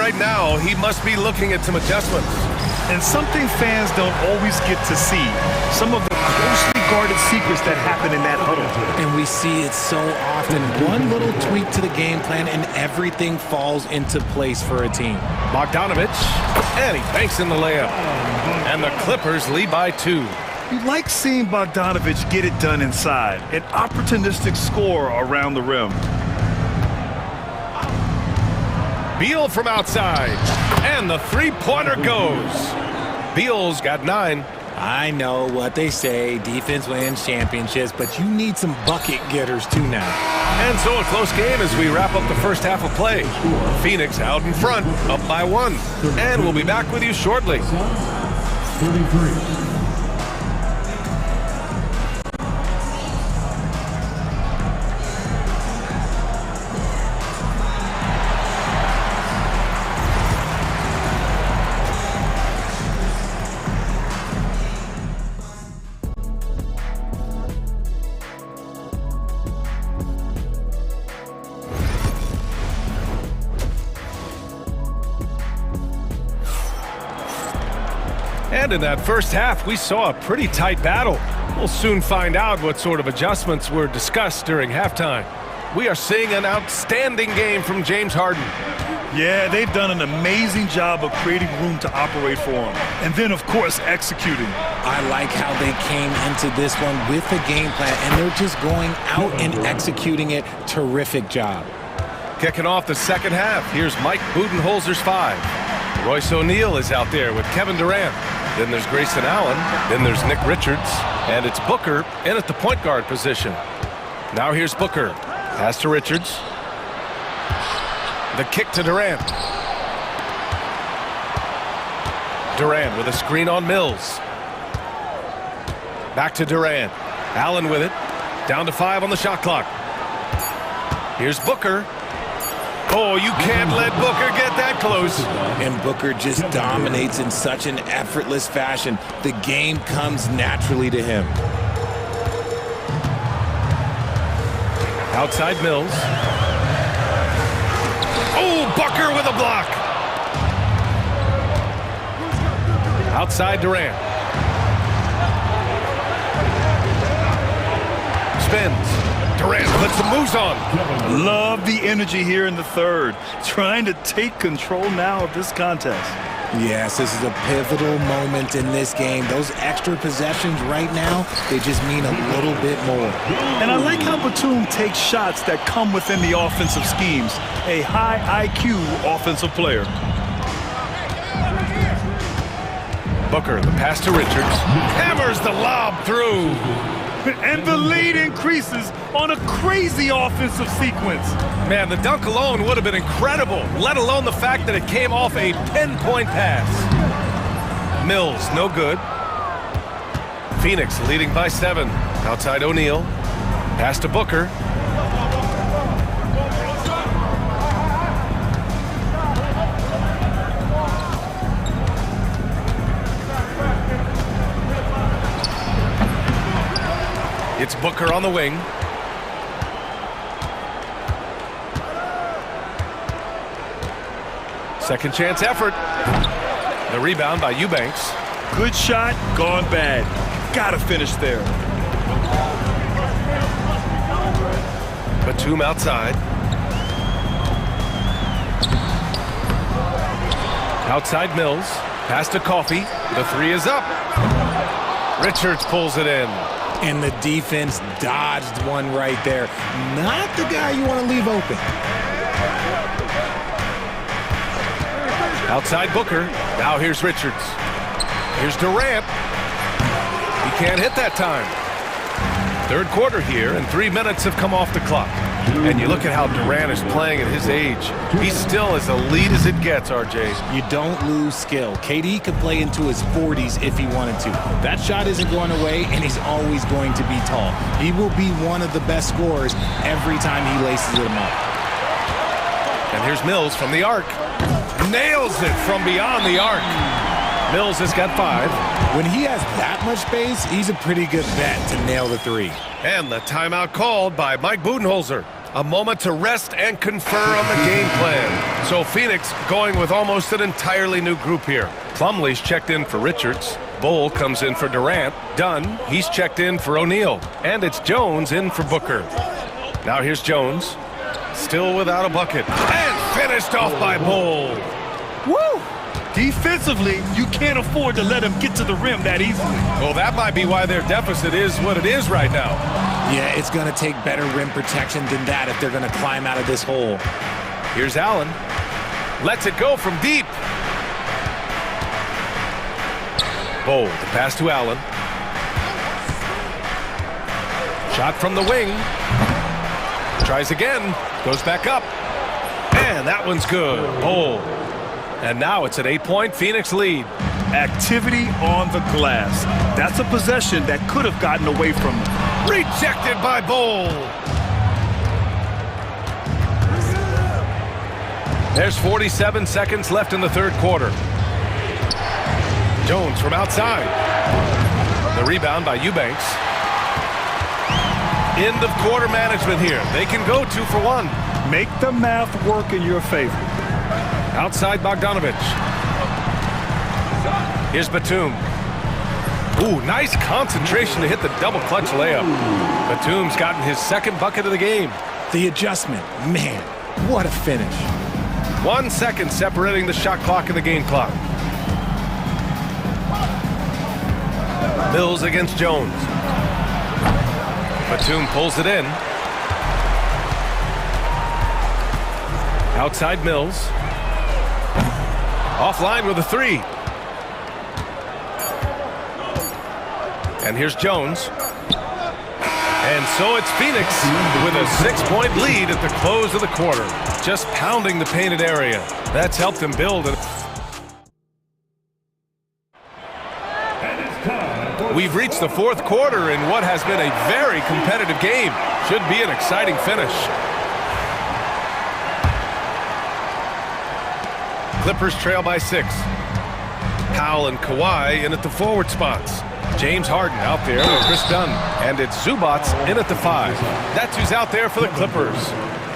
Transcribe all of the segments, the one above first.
right now, he must be looking at some adjustments. And something fans don't always get to see. Some of the closely guarded secrets that happen in that huddle. And we see it so often. One little tweak to the game plan and everything falls into place for a team. Bogdanovich, and he banks in the layup. And the Clippers lead by 2. You like seeing Bogdanovich get it done inside. An opportunistic score around the rim. Beal from outside, and the three-pointer goes. Beal's got 9. I know what they say, defense wins championships, but you need some bucket getters too now. And so a close game as we wrap up the first half of play. Phoenix out in front, up by 1. And we'll be back with you shortly. 33. And in that first half, we saw a pretty tight battle. We'll soon find out what sort of adjustments were discussed during halftime. We are seeing an outstanding game from James Harden. Yeah, they've done an amazing job of creating room to operate for him. And then, of course, executing. I like how they came into this one with a game plan, and they're just going out and executing it. Terrific job. Kicking off the second half, here's Mike Budenholzer's 5. Royce O'Neal is out there with Kevin Durant. Then there's Grayson Allen. Then there's Nick Richards. And it's Booker in at the point guard position. Now here's Booker. Pass to Richards. The kick to Durant. Durant with a screen on Mills. Back to Durant. Allen with it. Down to 5 on the shot clock. Here's Booker. Oh, you can't let Booker get that close. And Booker just dominates in such an effortless fashion. The game comes naturally to him. Outside Mills. Oh, Booker with a block. Outside Durant. Spins. Durant puts some moves on. Love the energy here in the third. Trying to take control now of this contest. Yes, this is a pivotal moment in this game. Those extra possessions right now, they just mean a little bit more. And I like how Batum takes shots that come within the offensive schemes. A high IQ offensive player. Booker, the pass to Richards. Hammers the lob through. And the lead increases on a crazy offensive sequence. Man, the dunk alone would have been incredible, let alone the fact that it came off a pinpoint pass. Mills, no good. Phoenix leading by 7. Outside O'Neal. Pass to Booker. It's Booker on the wing. Second chance effort. The rebound by Eubanks. Good shot, gone bad. Gotta finish there. Batum outside. Outside Mills. Pass to Coffey. The 3 is up. Richards pulls it in. And the defense dodged one right there. Not the guy you want to leave open. Outside Booker. Now here's Richards. Here's Durant. He can't hit that time. Third quarter here, and 3 minutes have come off the clock. And you look at how Durant is playing at his age. He's still as elite as it gets, RJ. You don't lose skill. KD could play into his 40s if he wanted to. That shot isn't going away, and he's always going to be tall. He will be one of the best scorers every time he laces them up. And here's Mills from the arc. Nails it from beyond the arc. Mills has got 5. When he has that much space, he's a pretty good bet to nail the 3. And the timeout called by Mike Budenholzer. A moment to rest and confer on the game plan. So Phoenix going with almost an entirely new group here. Plumlee's checked in for Richards. Bull comes in for Durant. Dunn, he's checked in for O'Neal. And it's Jones in for Booker. Now here's Jones. Still without a bucket. And finished off by Bull. Woo! Defensively, you can't afford to let him get to the rim that easily. Well, that might be why their deficit is what it is right now. Yeah, it's going to take better rim protection than that if they're going to climb out of this hole. Here's Allen. Lets it go from deep. Bull, the pass to Allen. Shot from the wing. Tries again. Goes back up. And that one's good. Bull. And now it's an 8-point Phoenix lead. Activity on the glass. That's a possession that could have gotten away from them. Rejected by Bull. There's 47 seconds left in the third quarter. Jones from outside. The rebound by Eubanks. End of quarter management here. They can go 2 for 1. Make the math work in your favor. Outside Bogdanovich. Here's Batum. Ooh, nice concentration to hit the double clutch layup. Batum's gotten his second bucket of the game. The adjustment, man, what a finish. 1 second separating the shot clock and the game clock. Mills against Jones. Batum pulls it in. Outside Mills. Offline with a 3. And here's Jones. And so it's Phoenix with a 6-point lead at the close of the quarter. Just pounding the painted area. That's helped them build it. We've reached the fourth quarter in what has been a very competitive game. Should be an exciting finish. Clippers trail by 6. Powell and Kawhi in at the forward spots. James Harden out there with Chris Dunn. And it's Zubats in at the 5. That's who's out there for the Clippers.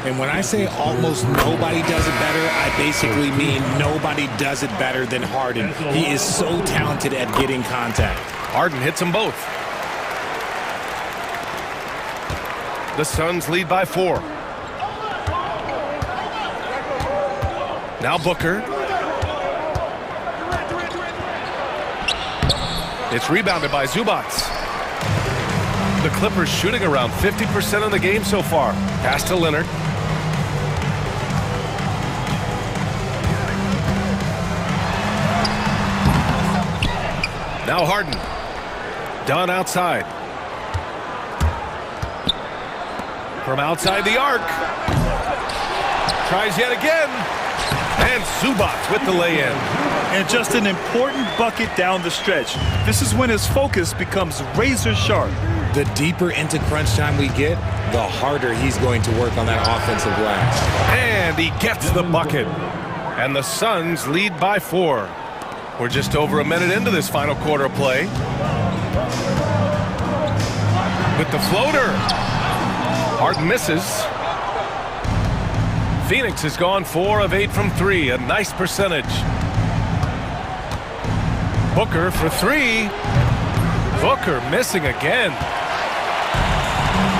And when I say almost nobody does it better, I basically mean nobody does it better than Harden. He is so talented at getting contact. Harden hits them both. The Suns lead by 4. Now Booker. It's rebounded by Zubats. The Clippers shooting around 50% of the game so far. Pass to Leonard. Now Harden. Dunn outside. From outside the arc. Tries yet again. And Zubats with the lay-in. And just an important bucket down the stretch. This is when his focus becomes razor sharp. The deeper into crunch time we get, the harder he's going to work on that offensive glass. And he gets the bucket. And the Suns lead by 4. We're just over a minute into this final quarter of play. With the floater. Harden misses. Phoenix has gone 4 of 8 from 3. A nice percentage. Booker for 3. Booker missing again.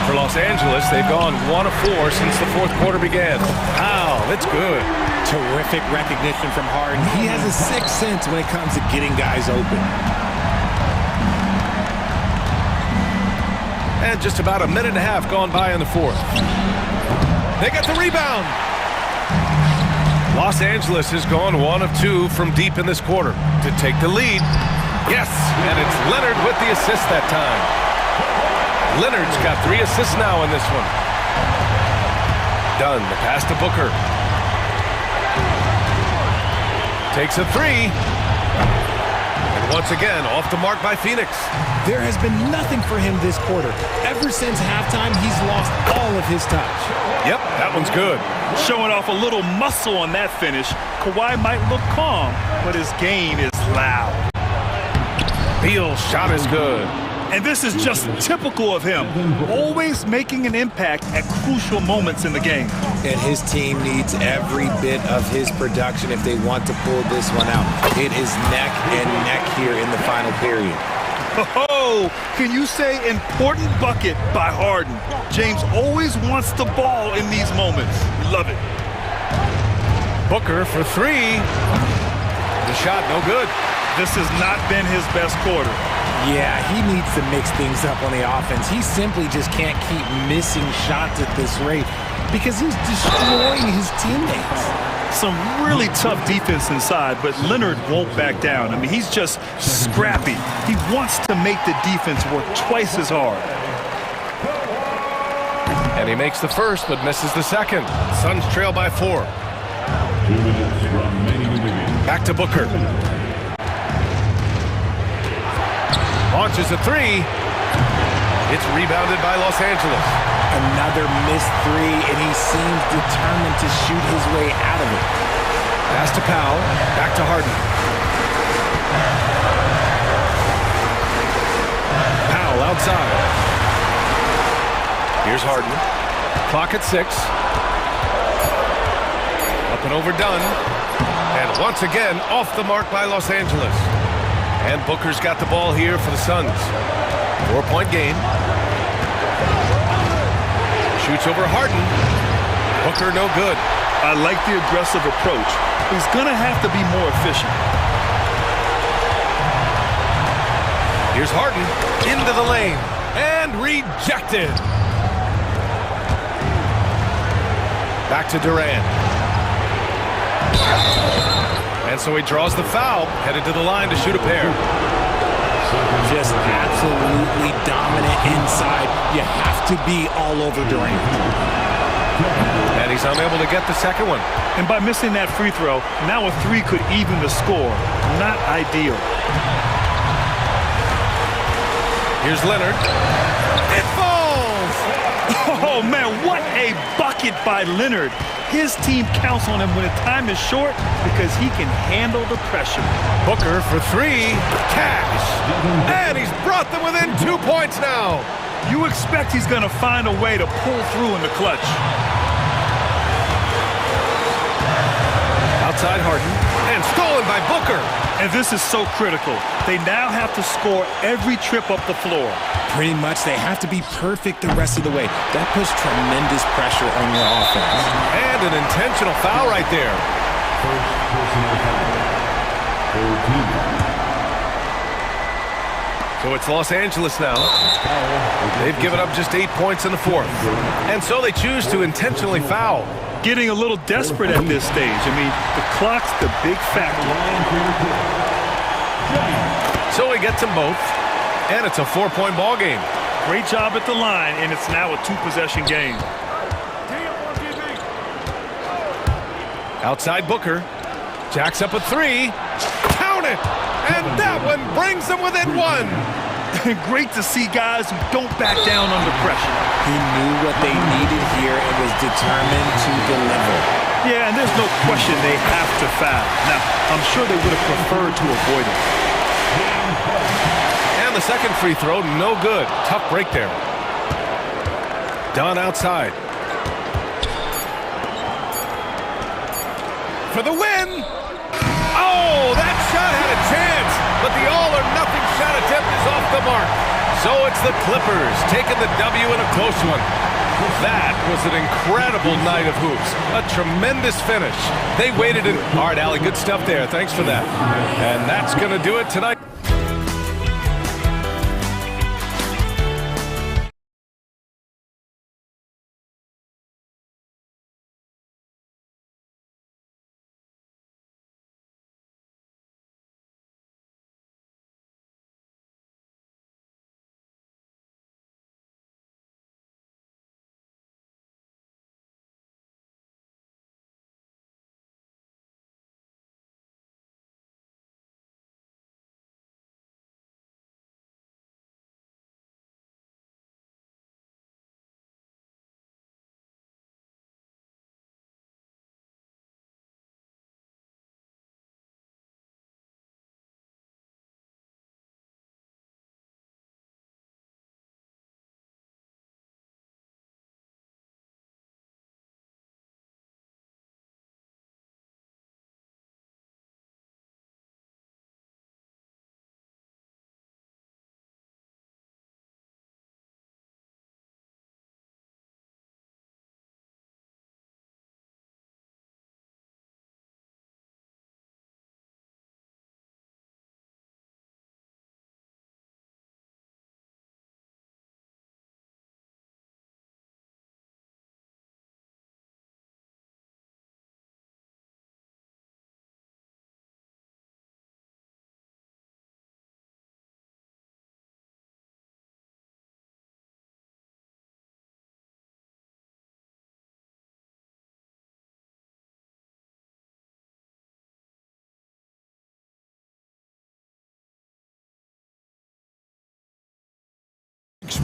For Los Angeles, they've gone 1 of 4 since the fourth quarter began. Wow, that's good. Terrific recognition from Harden. He has a sixth sense when it comes to getting guys open. And just about a minute and a half gone by in the fourth. They get the rebound. Los Angeles has gone 1 of 2 from deep in this quarter to take the lead. Yes, and it's Leonard with the assist that time. Leonard's got 3 assists now in this one. Dunn, the pass to Booker. Takes a 3. And once again, off the mark by Phoenix. There has been nothing for him this quarter. Ever since halftime, he's lost all of his touch. Yep, that one's good. Showing off a little muscle on that finish. Kawhi might look calm, but his game is loud. Beal's shot is good. And this is just typical of him, always making an impact at crucial moments in the game. And his team needs every bit of his production if they want to pull this one out. It is neck and neck here in the final period. Oh, can you say important bucket by Harden? James always wants the ball in these moments. Love it. Booker for three. The shot no good. This has not been his best quarter. Yeah, he needs to mix things up on the offense. He simply just can't keep missing shots at this rate because he's destroying his teammates. Some really tough defense inside, but Leonard won't back down. I mean, he's just scrappy. He wants to make the defense work twice as hard. And he makes the first, but misses the second. Suns trail by 4. 2 minutes remaining in the game. Back to Booker. Launches a three. It's rebounded by Los Angeles. Another missed three, and he seems determined to shoot his way out of it. Pass to Powell. Back to Harden. Powell outside. Here's Harden. Clock at 6. Up and overdone. And once again, off the mark by Los Angeles. And Booker's got the ball here for the Suns. 4-point game. Shoots over Harden. Booker no good. I like the aggressive approach. He's going to have to be more efficient. Here's Harden into the lane and rejected. Back to Durant. And so he draws the foul, headed to the line to shoot a pair. Just absolutely dominant inside. You have to be all over Durant. And he's unable to get the second one. And by missing that free throw, now a three could even the score. Not ideal. Here's Leonard. It falls! Oh, man, what a bucket by Leonard. His team counts on him when the time is short because he can handle the pressure. Booker for three. Cash. And he's brought them within 2 points now. You expect he's going to find a way to pull through in the clutch. Outside Harden. And stolen by Booker. And this is so critical. They now have to score every trip up the floor. Pretty much they have to be perfect the rest of the way. That puts tremendous pressure on your offense. And an intentional foul right there. First personal foul. 14. So it's Los Angeles now. They've given up just 8 points in the fourth. And so they choose to intentionally foul. Getting a little desperate at this stage. I mean, the clock's the big factor. So he gets them both. And it's a 4-point ball game. Great job at the line, and it's now a 2-possession game. Outside Booker. Jacks up a three. Count it! And that one brings them within 1. Great to see guys who don't back down under pressure. He knew what they needed here and was determined to deliver. Yeah, and there's no question they have to foul. Now, I'm sure they would have preferred to avoid it. And the second free throw, no good. Tough break there. Dunn outside. For the win! Oh, that shot had a chance, but the all-or-nothing shot attempt is off the mark. So it's the Clippers taking the W in a close one. That was an incredible night of hoops. A tremendous finish. They waited in. All right, Allie, good stuff there. Thanks for that. And that's going to do it tonight.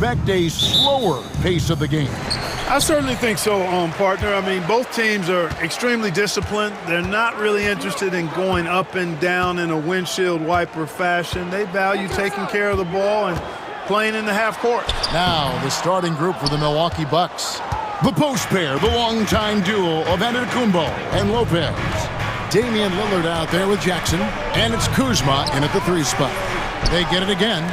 expect a slower pace of the game? I certainly think so, partner. I mean, both teams are extremely disciplined. They're not really interested in going up and down in a windshield wiper fashion. They value taking care of the ball and playing in the half court. Now, the starting group for the Milwaukee Bucks. The post pair, the longtime duo of Antetokounmpo and Lopez. Damian Lillard out there with Jackson, and it's Kuzma in at the 3 spot. They get it again.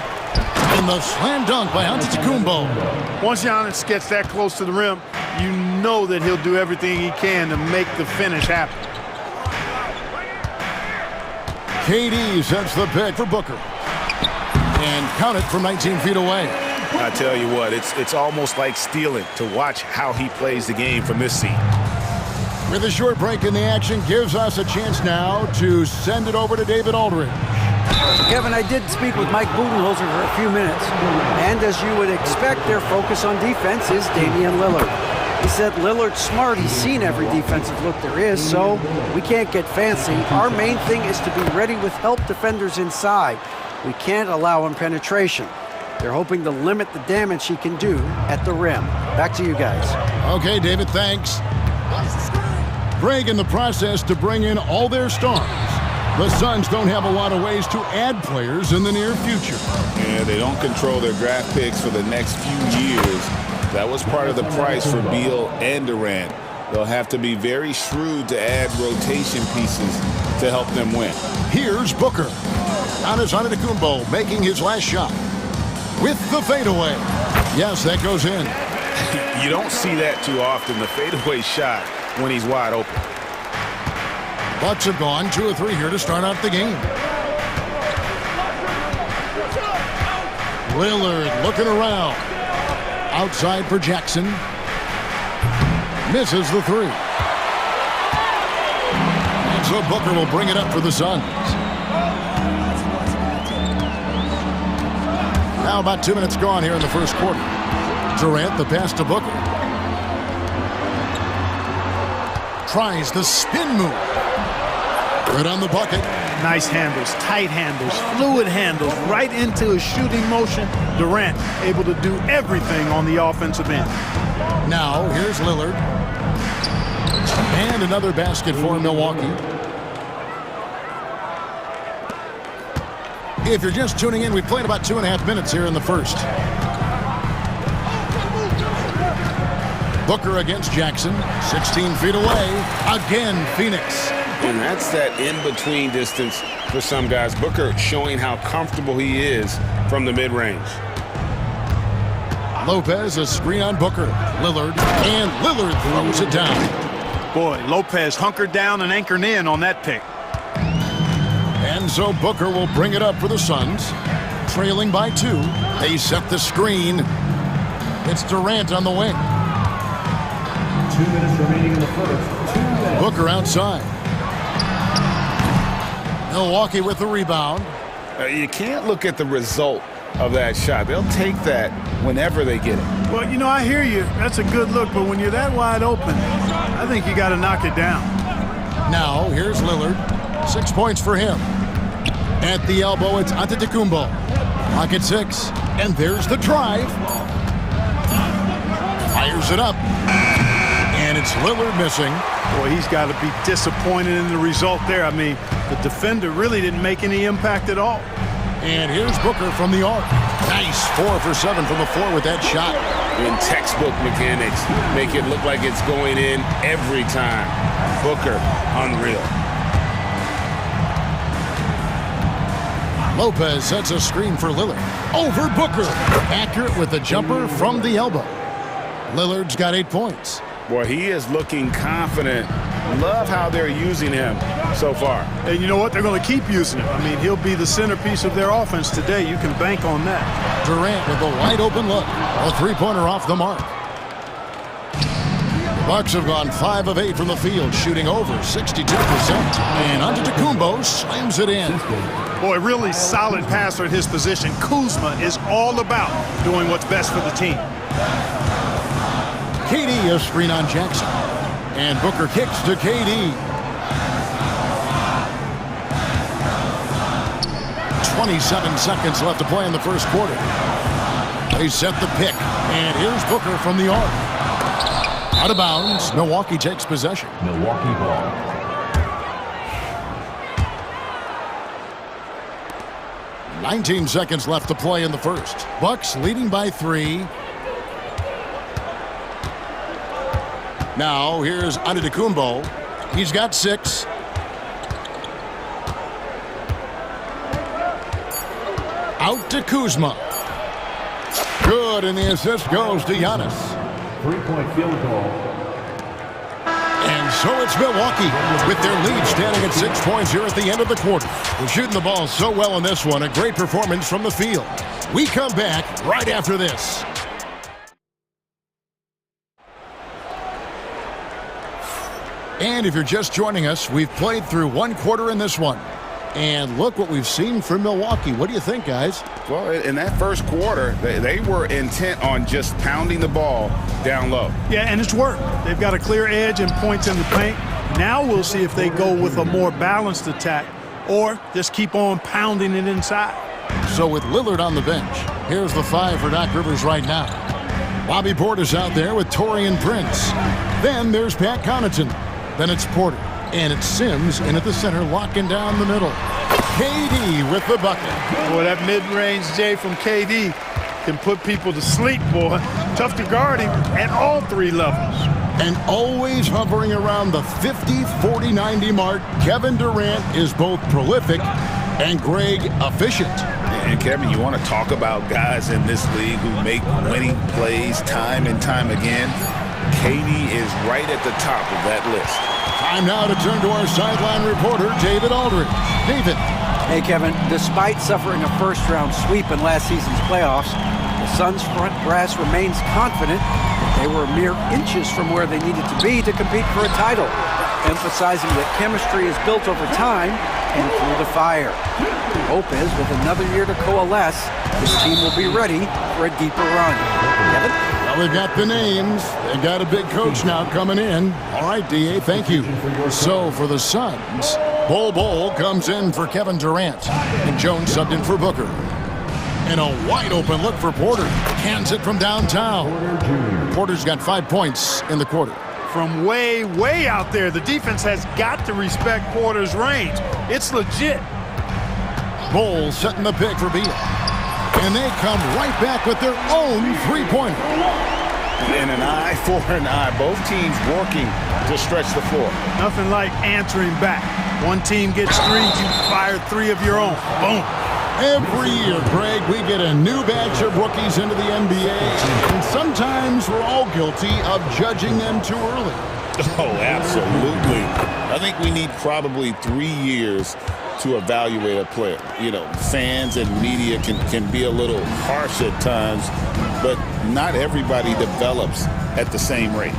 And the slam dunk by Antetokounmpo. Once Giannis gets that close to the rim, you know that he'll do everything he can to make the finish happen. KD sets the pick for Booker. And count it from 19 feet away. I tell you what, it's almost like stealing to watch how he plays the game from this seat. With a short break in the action, gives us a chance now to send it over to David Aldridge. Kevin, I did speak with Mike Budenholzer for a few minutes, and as you would expect, their focus on defense is Damian Lillard. He said Lillard's smart, he's seen every defensive look there is, so we can't get fancy. Our main thing is to be ready with help defenders inside. We can't allow him penetration. They're hoping to limit the damage he can do at the rim. Back to you guys. Okay, David, thanks. Break in the process to bring in all their stars. The Suns don't have a lot of ways to add players in the near future. Yeah, they don't control their draft picks for the next few years. That was part of the price for Beal and Durant. They'll have to be very shrewd to add rotation pieces to help them win. Here's Booker. Giannis Antetokounmpo making his last shot. With the fadeaway. Yes, that goes in. You don't see that too often, the fadeaway shot when he's wide open. Bucks have gone 2 of 3 here to start out the game. Lillard looking around. Outside for Jackson. Misses the 3. And so Booker will bring it up for the Suns. Now about 2 minutes gone here in the first quarter. Durant the pass to Booker. Tries the spin move. Right on the bucket. Nice handles, tight handles, fluid handles, right into a shooting motion. Durant able to do everything on the offensive end. Now, here's Lillard. And another basket for Milwaukee. If you're just tuning in, we've played about 2.5 minutes here in the first. Booker against Jackson, 16 feet away. Again, Phoenix. And that's that in-between distance for some guys. Booker showing how comfortable he is from the mid-range. Lopez, a screen on Booker. Lillard, and Lillard throws it down. Boy, Lopez hunkered down and anchored in on that pick. And so Booker will bring it up for the Suns. Trailing by 2. They set the screen. It's Durant on the wing. 2 minutes remaining in the first. 2 minutes. Booker outside. Milwaukee with the rebound. You can't look at the result of that shot. They'll take that whenever they get it. Well, you know, I hear you. That's a good look, but when you're that wide open, I think you got to knock it down. Now, here's Lillard. 6 points for him. At the elbow, it's Antetokounmpo. Pocket 6. And there's the drive. Fires it up. And it's Lillard missing. Boy, he's got to be disappointed in the result there. I mean, the defender really didn't make any impact at all. And here's Booker from the arc. Nice 4 for 7 from the floor with that shot. In textbook mechanics, make it look like it's going in every time. Booker, unreal. Lopez sets a screen for Lillard. Over Booker. Accurate with the jumper from the elbow. Lillard's got 8 points. Boy, he is looking confident. Love how they're using him so far. And you know what? They're going to keep using him. I mean, he'll be the centerpiece of their offense today. You can bank on that. Durant with a wide open look. A 3-pointer off the mark. The Bucks have gone 5 of 8 from the field, shooting over 62%. And Antetokounmpo slams it in. Boy, really solid passer at his position. Kuzma is all about doing what's best for the team. KD, a screen on Jackson. And Booker kicks to KD. 27 seconds left to play in the first quarter. They set the pick. And here's Booker from the arc. Out of bounds. Milwaukee takes possession. Milwaukee ball. "19 seconds left to play in the first. Bucks leading by 3. Now here's Antetokounmpo. He's got 6. Out to Kuzma. Good, and the assist goes to Giannis. 3-point field goal. And so it's Milwaukee with their lead standing at 6 points here at the end of the quarter. They're shooting the ball so well in this one. A great performance from the field. We come back right after this. And if you're just joining us, we've played through one quarter in this one. And look what we've seen from Milwaukee. What do you think, guys? Well, in that first quarter, they were intent on just pounding the ball down low. Yeah, and it's worked. They've got a clear edge and points in the paint. Now we'll see if they go with a more balanced attack or just keep on pounding it inside. So with Lillard on the bench, here's the 5 for Doc Rivers right now. Bobby Portis out there with Taurean Prince. Then there's Pat Connaughton. Then it's Porter. And it's Sims in at the center, locking down the middle. KD with the bucket. Boy, that mid-range J from KD can put people to sleep, boy. Tough to guard him at all 3 levels. And always hovering around the 50, 40, 90 mark, Kevin Durant is both prolific and Greg efficient. And Kevin, you want to talk about guys in this league who make winning plays time and time again? KD is right at the top of that list. Time now to turn to our sideline reporter, David Aldridge. David. Hey, Kevin, despite suffering a first-round sweep in last season's playoffs, the Suns' front brass remains confident that they were mere inches from where they needed to be to compete for a title, emphasizing that chemistry is built over time and through the fire. The hope is, with another year to coalesce, this team will be ready for a deeper run. Kevin? Well, they've got the names. They've got a big coach now coming in. All right, D.A., thank you. So for the Suns, Bol comes in for Kevin Durant, and Jones subbed in for Booker. And a wide-open look for Porter. Cans it from downtown. Porter's got 5 points in the quarter. From way, way out there, the defense has got to respect Porter's range. It's legit. Bol setting the pick for Beal. And they come right back with their own three-pointer. And an eye for an eye. Both teams working to stretch the floor. Nothing like answering back. One team gets 3, you fire 3 of your own. Boom. Every year, Greg, we get a new batch of rookies into the NBA. And sometimes we're all guilty of judging them too early. Oh, absolutely. I think we need probably 3 years to evaluate a player. You know, fans and media can be a little harsh at times, but not everybody develops at the same rate.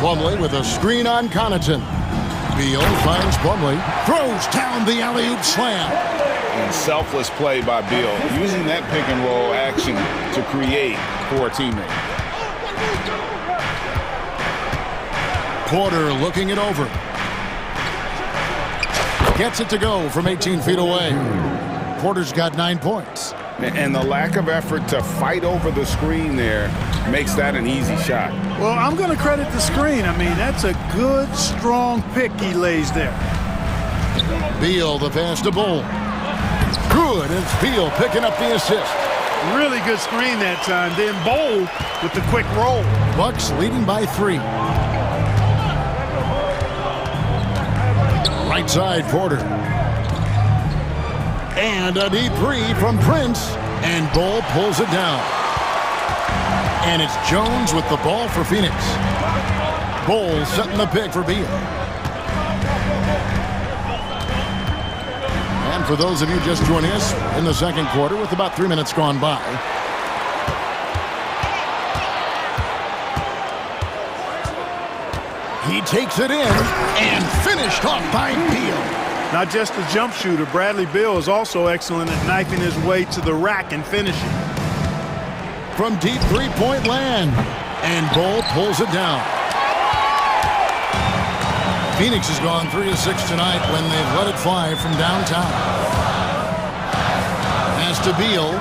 Plumlee with a screen on Connaughton. Beal finds Plumlee, throws down the alley-oop slam. And selfless play by Beal, using that pick and roll action to create for a teammate. Porter looking it over. Gets it to go from 18 feet away. Porter's got 9 points. And the lack of effort to fight over the screen there makes that an easy shot. Well, I'm going to credit the screen. I mean, that's a good, strong pick he lays there. Beal, the pass to Bol. Good, it's Beal picking up the assist. Really good screen that time. Then Bol with the quick roll. Bucks leading by 3. Right side, Porter. And a deep 3 from Prince. And Bol pulls it down. And it's Jones with the ball for Phoenix. Bol setting the pick for Beal. And for those of you just joining us in the second quarter with about 3 minutes gone by. He takes it in and finished off by Beal. Not just a jump shooter, Bradley Beal is also excellent at knifing his way to the rack and finishing. From deep three-point land. And Bol pulls it down. Phoenix has gone 3 of 6 tonight when they've let it fly from downtown. Pass to Beal.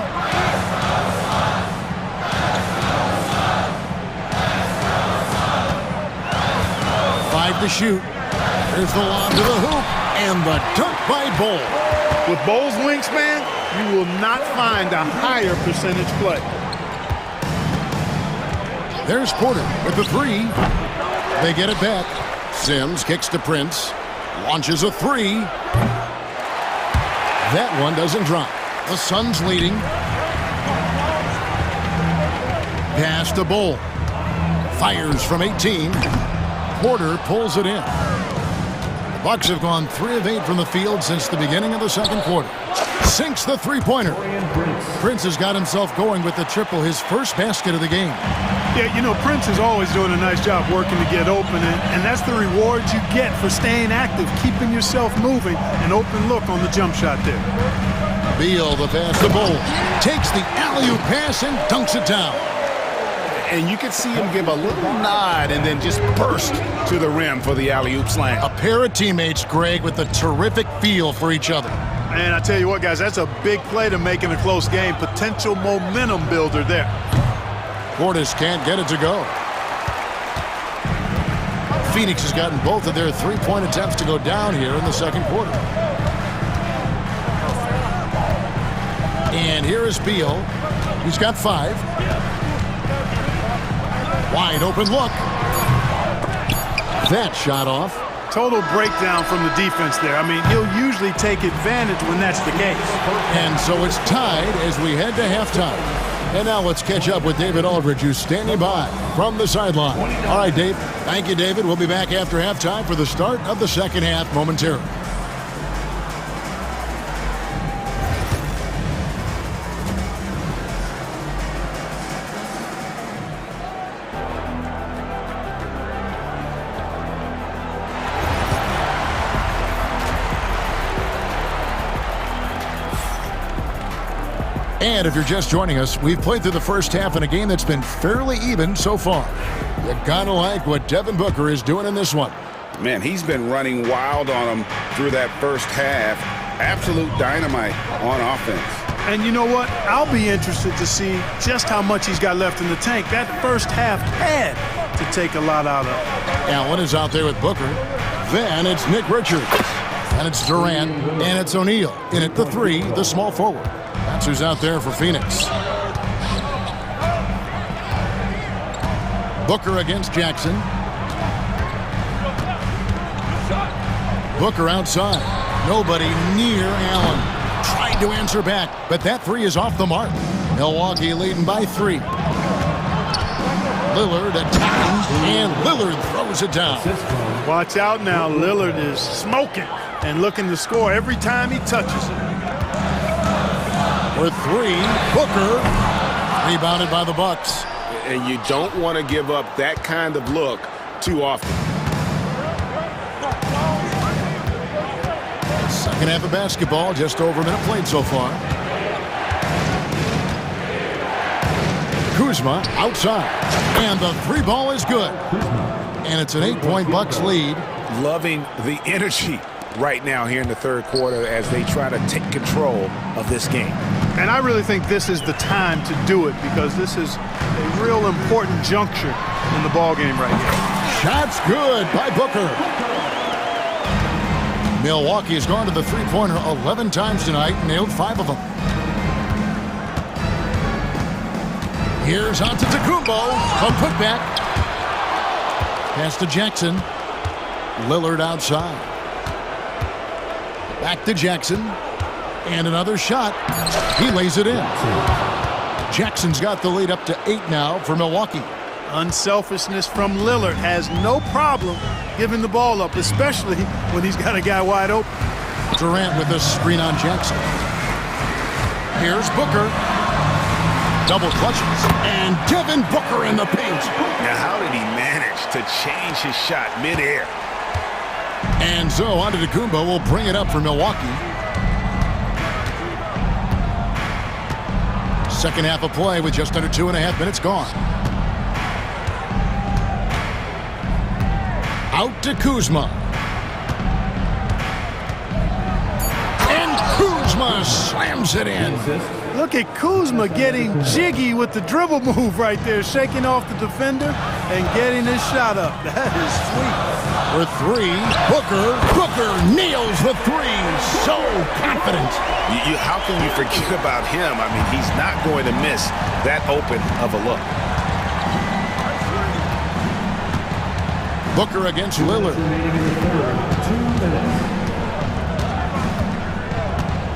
5 to shoot. There's the lob to the hoop, and the dunk by Bull. With Bull's wingspan, you will not find a higher percentage play. There's Porter with the 3. They get it back. Sims kicks to Prince. Launches a 3. That one doesn't drop. The Suns leading. Pass to Bull. Fires from 18. Porter pulls it in. The Bucks have gone 3 of 8 from the field since the beginning of the second quarter. Sinks the three-pointer. Prince has got himself going with the triple, his first basket of the game. Yeah, you know, Prince is always doing a nice job working to get open, and that's the reward you get for staying active, keeping yourself moving, an open look on the jump shot there. Beal, the pass to Bull, takes the alley-oop pass and dunks it down. And you could see him give a little nod and then just burst to the rim for the alley-oop slam. A pair of teammates, Greg, with a terrific feel for each other. And I tell you what, guys, that's a big play to make in a close game. Potential momentum builder there. Portis can't get it to go. Phoenix has gotten both of their three-point attempts to go down here in the second quarter. And here is Beal. He's got 5. Wide open look. That shot off. Total breakdown from the defense there. I mean, he'll usually take advantage when that's the case. And so it's tied as we head to halftime. And now let's catch up with David Aldridge, who's standing by from the sideline. All right, Dave. Thank you, David. We'll be back after halftime for the start of the second half momentarily. And if you're just joining us, we've played through the first half in a game that's been fairly even so far. You gotta like what Devin Booker is doing in this one. Man, he's been running wild on him through that first half. Absolute dynamite on offense. And you know what? I'll be interested to see just how much he's got left in the tank. That first half had to take a lot out of it. Allen is out there with Booker. Then it's Nick Richards. And it's Durant. And it's O'Neal. In at the 3, the small forward. That's who's out there for Phoenix. Booker against Jackson. Booker outside. Nobody near Allen. Tried to answer back, but that 3 is off the mark. Milwaukee leading by 3. Lillard attacking, and Lillard throws it down. Watch out now. Lillard is smoking and looking to score every time he touches it. For 3, Booker, rebounded by the Bucks. And you don't want to give up that kind of look too often. Second half of basketball, just over a minute played so far. Kuzma outside, and the 3 ball is good. And it's an 8-point Bucks lead. Loving the energy right now here in the third quarter as they try to take control of this game. And I really think this is the time to do it because this is a real important juncture in the ballgame right here. Shot's good by Booker. Milwaukee has gone to the three-pointer 11 times tonight, nailed 5 of them. Here's Antetokounmpo, a putback. Pass to Jackson. Lillard outside. Back to Jackson. And another shot. He lays it in. Jackson's got the lead up to 8 now for Milwaukee. Unselfishness from Lillard has no problem giving the ball up, especially when he's got a guy wide open. Durant with a screen on Jackson. Here's Booker. Double clutches. And Devin Booker in the paint. Now, how did he manage to change his shot midair? And so Antetokounmpo will bring it up for Milwaukee. Second half of play with just under 2.5 minutes gone. Out to Kuzma. And Kuzma slams it in. Look at Kuzma getting jiggy with the dribble move right there, shaking off the defender and getting his shot up. That is sweet. for three. Booker nails the three. So confident. How can you forget about him? I mean, he's not going to miss that open of a look. Booker against Lillard.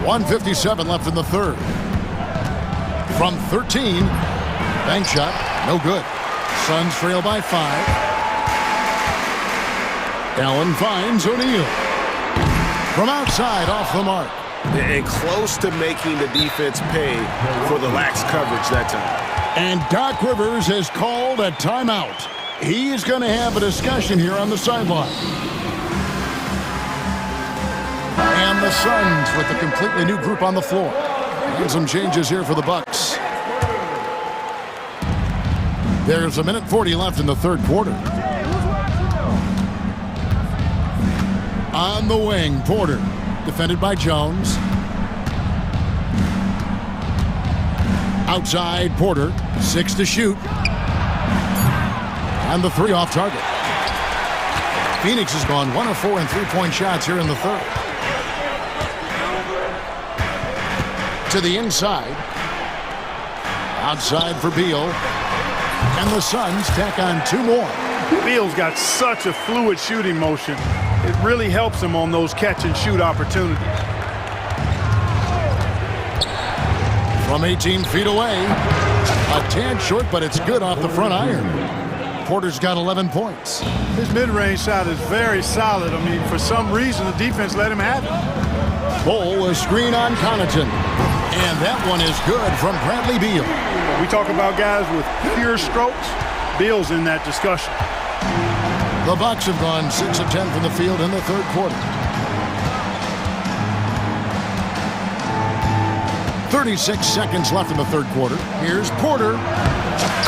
1:57 left in the third. From 13, bank shot, no good. Suns trail by 5. Allen finds O'Neal. From outside, off the mark. And close to making the defense pay for the lax coverage that time. And Doc Rivers has called a timeout. He's going to have a discussion here on the sideline. And the Suns with a completely new group on the floor. And some changes here for the Bucks. There's 1:40 left in the third quarter. On the wing, Porter. Defended by Jones. Outside, Porter. 6 to shoot. And the 3 off target. Phoenix has gone 1 of 4 in three-point shots here in the third. To the inside. Outside for Beal. And the Suns tack on 2 more. Beal's got such a fluid shooting motion. It really helps him on those catch-and-shoot opportunities. From 18 feet away. A tad short, but it's good off the front iron. Porter's got 11 points. His mid-range shot is very solid. I mean, for some reason, the defense let him have it. Bowl, a screen on Connaughton. And that one is good from Bradley Beal. We talk about guys with pure strokes. Beal's in that discussion. The Bucks have gone 6 of 10 from the field in the third quarter. 36 seconds left in the third quarter. Here's Porter.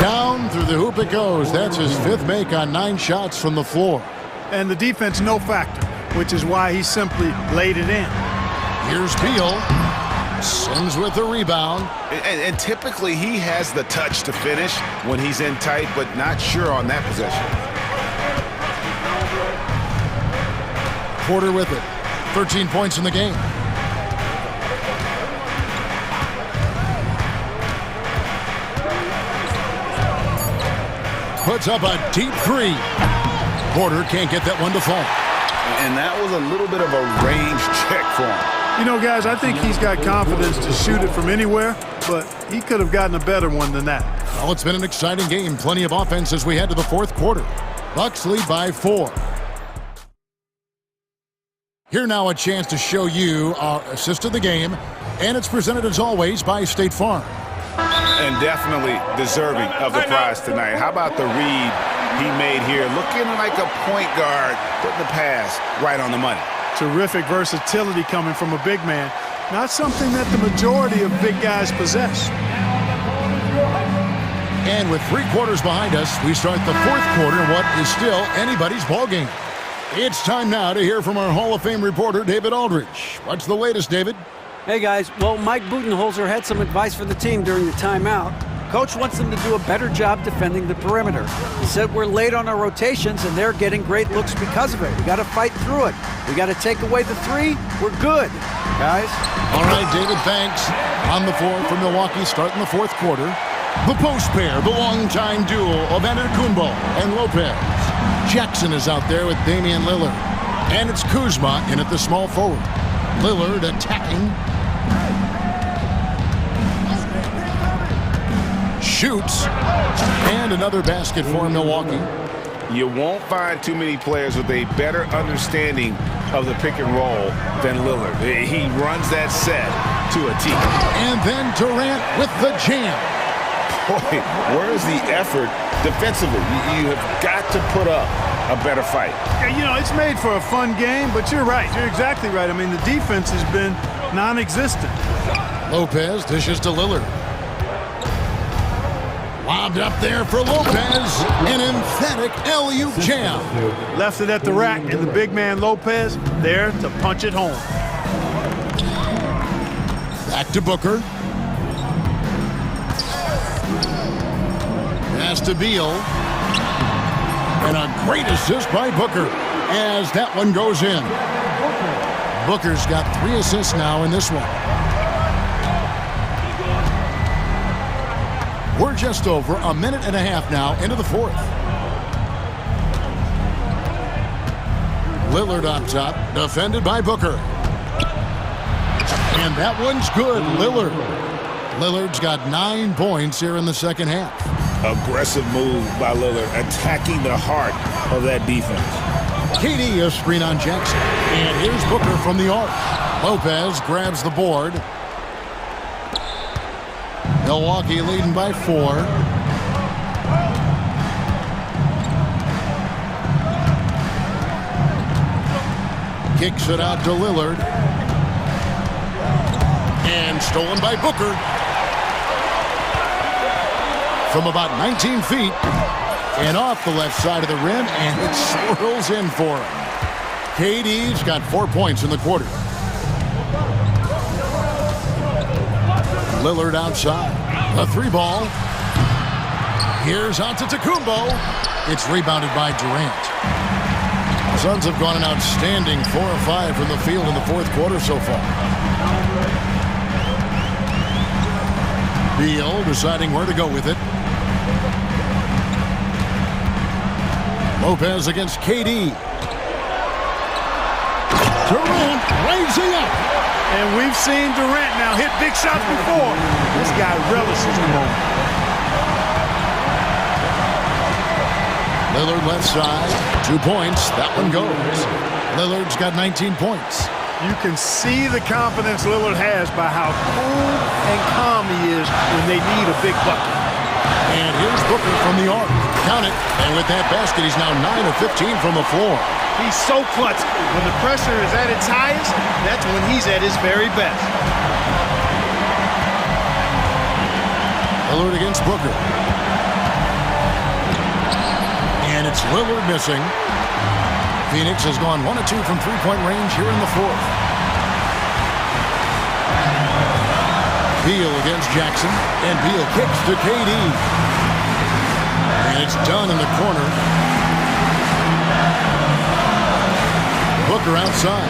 Down through the hoop it goes. That's his 5th make on 9 shots from the floor. And the defense no factor, which is why he simply laid it in. Here's Beal. Sims with the rebound. And typically he has the touch to finish when he's in tight, but not sure on that possession. Porter with it. 13 points in the game. Puts up a deep 3. Porter can't get that one to fall. And that was a little bit of a range check for him. You know, guys, I think he's got confidence to shoot it from anywhere, but he could have gotten a better one than that. Well, it's been an exciting game. Plenty of offense as we head to the fourth quarter. Bucks lead by 4. Here now a chance to show you our assist of the game, and it's presented as always by State Farm. And definitely deserving of the prize tonight. How about the read he made here? Looking like a point guard, putting the pass right on the money. Terrific versatility coming from a big man. Not something that the majority of big guys possess. And with 3 quarters behind us, we start the fourth quarter in what is still anybody's ball game. It's time now to hear from our Hall of Fame reporter, David Aldridge. What's the latest, David? Hey, guys. Well, Mike Budenholzer had some advice for the team during the timeout. Coach wants them to do a better job defending the perimeter. He said we're late on our rotations, and they're getting great looks because of it. We got to fight through it. We got to take away the 3. We're good, guys. All right, David, thanks. On the floor for Milwaukee, starting the fourth quarter. The post pair, the longtime duo of Antetokounmpo and Lopez. Jackson is out there with Damian Lillard. And it's Kuzma in at the small forward. Lillard attacking. Shoots. And another basket for Milwaukee. You won't find too many players with a better understanding of the pick and roll than Lillard. He runs that set to a T. And then Durant with the jam. Boy, where's the effort defensively? You have got to put up a better fight. Yeah, you know, it's made for a fun game, but you're right. You're exactly right. I mean, the defense has been non-existent. Lopez dishes to Lillard. Lobbed up there for Lopez. An emphatic alley-oop jam. Left it at the rack, and the big man Lopez there to punch it home. Back to Booker. Pass to Beal. And a great assist by Booker. as that one goes in. Booker's got 3 assists now in this one. We're just over a minute and a half now into the fourth. Lillard on top, defended by Booker. And that one's good, Lillard. Lillard's got 9 points here in the second half. Aggressive move by Lillard, attacking the heart of that defense. KD a screen on Jackson. And here's Booker from the arc. Lopez grabs the board. Milwaukee leading by 4. Kicks it out to Lillard. And stolen by Booker. From about 19 feet. And off the left side of the rim. And it swirls in for him. KD's got 4 points in the quarter. Lillard outside. A 3-ball. Here's Antetokounmpo. It's rebounded by Durant. Suns have gone an outstanding 4 of 5 from the field in the fourth quarter so far. Beal deciding where to go with it. Lopez against KD. Durant raising up. And we've seen Durant now hit big shots before. This guy relishes the moment. Lillard left side. 2 points. That one goes. Lillard's got 19 points. You can see the confidence Lillard has by how cool and calm he is when they need a big bucket. And here's Booker from the arc. Count it. And with that basket, he's now 9 of 15 from the floor. He's so clutch. When the pressure is at its highest, that's when he's at his very best. Lillard against Booker. And it's Lillard missing. Phoenix has gone 1 of 2 from three-point range here in the fourth. Beal against Jackson. And Beal kicks to KD. And it's done in the corner. Booker outside.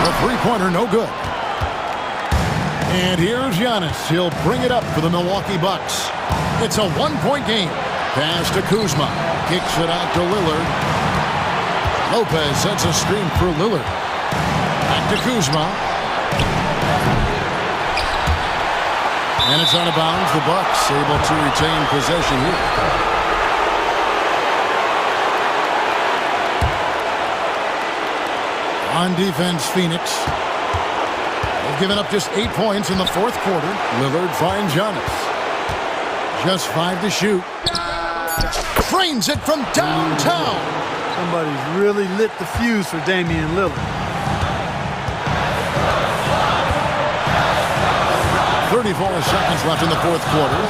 The three-pointer no good. And here's Giannis. He'll bring it up for the Milwaukee Bucks. It's a 1-point game. Pass to Kuzma. Kicks it out to Lillard. Lopez sets a screen for Lillard. Back to Kuzma. And it's out of bounds. The Bucks able to retain possession here. On defense, Phoenix. They've given up just 8 points in the fourth quarter. Lillard finds Giannis. Just 5 to shoot. Frames it from downtown. Somebody's really lit the fuse for Damian Lillard. 34 seconds left in the fourth quarter.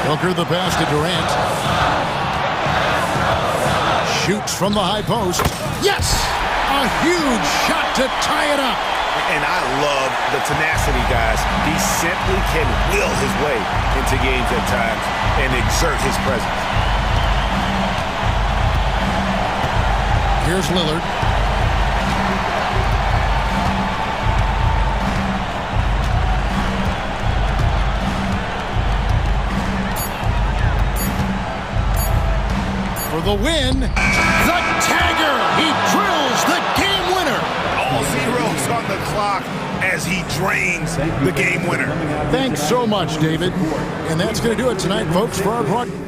Booker the pass to Durant. Shoots from the high post. Yes! A huge shot to tie it up. And I love the tenacity, guys. He simply can will his way into games at times and exert his presence. Here's Lillard. For the win, the tagger. He drills the game winner. All zeros on the clock as he drains the game winner. Thanks so much, David. And that's going to do it tonight, folks, for our broadcast.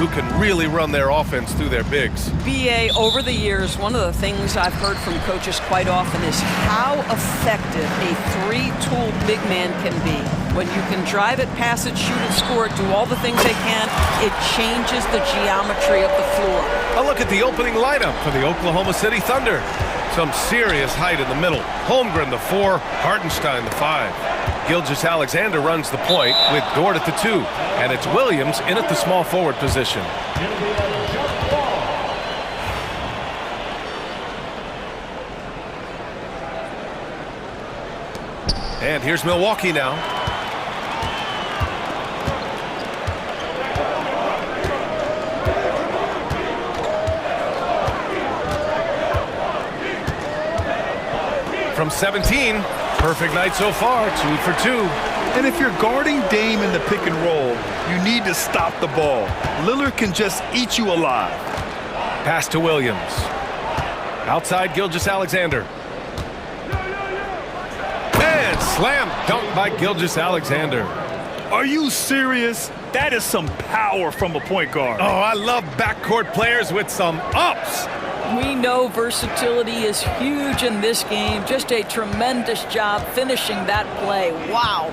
who can really run their offense through their bigs. BA, over the years, one of the things I've heard from coaches quite often is how effective a three-tool big man can be. When you can drive it, pass it, shoot it, score it, do all the things they can, it changes the geometry of the floor. A look at the opening lineup for the Oklahoma City Thunder. Some serious height in the middle. Holmgren, the 4, Hartenstein, the 5. Gilgeous-Alexander runs the point with Dort at the 2. And it's Williams in at the small forward position. And here's Milwaukee now. From 17, perfect night so far, 2 for 2. And if you're guarding Dame in the pick and roll, you need to stop the ball. Lillard can just eat you alive. Pass to Williams. Outside Gilgeous-Alexander. And slam dunk by Gilgeous-Alexander. Are you serious? That is some power from a point guard. Oh, I love backcourt players with some ups. We know versatility is huge in this game. Just a tremendous job finishing that play. Wow.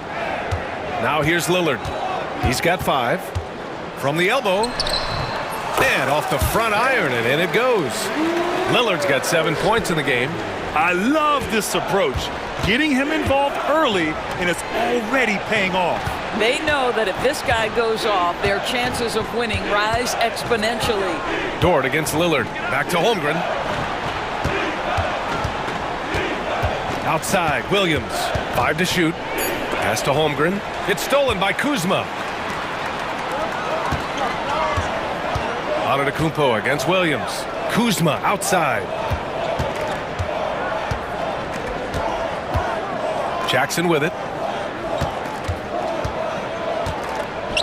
Now here's Lillard. He's got 5. From the elbow. And off the front iron, and in it goes. Lillard's got 7 points in the game. I love this approach. Getting him involved early, and it's already paying off. They know that if this guy goes off, their chances of winning rise exponentially. Dort against Lillard. Back to Holmgren. Outside, Williams. 5 to shoot. Pass to Holmgren. It's stolen by Kuzma. Antetokounmpo against Williams. Kuzma outside. Jackson with it.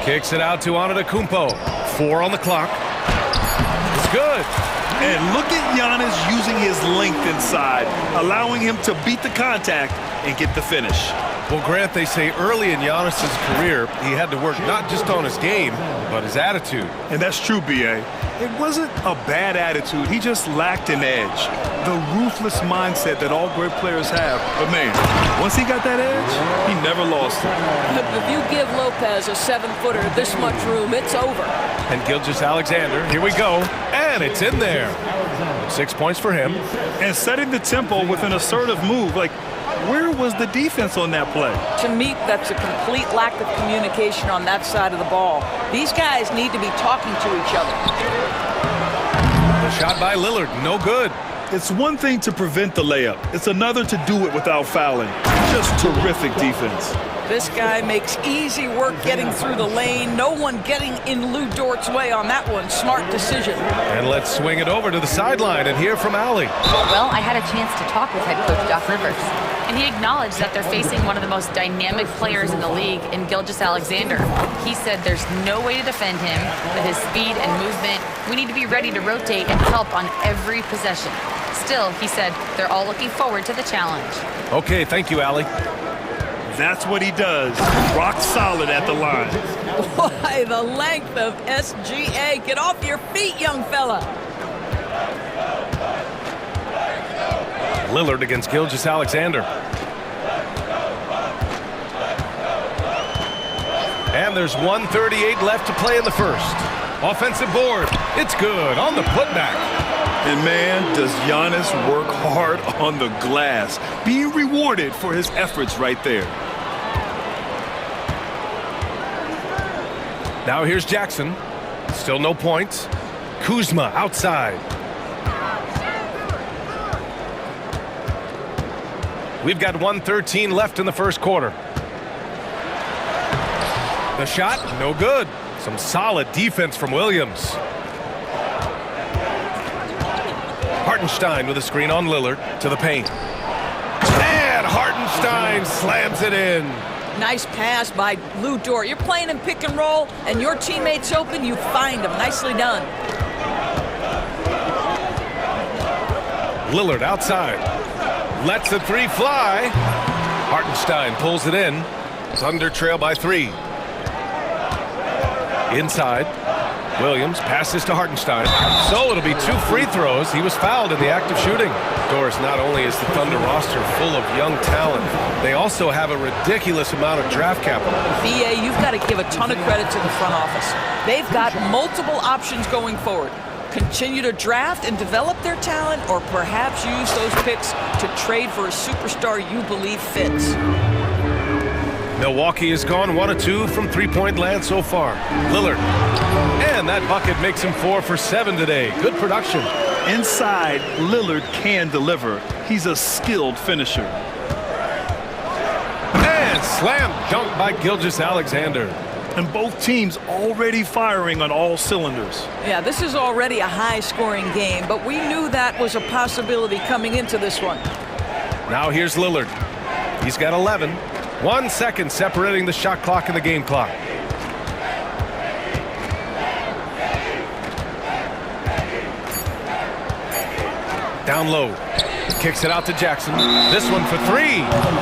Kicks it out to Antetokounmpo. 4 on the clock. It's good. And look at Giannis using his length inside, allowing him to beat the contact and get the finish. Well, Grant, they say early in Giannis' career, he had to work not just on his game, but his attitude. And that's true, B.A. It wasn't a bad attitude. He just lacked an edge. The ruthless mindset that all great players have. But, man, once he got that edge, he never lost it. If you give Lopez a 7-footer this much room, it's over. And Gilgeous-Alexander, here we go. And it's in there. 6 points for him. And setting the tempo with an assertive move. Like, where was the defense on that play? To me, that's a complete lack of communication on that side of the ball. These guys need to be talking to each other. The shot by Lillard, no good. It's one thing to prevent the layup. It's another to do it without fouling. Just terrific defense. This guy makes easy work getting through the lane. No one getting in Lou Dort's way on that one. Smart decision. And let's swing it over to the sideline and hear from Allie. Well, I had a chance to talk with head coach Doc Rivers, and he acknowledged that they're facing one of the most dynamic players in the league in Gilgeous-Alexander. He said there's no way to defend him with his speed and movement. We need to be ready to rotate and help on every possession. Still, he said they're all looking forward to the challenge. Okay, thank you, Allie. That's what he does. Rock solid at the line. Boy, the length of SGA. Get off your feet, young fella. Lillard against Gilgeous-Alexander. And there's 1:38 left to play in the first. Offensive board. It's good on the putback. And man, does Giannis work hard on the glass. Being rewarded for his efforts right there. Now here's Jackson. Still no points. Kuzma outside. We've got 1:13 left in the first quarter. The shot, no good. Some solid defense from Williams. Hartenstein with a screen on Lillard to the paint. And Hartenstein slams it in. Nice pass by Lou Dort. You're playing in pick and roll, and your teammate's open, you find him. Nicely done. Lillard outside. Lets the 3 fly. Hartenstein pulls it in. Thunder trail by 3. Inside. Williams passes to Hartenstein. So it'll be 2 free throws. He was fouled in the act of shooting. Doris, not only is the Thunder roster full of young talent, they also have a ridiculous amount of draft capital. BA, you've got to give a ton of credit to the front office. They've got multiple options going forward. Continue to draft and develop their talent, or perhaps use those picks to trade for a superstar you believe fits. Milwaukee has gone 1 of 2 from three-point land so far. Lillard. And that bucket makes him 4 for 7 today. Good production. Inside, Lillard can deliver. He's a skilled finisher. And slam dunk by Gilgeous-Alexander. And both teams already firing on all cylinders. Yeah, this is already a high-scoring game, but we knew that was a possibility coming into this one. Now here's Lillard. He's got 11. 1 second separating the shot clock and the game clock. Down low. Kicks it out to Jackson. This one for 3.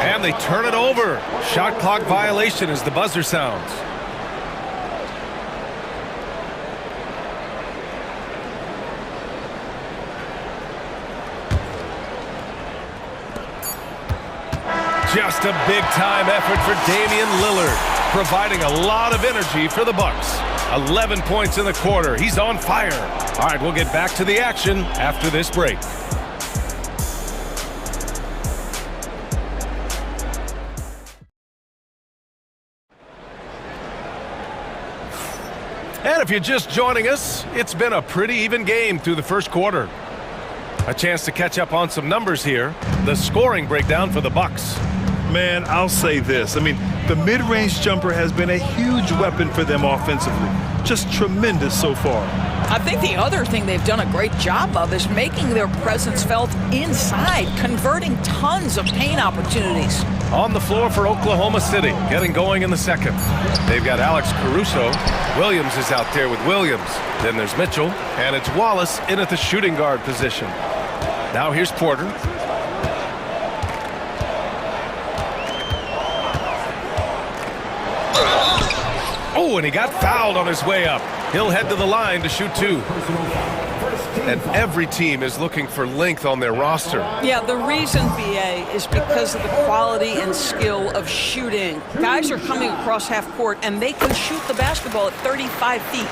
And they turn it over. Shot clock violation as the buzzer sounds. Just a big-time effort for Damian Lillard, providing a lot of energy for the Bucks. 11 points in the quarter. He's on fire. All right, we'll get back to the action after this break. And if you're just joining us, it's been a pretty even game through the first quarter. A chance to catch up on some numbers here. The scoring breakdown for the Bucks. Man, I'll say this. I mean, the mid-range jumper has been a huge weapon for them offensively. Just tremendous so far. I think the other thing they've done a great job of is making their presence felt inside, converting tons of paint opportunities. On the floor for Oklahoma City, getting going in the second. They've got Alex Caruso. Williams is out there with Williams. Then there's Mitchell, and it's Wallace in at the shooting guard position. Now here's Porter. Oh, and he got fouled on his way up. He'll head to the line to shoot 2. And every team is looking for length on their roster. Yeah, the reason, BA, is because of the quality and skill of shooting. Guys are coming across half court, and they can shoot the basketball at 35 feet.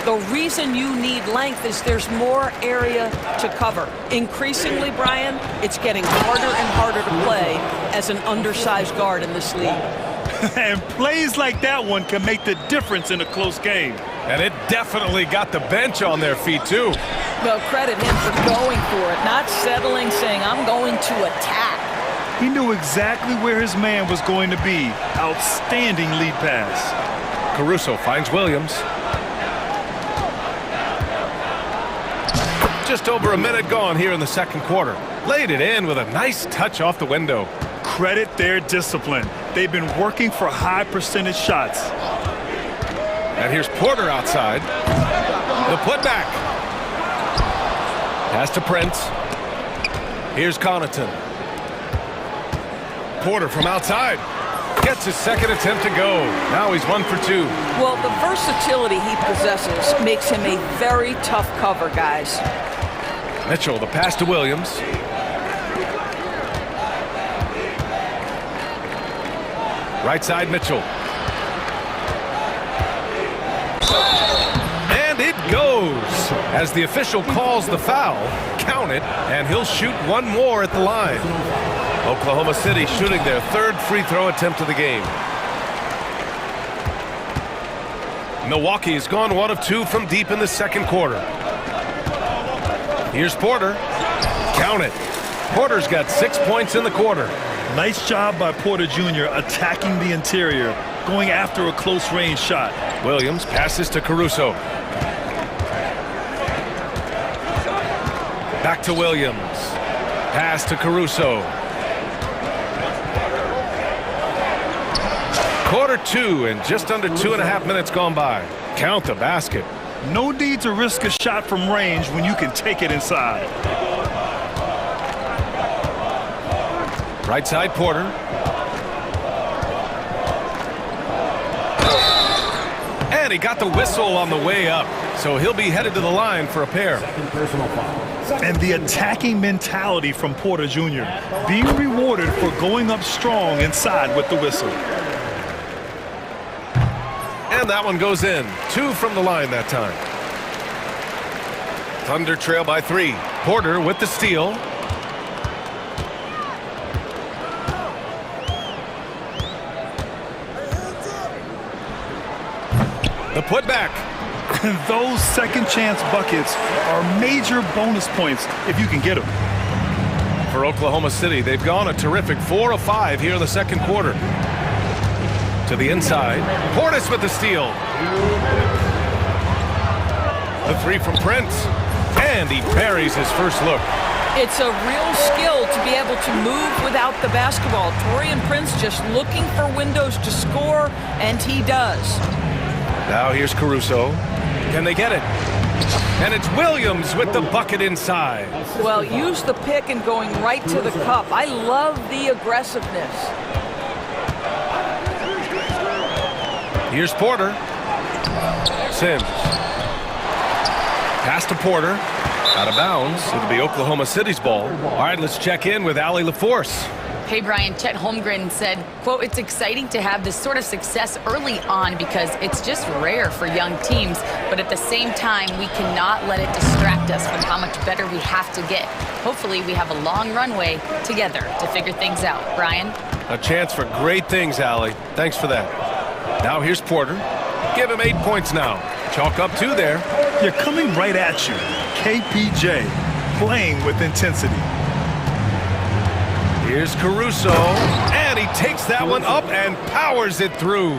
The reason you need length is there's more area to cover. Increasingly, Brian, it's getting harder and harder to play as an undersized guard in this league. And plays like that one can make the difference in a close game. And it definitely got the bench on their feet, too. Well, credit him for going for it, not settling, saying, I'm going to attack. He knew exactly where his man was going to be. Outstanding lead pass. Caruso finds Williams. Just over a minute gone here in the second quarter. Laid it in with a nice touch off the window. Credit their discipline. They've been working for high percentage shots. And here's Porter outside. The putback. Pass to Prince. Here's Connaughton. Porter from outside. Gets his second attempt to go. Now he's 1 for 2. Well, the versatility he possesses makes him a very tough cover, guys. Mitchell, the pass to Williams. Right side, Mitchell. And it goes. As the official calls the foul, count it, and he'll shoot 1 more at the line. Oklahoma City shooting their 3rd free throw attempt of the game. Milwaukee has gone 1 of 2 from deep in the second quarter. Here's Porter. Count it. Porter's got 6 points in the quarter. Nice job by Porter Jr. attacking the interior, going after a close-range shot. Williams passes to Caruso. Back to Williams. Pass to Caruso. Quarter 2 and just under 2.5 minutes gone by. Count the basket. No need to risk a shot from range when you can take it inside. Right side, Porter. And he got the whistle on the way up. So he'll be headed to the line for a pair. Personal foul. And the attacking mentality from Porter Jr. being rewarded for going up strong inside with the whistle. And that one goes in. 2 from the line that time. Thunder trail by 3. Porter with the steal. The putback. Those second chance buckets are major bonus points if you can get them. For Oklahoma City, they've gone a terrific 4 of 5 here in the second quarter. To the inside. Portis with the steal. The 3 from Prince. And he parries his first look. It's a real skill to be able to move without the basketball. Taurean Prince just looking for windows to score, and he does. Now here's Caruso. Can they get it? And it's Williams with the bucket inside. Well, use the pick and going right to the cup. I love the aggressiveness. Here's Porter. Sims. Pass to Porter. Out of bounds. It'll be Oklahoma City's ball. All right, let's check in with Allie LaForce. Hey, Brian, Chet Holmgren said, quote, "It's exciting to have this sort of success early on because it's just rare for young teams, but at the same time, we cannot let it distract us from how much better we have to get. Hopefully, we have a long runway together to figure things out." Brian? A chance for great things, Allie. Thanks for that. Now here's Porter. Give him 8 points now. Chalk up 2 there. You're coming right at you. KPJ playing with intensity. Here's Caruso, and he takes that one up and powers it through.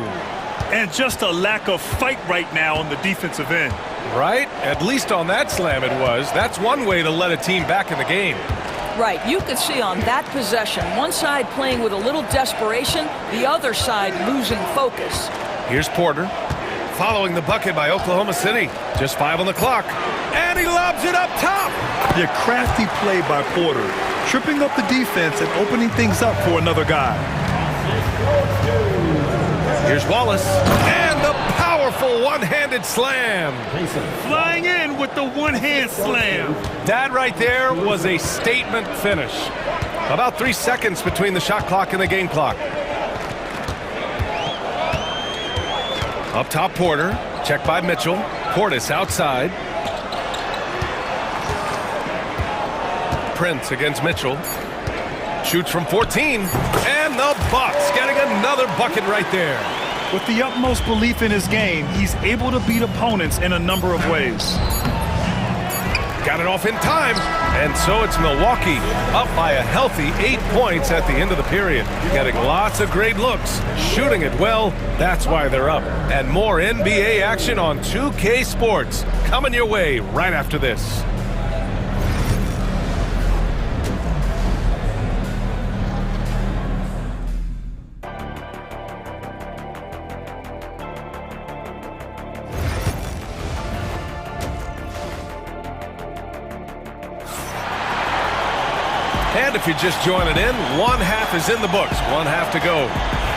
And just a lack of fight right now on the defensive end. Right? At least on that slam it was. That's one way to let a team back in the game. Right, you could see on that possession, one side playing with a little desperation, the other side losing focus. Here's Porter, following the bucket by Oklahoma City. Just 5 on the clock, and he lobs it up top. Your crafty play by Porter, tripping up the defense and opening things up for another guy. Here's Wallace, and the powerful one-handed slam. Flying in with the one-hand slam. That right there was a statement finish. About 3 seconds between the shot clock and the game clock. Up top, Porter. Check by Mitchell. Portis outside. Prince against Mitchell. Shoots from 14. And the Bucks getting another bucket right there. With the utmost belief in his game, he's able to beat opponents in a number of ways. Got it off in time. And so it's Milwaukee up by a healthy 8 points at the end of the period. Getting lots of great looks, shooting it well. That's why they're up. And more NBA action on 2K Sports coming your way right after this. And if you're just joining in, 1 half is in the books, 1 half to go.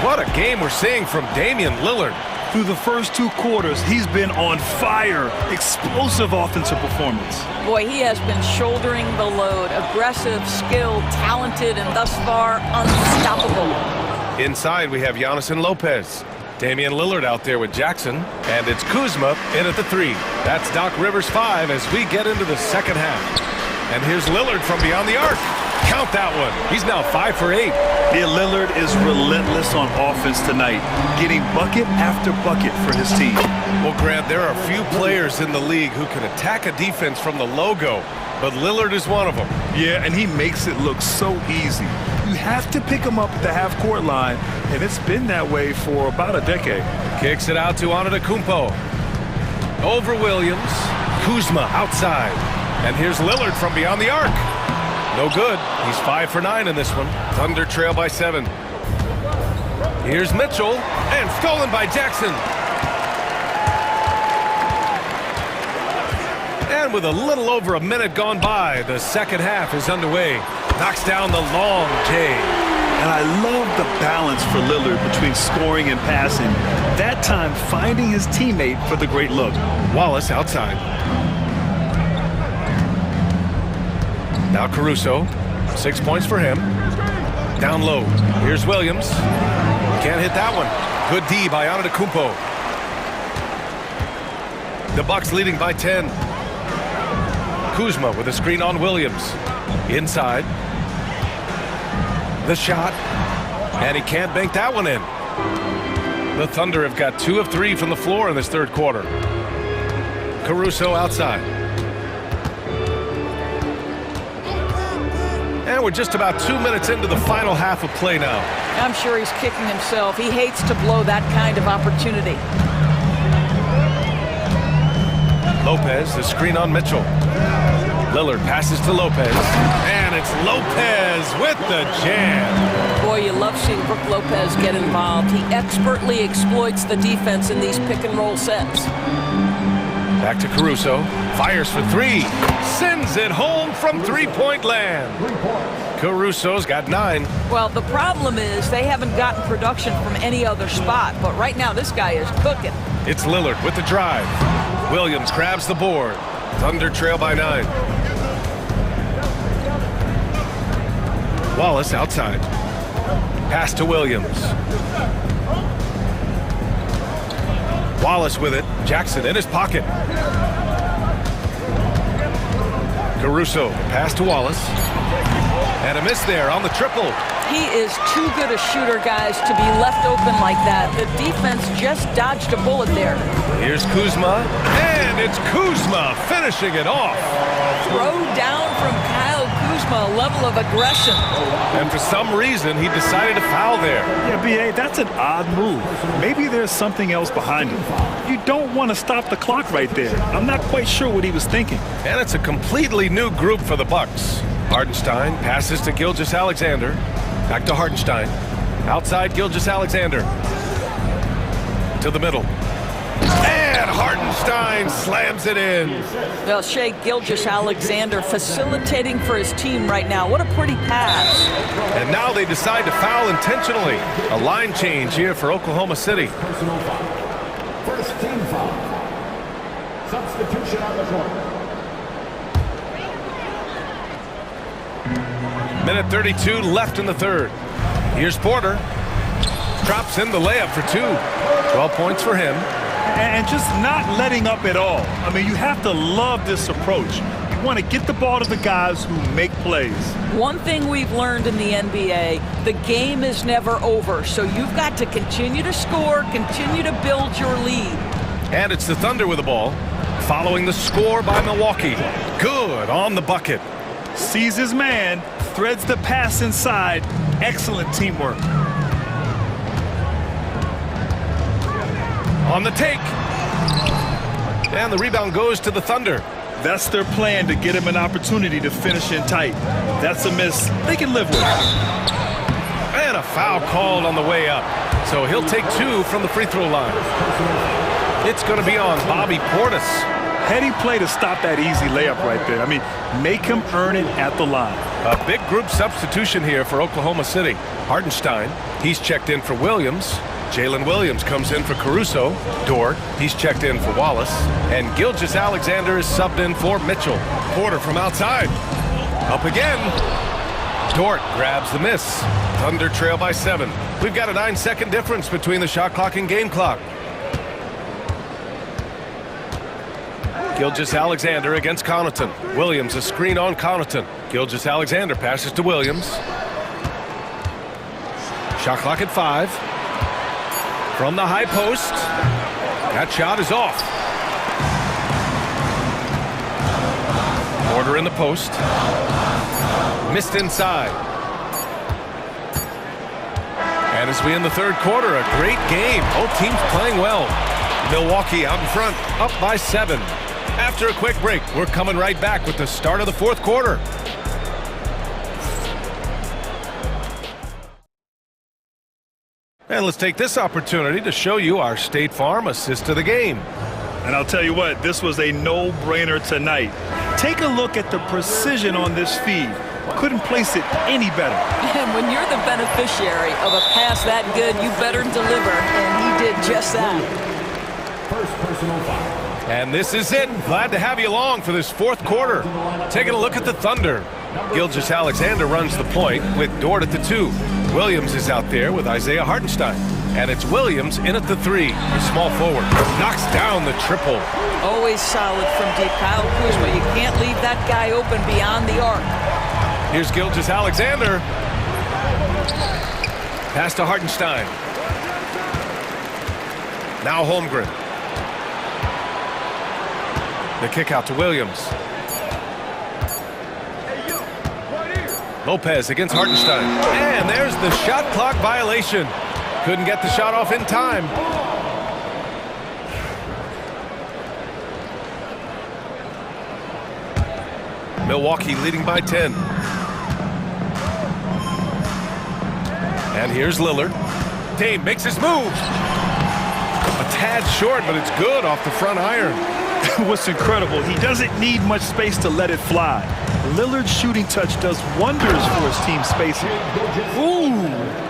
What a game we're seeing from Damian Lillard. Through the first 2 quarters, he's been on fire. Explosive offensive performance. Boy, he has been shouldering the load. Aggressive, skilled, talented, and thus far, unstoppable. Inside, we have Giannis and Lopez. Damian Lillard out there with Jackson. And it's Kuzma in at the 3. That's Doc Rivers' 5 as we get into the second half. And here's Lillard from beyond the arc. Count that one. He's now 5 for 8. Yeah, Lillard is relentless on offense tonight, getting bucket after bucket for his team. Well, Grant, there are few players in the league who can attack a defense from the logo, but Lillard is one of them. Yeah, and he makes it look so easy. You have to pick him up at the half-court line, and it's been that way for about a decade. Kicks it out to Antetokounmpo. Over Williams. Kuzma outside. And here's Lillard from beyond the arc. No good. He's 5 for 9 in this one. Thunder trail by 7. Here's Mitchell, and stolen by Jackson. And with a little over a minute gone by, the second half is underway. Knocks down the long J. And I love the balance for Lillard between scoring and passing. That time finding his teammate for the great look. Wallace outside. Now Caruso. 6 points for him. Down low. Here's Williams. Can't hit that one. Good D by Antetokounmpo. The Bucks leading by 10. Kuzma with a screen on Williams. Inside. The shot. And he can't bank that one in. The Thunder have got 2 of 3 from the floor in this third quarter. Caruso outside. And we're just about 2 minutes into the final half of play now. I'm sure he's kicking himself. He hates to blow that kind of opportunity. Lopez, the screen on Mitchell. Lillard passes to Lopez. And it's Lopez with the jam. Boy, you love seeing Brook Lopez get involved. He expertly exploits the defense in these pick-and-roll sets. Back to Caruso. Fires for 3. Sends it home from three-point land. Caruso's got 9. Well, the problem is they haven't gotten production from any other spot. But right now, this guy is cooking. It's Lillard with the drive. Williams grabs the board. Thunder trail by 9. Wallace outside. Pass to Williams. Wallace with it. Jackson in his pocket. Caruso, pass to Wallace. And a miss there on the triple. He is too good a shooter, guys, to be left open like that. The defense just dodged a bullet there. Here's Kuzma. And it's Kuzma finishing it off. Throw down from Kyle Kuzma, a level of aggression. And for some reason, he decided to foul there. Yeah, B.A., that's an odd move. Maybe there's something else behind it. You don't want to stop the clock right there. I'm not quite sure what he was thinking. And it's a completely new group for the Bucks. Hardenstein passes to Gilgeous-Alexander. Back to Hardenstein. Outside Gilgeous-Alexander. To the middle. And Hardenstein slams it in. Well, Shea Gilgeous-Alexander facilitating for his team right now. What a pretty pass. And now they decide to foul intentionally. A line change here for Oklahoma City. Personal foul. First team foul. Substitution on the court. Minute 32 left in the third. Here's Porter. Drops in the layup for 2. 12 points for him. And just not letting up at all. I mean, you have to love this approach. You want to get the ball to the guys who make plays. One thing we've learned in the NBA, the game is never over. So you've got to continue to score, continue to build your lead. And it's the Thunder with the ball, following the score by Milwaukee. Good on the bucket. Sees his man, threads the pass inside. Excellent teamwork. On the take. And the rebound goes to the Thunder. That's their plan, to get him an opportunity to finish in tight. That's a miss they can live with. And a foul called on the way up. So he'll take 2 from the free throw line. It's going to be on Bobby Portis. Heady play to stop that easy layup right there. I mean, make him earn it at the line. A big group substitution here for Oklahoma City. Hardenstein, he's checked in for Williams. Jalen Williams comes in for Caruso. Dort, he's checked in for Wallace. And Gilgeous-Alexander is subbed in for Mitchell. Porter from outside. Up again. Dort grabs the miss. Thunder trail by 7. We've got a 9-second difference between the shot clock and game clock. Gilgeous-Alexander against Connaughton. Williams a screen on Connaughton. Gilgeous-Alexander passes to Williams. Shot clock at 5. From the high post. That shot is off. Porter in the post. Missed inside. And as we end the third quarter, a great game. Both teams playing well. Milwaukee out in front, up by 7. After a quick break, we're coming right back with the start of the fourth quarter. And let's take this opportunity to show you our State Farm assist to the game. And I'll tell you what, this was a no-brainer tonight. Take a look at the precision on this feed. Couldn't place it any better. And when you're the beneficiary of a pass that good, you better deliver. And he did just that. First personal foul. And this is it. Glad to have you along for this fourth quarter. Taking a look at the Thunder. Gilgeous-Alexander runs the point with Dort at the 2. Williams is out there with Isaiah Hartenstein. And it's Williams in at the 3. The small forward knocks down the triple. Always solid from deep. Kyle Kuzma, you can't leave that guy open beyond the arc. Here's Gilgeous-Alexander. Pass to Hartenstein. Now Holmgren. The kick out to Williams. Lopez against Hartenstein. And there's the shot clock violation. Couldn't get the shot off in time. Milwaukee leading by 10. And here's Lillard. Dame makes his move. A tad short, but it's good off the front iron. What's incredible, he doesn't need much space to let it fly. Lillard's shooting touch does wonders for his team spacing. Ooh,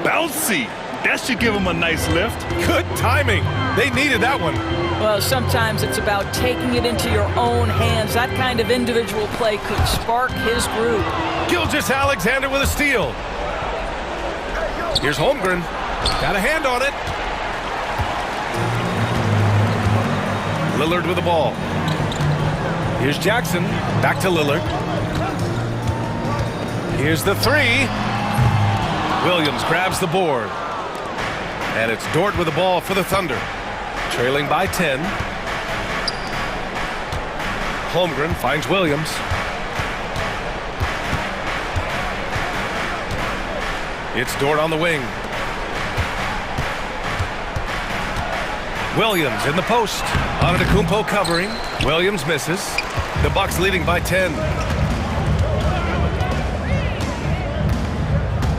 bouncy. That should give him a nice lift. Good timing. They needed that one. Well, sometimes it's about taking it into your own hands. That kind of individual play could spark his groove. Gilgeous-Alexander with a steal. Here's Holmgren. Got a hand on it. Lillard with the ball. Here's Jackson. Back to Lillard. Here's the 3. Williams grabs the board. And it's Dort with the ball for the Thunder. Trailing by 10. Holmgren finds Williams. It's Dort on the wing. Williams in the post. Antetokounmpo covering. Williams misses. The Bucks leading by 10.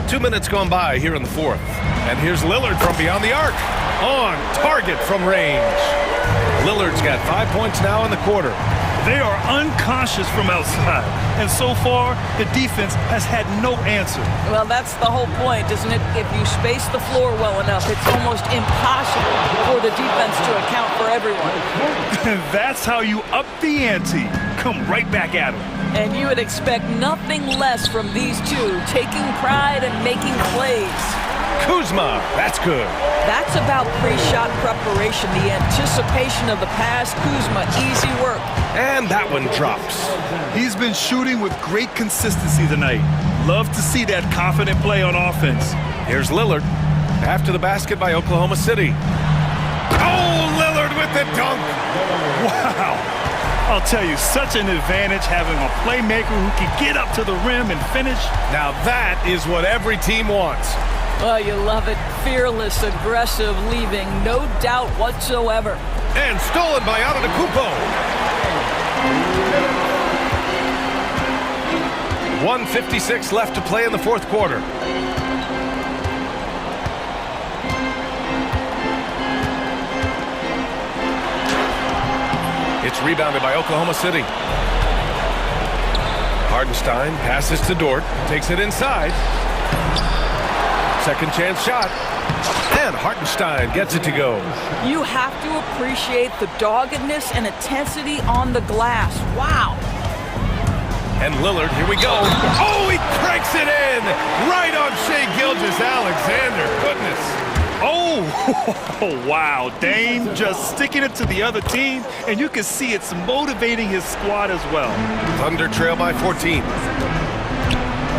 2 minutes gone by here in the fourth. And here's Lillard from beyond the arc. On target from range. Lillard's got 5 points now in the quarter. They are unconscious from outside. And so far, the defense has had no answer. Well, that's the whole point, isn't it? If you space the floor well enough, it's almost impossible for the defense to account for everyone. And that's how you up the ante. Come right back at them. And you would expect nothing less from these two, taking pride and making plays. Kuzma, that's good. That's about pre-shot preparation, the anticipation of the pass. Kuzma, easy work. And that one drops. He's been shooting with great consistency tonight. Love to see that confident play on offense. Here's Lillard. After the basket by Oklahoma City. Oh, Lillard with the dunk. Wow. I'll tell you, such an advantage having a playmaker who can get up to the rim and finish. Now that is what every team wants. Oh, you love it. Fearless, aggressive, leaving no doubt whatsoever. And stolen by Antetokounmpo. 1:56 left to play in the fourth quarter. It's rebounded by Oklahoma City. Hartenstein passes to Dort, takes it inside. Second chance shot. And Hartenstein gets it to go. You have to appreciate the doggedness and intensity on the glass. Wow. And Lillard, here we go. Oh, he cranks it in! Right on Shai Gilgeous-Alexander. Goodness. Oh, wow. Dame just sticking it to the other team, and you can see it's motivating his squad as well. Thunder trail by 14.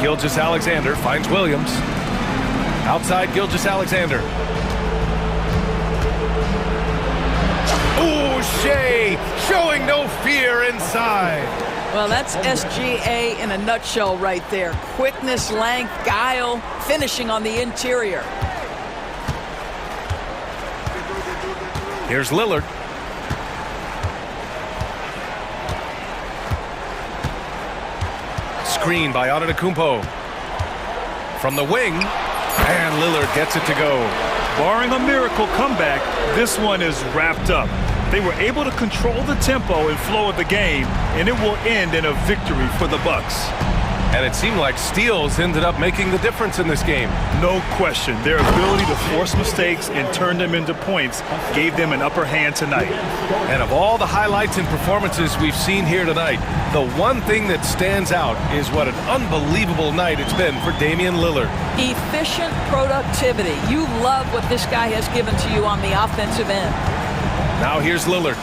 Gilgeous-Alexander finds Williams. Outside Gilgeous-Alexander. Ooh, Shai showing no fear inside. Well, that's SGA in a nutshell right there. Quickness, length, guile, finishing on the interior. Here's Lillard. Screen by Antetokounmpo. From the wing, and Lillard gets it to go. Barring a miracle comeback, this one is wrapped up. They were able to control the tempo and flow of the game, and it will end in a victory for the Bucks. And it seemed like steals ended up making the difference in this game. No question. Their ability to force mistakes and turn them into points gave them an upper hand tonight. And of all the highlights and performances we've seen here tonight, the one thing that stands out is what an unbelievable night it's been for Damian Lillard. Efficient productivity. You love what this guy has given to you on the offensive end. Now here's Lillard.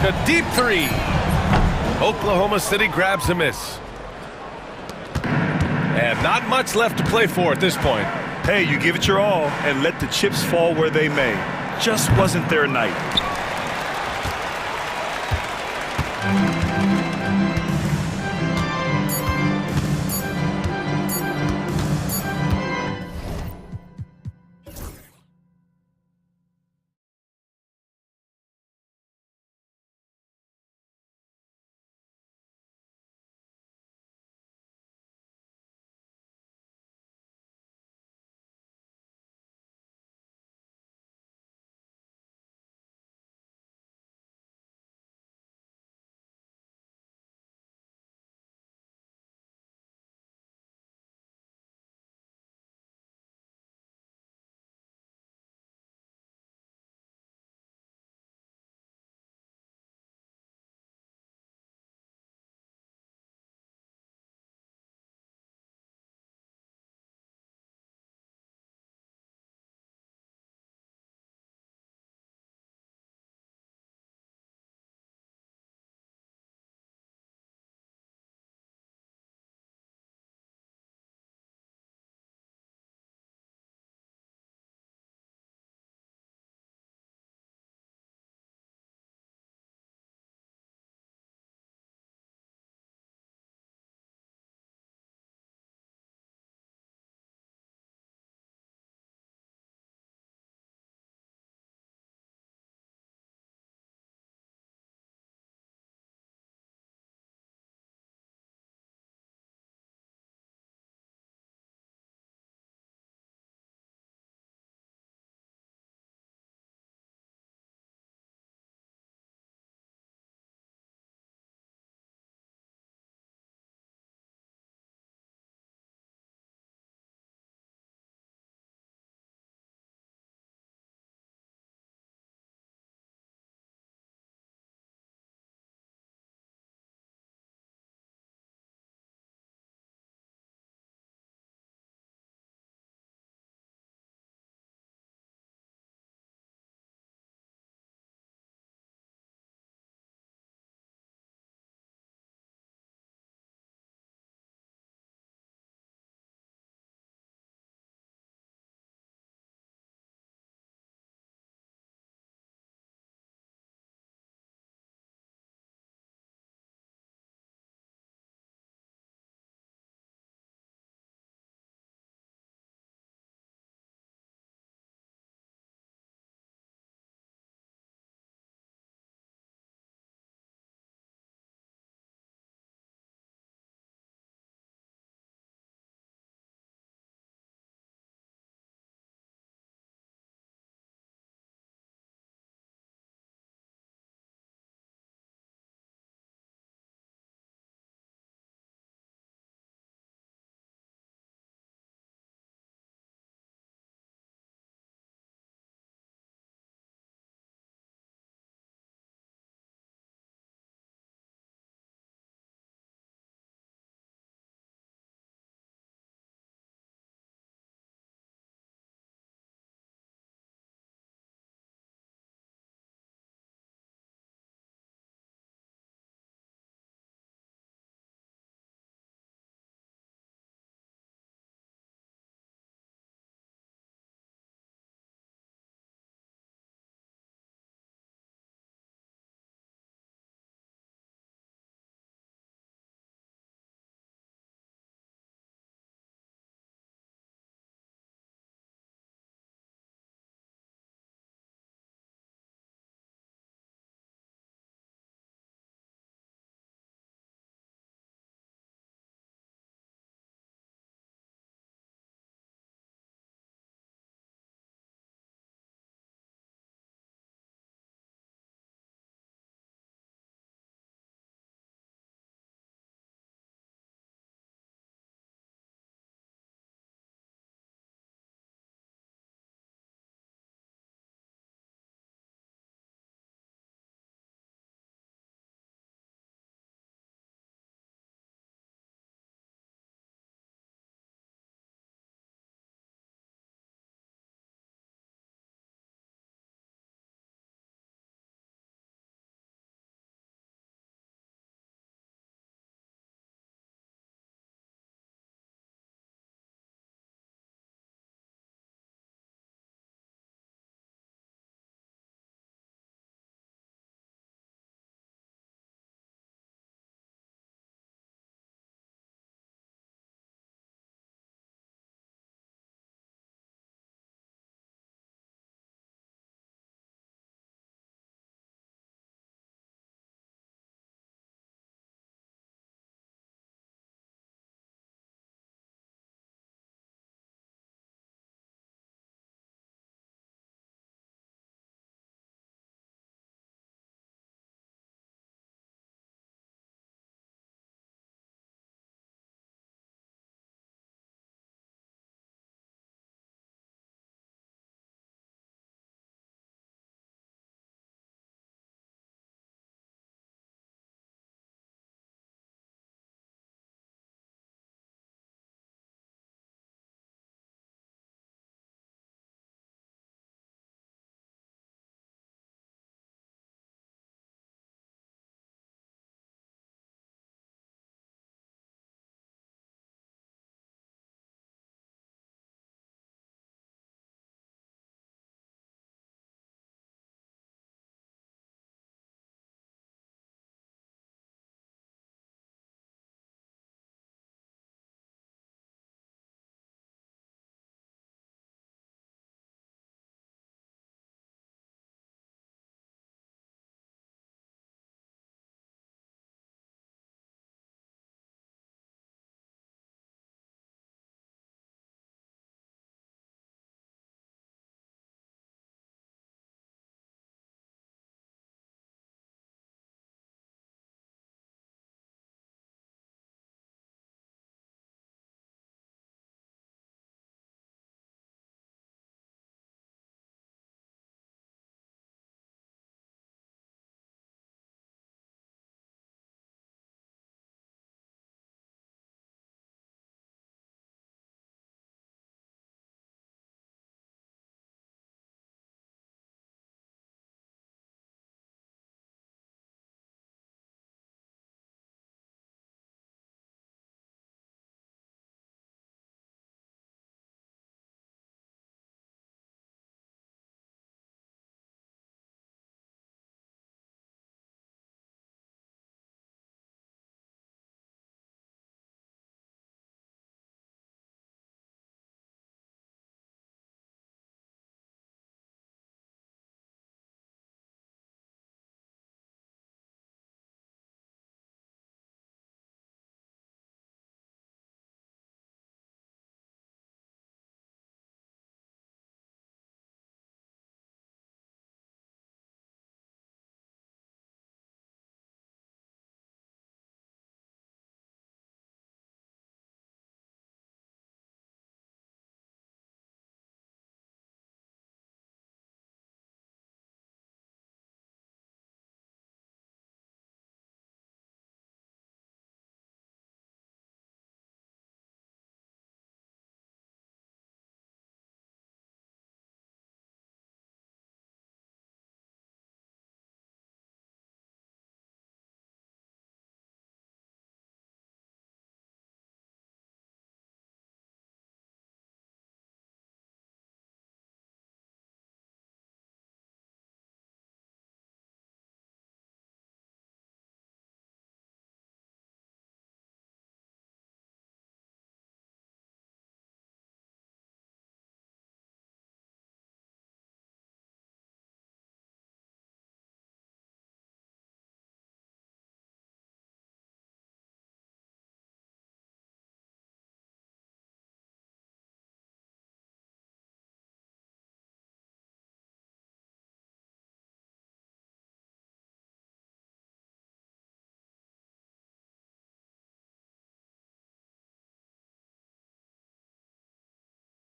A deep three. Oklahoma City grabs a miss. And not much left to play for at this point. Hey, you give it your all and let the chips fall where they may. Just wasn't their night.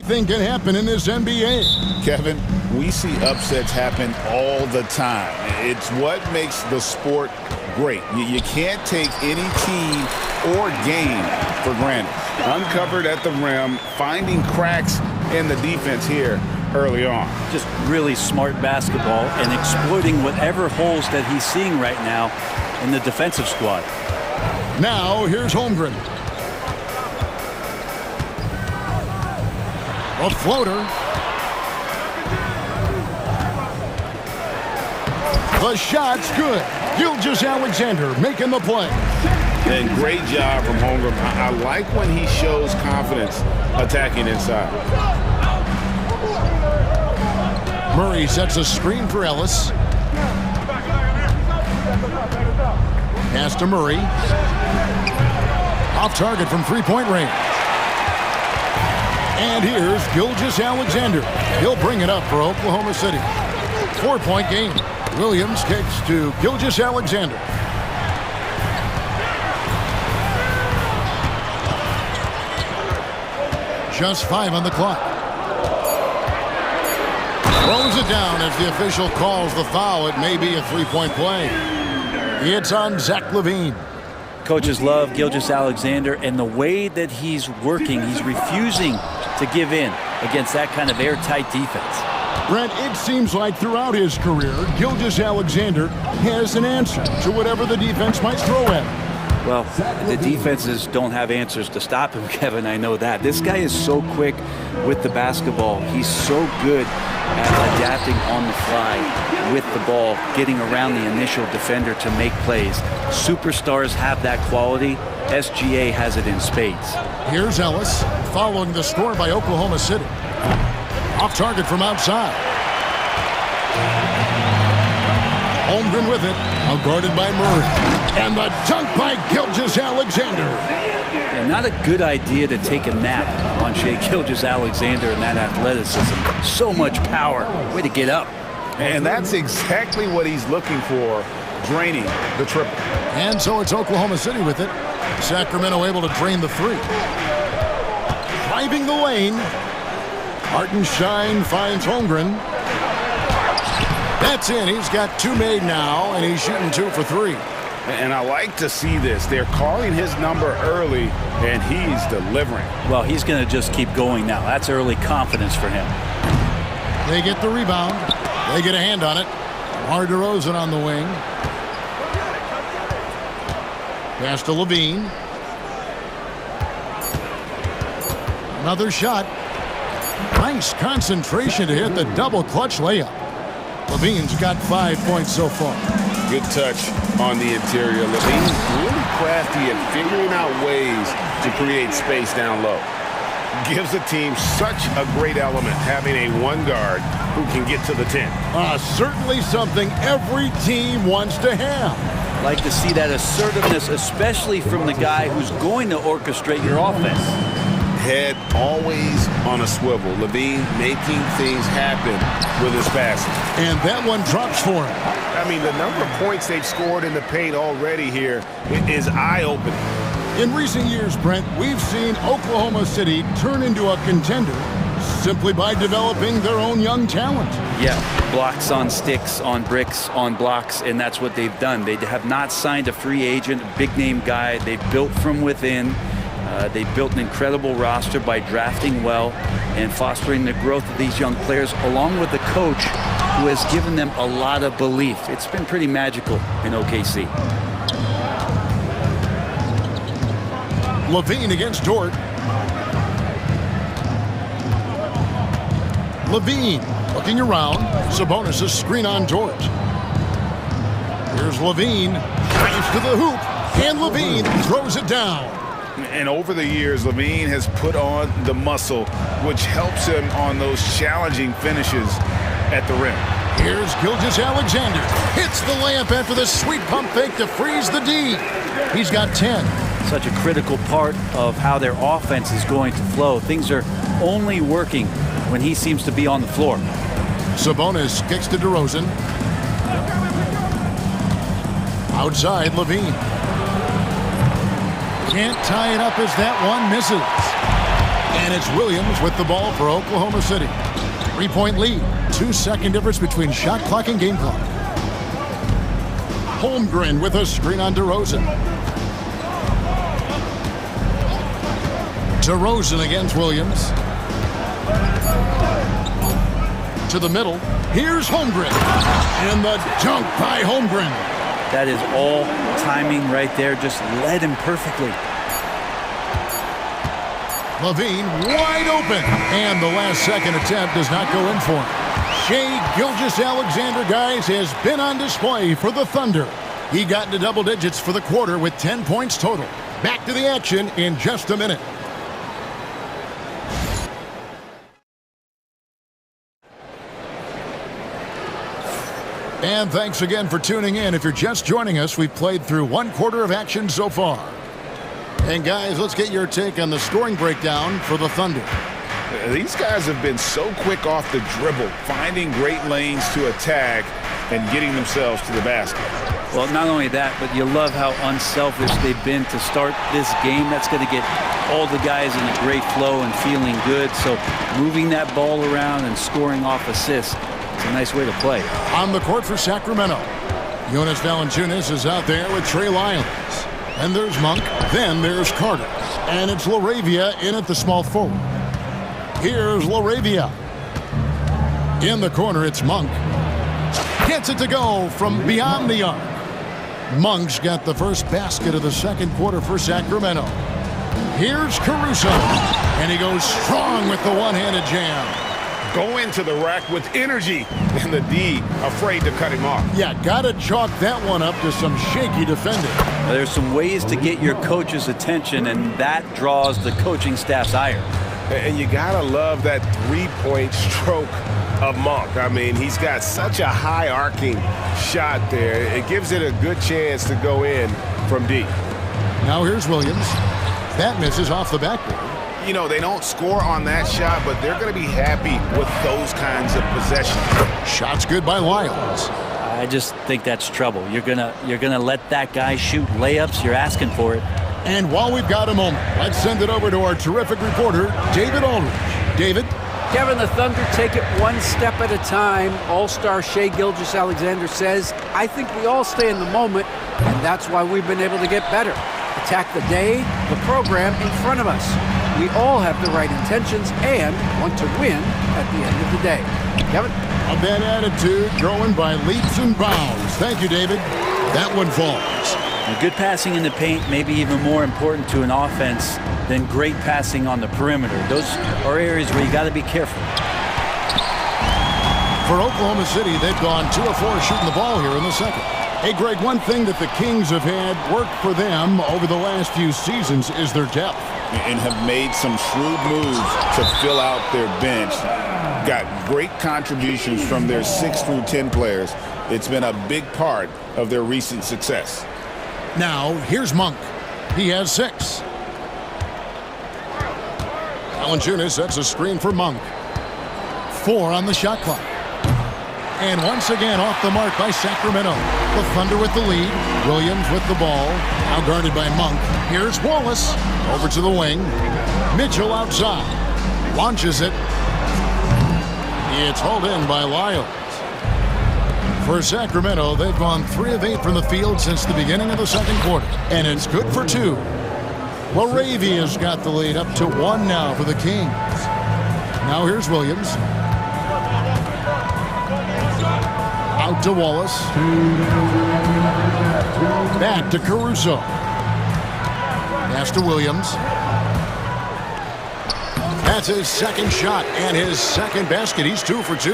anything can happen in this NBA. Kevin, we see upsets happen all the time. It's what makes the sport great. You can't take any team or game for granted. Uncovered at the rim, finding cracks in the defense here early on. Just really smart basketball and exploiting whatever holes that he's seeing right now in the defensive squad. Now, here's Holmgren. A floater. The shot's good. Gilgeous-Alexander making the play. And great job from Holmgren. I like when he shows confidence attacking inside. Murray sets a screen for Ellis. Pass to Murray. Off target from three-point range. And here's Gilgeous-Alexander. He'll bring it up for Oklahoma City. 4-point game. Williams kicks to Gilgeous-Alexander. Just 5 on the clock. Throws it down as the official calls the foul. It may be a three-point play. It's on Zach LaVine. Coaches love Gilgeous-Alexander, and the way that he's working, he's refusing to give in against that kind of airtight defense. Brent, it seems like throughout his career, Gilgeous-Alexander has an answer to whatever the defense might throw at him. Well, the defenses don't have answers to stop him, Kevin. I know that. This guy is so quick with the basketball. He's so good at adapting on the fly with the ball, getting around the initial defender to make plays. Superstars have that quality. SGA has it in spades. Here's Ellis, following the score by Oklahoma City. Off target from outside. Holmgren with it, now guarded by Murray. And the dunk by Gilgeous-Alexander. And not a good idea to take a nap on Shai Gilgeous-Alexander and that athleticism. So much power. Way to get up. And that's exactly what he's looking for, draining the triple. And so it's Oklahoma City with it. Sacramento able to drain the three. Driving the lane. Hartenstein finds Holmgren. That's in. He's got 2 made now, and he's shooting 2 for 3. And I like to see this. They're calling his number early, and he's delivering. Well, he's going to just keep going now. That's early confidence for him. They get the rebound. They get a hand on it. DeMar DeRozan on the wing. Pass to LaVine. Another shot. Nice concentration to hit the double clutch layup. LaVine's got 5 points so far. Good touch on the interior. LaVine really crafty at figuring out ways to create space down low. Gives the team such a great element having a one guard who can get to the 10. Certainly something every team wants to have. Like to see that assertiveness, especially from the guy who's going to orchestrate your offense. Head always on a swivel. LaVine making things happen with his passing. And that one drops for him. I mean, the number of points they've scored in the paint already here is eye-opening. In recent years, Brent, we've seen Oklahoma City turn into a contender simply by developing their own young talent. Yeah, blocks on sticks, on bricks, on blocks, and that's what they've done. They have not signed a free agent, a big-name guy. They've built from within. They built an incredible roster by drafting well and fostering the growth of these young players, along with the coach who has given them a lot of belief. It's been pretty magical in OKC. LaVine against Dort. LaVine looking around. Sabonis' screen on Dort. Here's LaVine. Drives to the hoop. And LaVine throws it down. And over the years, LaVine has put on the muscle, which helps him on those challenging finishes at the rim. Here's Gilgeous-Alexander. Hits the layup after the sweet pump fake to freeze the D. He's got 10. Such a critical part of how their offense is going to flow. Things are only working when he seems to be on the floor. Sabonis kicks to DeRozan. Outside, LaVine. Can't tie it up as that one misses. And it's Williams with the ball for Oklahoma City. 3-point lead. 2-second difference between shot clock and game clock. Holmgren with a screen on DeRozan. DeRozan against Williams. To the middle. Here's Holmgren. And the dunk by Holmgren. That is all timing right there. Just led him perfectly. Levine wide open. And the last second attempt does not go in for him. Shai Gilgeous-Alexander, guys, has been on display for the Thunder. He got into double digits for the quarter with 10 points total. Back to the action in just a minute. And thanks again for tuning in. If you're just joining us, we've played through one quarter of action so far. And guys, let's get your take on the scoring breakdown for the Thunder. These guys have been so quick off the dribble, finding great lanes to attack and getting themselves to the basket. Well, not only that, but you love how unselfish they've been to start this game. That's going to get all the guys in a great flow and feeling good. So moving that ball around and scoring off assists, it's a nice way to play. On the court for Sacramento, Jonas Valanciunas is out there with Trey Lyons. And there's Monk. Then there's Carter. And it's LaRavia in at the small forward. Here's LaRavia. In the corner, it's Monk. Gets it to go from beyond the arc. Monk's got the first basket of the second quarter for Sacramento. Here's Caruso. And he goes strong with the one-handed jam. Go into the rack with energy, and the D afraid to cut him off. Yeah, gotta chalk that one up to some shaky defending. There's some ways to get your coach's attention, and that draws the coaching staff's ire. And you gotta love that three-point stroke of Monk. I mean, he's got such a high arcing shot there. It gives it a good chance to go in from deep. Now here's Williams. That misses off the backboard. You know, they don't score on that shot, but they're going to be happy with those kinds of possessions. Shot's good by Lyons. I just think that's trouble. You're gonna let that guy shoot layups. You're asking for it. And while we've got a moment, let's send it over to our terrific reporter, David Aldridge. David? Kevin, the Thunder take it one step at a time. All-star Shai Gilgeous-Alexander says, I think we all stay in the moment, and that's why we've been able to get better. Attack the day, the program in front of us. We all have the right intentions and want to win at the end of the day. Kevin? A bad attitude growing by leaps and bounds. Thank you, David. That one falls. Good passing in the paint may be even more important to an offense than great passing on the perimeter. Those are areas where you got to be careful. For Oklahoma City, they've gone 2 of 4 shooting the ball here in the second. Hey, Greg, one thing that the Kings have had work for them over the last few seasons is their depth. And have made some shrewd moves to fill out their bench. Got great contributions from their 6 through 10 players. It's been a big part of their recent success. Now, here's Monk. He has 6. Valanciunas sets a screen for Monk. 4 on the shot clock. And once again off the mark by Sacramento. The Thunder with the lead. Williams with the ball. Now guarded by Monk. Here's Wallace. Over to the wing. Mitchell outside. Launches it. It's hauled in by Lyons. For Sacramento, they've gone 3 of 8 from the field since the beginning of the second quarter. And it's good for 2. LaRavia's got the lead up to 1 now for the Kings. Now here's Williams. Out to Wallace. Back to Caruso. Pass to Williams. That's his second shot and his second basket. He's 2 for 2.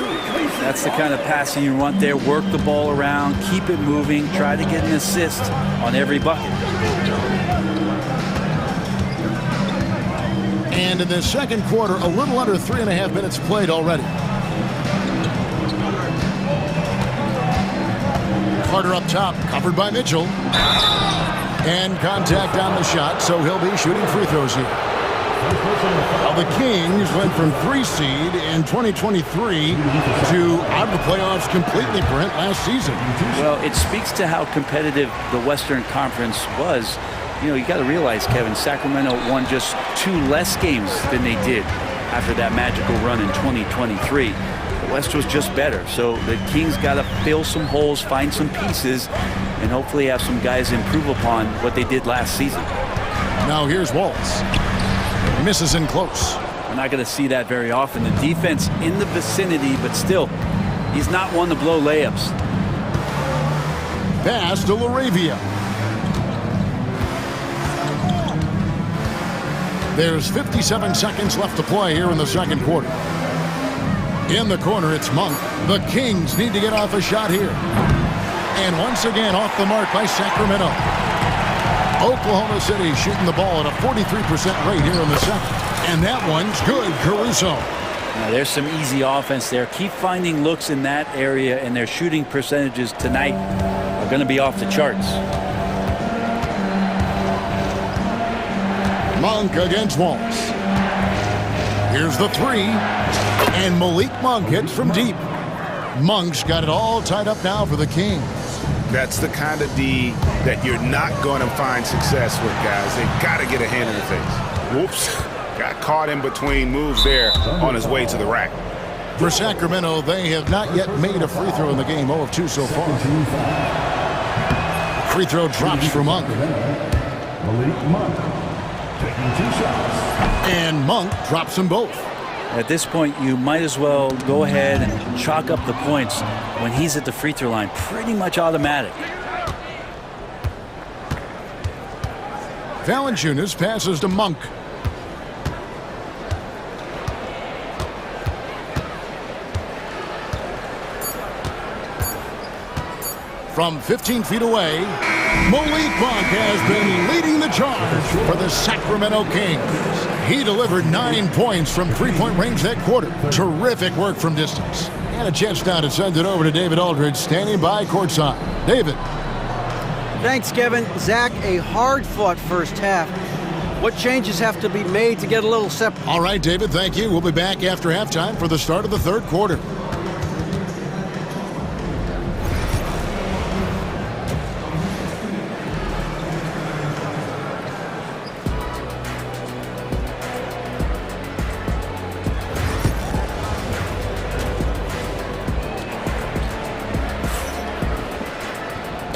That's the kind of passing you want there. Work the ball around, keep it moving, try to get an assist on every bucket. And in the second quarter, a little under 3.5 minutes played already. Carter up top, covered by Mitchell. And contact on the shot, so he'll be shooting free throws here. Well, the Kings went from 3 seed in 2023 to out of the playoffs completely, Brent, last season. Well, it speaks to how competitive the Western Conference was. You know, you got to realize, Kevin, Sacramento won just 2 less games than they did after that magical run in 2023. The West was just better. So the Kings got to fill some holes, find some pieces, and hopefully have some guys improve upon what they did last season. Now here's Waltz. Misses in close. We're not going to see that very often. The defense in the vicinity, but still, he's not one to blow layups. Pass to LaRavia. There's 57 seconds left to play here in the second quarter. In the corner, it's Monk. The Kings need to get off a shot here. And once again, off the mark by Sacramento. Oklahoma City shooting the ball at a 43% rate here in the second. And that one's good, Caruso. Now, there's some easy offense there. Keep finding looks in that area, and their shooting percentages tonight are going to be off the charts. Monk against Waltz. Here's the 3. And Malik Monk hits from deep. Monk's got it all tied up now for the Kings. That's the kind of D that you're not going to find success with, guys. They've got to get a hand in the face. Whoops. Got caught in between moves there on his way to the rack. For Sacramento, they have not yet made a free throw in the game. 0 of 2 so far. Free throw drops for Monk. Malik Monk taking 2 shots. And Monk drops them both. At this point, you might as well go ahead and chalk up the points when he's at the free throw line. Pretty much automatic. Valanciunas passes to Monk. From 15 feet away, Malik Monk has been leading the charge for the Sacramento Kings. He delivered 9 points from three-point range that quarter. Terrific work from distance. And a chance now to send it over to David Aldridge, standing by courtside. David. Thanks, Kevin. Zach, a hard-fought first half. What changes have to be made to get a little separate? All right, David, thank you. We'll be back after halftime for the start of the third quarter.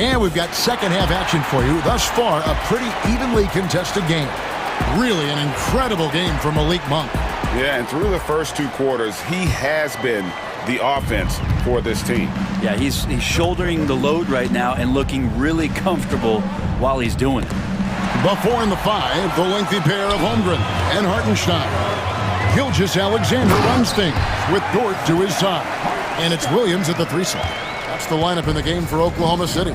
And we've got second half action for you. Thus far, a pretty evenly contested game. Really an incredible game for Malik Monk. Yeah, and through the first 2 quarters, he has been the offense for this team. Yeah, he's shouldering the load right now and looking really comfortable while he's doing it. The 4 and the 5, the lengthy pair of Holmgren and Hartenstein. Gilgeous-Alexander runs things with Dort to his side. And it's Williams at the 3 slot. That's the lineup in the game for Oklahoma City.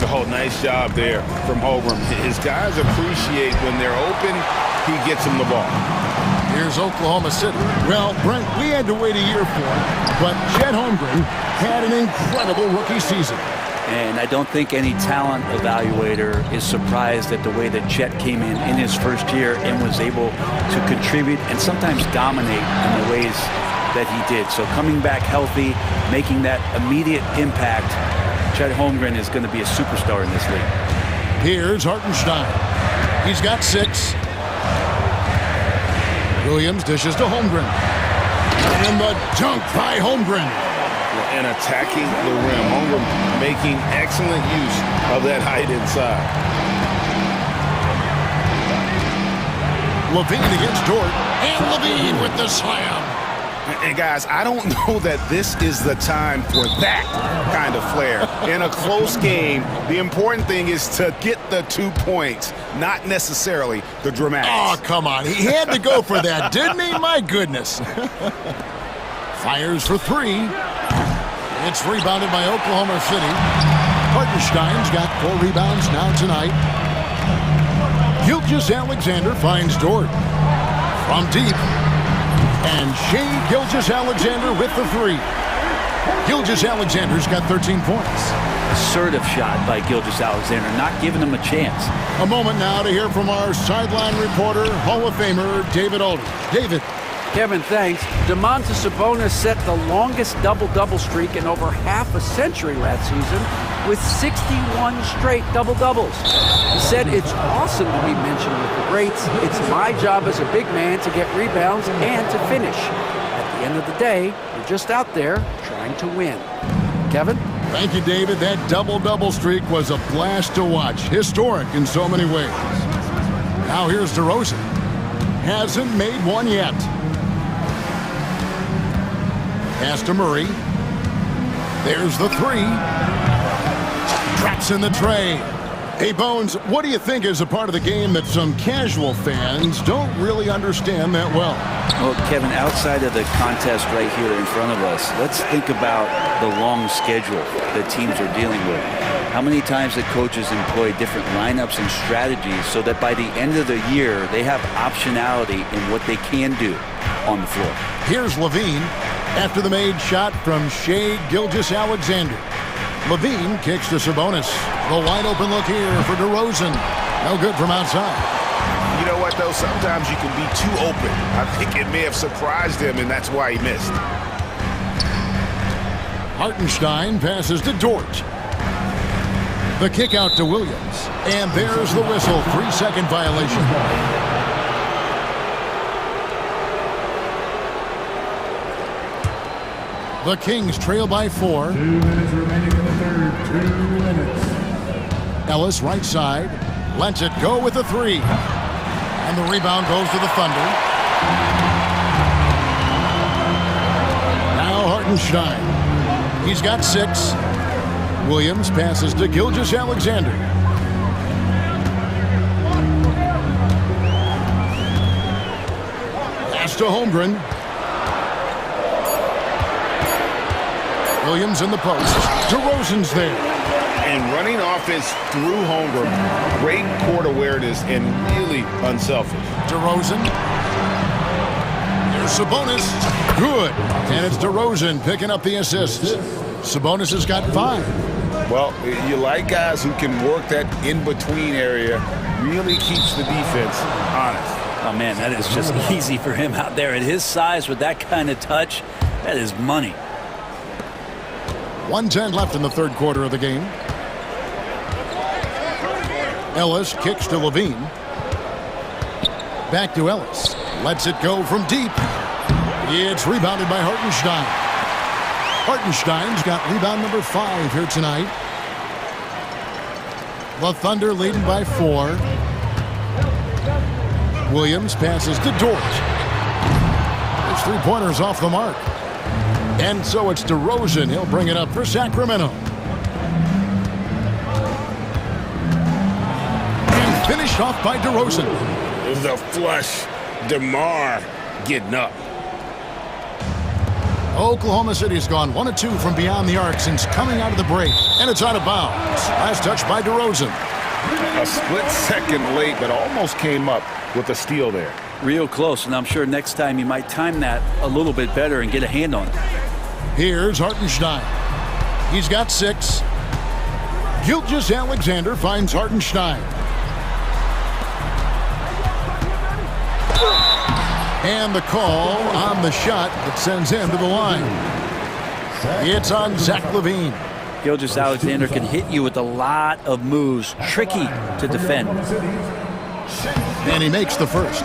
Oh, nice job there from Holmgren. His guys appreciate when they're open, he gets them the ball. Here's Oklahoma City. Well, Brent, we had to wait a year for it, but Chet Holmgren had an incredible rookie season. And I don't think any talent evaluator is surprised at the way that Chet came in his first year and was able to contribute and sometimes dominate in the ways that he did. So coming back healthy, making that immediate impact, Chet Holmgren is going to be a superstar in this league. Here's Hartenstein. He's got 6. Williams dishes to Holmgren. And the dunk by Holmgren. And attacking the rim. Holmgren making excellent use of that height inside. Levine against Dort. And Levine with the slam. And guys, I don't know that this is the time for that kind of flair. In a close game, the important thing is to get the 2 points, not necessarily the dramatics. Oh, come on. He had to go for that, didn't he? My goodness. Fires for 3. It's rebounded by Oklahoma City. Hartenstein's got 4 rebounds now tonight. Gilgeous-Alexander finds Dort. From deep. And Shai Gilgeous-Alexander with the 3. Gilgeous-Alexander's got 13 points. Assertive shot by Gilgeous-Alexander, not giving him a chance. A moment now to hear from our sideline reporter, Hall of Famer David Aldridge. David. Kevin, thanks. Domantas Sabonis set the longest double-double streak in over half a century last season with 61 straight double-doubles. He said, "It's awesome to be mentioned with the greats. It's my job as a big man to get rebounds and to finish. At the end of the day, we're just out there trying to win." Kevin? Thank you, David. That double-double streak was a blast to watch. Historic in so many ways. Now here's DeRozan. Hasn't made one yet. Pass to Murray. There's the three. Traps in the tray. Hey, Bones, what do you think is a part of the game that some casual fans don't really understand that well? Well, Kevin, outside of the contest right here in front of us, let's think about the long schedule that teams are dealing with. How many times the coaches employ different lineups and strategies so that by the end of the year, they have optionality in what they can do on the floor. Here's Levine after the made shot from Shai Gilgeous-Alexander. Levine kicks to Sabonis. The wide open look here for DeRozan. No good from outside. You know what, though? Sometimes you can be too open. I think it may have surprised him, and that's why he missed. Hartenstein passes to Dort. The kick out to Williams. And there's the whistle. 3-second violation. The Kings trail by 4. 2 minutes remaining in the third. 2 minutes. Ellis right side. Lets it go with the three. And the rebound goes to the Thunder. Now Hartenstein. He's got 6. Williams passes to Gilgeous-Alexander. Pass to Holmgren. Williams in the post. DeRozan's there. And running offense through Holmgren. Great court awareness and really unselfish. DeRozan. Here's Sabonis. Good. And it's DeRozan picking up the assists. Sabonis has got 5. Well, you like guys who can work that in-between area. Really keeps the defense honest. Oh, man, that is just easy for him out there. At his size with that kind of touch, that is money. 1:10 left in the third quarter of the game. Ellis kicks to Levine. Back to Ellis. Lets it go from deep. It's rebounded by Hartenstein. Hartenstein's got rebound number 5 here tonight. The Thunder leading by 4. Williams passes to Dort. His three-pointers off the mark. And so it's DeRozan. He'll bring it up for Sacramento. And finished off by DeRozan. The flush. DeMar getting up. Oklahoma City's gone 1 of 2 from beyond the arc since coming out of the break. And it's out of bounds. Last touch by DeRozan. A split second late, but almost came up with a steal there. Real close, and I'm sure next time you might time that a little bit better and get a hand on it. Here's Hartenstein. He's got 6. Gilgeous-Alexander finds Hartenstein. And the call on the shot that sends him to the line. It's on Zach LaVine. Gilgeous-Alexander can hit you with a lot of moves. Tricky to defend. And he makes the first.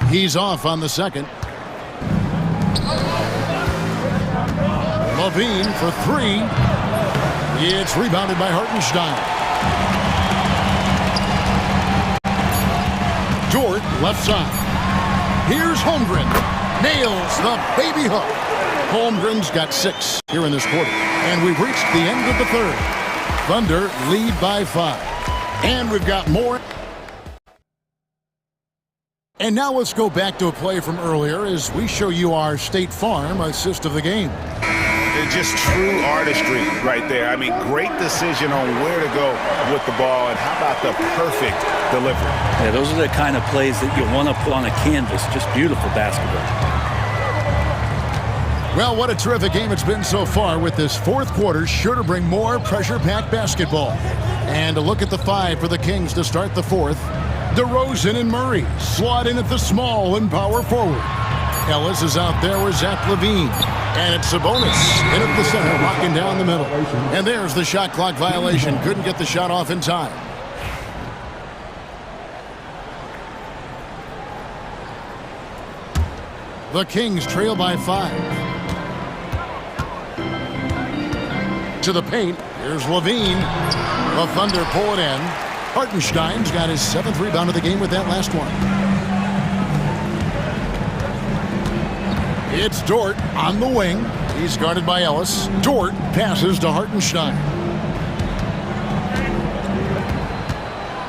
He's off on the second. LaVine for 3. It's rebounded by Hartenstein. Dort left side. Here's Holmgren. Nails the baby hook. Holmgren's got 6 here in this quarter. And we've reached the end of the third. Thunder lead by 5. And we've got more. And now let's go back to a play from earlier as we show you our State Farm assist of the game. It's just true artistry right there. I mean, great decision on where to go with the ball, and how about the perfect delivery? Yeah, those are the kind of plays that you want to put on a canvas. Just beautiful basketball. Well, what a terrific game it's been so far, with this fourth quarter sure to bring more pressure-packed basketball. And a look at the five for the Kings to start the fourth. DeRozan and Murray slot in at the small and power forward. Ellis is out there with Zach LaVine. And it's Sabonis in at the center, locking down the middle. And there's the shot clock violation. Couldn't get the shot off in time. The Kings trail by 5. To the paint. Here's LaVine. The Thunder pull it in. Hartenstein's got his 7th rebound of the game with that last one. It's Dort on the wing. He's guarded by Ellis. Dort passes to Hartenstein.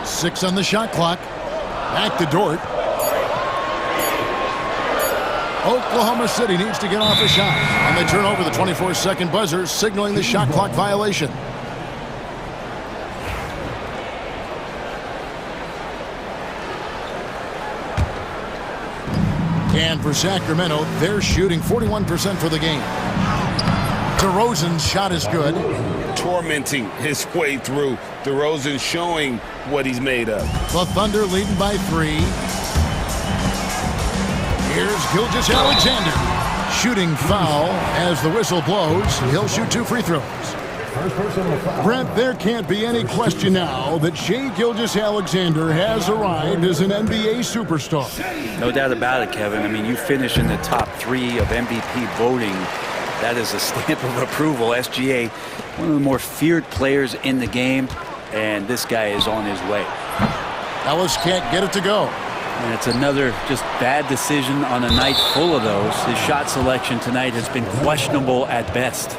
6 on the shot clock. Back to Dort. Oklahoma City needs to get off a shot. And they turn over the 24-second buzzer, signaling the shot clock violation. And for Sacramento, they're shooting 41% for the game. DeRozan's shot is good. Tormenting his way through. DeRozan showing what he's made of. The Thunder leading by 3. Here's Gilgeous-Alexander. Shooting foul as the whistle blows. He'll shoot 2 free throws. Brent, there can't be any question now that Shai Gilgeous-Alexander has arrived as an NBA superstar. No doubt about it, Kevin. I mean, you finish in the top 3 of MVP voting. That is a stamp of approval. SGA, one of the more feared players in the game, and this guy is on his way. Ellis can't get it to go. And it's another just bad decision on a night full of those. His shot selection tonight has been questionable at best.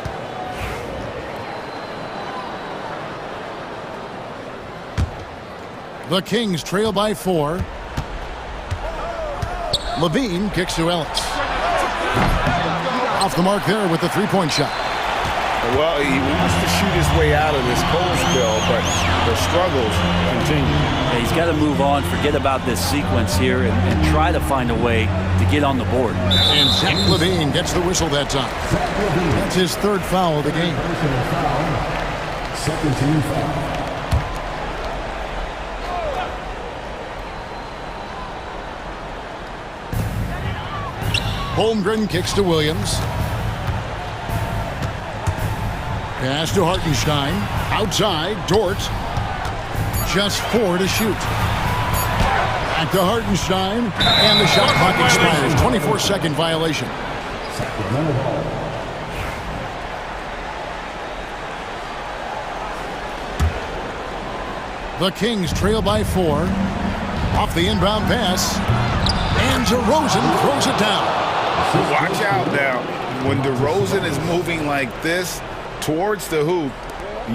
The Kings trail by 4. LaVine kicks to Ellis. Off the mark there with the three-point shot. Well, he wants to shoot his way out of this cold spell, but the struggles continue. Yeah, he's got to move on, forget about this sequence here, and try to find a way to get on the board. And Zach LaVine gets the whistle that time. That's his 3rd foul of the game. Second team foul. Holmgren kicks to Williams. Pass to Hartenstein. Outside, Dort. Just 4 to shoot. Back to Hartenstein. And the shot clock expires. 24-second violation. The Kings trail by 4. Off the inbound pass. And DeRozan throws it down. Watch out now. When DeRozan is moving like this towards the hoop,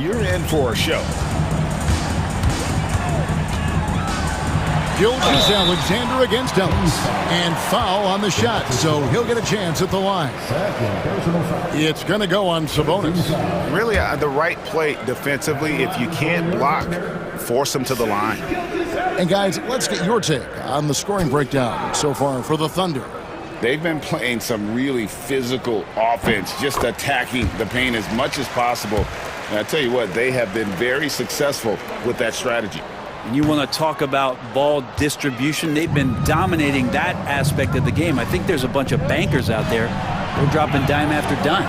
you're in for a show. Gilgeous-Alexander against Ellis. And foul on the shot, so he'll get a chance at the line. It's going to go on Sabonis. Really the right play defensively. If you can't block, force him to the line. And guys, let's get your take on the scoring breakdown so far for the Thunder. They've been playing some really physical offense, just attacking the paint as much as possible. And I tell you what, they have been very successful with that strategy. And you want to talk about ball distribution. They've been dominating that aspect of the game. I think there's a bunch of bankers out there. They're dropping dime after dime.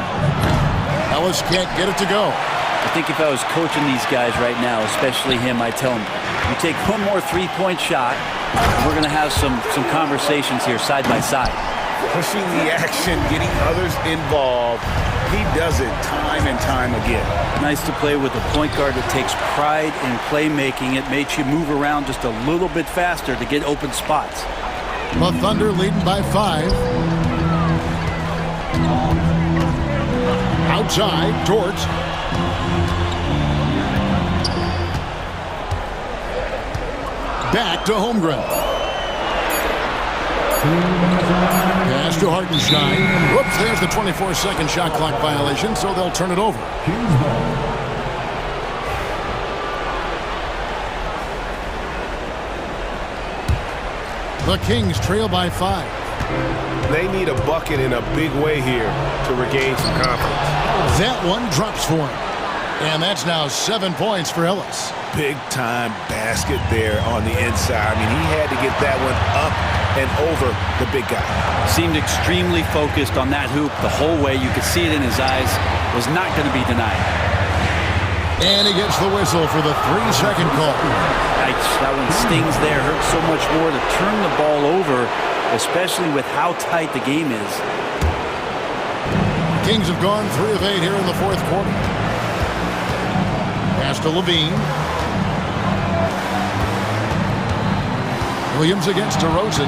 Ellis can't get it to go. I think if I was coaching these guys right now, especially him, I'd tell him, you take one more three-point shot, and we're going to have some conversations here side by side. Pushing the action, getting others involved. He does it time and time again. Nice to play with a point guard that takes pride in playmaking. It makes you move around just a little bit faster to get open spots. The Thunder leading by 5. Outside, Dort. Back to Holmgren. Pass to Hartenstein. Whoops, there's the 24-second shot clock violation, so they'll turn it over. The Kings trail by 5. They need a bucket in a big way here to regain some confidence. That one drops for him. And that's now 7 points for Ellis. Big-time basket there on the inside. I mean, he had to get that one up and over the big guy. Seemed extremely focused on that hoop the whole way. You could see it in his eyes. Was not going to be denied. And he gets the whistle for the 3-second call. That one stings there. Hurts so much more to turn the ball over, especially with how tight the game is. Kings have gone 3 of 8 here in the fourth quarter. Pass to Levine. Williams against DeRozan.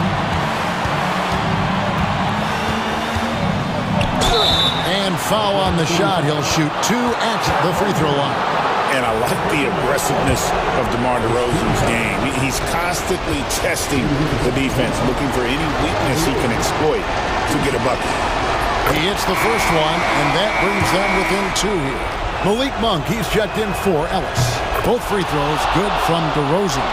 And foul on the shot. He'll shoot 2 at the free throw line. And I like the aggressiveness of DeMar DeRozan's game. He's constantly testing the defense, looking for any weakness he can exploit to get a bucket. He hits the first one, and that brings them within 2 here. Malik Monk, he's checked in for Ellis. Both free throws good from DeRozan.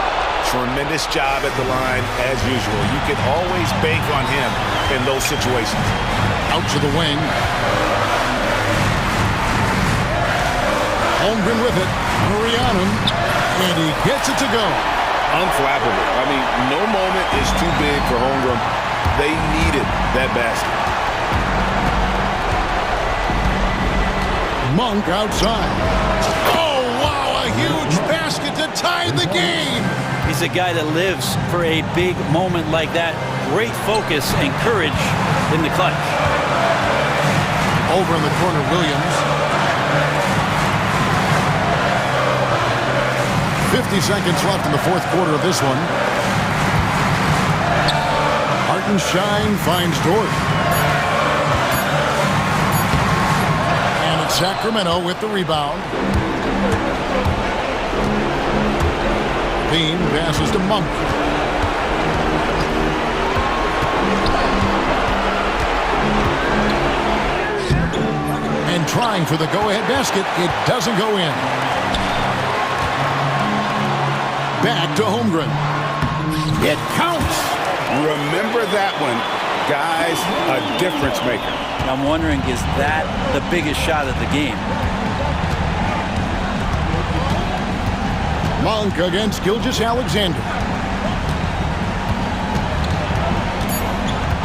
Tremendous job at the line, as usual. You can always bank on him in those situations. Out to the wing. Holmgren with it. Marianum. And he gets it to go. Unflappable. I mean, no moment is too big for Holmgren. They needed that basket. Monk outside. Oh, wow, a huge basket to tie the game. He's a guy that lives for a big moment like that. Great focus and courage in the clutch. Over in the corner, Williams. 50 seconds left in the fourth quarter of this one. Hartenstein finds Dort. And it's Sacramento with the rebound. Bean passes to Monk. And trying for the go-ahead basket. It doesn't go in. Back to Holmgren. It counts. Remember that one. Guys, a difference maker. I'm wondering, is that the biggest shot of the game? Monk against Gilgeous-Alexander.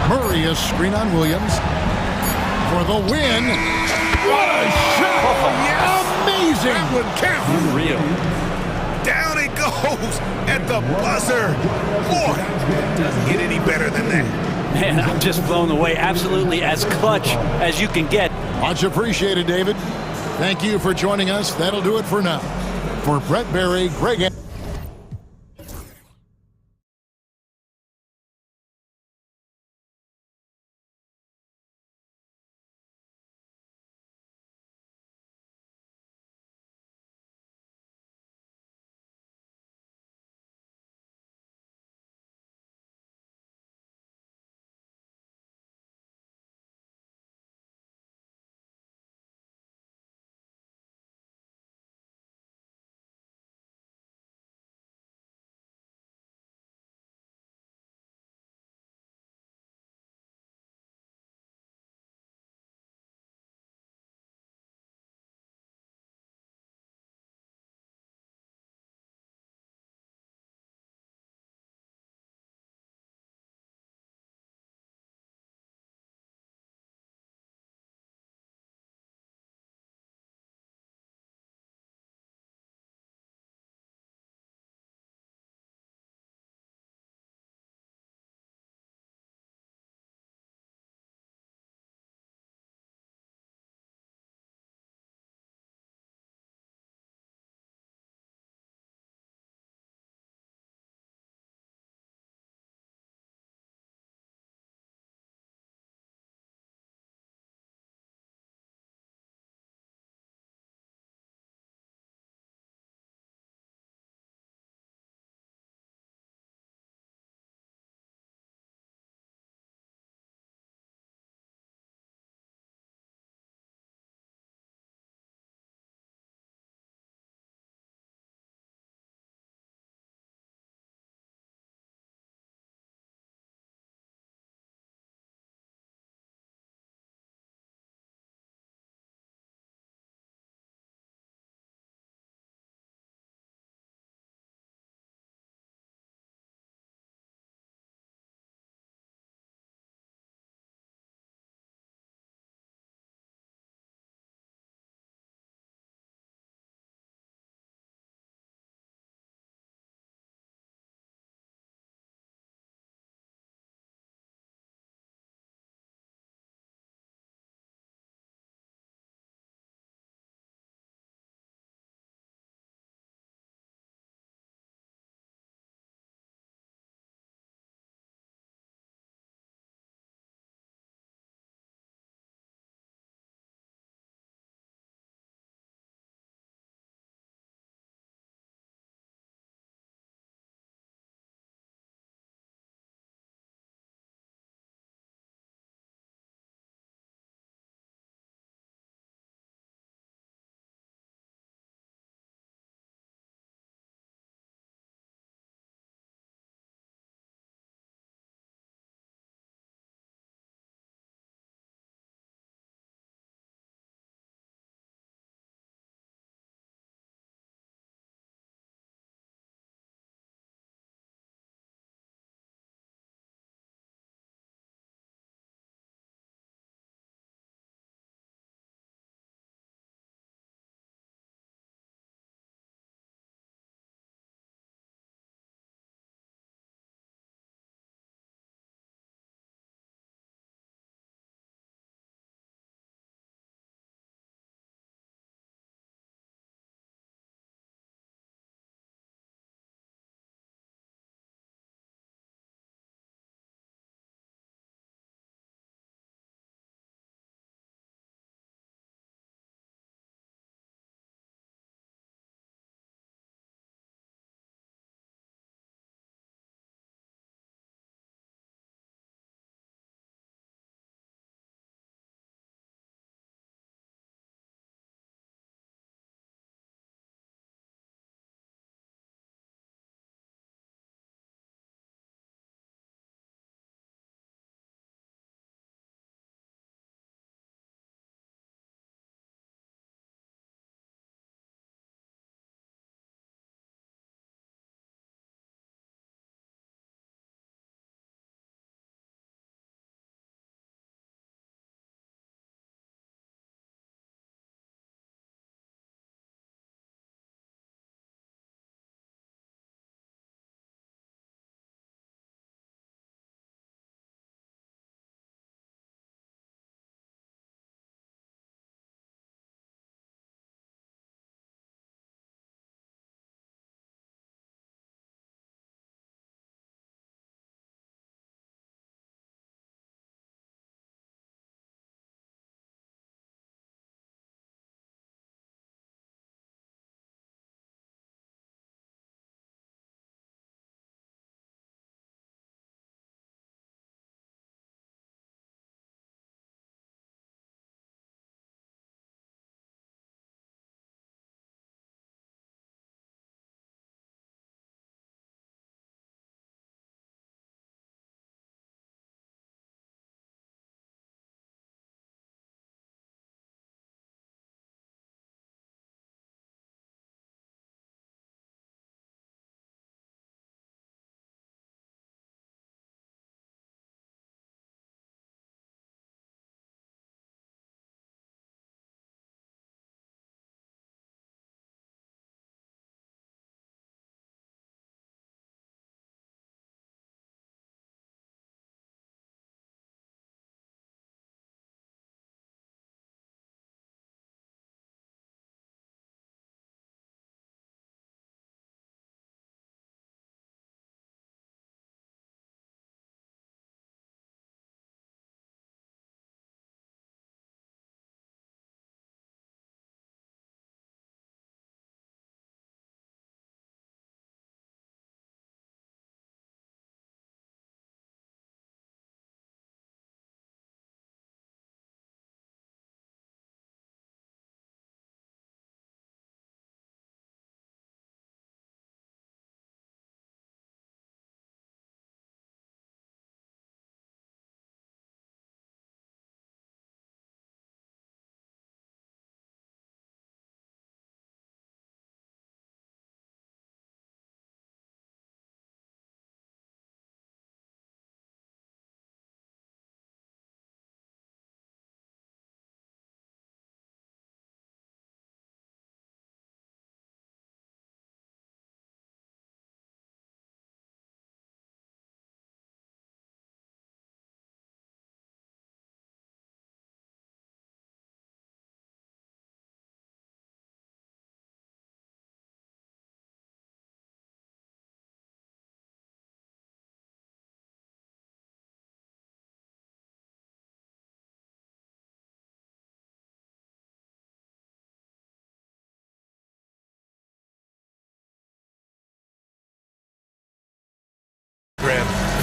Murray a screen on Williams. For the win. What a shot! Amazing! That would count. Unreal. Down it goes at the buzzer. Boy, doesn't get any better than that. Man, I'm just blown away. Absolutely as clutch as you can get. Much appreciated, David. Thank you for joining us. That'll do it for now. For Brett Berry, Greg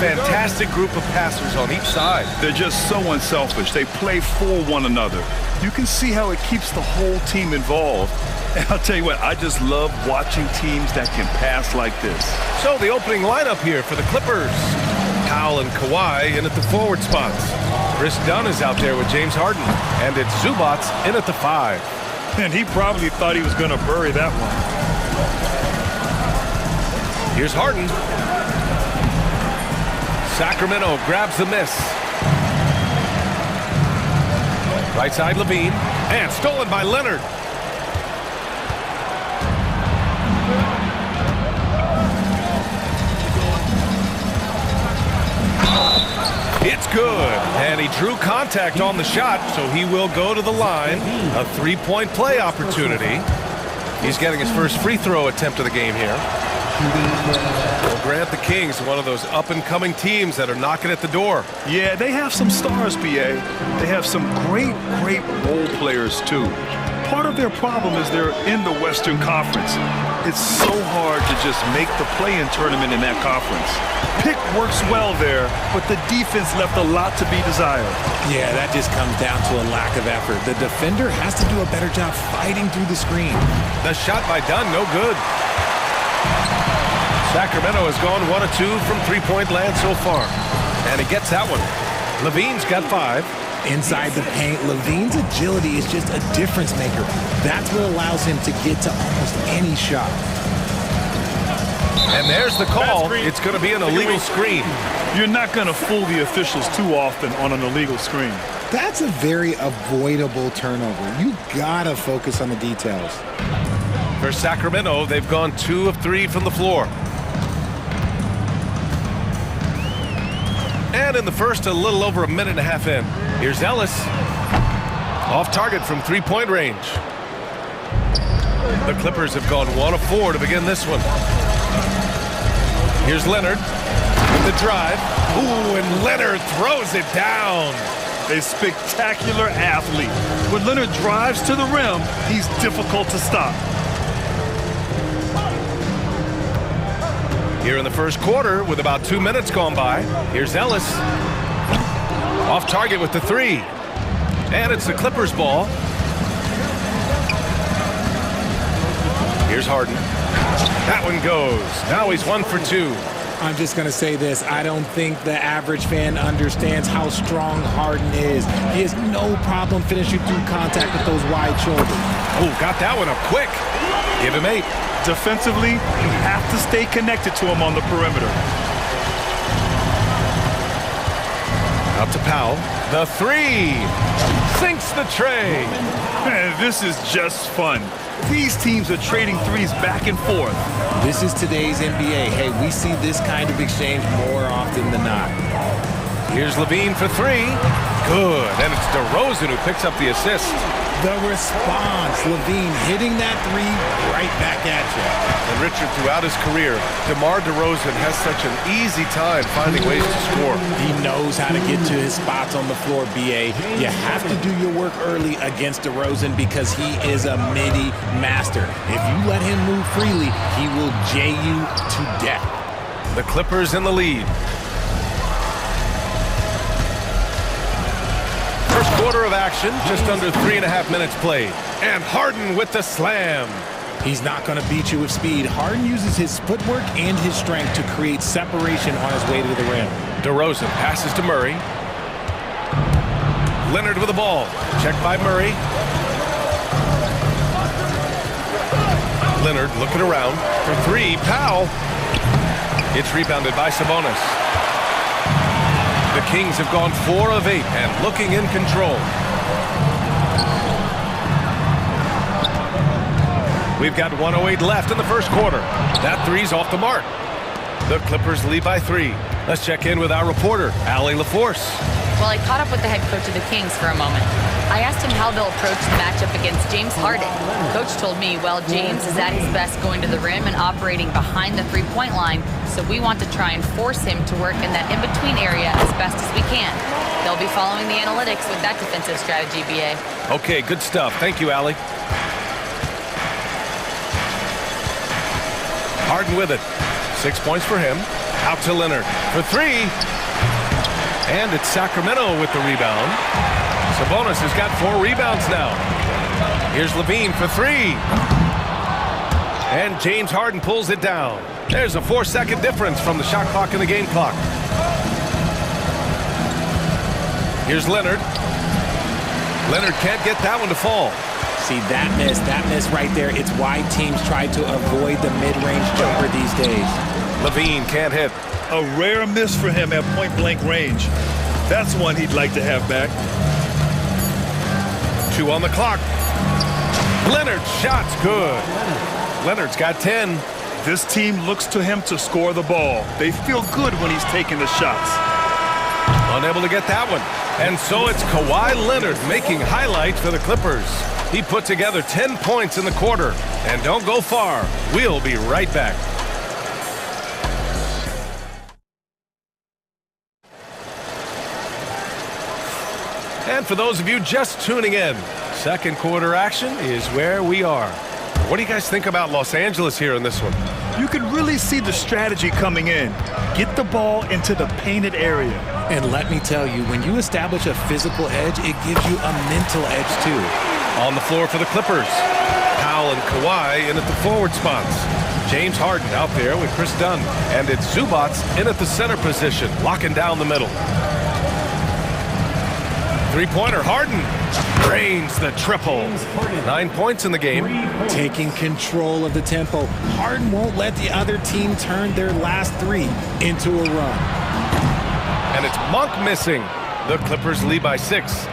fantastic group of passers on each side. They're just so unselfish. They play for one another. You can see how it keeps the whole team involved. And I'll tell you what, I just love watching teams that can pass like this. So the opening lineup here for the Clippers. Powell and Kawhi in at the forward spots. Chris Dunn is out there with James Harden. And it's Zubats in at the 5. And he probably thought he was going to bury that one. Here's Harden. Sacramento grabs the miss. Right side Levine. And stolen by Leonard. It's good. And he drew contact on the shot, so he will go to the line. A three-point play opportunity. He's getting his first free throw attempt of the game here. We'll grant the Kings one of those up-and-coming teams that are knocking at the door. Yeah, they have some stars, BA. They have some great role players, too. Part of their problem is they're in the Western Conference. It's so hard to just make the play-in tournament in that conference. Pick works well there, but the defense left a lot to be desired. Yeah, that just comes down to a lack of effort. The defender has to do a better job fighting through the screen. The shot by Dunn, no good. Sacramento has gone 1 of 2 from three-point land so far. And he gets that one. Levine's got 5. Inside the paint, Levine's agility is just a difference maker. That's what allows him to get to almost any shot. And there's the call. It's going to be an illegal screen. You're not going to fool the officials too often on an illegal screen. That's a very avoidable turnover. You gotta focus on the details. For Sacramento, they've gone 2 of 3 from the floor. And in the first, a little over a minute and a half in. Here's Ellis. Off target from three-point range. The Clippers have gone 1 of 4 to begin this one. Here's Leonard with the drive. Ooh, and Leonard throws it down. A spectacular athlete. When Leonard drives to the rim, he's difficult to stop. Here in the first quarter, with about 2 minutes gone by, here's Ellis. Off target with the 3. And it's the Clippers' ball. Here's Harden. That one goes. Now he's 1 for 2. I'm just going to say this. I don't think the average fan understands how strong Harden is. He has no problem finishing through contact with those wide shoulders. Oh, got that one up quick. Give him 8. Defensively, you have to stay connected to him on the perimeter. Out to Powell. The 3. Sinks the tray. Man, this is just fun. These teams are trading threes back and forth. This is today's NBA. Hey, we see this kind of exchange more often than not. Here's Levine for 3. Good. And it's DeRozan who picks up the assist. The response. Levine hitting that 3 right back at you. And Richard, throughout his career, DeMar DeRozan has such an easy time finding ways to score. He knows how to get to his spots on the floor, BA. You have to do your work early against DeRozan because he is a midi master. If you let him move freely, he will J you to death. The Clippers in the lead. First quarter of action, just under 3.5 minutes played. And Harden with the slam. He's not going to beat you with speed. Harden uses his footwork and his strength to create separation on his way to the rim. DeRozan passes to Murray. Leonard with the ball. Checked by Murray. Leonard looking around for 3. Powell. It's rebounded by Sabonis. The Kings have gone 4 of 8 and looking in control. We've got 1:08 left in the first quarter. That 3's off the mark. The Clippers lead by 3. Let's check in with our reporter, Allie LaForce. Well, I caught up with the head coach of the Kings for a moment. I asked him how they'll approach the matchup against James Harden. Coach told me, well, James is at his best going to the rim and operating behind the three-point line, so we want to try and force him to work in that in-between area as best as we can. They'll be following the analytics with that defensive strategy, BA. Okay, good stuff. Thank you, Allie. Harden with it. 6 points for him. Out to Leonard for three. And it's Sacramento with the rebound. Sabonis has got 4 rebounds now. Here's Levine for three. And James Harden pulls it down. There's a 4-second difference from the shot clock and the game clock. Here's Leonard. Leonard can't get that one to fall. See, that miss right there, it's why teams try to avoid the mid-range jumper these days. Levine can't hit. A rare miss for him at point-blank range. That's one he'd like to have back. 2 on the clock. Leonard's shot's good. Leonard's got 10. This team looks to him to score the ball. They feel good when he's taking the shots. Unable to get that one. And so it's Kawhi Leonard making highlights for the Clippers. He put together 10 points in the quarter. And don't go far. We'll be right back. And for those of you just tuning in, second quarter action is where we are. What do you guys think about Los Angeles here in this one? You can really see the strategy coming in. Get the ball into the painted area. And let me tell you, when you establish a physical edge, it gives you a mental edge too. On the floor for the Clippers, Powell and Kawhi in at the forward spots. James Harden out there with Chris Dunn. And it's Zubac in at the center position, locking down the middle. Three-pointer, Harden drains the triple. 9 points in the game. Taking control of the tempo. Harden won't let the other team turn their last 3 into a run. And it's Monk missing. The Clippers lead by 6.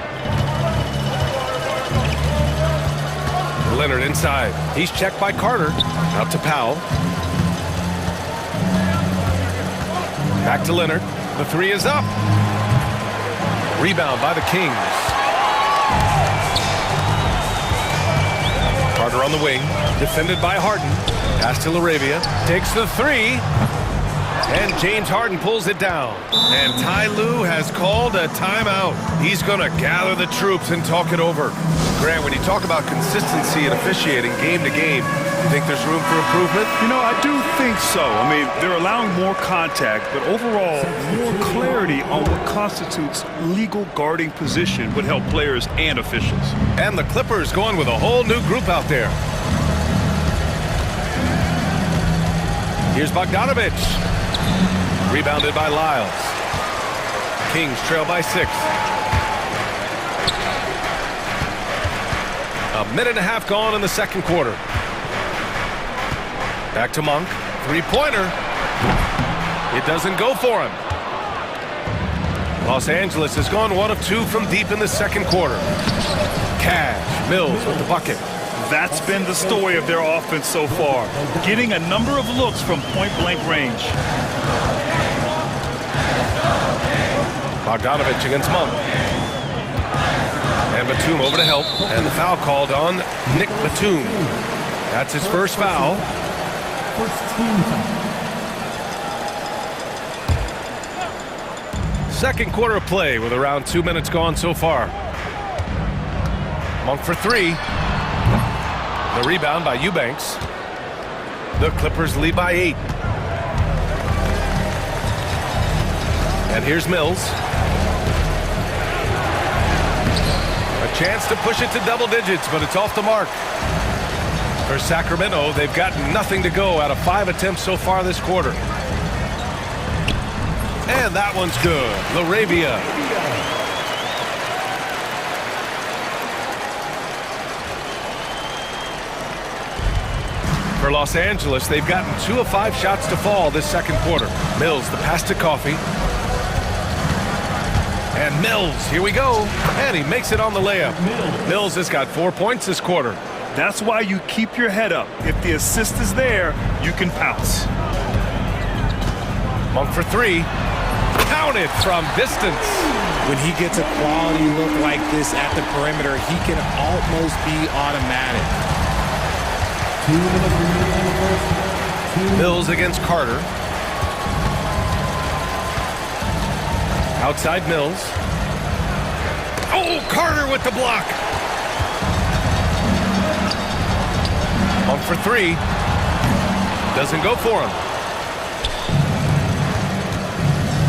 Leonard inside. He's checked by Carter. Out to Powell. Back to Leonard. The 3 is up. Rebound by the Kings. Carter on the wing. Defended by Harden. Pass to LaRavia. Takes the 3. And James Harden pulls it down. And Ty Lue has called a timeout. He's going to gather the troops and talk it over. Grant, when you talk about consistency and officiating game to game, you think there's room for improvement? You know, I do think so. I mean, they're allowing more contact, but overall, more clarity on what constitutes legal guarding position would help players and officials. And the Clippers going with a whole new group out there. Here's Bogdanovich. Rebounded by Lyles. Kings trail by 6. A minute and a half gone in the second quarter. Back to Monk. Three-pointer. It doesn't go for him. Los Angeles has gone 1 of 2 from deep in the second quarter. Cash, Mills with the bucket. That's been the story of their offense so far. Getting a number of looks from point-blank range. Bogdanovich against Monk. And Batum over to help. And the foul called on Nick Batum. That's his first foul. Second quarter of play with around 2 minutes gone so far. Monk for 3. The rebound by Eubanks. The Clippers lead by 8. And here's Mills. A chance to push it to double digits, but it's off the mark. For Sacramento, they've got nothing to go out of 5 attempts so far this quarter. And that one's good. LaRavia. For Los Angeles, they've gotten 2 of 5 shots to fall this second quarter. Mills, the pass to Coffey. And Mills, here we go. And he makes it on the layup. Mills has got 4 points this quarter. That's why you keep your head up. If the assist is there, you can pounce. Monk for 3. Counted from distance. When he gets a quality look like this at the perimeter, he can almost be automatic. Mills against Carter. Outside Mills. Oh, Carter with the block. Monk for 3. Doesn't go for him.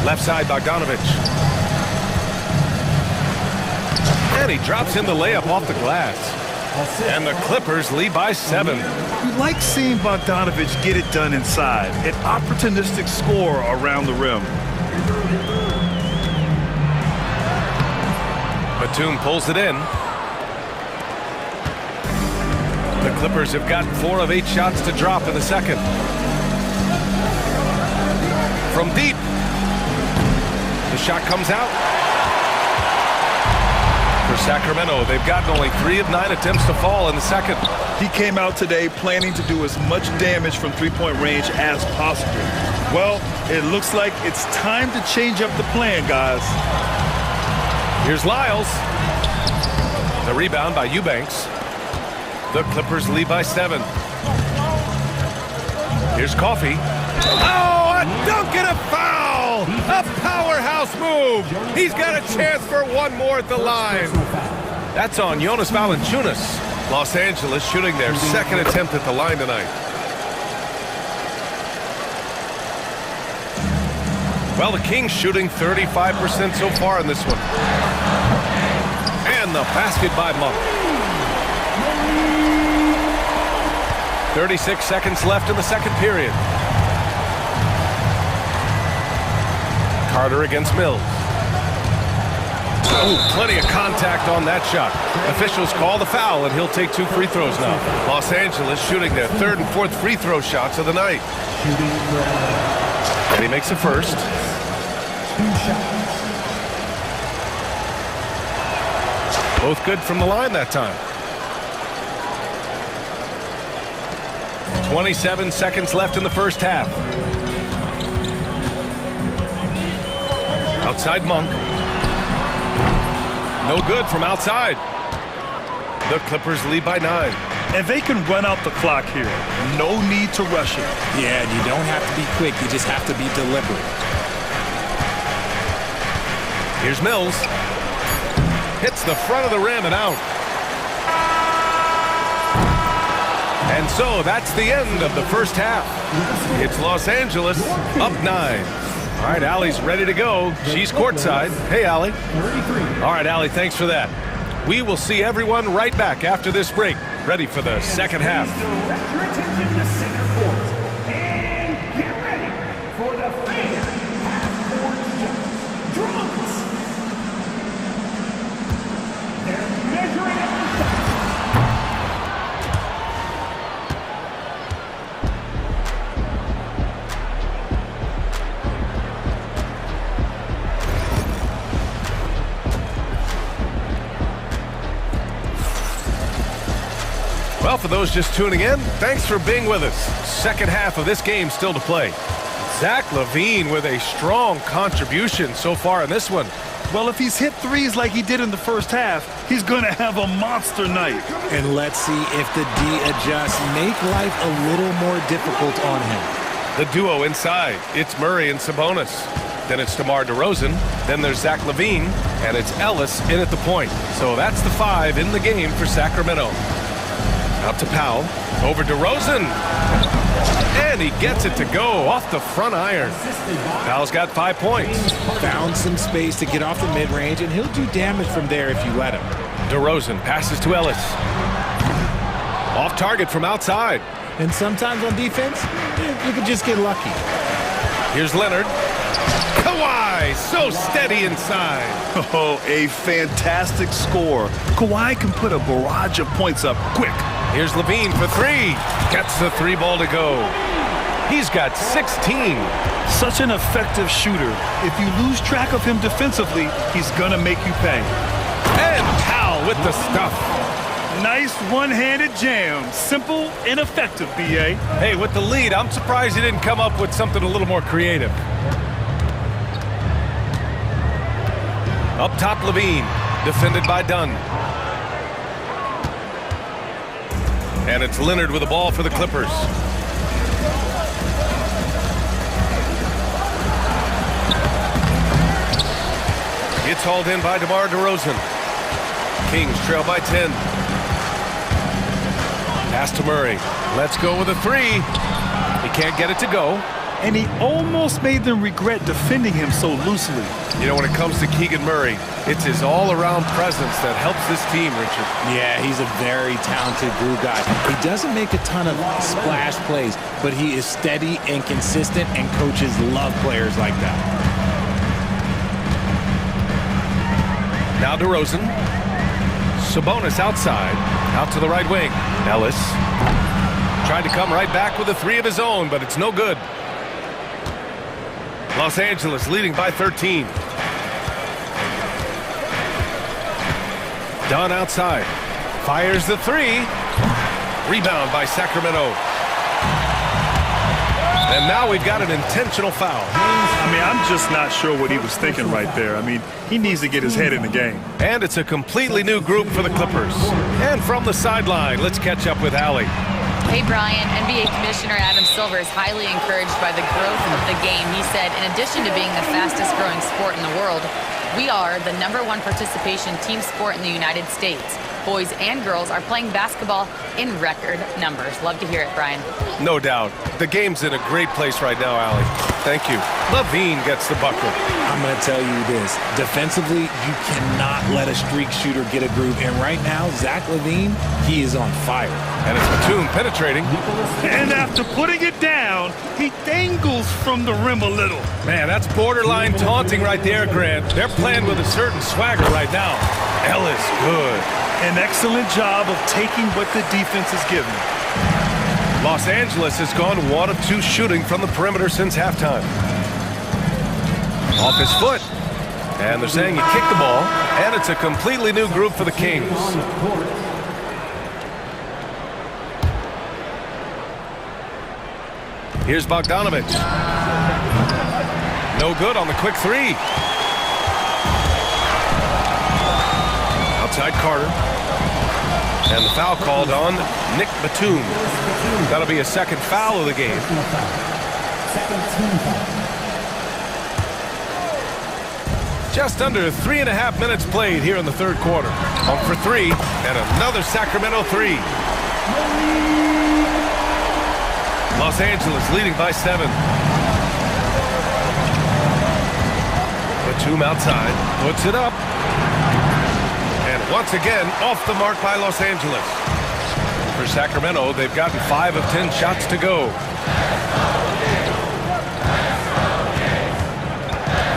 Left side, Bogdanovich. And he drops in the layup off the glass. And the Clippers lead by 7. You like seeing Bogdanovich get it done inside. An opportunistic score around the rim. Batum pulls it in. The Clippers have gotten 4 of 8 shots to drop in the second. From deep. The shot comes out. For Sacramento, they've gotten only 3 of 9 attempts to fall in the second. He came out today planning to do as much damage from three-point range as possible. Well, it looks like it's time to change up the plan, guys. Here's Lyles. The rebound by Eubanks. The Clippers lead by 7. Here's Coffey. Oh, a dunk and a foul! A powerhouse move! He's got a chance for one more at the line. That's on Jonas Valanciunas. Los Angeles shooting their second attempt at the line tonight. Well, the Kings shooting 35% so far in this one. And the basket by Monk. 36 seconds left in the second period. Carter against Mills. Oh, plenty of contact on that shot. Officials call the foul, and he'll take 2 free throws now. Los Angeles shooting their 3rd and 4th free throw shots of the night. And he makes the first. 2 shots. Both good from the line that time. 27 seconds left in the first half. Outside Monk. No good from outside. The Clippers lead by 9. And they can run out the clock here. No need to rush it. Yeah, and you don't have to be quick. You just have to be deliberate. Here's Mills. Hits the front of the rim and out. And so that's the end of the first half. It's Los Angeles up 9. All right, Allie's ready to go. She's courtside. Hey, Allie. All right, Allie, thanks for that. We will see everyone right back after this break, ready for the second half. Direct your attention to center court. And get ready for the fan half-court drums. They're measuring up the shots. Well, for those just tuning in, thanks for being with us. Second half of this game still to play. Zach LaVine with a strong contribution so far in this one. Well, if he's hit threes like he did in the first half, he's going to have a monster night. And let's see if the D adjusts, make life a little more difficult on him. The duo inside, it's Murray and Sabonis. Then it's DeMar DeRozan. Then there's Zach LaVine, and it's Ellis in at the point. So that's the 5 in the game for Sacramento. Out to Powell, over DeRozan, and he gets it to go off the front iron. Powell's got 5 points. Found some space to get off the mid-range, and he'll do damage from there if you let him. DeRozan passes to Ellis. Off target from outside. And sometimes on defense, you can just get lucky. Here's Leonard. Kawhi, so steady inside. Oh, a fantastic score. Kawhi can put a barrage of points up quick. Here's LaVine for 3. Gets the 3 ball to go. He's got 16. Such an effective shooter. If you lose track of him defensively, he's going to make you pay. And Powell with the stuff. Nice one-handed jam. Simple and effective, B.A. Hey, with the lead, I'm surprised he didn't come up with something a little more creative. Up top, LaVine, defended by Dunn. And it's Leonard with the ball for the Clippers. It's hauled in by DeMar DeRozan. Kings trail by 10. Pass to Murray. Let's go with a 3. He can't get it to go. and he almost made them regret defending him so loosely. You know, when it comes to Keegan Murray, it's his all-around presence that helps this team, Richard. Yeah, he's a very talented glue guy. He doesn't make a ton of splash plays, but he is steady and consistent, and coaches love players like that. Now DeRozan. Sabonis outside. Out to the right wing. Ellis. Tried to come right back with a three of his own, but it's no good. Los Angeles leading by 13. Dunn outside. Fires the three. Rebound by Sacramento. And now we've got an intentional foul. I mean, I'm just not sure what he was thinking right there. I mean, he needs to get his head in the game. And it's a completely new group for the Clippers. And from the sideline, let's catch up with Allie. Hey, Brian, NBA Commissioner Adam Silver is highly encouraged by the growth of the game. He said, in addition to being the fastest growing sport in the world, we are the #1 participation team sport in the United States. Boys and girls are playing basketball in record numbers. Love to hear it, Brian. No doubt. The game's in a great place right now, Allie. Thank you. Levine gets the bucket. I'm going to tell you this. Defensively, you cannot let a streak shooter get a groove. And right now, Zach LaVine, he is on fire. And it's Batum penetrating. And after putting it down, he dangles from the rim a little. Man, that's borderline taunting right there, Grant. They're playing with a certain swagger right now. Ellis, good. An excellent job of taking what the defense is giving. Los Angeles has gone 1 of 2 shooting from the perimeter since halftime. Off his foot. And they're saying he kicked the ball. And it's a completely new group for the Kings. Here's Bogdanovich. No good on the quick three. Outside Carter. And the foul called on Nick Batum. That'll be a second foul of the game. Just under 3.5 minutes played here in the third quarter. On for 3, and another Sacramento 3. Los Angeles leading by 7. Batum outside, puts it up. And once again, off the mark by Los Angeles. For Sacramento, they've gotten 5 of 10 shots to go.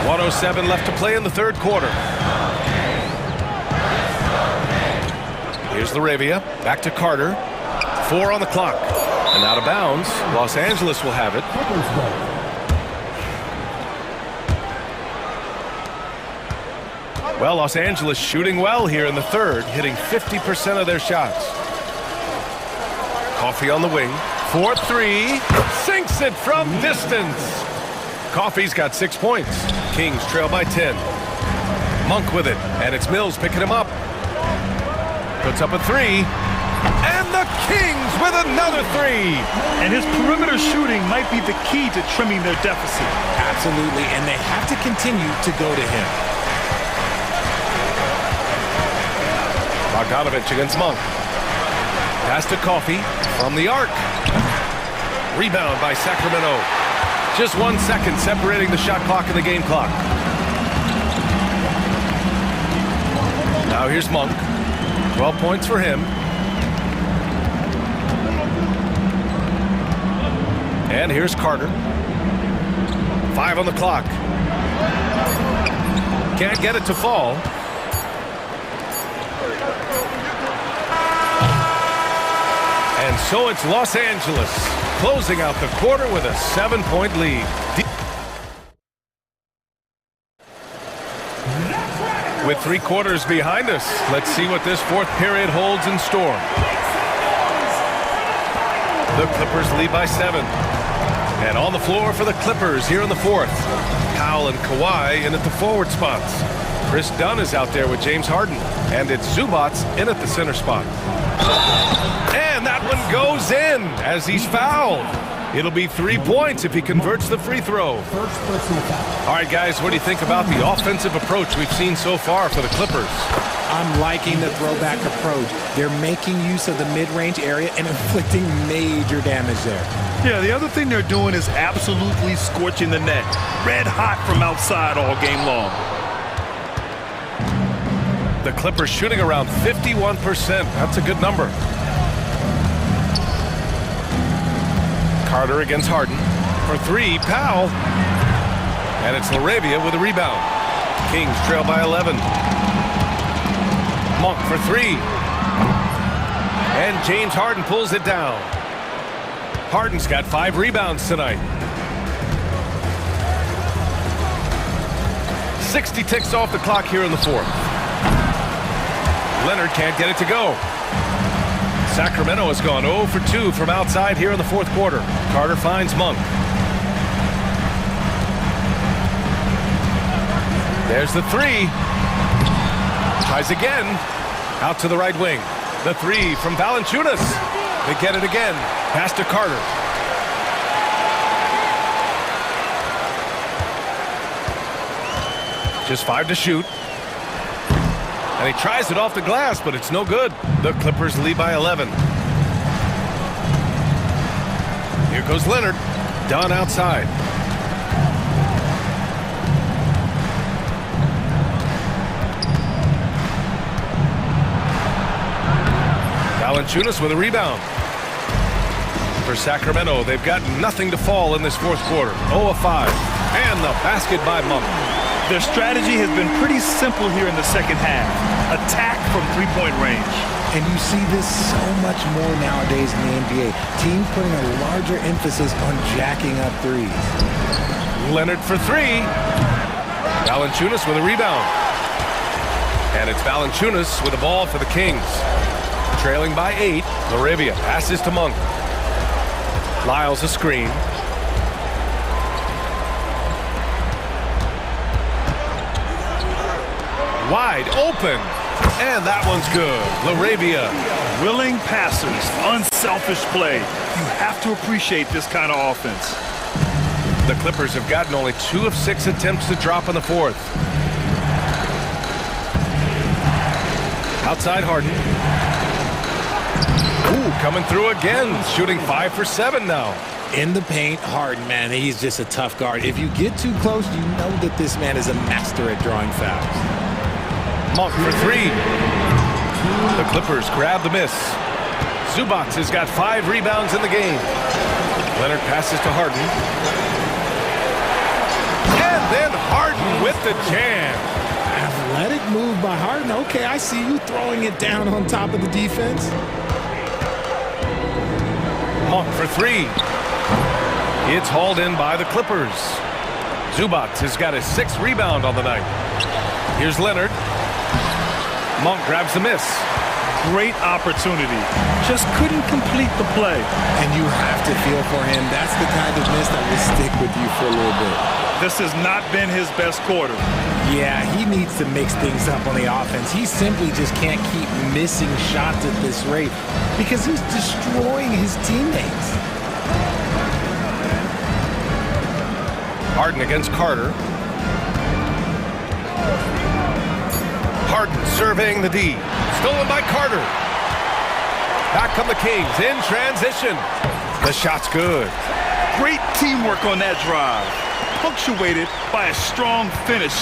1:07 left to play in the third quarter. Here's LaRavia, back to Carter. 4 on the clock. And out of bounds, Los Angeles will have it. Well, Los Angeles shooting well here in the third, hitting 50% of their shots. Coffee on the wing. 4-3. Sinks it from distance. Coffee's got 6 points. Kings trail by 10. Monk with it, and it's Mills picking him up. Puts up a 3. And the Kings with another 3. And his perimeter shooting might be the key to trimming their deficit. Absolutely, and they have to continue to go to him. Bogdanovich against Monk. Pass to Coffee from the arc. Rebound by Sacramento. Just 1 second separating the shot clock and the game clock. Now here's Monk. 12 points for him. And here's Carter. 5 on the clock. Can't get it to fall. And so it's Los Angeles closing out the quarter with a 7-point lead. With 3 quarters behind us, let's see what this fourth period holds in store. The Clippers lead by 7. And on the floor for the Clippers here in the fourth. Powell and Kawhi in at the forward spots. Chris Dunn is out there with James Harden. And it's Zubac in at the center spot. And that one goes in as he's fouled. It'll be 3 points if he converts the free throw. First personal foul. All right, guys, what do you think about the offensive approach we've seen so far for the Clippers? I'm liking the throwback approach. They're making use of the mid-range area and inflicting major damage there. Yeah, the other thing they're doing is absolutely scorching the net. Red hot from outside all game long. The Clippers shooting around 51%. That's a good number. Carter against Harden. For 3, Powell. And it's LaRavia with a rebound. Kings trail by 11. Monk for 3. And James Harden pulls it down. Harden's got 5 rebounds tonight. 60 ticks off the clock here in the fourth. Leonard can't get it to go. Sacramento has gone 0 for 2 from outside here in the fourth quarter. Carter finds Monk. There's the 3. Tries again. Out to the right wing. The 3 from Valanciunas. They get it again. Pass to Carter. Just 5 to shoot. And he tries it off the glass, but it's no good. The Clippers lead by 11. Here goes Leonard. Dunn outside. Valanciunas with a rebound. For Sacramento, they've got nothing to fall in this fourth quarter. 0 of 5. And the basket by Monk. Their strategy has been pretty simple here in the second half. Attack from three-point range. And you see this so much more nowadays in the NBA. Teams putting a larger emphasis on jacking up threes. Leonard for 3. Valanciunas with a rebound. And it's Valanciunas with the ball for the Kings. Trailing by 8. LaRavia passes to Monk. Lyles a screen. Wide open. And that one's good. LaRavia. Willing passers, unselfish play. You have to appreciate this kind of offense. The Clippers have gotten only 2 of 6 attempts to drop in the fourth. Outside Harden. Ooh, coming through again. Shooting 5 for 7 now. In the paint, Harden, man, he's just a tough guard. If you get too close, you know that this man is a master at drawing fouls. Monk for 3. The Clippers grab the miss. Zubac has got 5 rebounds in the game. Leonard passes to Harden. And then Harden with the jam. Athletic move by Harden. Okay, I see you throwing it down on top of the defense. Monk for 3. It's hauled in by the Clippers. Zubac has got his 6th rebound on the night. Here's Leonard. Monk grabs the miss. Great opportunity. Just couldn't complete the play. And you have to feel for him. That's the kind of miss that will stick with you for a little bit. This has not been his best quarter. Yeah, he needs to mix things up on the offense. He simply just can't keep missing shots at this rate because he's destroying his teammates. Harden against Carter. Harden surveying the D. Stolen by Carter. Back come the Kings in transition. The shot's good. Great teamwork on that drive. Punctuated by a strong finish.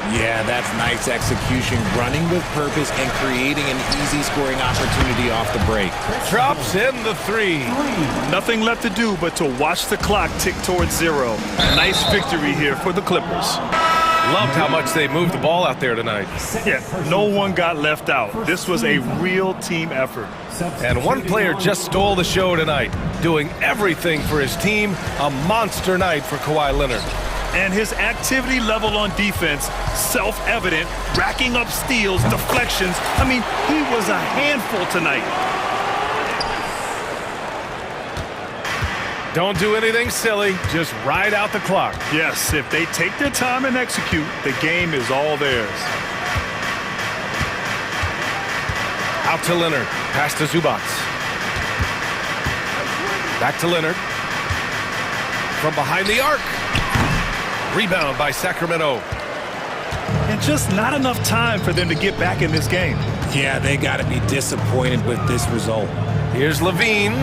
Yeah, that's nice execution. Running with purpose and creating an easy scoring opportunity off the break. Drops in the 3. Nothing left to do but to watch the clock tick towards 0. Nice victory here for the Clippers. Loved how much they moved the ball out there tonight. Yeah, no one got left out. This was a real team effort. And one player just stole the show tonight, doing everything for his team. A monster night for Kawhi Leonard. And his activity level on defense, self-evident, racking up steals, deflections. I mean, he was a handful tonight. Don't do anything silly. Just ride out the clock. Yes, if they take their time and execute, the game is all theirs. Out to Leonard. Pass to Zubac. Back to Leonard. from behind the arc. Rebound by Sacramento. And just not enough time for them to get back in this game. Yeah, they got to be disappointed with this result. Here's Levine.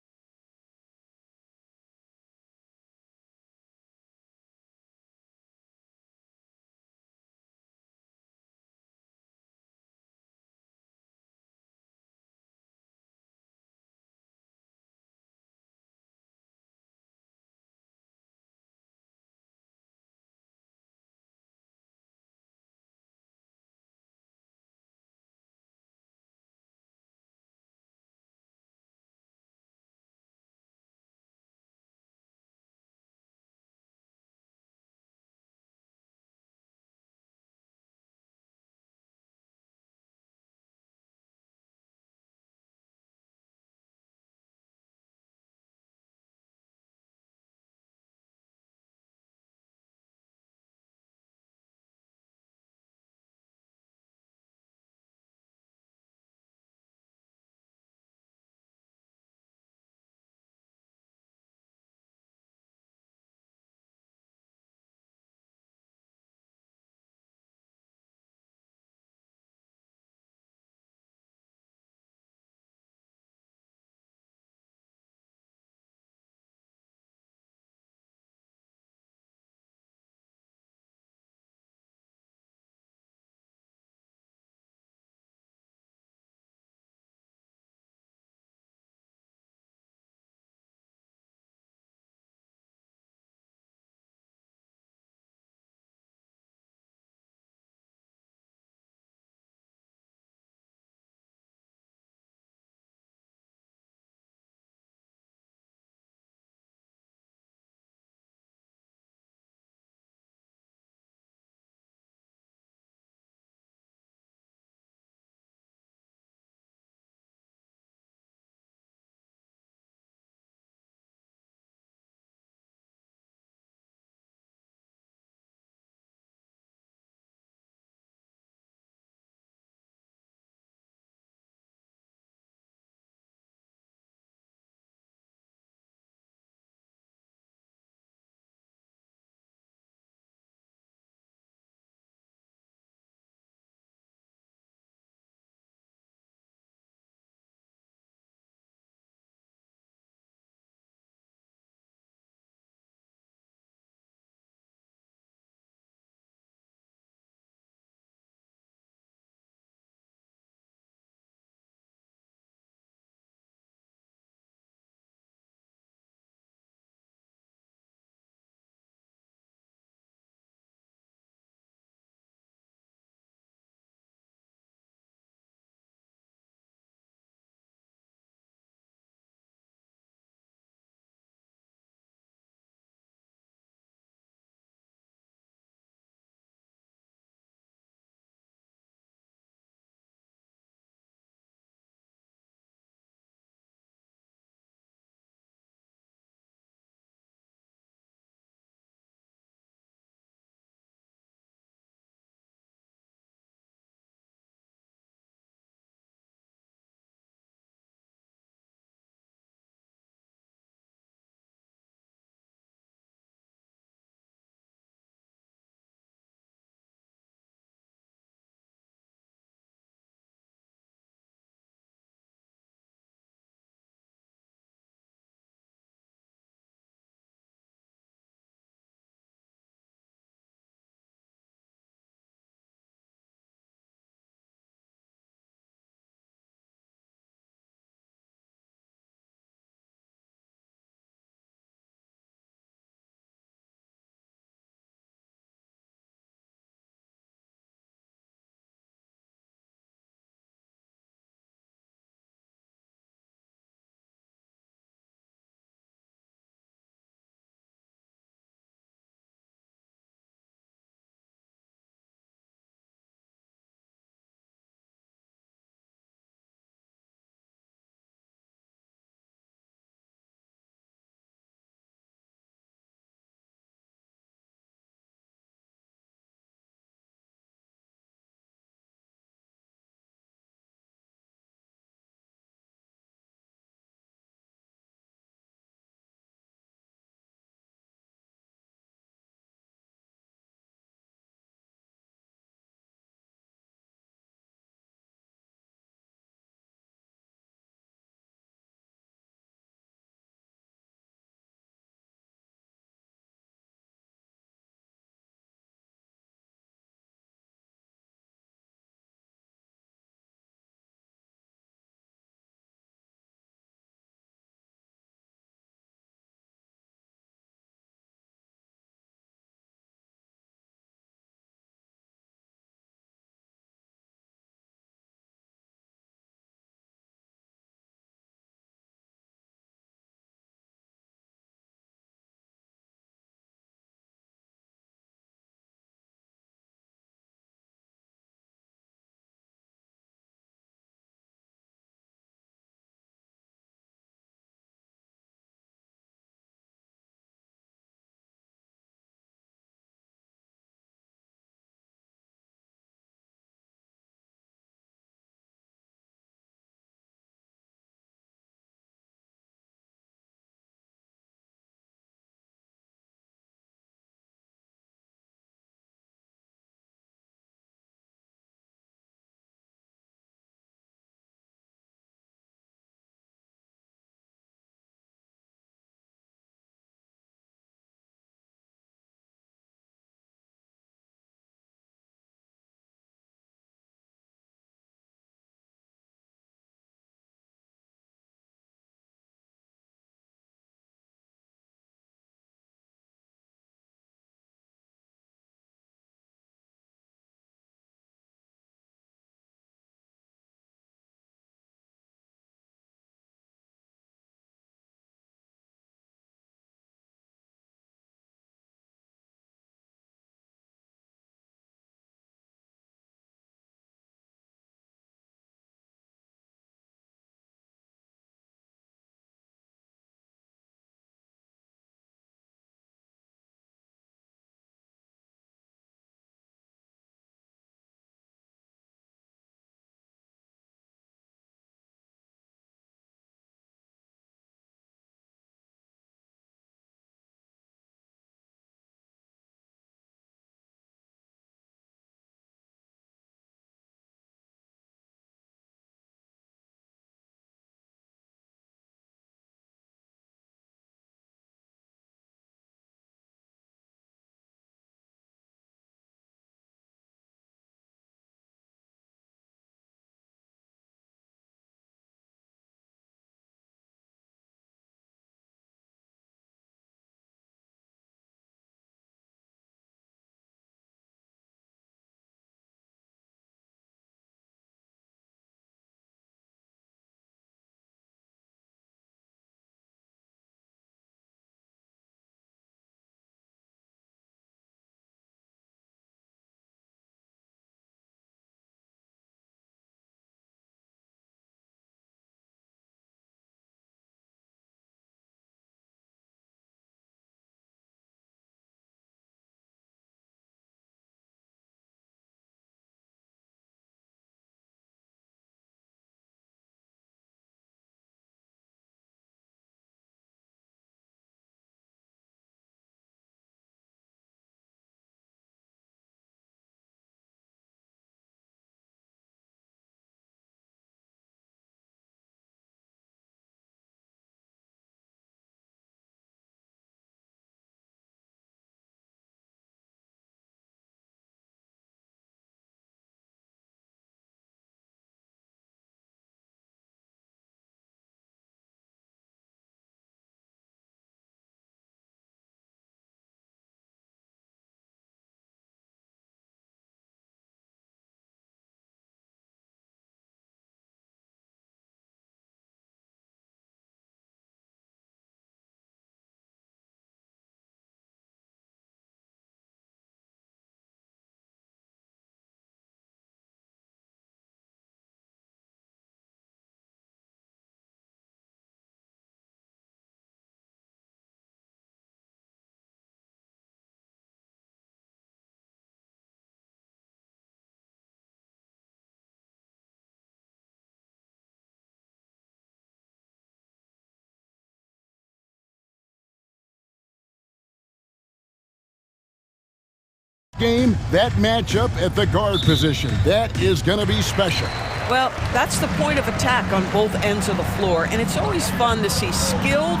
game, that matchup at the guard position, that is going to be special. Well, that's the point of attack on both ends of the floor, and it's always fun to see skilled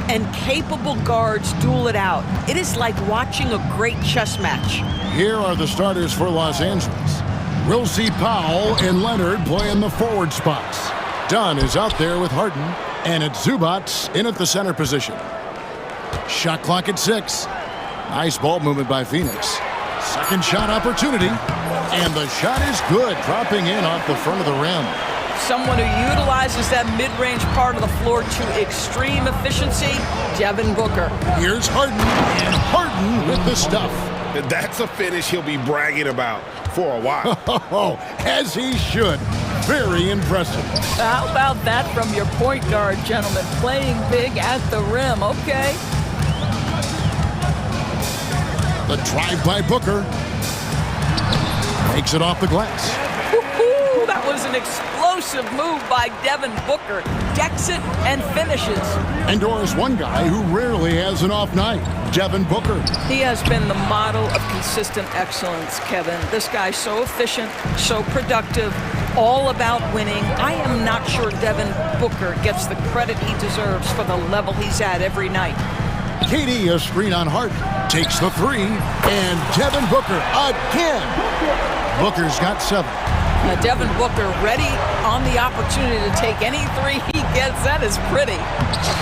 and capable guards duel it out. It is like watching a great chess match. Here are the starters for Los Angeles. We'll see Powell and Leonard play in the forward spots. Dunn is out there with Harden, and it's Zubats in at the center position. Shot clock at 6. Nice ball movement by Phoenix. Second shot opportunity, and the shot is good, dropping in off the front of the rim. Someone who utilizes that mid-range part of the floor to extreme efficiency, Devin Booker. Here's Harden, and Harden with the stuff. That's a finish he'll be bragging about for a while. As he should. Very impressive. How about that from your point guard, gentlemen? Playing big at the rim, okay. The drive by Booker. Takes it off the glass. Woo-hoo, that was an explosive move by Devin Booker. Decks it and finishes. And Doris, one guy who rarely has an off night, Devin Booker. He has been the model of consistent excellence, Kevin. This guy's so efficient, so productive, all about winning. I am not sure Devin Booker gets the credit he deserves for the level he's at every night. KD, a screen on Harden, takes the 3, and Devin Booker again. Booker's got 7. Now Devin Booker ready on the opportunity to take any 3 he gets. That is pretty.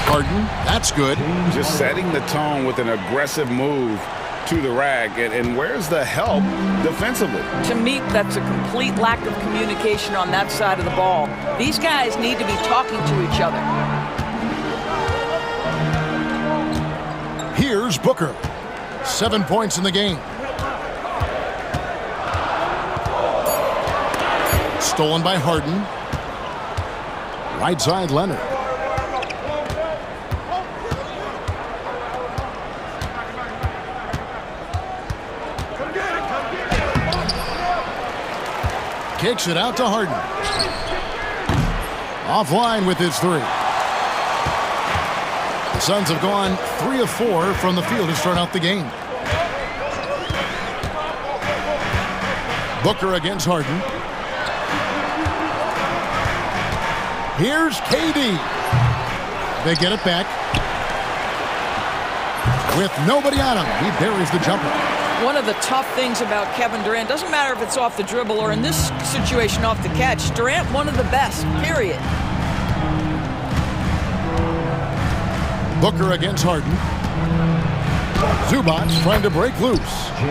Harden, that's good. Just setting the tone with an aggressive move to the rack. And where's the help defensively? To me, that's a complete lack of communication on that side of the ball. These guys need to be talking to each other. Here's Booker. 7 points in the game. Stolen by Harden. Right side, Leonard. Kicks it out to Harden. Offline with his 3. The Suns have gone 3 of 4 from the field to start out the game. Booker against Harden. Here's KD. They get it back. With nobody on him, he buries the jumper. One of the tough things about Kevin Durant, doesn't matter if it's off the dribble or in this situation off the catch, Durant one of the best, period. Booker against Harden. Zubats trying to break loose.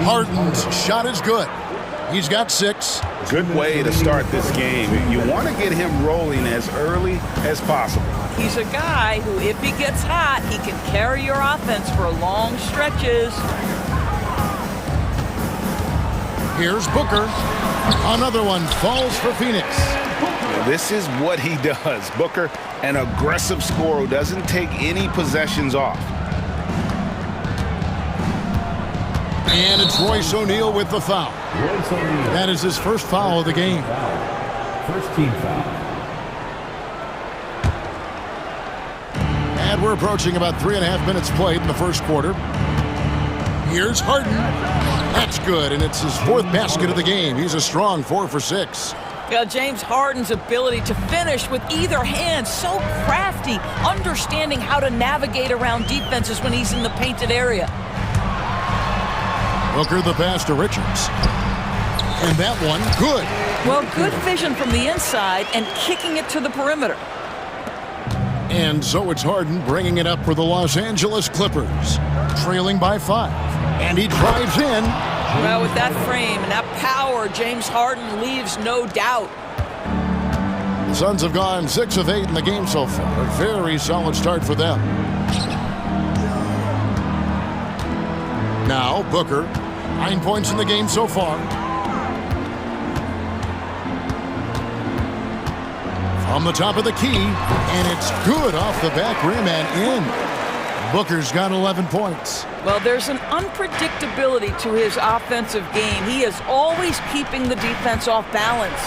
Harden's shot is good. He's got 6. Good way to start this game. You want to get him rolling as early as possible. He's a guy who, if he gets hot, he can carry your offense for long stretches. Here's Booker. Another one falls for Phoenix. This is what he does. Booker, an aggressive scorer who doesn't take any possessions off. And it's Royce O'Neal with the foul. That is his first foul of the game. First team foul. And we're approaching about 3.5 minutes played in the first quarter. Here's Harden. That's good, and it's his 4th basket of the game. He's a strong 4 for 6. Yeah, James Harden's ability to finish with either hand, so crafty, understanding how to navigate around defenses when he's in the painted area. Booker the pass to Richards. And that one, good. Well, good vision from the inside and kicking it to the perimeter. And so it's Harden bringing it up for the Los Angeles Clippers, trailing by 5. And he drives in. Well, with that frame and that power, James Harden leaves no doubt. The Suns have gone 6 of 8 in the game so far. A very solid start for them. Now, Booker, 9 points in the game so far. From the top of the key, and it's good off the back rim and in. Booker's got 11 points. Well, there's an unpredictability to his offensive game. He is always keeping the defense off balance.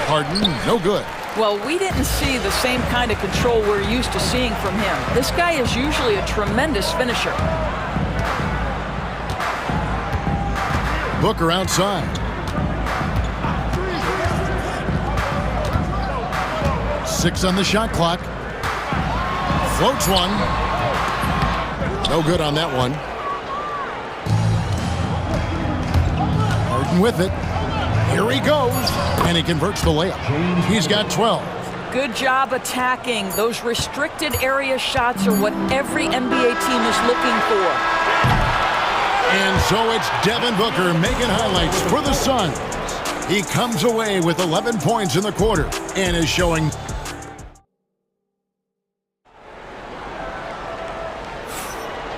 Harden, no good. Well, we didn't see the same kind of control we're used to seeing from him. This guy is usually a tremendous finisher. Booker outside. Six on the shot clock. Floats one. No good on that one. Harden with it. Here he goes. And he converts the layup. He's got 12. Good job attacking. Those restricted area shots are what every NBA team is looking for. And so it's Devin Booker making highlights for the Suns. He comes away with 11 points in the quarter and is showing...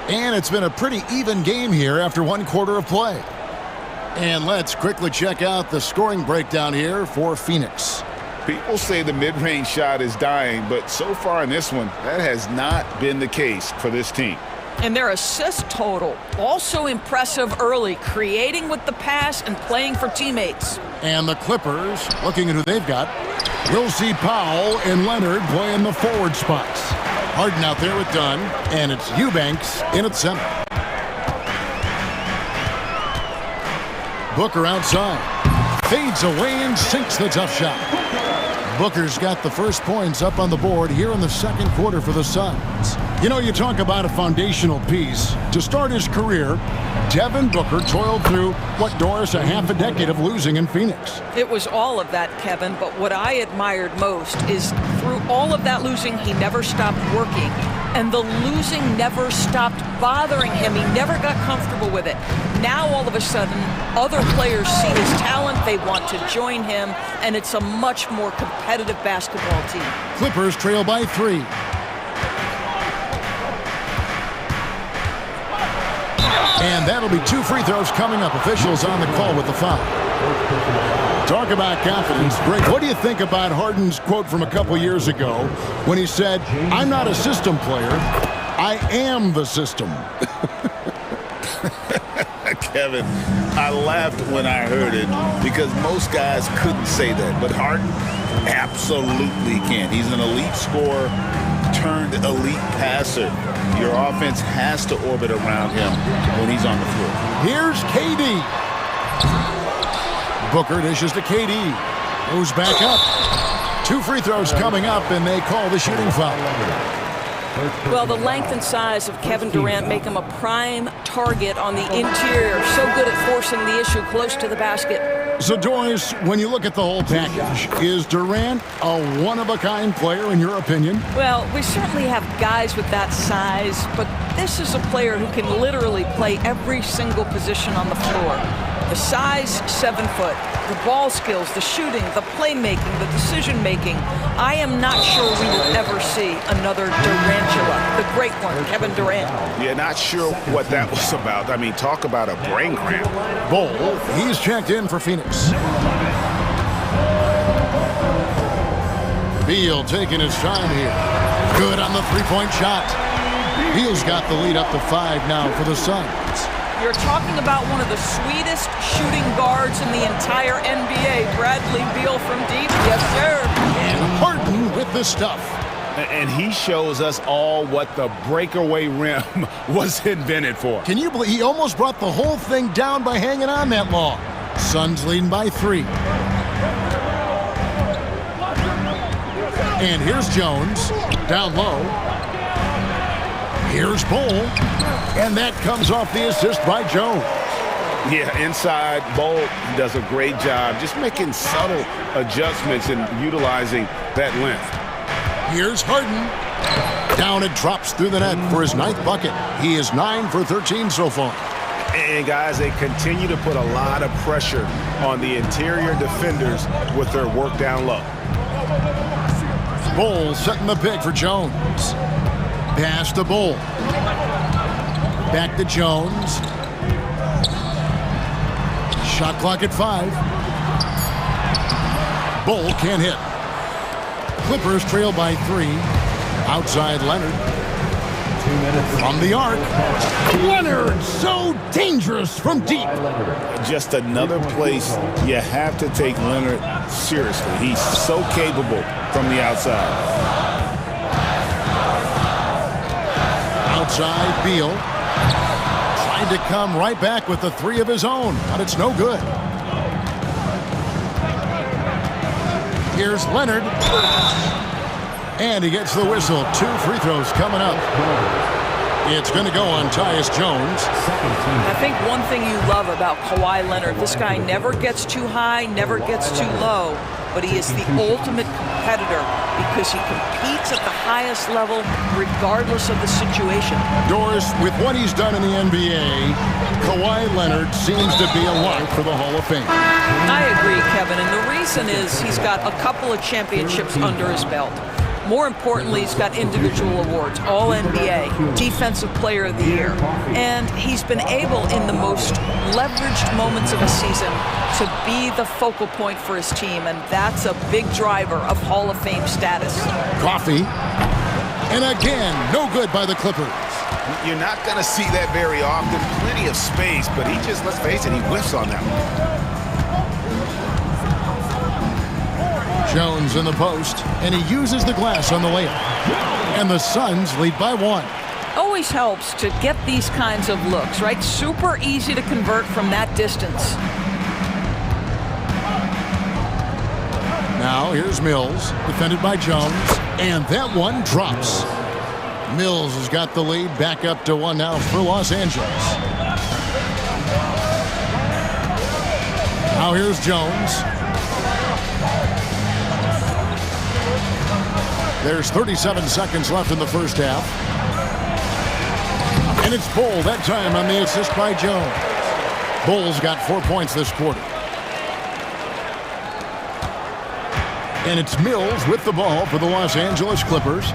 And it's been a pretty even game here after one quarter of play. And let's quickly check out the scoring breakdown here for Phoenix. People say the mid-range shot is dying, but so far in this one, that has not been the case for this team. And their assist total, also impressive early, creating with the pass and playing for teammates. And the Clippers, looking at who they've got, we'll see Powell and Leonard playing the forward spots. Harden out there with Dunn, and it's Eubanks in at center. Booker outside. Fades away and sinks the tough shot. Booker's got the first points up on the board here in the second quarter for the Suns. You know, you talk about a foundational piece. To start his career, Devin Booker toiled through, what, Doris, a half a decade of losing in Phoenix. It was all of that, Kevin, but what I admired most is through all of that losing, he never stopped working. And the losing never stopped bothering him. He never got comfortable with it. Now, all of a sudden, other players see his talent, they want to join him, and it's a much more competitive basketball team. Clippers trail by 3. And that'll be 2 free throws coming up. Officials on the call with the foul. Talk about confidence. Greg, what do you think about Harden's quote from a couple years ago when he said, "I'm not a system player, I am the system"? Kevin, I laughed when I heard it because most guys couldn't say that, but Harden absolutely can. He's an elite scorer turned elite passer. Your offense has to orbit around him when he's on the floor. Here's KD. Booker dishes to KD. Goes back up. 2 free throws coming up, and they call the shooting foul. Well, the length and size of Kevin Durant make him a prime target on the interior. So good at forcing the issue close to the basket. So, Doris, when you look at the whole package, is Durant a one-of-a-kind player in your opinion? Well, we certainly have guys with that size, but this is a player who can literally play every single position on the floor. The size, 7 foot. The ball skills, the shooting, the playmaking, the decision-making. I am not sure we will ever see another Durantula, the great one, Kevin Durant. Yeah, not sure what that was about. I mean, talk about a brain cramp. Bull, he's checked in for Phoenix. Beal taking his time here. Good on the three-point shot. Beal's got the lead up to 5 now for the Suns. You're talking about one of the sweetest shooting guards in the entire NBA, Bradley Beal from deep. Yes, sir. And Harden with the stuff. And he shows us all what the breakaway rim was invented for. Can you believe he almost brought the whole thing down by hanging on that long? Suns leading by 3. And here's Jones, down low. Here's Bull. And that comes off the assist by Jones. Yeah, inside, Bull does a great job just making subtle adjustments and utilizing that length. Here's Harden. Down it drops through the net for his 9th bucket. He is 9 for 13 so far. And guys, they continue to put a lot of pressure on the interior defenders with their work down low. Bull setting the pick for Jones. Pass to Bull. Back to Jones. Shot clock at 5. Bull can't hit. Clippers trail by 3. Outside Leonard. 2 minutes. From the arc. Leonard, so dangerous from deep. Just another place you have to take Leonard seriously. He's so capable from the outside. Outside Beal. Tried to come right back with the three of his own, but it's no good. Here's Leonard. And he gets the whistle. 2 free throws coming up. It's going to go on Tyus Jones. I think one thing you love about Kawhi Leonard, this guy never gets too high, never gets too low, but he is the ultimate competitor because he competes at the highest level regardless of the situation. Doris, with what he's done in the NBA, Kawhi Leonard seems to be a lock for the Hall of Fame. I agree, Kevin, and the reason is he's got a couple of championships under his belt. More importantly, he's got individual awards, All-NBA, Defensive Player of the Year. And he's been able, in the most leveraged moments of a season, to be the focal point for his team. And that's a big driver of Hall of Fame status. Coffee. And again, no good by the Clippers. You're not going to see that very often. Plenty of space, but he just, let's face it, he whiffs on that one. Jones in the post, and he uses the glass on the layup. And the Suns lead by 1. Always helps to get these kinds of looks, right? Super easy to convert from that distance. Now here's Mills, defended by Jones, and that one drops. Mills has got the lead back up to 1 now for Los Angeles. Now here's Jones. There's 37 seconds left in the first half. And it's Bull that time on the assist by Jones. Bull's got 4 points this quarter. And it's Mills with the ball for the Los Angeles Clippers.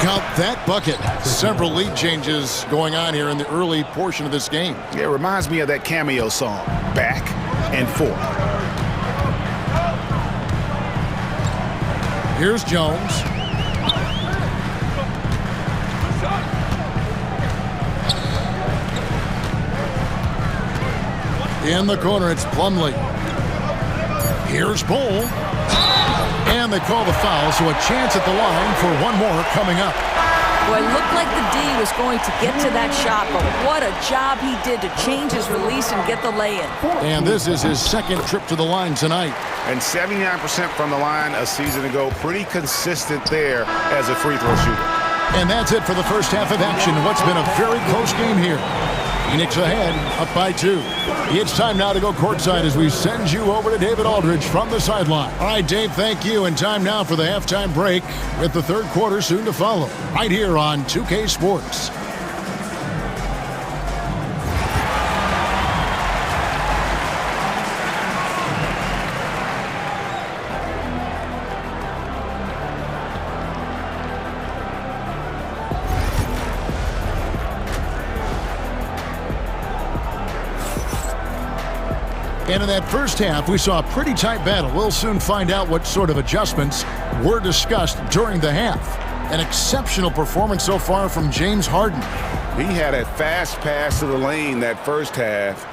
Count that bucket. Several lead changes going on here in the early portion of this game. It reminds me of that cameo song, Back and Forth. Here's Jones. In the corner, it's Plumlee. Here's Bull. And they call the foul, so a chance at the line for one more coming up. Well, it looked like the D was going to get to that shot, but what a job he did to change his release and get the lay-in. And this is his second trip to the line tonight. And 79% from the line a season ago. Pretty consistent there as a free throw shooter. And that's it for the first half of action. What's been a very close game here. Phoenix ahead, up by 2. It's time now to go courtside as we send you over to David Aldridge from the sideline. All right, Dave, thank you. And time now for the halftime break with the third quarter soon to follow. Right here on 2K Sports. And in that first half, we saw a pretty tight battle. We'll soon find out what sort of adjustments were discussed during the half. An exceptional performance so far from James Harden. He had a fast pass to the lane that first half.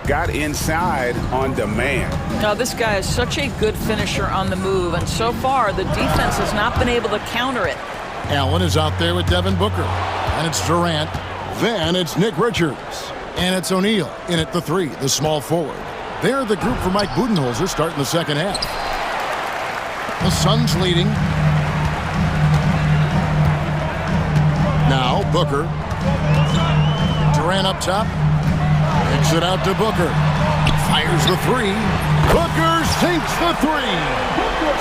Got inside on demand. Now, this guy is such a good finisher on the move, and so far the defense has not been able to counter it. Allen is out there with Devin Booker. And it's Durant. Then it's Nick Richards. And it's O'Neal in at the 3, the small forward. They're the group for Mike Budenholzer starting the second half. The Suns leading. Now Booker. Durant up top. Kicks it out to Booker. Fires the 3. Booker sinks the 3.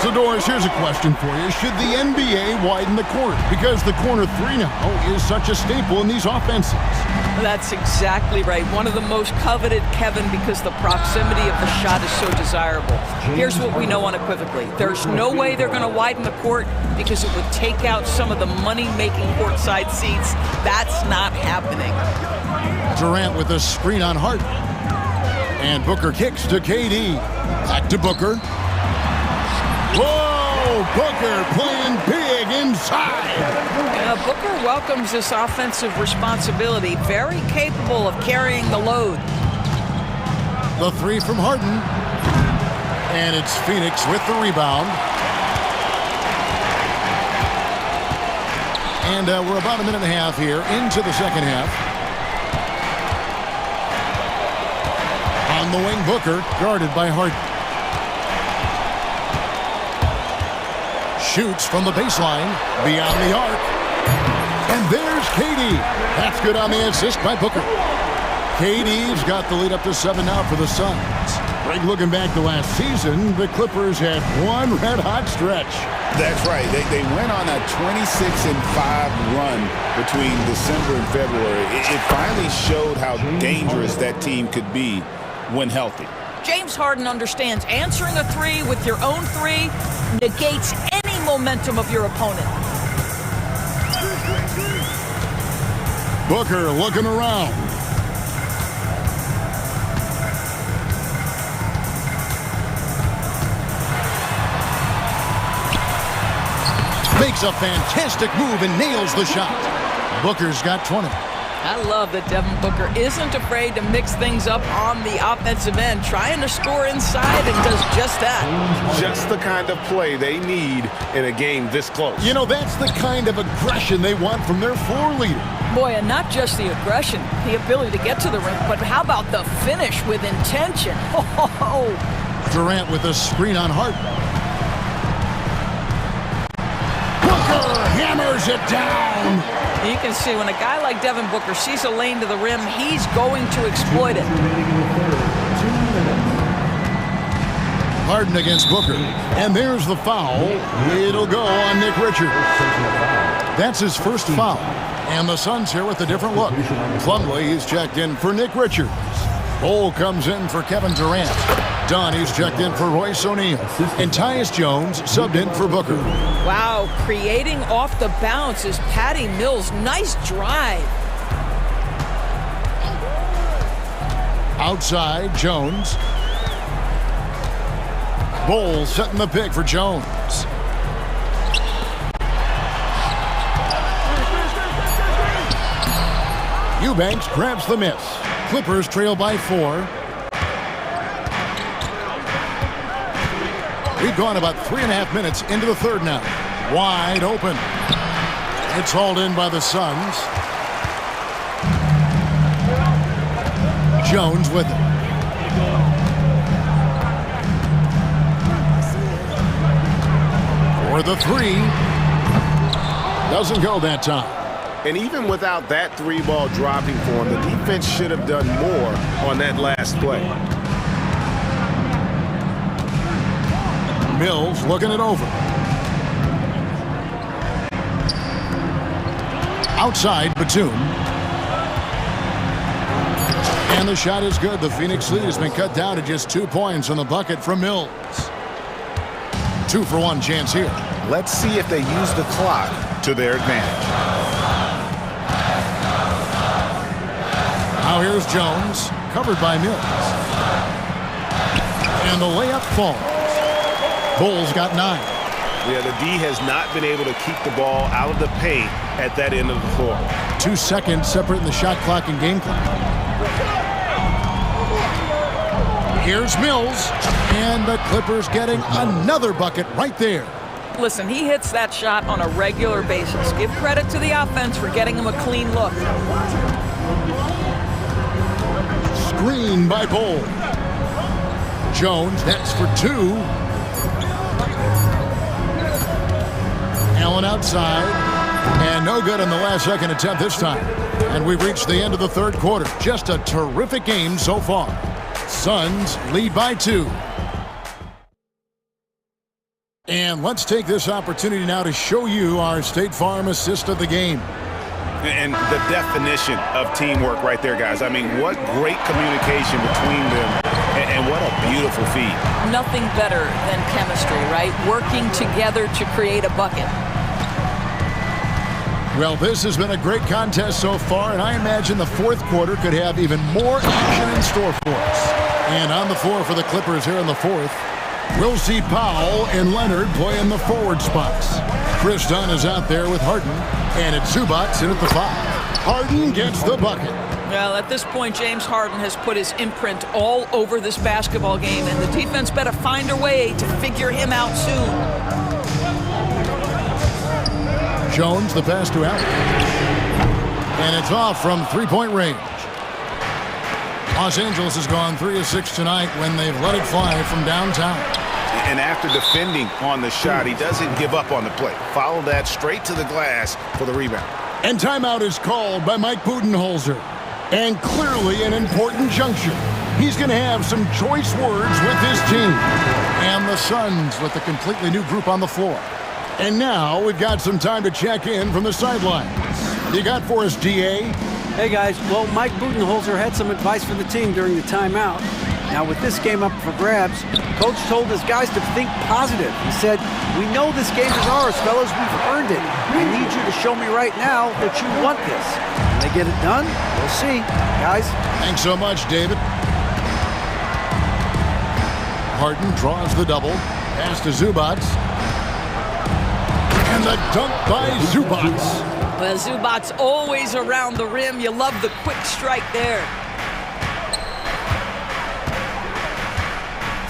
So, Doris, here's a question for you. Should the NBA widen the court? Because the corner 3 now is such a staple in these offenses. That's exactly right. One of the most coveted, Kevin, because the proximity of the shot is so desirable. Here's what we know unequivocally. There's no way they're going to widen the court because it would take out some of the money-making courtside seats. That's not happening. Durant with a screen on Harden. And Booker kicks to KD. Back to Booker. Whoa! Booker playing big inside. Booker welcomes this offensive responsibility. Very capable of carrying the load. The 3 from Harden. And it's Phoenix with the rebound. And we're about a minute and a half here into the second half. On the wing, Booker, guarded by Harden. Shoots from the baseline, beyond the arc. And there's KD. That's good on the assist by Booker. KD's got the lead up to 7 now for the Suns. Greg, looking back to last season, the Clippers had one red-hot stretch. That's right. They went on a 26-5 run between December and February. It finally showed how dangerous that team could be when healthy. James Harden understands answering a three with your own three negates any momentum of your opponent. Booker looking around. Makes a fantastic move and nails the shot. Booker's got 20. I love that Devin Booker isn't afraid to mix things up on the offensive end, trying to score inside and does just that. Just the kind of play they need in a game this close. You know, that's the kind of aggression they want from their floor leader. Boy, and not just the aggression, the ability to get to the rim, but how about the finish with intention? Oh. Durant with a screen on Harden. Booker hammers it down. You can see when a guy like Devin Booker sees a lane to the rim, he's going to exploit it. Harden against Booker. And there's the foul. It'll go on Nick Richards. That's his first foul. And the Suns here with a different look. Plumlee is checked in for Nick Richards. Cole comes in for Kevin Durant. Dunn, he's checked in for Royce O'Neal. And Tyus Jones subbed in for Booker. Wow, creating off the bounce is Patty Mills. Nice drive. Outside, Jones. Bowles setting the pick for Jones. Eubanks grabs the miss. Clippers trail by 4. We've gone about 3.5 minutes into the third now. Wide open. It's hauled in by the Suns. Jones with it. For the three. Doesn't go that time. And even without that three ball dropping for him, the defense should have done more on that last play. Mills looking it over. Outside, Batum. And the shot is good. The Phoenix lead has been cut down to just 2 points on the bucket from Mills. 2-for-1 chance here. Let's see if they use the clock to their advantage. Now here's Jones, covered by Mills. And the layup falls. Bulls got 9. Yeah, the D has not been able to keep the ball out of the paint at that end of the floor. 2 seconds separating the shot clock and game clock. Here's Mills, and the Clippers getting another bucket right there. Listen, he hits that shot on a regular basis. Give credit to the offense for getting him a clean look. Screen by Bol. Jones, that's for 2. Allen outside, and no good on the last second attempt this time. And we've reached the end of the third quarter. Just a terrific game so far. Suns lead by 2. And let's take this opportunity now to show you our State Farm assist of the game. And the definition of teamwork right there, guys. I mean, what great communication between them, and what a beautiful feed. Nothing better than chemistry, right? Working together to create a bucket. Well, this has been a great contest so far, and I imagine the fourth quarter could have even more action in store for us. And on the floor for the Clippers here in the fourth, we'll see Powell and Leonard play in the forward spots. Chris Dunn is out there with Harden, and it's Zubac in at the 5. Harden gets the bucket. Well, at this point, James Harden has put his imprint all over this basketball game, and the defense better find a way to figure him out soon. Jones, the pass to Allen. And it's off from three-point range. Los Angeles has gone 3 of 6 tonight when they've let it fly from downtown. And after defending on the shot, he doesn't give up on the play. Follow that straight to the glass for the rebound. And timeout is called by Mike Budenholzer. And clearly an important juncture. He's going to have some choice words with his team. And the Suns with a completely new group on the floor. And now we've got some time to check in from the sidelines. You got for us, DA? Hey guys, well, Mike Budenholzer had some advice for the team during the timeout. Now with this game up for grabs, Coach told his guys to think positive. He said, "We know this game is ours, fellas. We've earned it. I need you to show me right now that you want this." When they get it done, we'll see. Guys. Thanks so much, David. Harden draws the double. Pass to Zubac. And the dunk by Zubac. Well, Zubac's always around the rim. You love the quick strike there.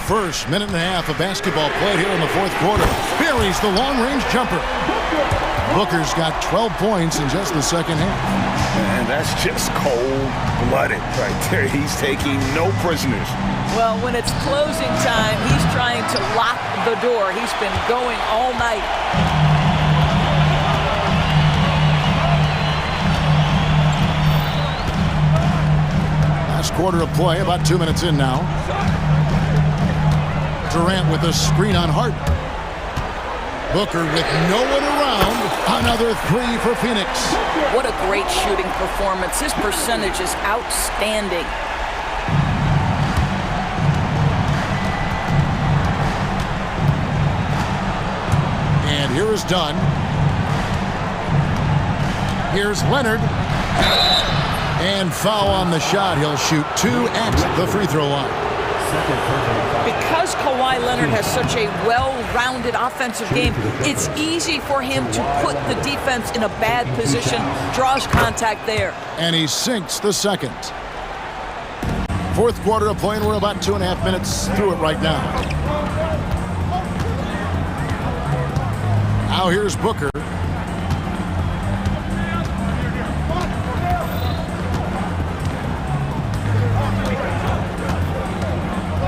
First minute and a half of basketball played here in the fourth quarter. Buries the long-range jumper. Booker's got 12 points in just the second half. And that's just cold-blooded right there. He's taking no prisoners. Well, when it's closing time, he's trying to lock the door. He's been going all night. Last quarter of play, about 2 minutes in now. Durant with a screen on Harden. Booker with no one around. Another three for Phoenix. What a great shooting performance. His percentage is outstanding. And here is Dunn. Here's Leonard. And foul on the shot. He'll shoot 2 at the free throw line. Because Kawhi Leonard has such a well-rounded offensive game, it's easy for him to put the defense in a bad position, draws contact there. And he sinks the second. Fourth quarter of play, and we're about 2.5 minutes through it right now. Now here's Booker.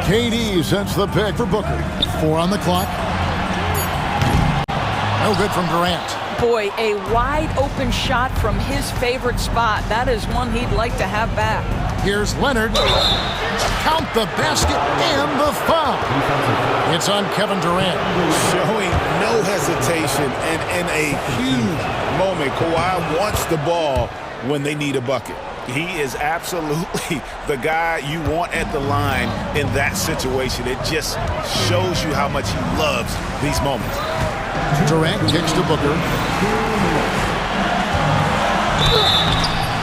KD sets the pick for Booker. 4 on the clock. No good from Durant. Boy, a wide open shot from his favorite spot. That is one he'd like to have back. Here's Leonard. Count the basket and the foul. It's on Kevin Durant. Showing no hesitation, and in a huge moment, Kawhi wants the ball when they need a bucket. He is absolutely the guy you want at the line in that situation. It just shows you how much he loves these moments. Durant kicks to Booker.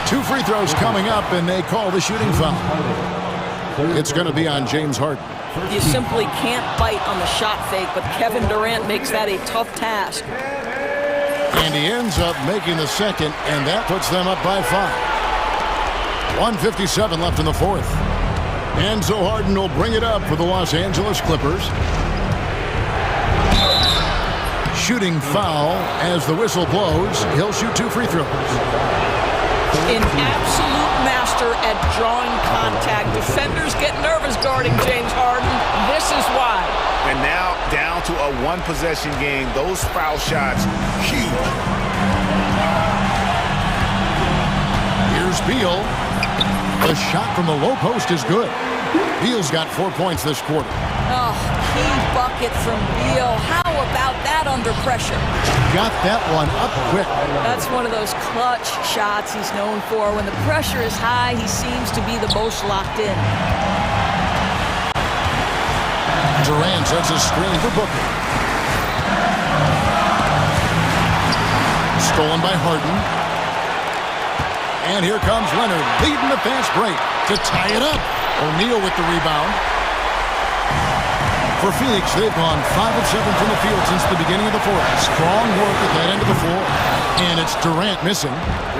2 free throws coming up, and they call the shooting foul. It's going to be on James Harden. You simply can't bite on the shot fake, but Kevin Durant makes that a tough task. And he ends up making the second, and that puts them up by 5. 1:57 left in the fourth. And so Harden will bring it up for the Los Angeles Clippers. Shooting foul as the whistle blows. He'll shoot 2 free throws. An absolute master at drawing contact. Defenders get nervous guarding James Harden. This is why. And now down to a 1-possession game. Those foul shots, huge. Here's Beal. The shot from the low post is good. Beal's got 4 points this quarter. Oh, key bucket from Beal. How about that under pressure? Got that one up quick. That's one of those clutch shots he's known for. When the pressure is high, he seems to be the most locked in. Durant sets a screen for Booker. Stolen by Harden. And here comes Leonard, leading the fast break to tie it up. O'Neal with the rebound. For Phoenix, they've gone 5 of 7 from the field since the beginning of the fourth. Strong work at that end of the floor. And it's Durant missing.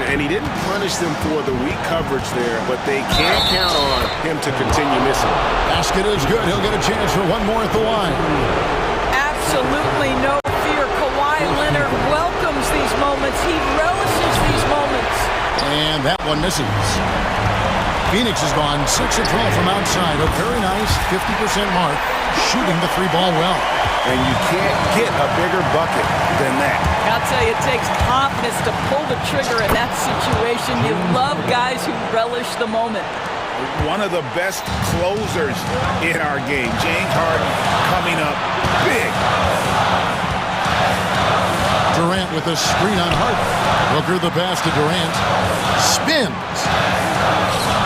And he didn't punish them for the weak coverage there, but they can't count on him to continue missing. Basket is good. He'll get a chance for one more at the line. Absolutely no fear. Kawhi Leonard welcomes these moments. He relishes these moments. And that one misses. Phoenix has gone 6 of 12 from outside. A very nice 50% mark, shooting the three ball well. And you can't get a bigger bucket than that. I'll tell you, it takes confidence to pull the trigger in that situation. You love guys who relish the moment. One of the best closers in our game. James Harden coming up big. Durant with a screen on Harden. Booker the pass to Durant. Spins.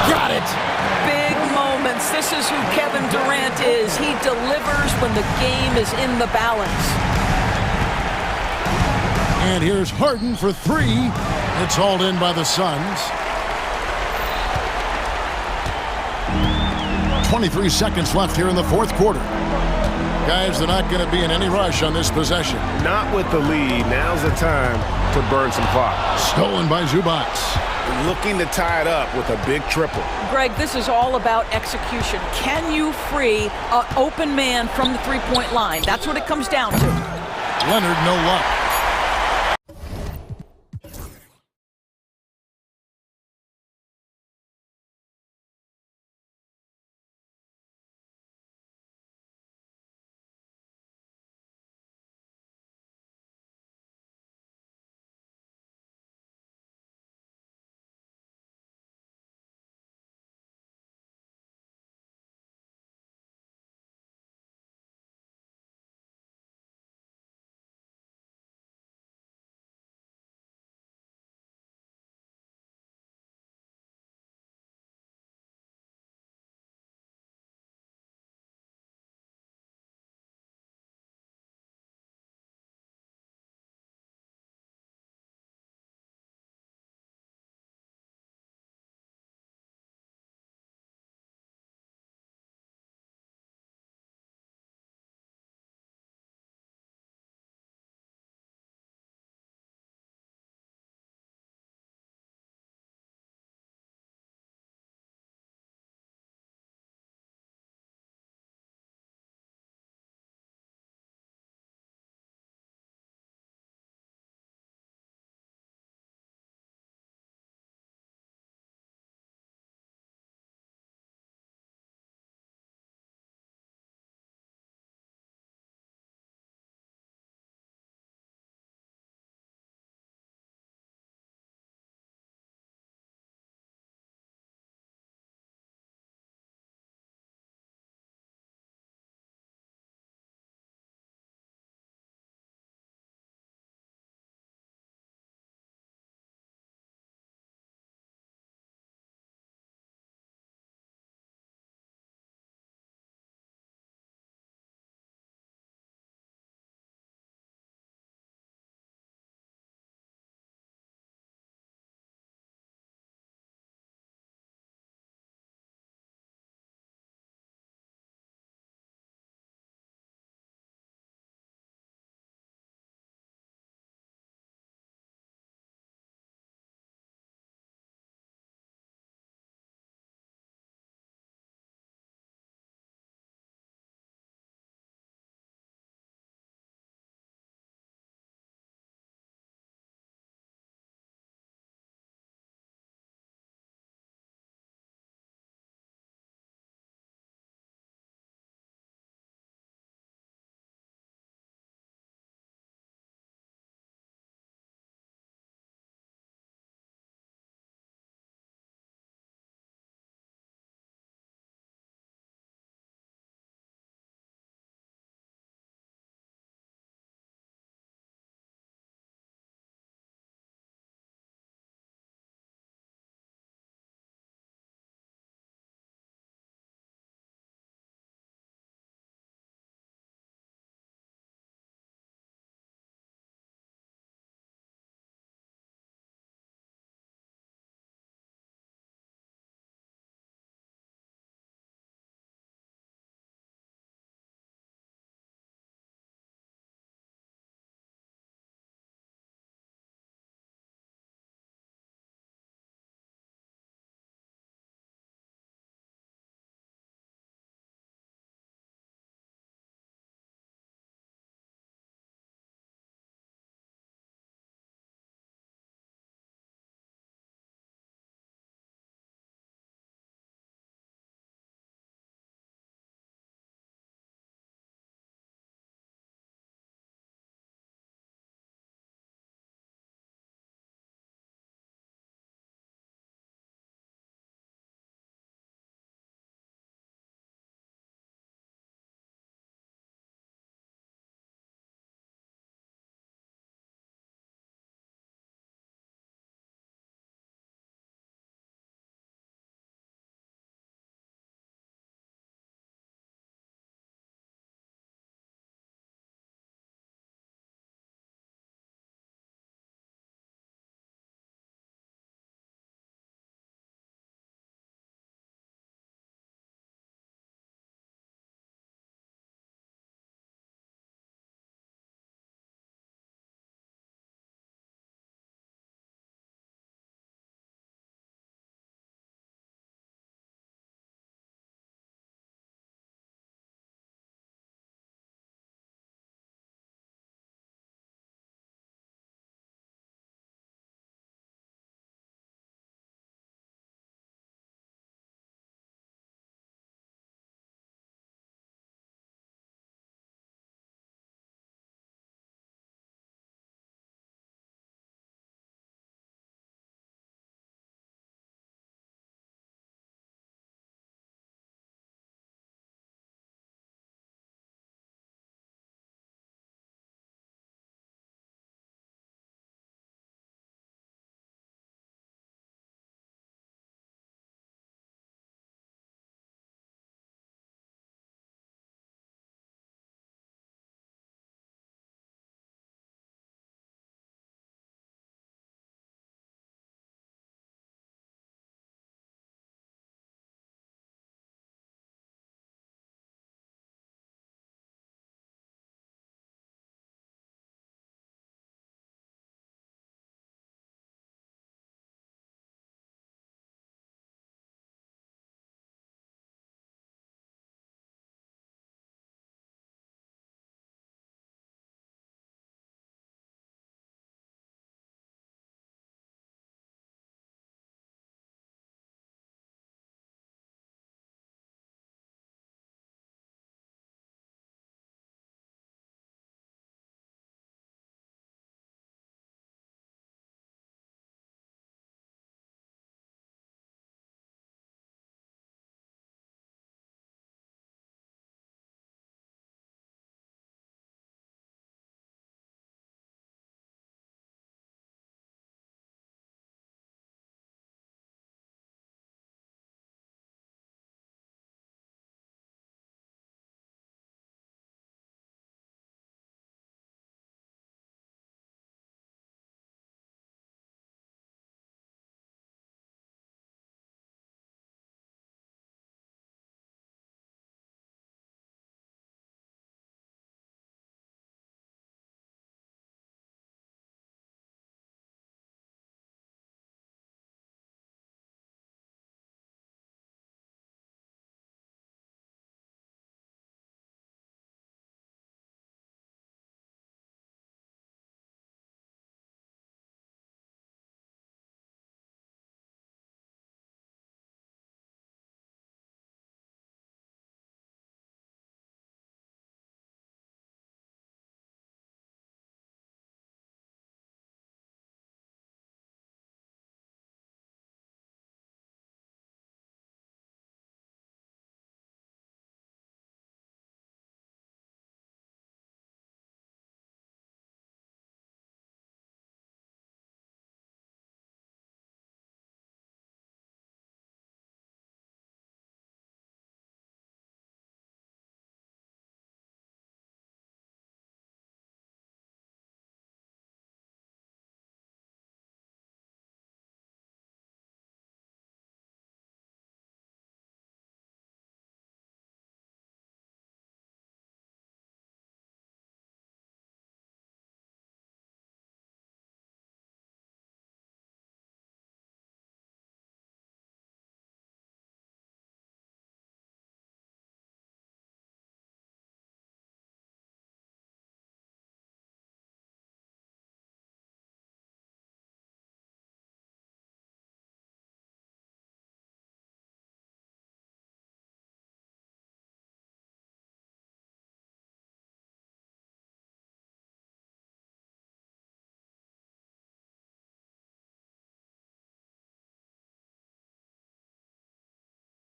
Got it. Big moments. This is who Kevin Durant is. He delivers when the game is in the balance. And here's Harden for three. It's hauled in by the Suns. 23 seconds left here in the fourth quarter. Guys, they're not going to be in any rush on this possession. Not with the lead. Now's the time to burn some clock. Stolen by Zubac. Looking to tie it up with a big triple. Greg, this is all about execution. Can you free an open man from the three-point line? That's what it comes down to. Leonard, no luck.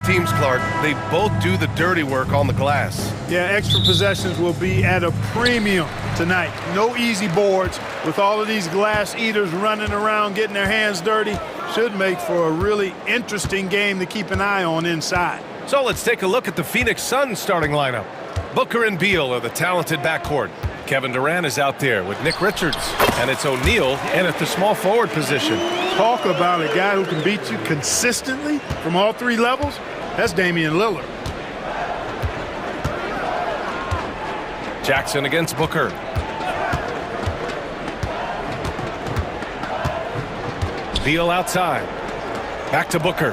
teams, Clark, they both do the dirty work on the glass. Yeah, extra possessions will be at a premium tonight. No easy boards with all of these glass eaters running around, getting their hands dirty. Should make for a really interesting game to keep an eye on inside. So let's take a look at the Phoenix Suns starting lineup. Booker and Beal are the talented backcourt. Kevin Durant is out there with Nick Richards, and it's O'Neal in at the small forward position. Talk about a guy who can beat you consistently from all three levels. That's Damian Lillard. Jackson against Booker. Beal outside. Back to Booker.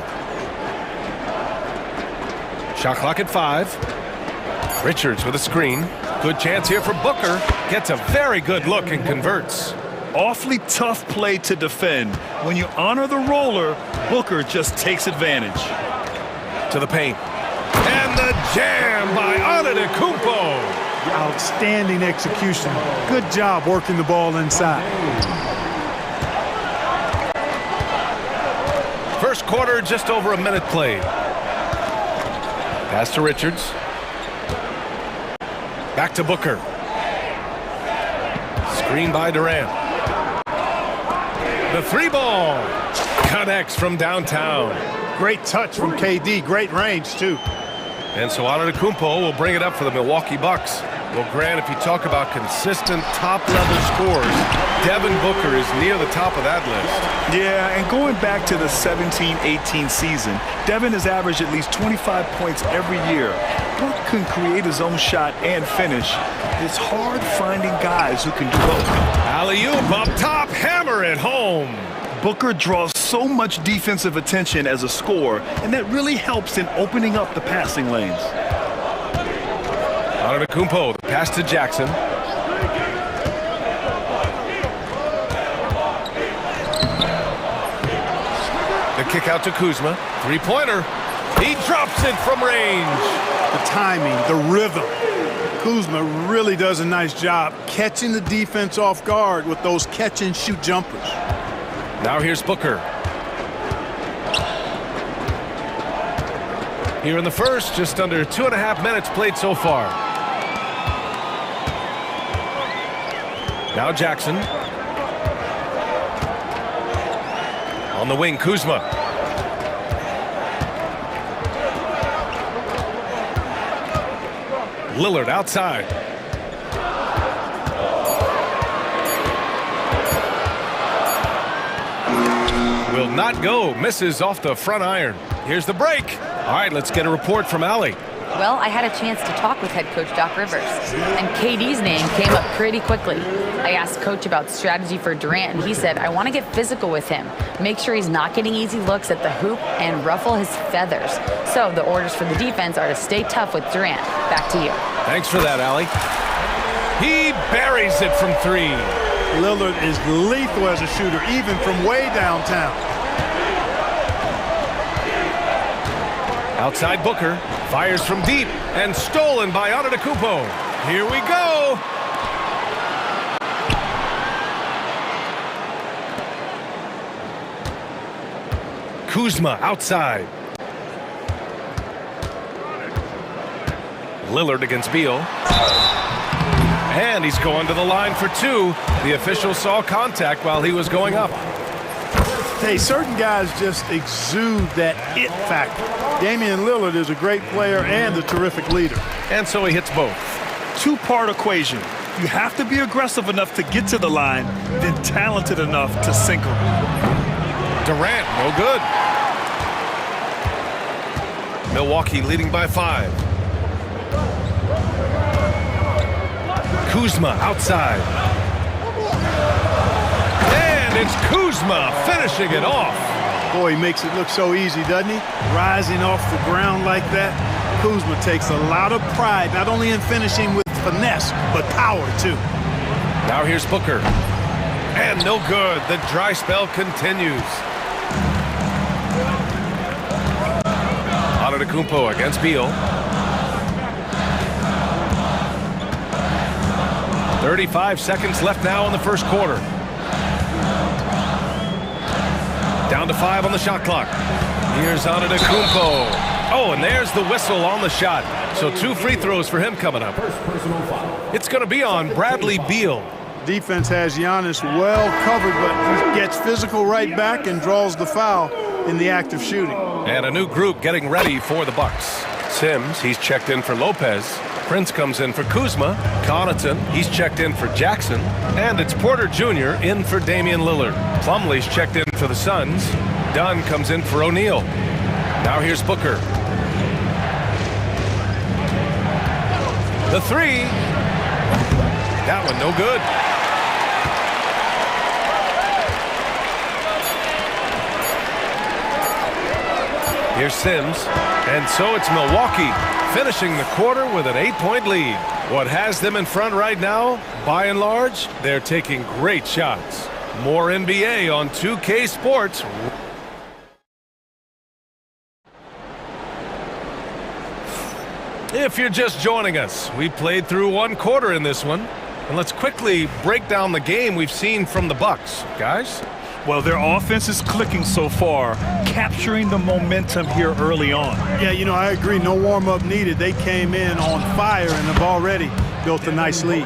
Shot clock at 5. Richards with a screen. Good chance here for Booker. Gets a very good look and converts. Awfully tough play to defend. When you honor the roller, Booker just takes advantage. To the paint. And the jam by Antetokounmpo. Outstanding execution. Good job working the ball inside. First quarter, just over a minute played. Pass to Richards. Back to Booker. Screen by Durant. The three ball connects from downtown. Great touch from KD. Great range, too. And so Antetokounmpo will bring it up for the Milwaukee Bucks. Well, Grant, if you talk about consistent top-level scores, Devin Booker is near the top of that list. Yeah, and going back to the 17-18 season, Devin has averaged at least 25 points every year. Book can create his own shot and finish. It's hard finding guys who can do both. Alley-oop up top, hammer it home. Booker draws so much defensive attention as a scorer, and that really helps in opening up the passing lanes. Antetokounmpo, the pass to Jackson. The kick out to Kuzma. Three-pointer. He drops it from range. The timing, the rhythm. Kuzma really does a nice job catching the defense off guard with those catch-and-shoot jumpers. Now here's Booker. Here in the first, just under 2.5 minutes played so far. Now Jackson. On the wing, Kuzma. Lillard outside. Will not go. Misses off the front iron. Here's the break. All right, let's get a report from Allie. Well, I had a chance to talk with head coach Doc Rivers, and KD's name came up pretty quickly. I asked coach about strategy for Durant, and he said, I want to get physical with him, make sure he's not getting easy looks at the hoop, and ruffle his feathers. So the orders for the defense are to stay tough with Durant. Back to you. Thanks for that, Allie. He buries it from 3. Lillard is lethal as a shooter, even from way downtown. Outside Booker, fires from deep, and stolen by Antetokounmpo. Here we go. Kuzma outside. Lillard against Beal. And he's going to the line for 2. The official saw contact while he was going up. Hey, certain guys just exude that it factor. Damian Lillard is a great player and a terrific leader. And so he hits both. Two-part equation. You have to be aggressive enough to get to the line, then talented enough to sink them. Durant, no good. Milwaukee leading by 5. Kuzma outside. And it's Kuzma finishing it off. Boy, he makes it look so easy, doesn't he? Rising off the ground like that. Kuzma takes a lot of pride, not only in finishing with finesse, but power, too. Now here's Booker. And no good. The dry spell continues. Antetokounmpo against Beal. 35 seconds left now in the first quarter. Down to 5 on the shot clock. Here's Antetokounmpo. Oh, and there's the whistle on the shot. So 2 free throws for him coming up. It's going to be on Bradley Beal. Defense has Giannis well covered, but he gets physical right back and draws the foul in the act of shooting. And a new group getting ready for the Bucks. Sims, he's checked in for Lopez. Prince comes in for Kuzma. Connaughton, he's checked in for Jackson. And it's Porter Jr. in for Damian Lillard. Plumlee's checked in for the Suns. Dunn comes in for O'Neal. Now here's Booker. The 3. That one no good. Here's Sims. And so it's Milwaukee finishing the quarter with an 8-point lead. What has them in front right now, by and large, they're taking great shots. More NBA on 2K Sports. If you're just joining us, we played through 1 quarter in this one. And let's quickly break down the game we've seen from the Bucks. Guys? Well, their offense is clicking so far, capturing the momentum here early on. Yeah, you know, I agree. No warm-up needed. They came in on fire and have already built a nice lead.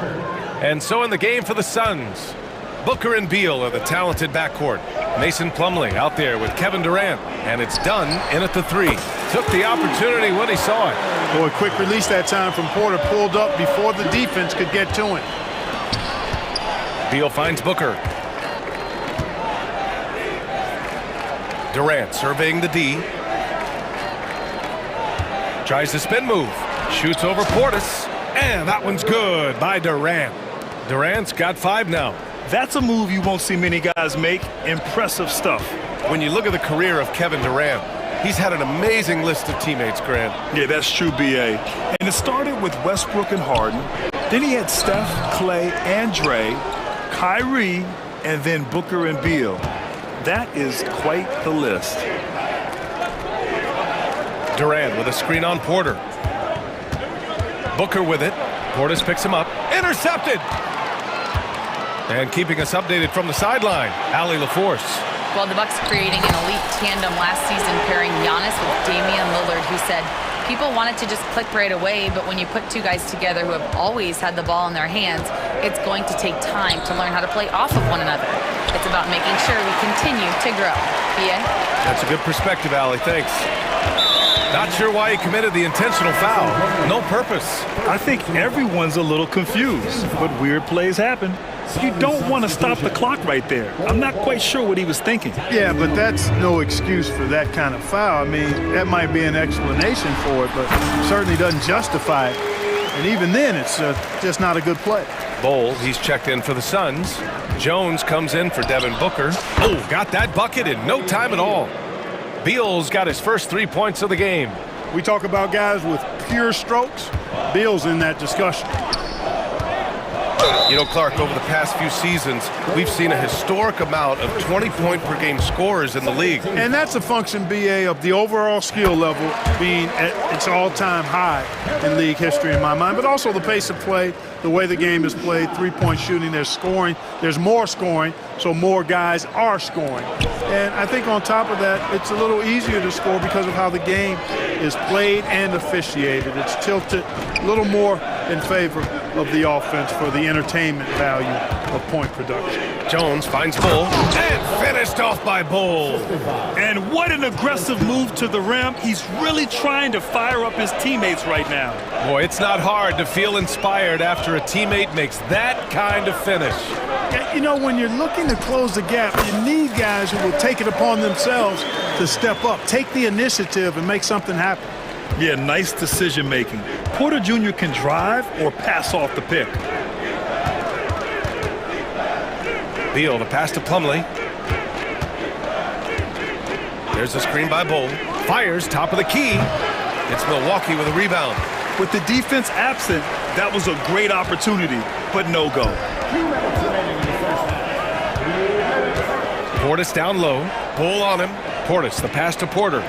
And so in the game for the Suns, Booker and Beal are the talented backcourt. Mason Plumlee out there with Kevin Durant. And it's Dunn in at the 3. Took the opportunity when he saw it. Boy, quick release that time from Porter. Pulled up before the defense could get to him. Beal finds Booker. Durant surveying the D. Tries the spin move. Shoots over Portis. And that one's good by Durant. Durant's got 5 now. That's a move you won't see many guys make. Impressive stuff. When you look at the career of Kevin Durant, he's had an amazing list of teammates, Grant. Yeah, that's true, B.A. And it started with Westbrook and Harden. Then he had Steph, Clay, and Dre, Kyrie, and then Booker and Beal. That is quite the list. Durant with a screen on Porter. Booker with it. Portis picks him up. Intercepted! And keeping us updated from the sideline, Allie LaForce. Well, the Bucks creating an elite tandem last season pairing Giannis with Damian Lillard, who said people wanted to just click right away, but when you put 2 guys together who have always had the ball in their hands, it's going to take time to learn how to play off of one another. It's about making sure we continue to grow. B.A.? That's a good perspective, Allie. Thanks. Not sure why he committed the intentional foul. No purpose. I think everyone's a little confused, but weird plays happen. You don't want to stop the clock right there. I'm not quite sure what he was thinking. Yeah, but that's no excuse for that kind of foul. I mean, that might be an explanation for it, but certainly doesn't justify it. And even then, it's just not a good play. Bowles, he's checked in for the Suns. Jones comes in for Devin Booker. Oh, got that bucket in no time at all. Beal's got his first 3 points of the game. We talk about guys with pure strokes. Beal's in that discussion. You know, Clark, over the past few seasons, we've seen a historic amount of 20-point-per-game scorers in the league. And that's a function, B.A., of the overall skill level being at its all-time high in league history in my mind, but also the pace of play, the way the game is played, three-point shooting, there's scoring, there's more scoring, so more guys are scoring. And I think on top of that, it's a little easier to score because of how the game is played and officiated. It's tilted a little more in favor of the offense for the entertainment value of point production. Jones finds Bull and finished off by Bull. And what an aggressive move to the rim. He's really trying to fire up his teammates right now. Boy, it's not hard to feel inspired after a teammate makes that kind of finish. You know, when you're looking to close the gap, you need guys who will take it upon themselves to step up, take the initiative and make something happen. Yeah, nice decision making. Porter Jr. can drive or pass off the pick. Beal, the pass to Plumlee. There's a screen by Bull. Fires, top of the key. It's Milwaukee with a rebound. With the defense absent, that was a great opportunity, but no go. Portis down low. Bull on him. Portis, the pass to Porter.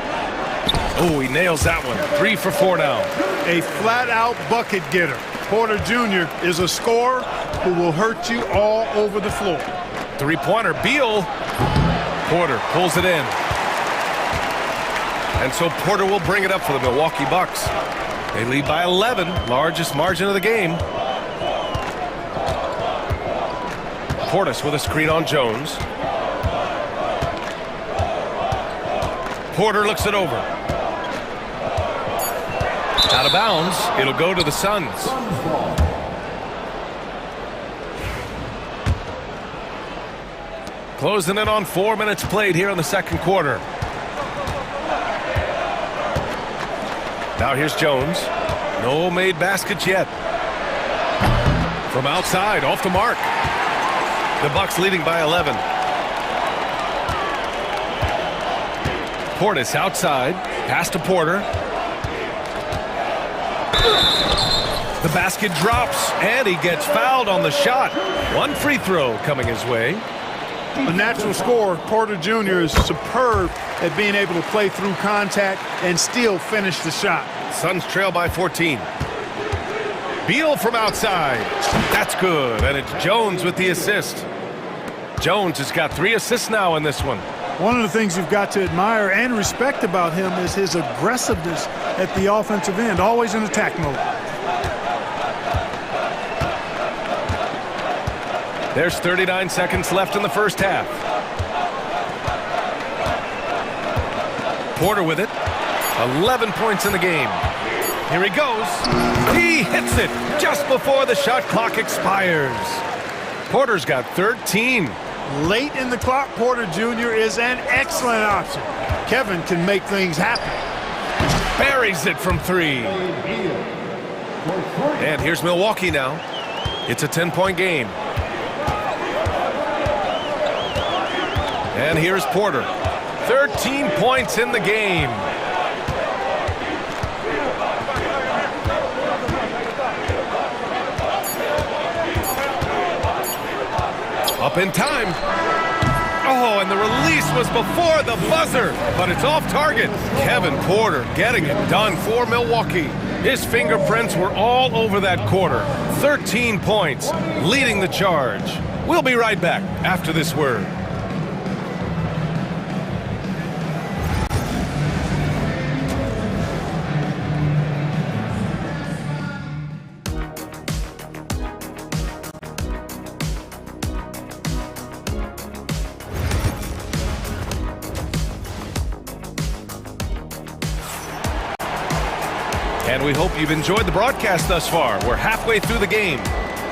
Oh, he nails that one. 3 for 4 now. A flat-out bucket getter. Porter Jr. is a scorer who will hurt you all over the floor. Three-pointer. Beal. Porter pulls it in. And so Porter will bring it up for the Milwaukee Bucks. They lead by 11, largest margin of the game. Portis with a screen on Jones. Porter looks it over. Out of bounds. It'll go to the Suns. Closing in on 4 minutes played here in the second quarter. Now here's Jones. No made baskets yet. From outside, off the mark. The Bucks leading by 11. Portis outside. Pass to Porter. The basket drops, and he gets fouled on the shot. One free throw coming his way. A natural scorer, Porter Jr. is superb at being able to play through contact and still finish the shot. Suns trail by 14. Beal from outside. That's good, and it's Jones with the assist. Jones has got 3 assists now in this one. One of the things you've got to admire and respect about him is his aggressiveness at the offensive end, always in attack mode. There's 39 seconds left in the first half. Porter with it. 11 points in the game. Here he goes. He hits it just before the shot clock expires. Porter's got 13. Late in the clock, Porter Jr. is an excellent option. Kevin can make things happen. Buries it from 3. And here's Milwaukee now. It's a 10-point game. And here's Porter. 13 points in the game. Up in time. Oh, and the release was before the buzzer, but it's off target. Kevin Porter getting it done for Milwaukee. His fingerprints were all over that quarter. 13 points, leading the charge. We'll be right back after this word. And we hope you've enjoyed the broadcast thus far. We're halfway through the game.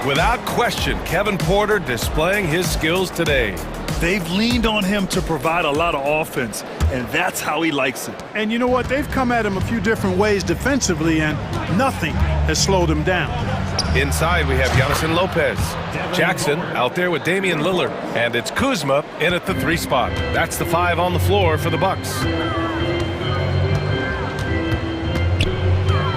Without question, Kevin Porter displaying his skills today. They've leaned on him to provide a lot of offense, and that's how he likes it. And you know what? They've come at him a few different ways defensively, and nothing has slowed him down. Inside, we have Giannis and Lopez. Jackson out there with Damian Lillard. And it's Kuzma in at the 3 spot. That's the 5 on the floor for the Bucks.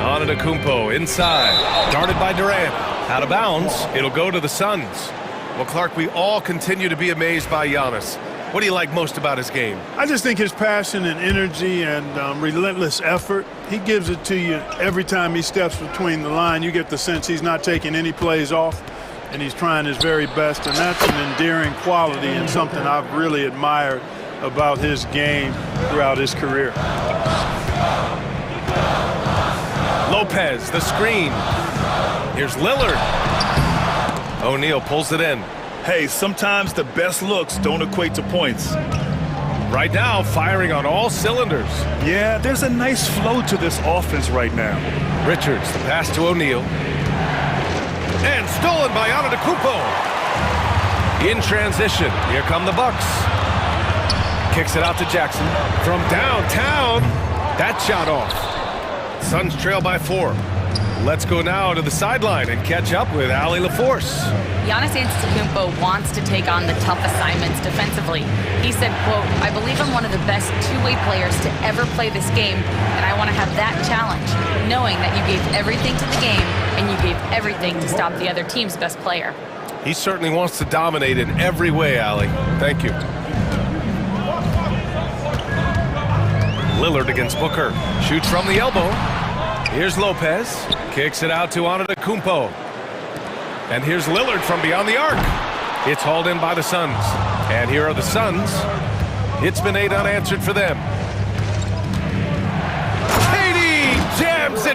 Antetokounmpo inside. Guarded by Durant. Out of bounds. It'll go to the Suns. Well, Clark, we all continue to be amazed by Giannis. What do you like most about his game? I just think his passion and energy and relentless effort. He gives it to you every time he steps between the line. You get the sense he's not taking any plays off, and he's trying his very best, and that's an endearing quality and something I've really admired about his game throughout his career. Lopez, the screen. Here's Lillard. O'Neal pulls it in. Hey, sometimes the best looks don't equate to points. Right now, firing on all cylinders. Yeah, there's a nice flow to this offense right now. Richards, the pass to O'Neal. And stolen by Antetokounmpo. In transition, here come the Bucks. Kicks it out to Jackson. From downtown, that shot off. Suns trail by 4. Let's go now to the sideline and catch up with Allie LaForce. Giannis Antetokounmpo wants to take on the tough assignments defensively. He said, quote, "I believe I'm one of the best two-way players to ever play this game, and I want to have that challenge, knowing that you gave everything to the game and you gave everything to stop the other team's best player." He certainly wants to dominate in every way, Allie. Thank you. Lillard against Booker. Shoots from the elbow. Here's Lopez. Kicks it out to Antetokounmpo. And here's Lillard from beyond the arc. It's hauled in by the Suns. And here are the Suns. It's been 8 unanswered for them.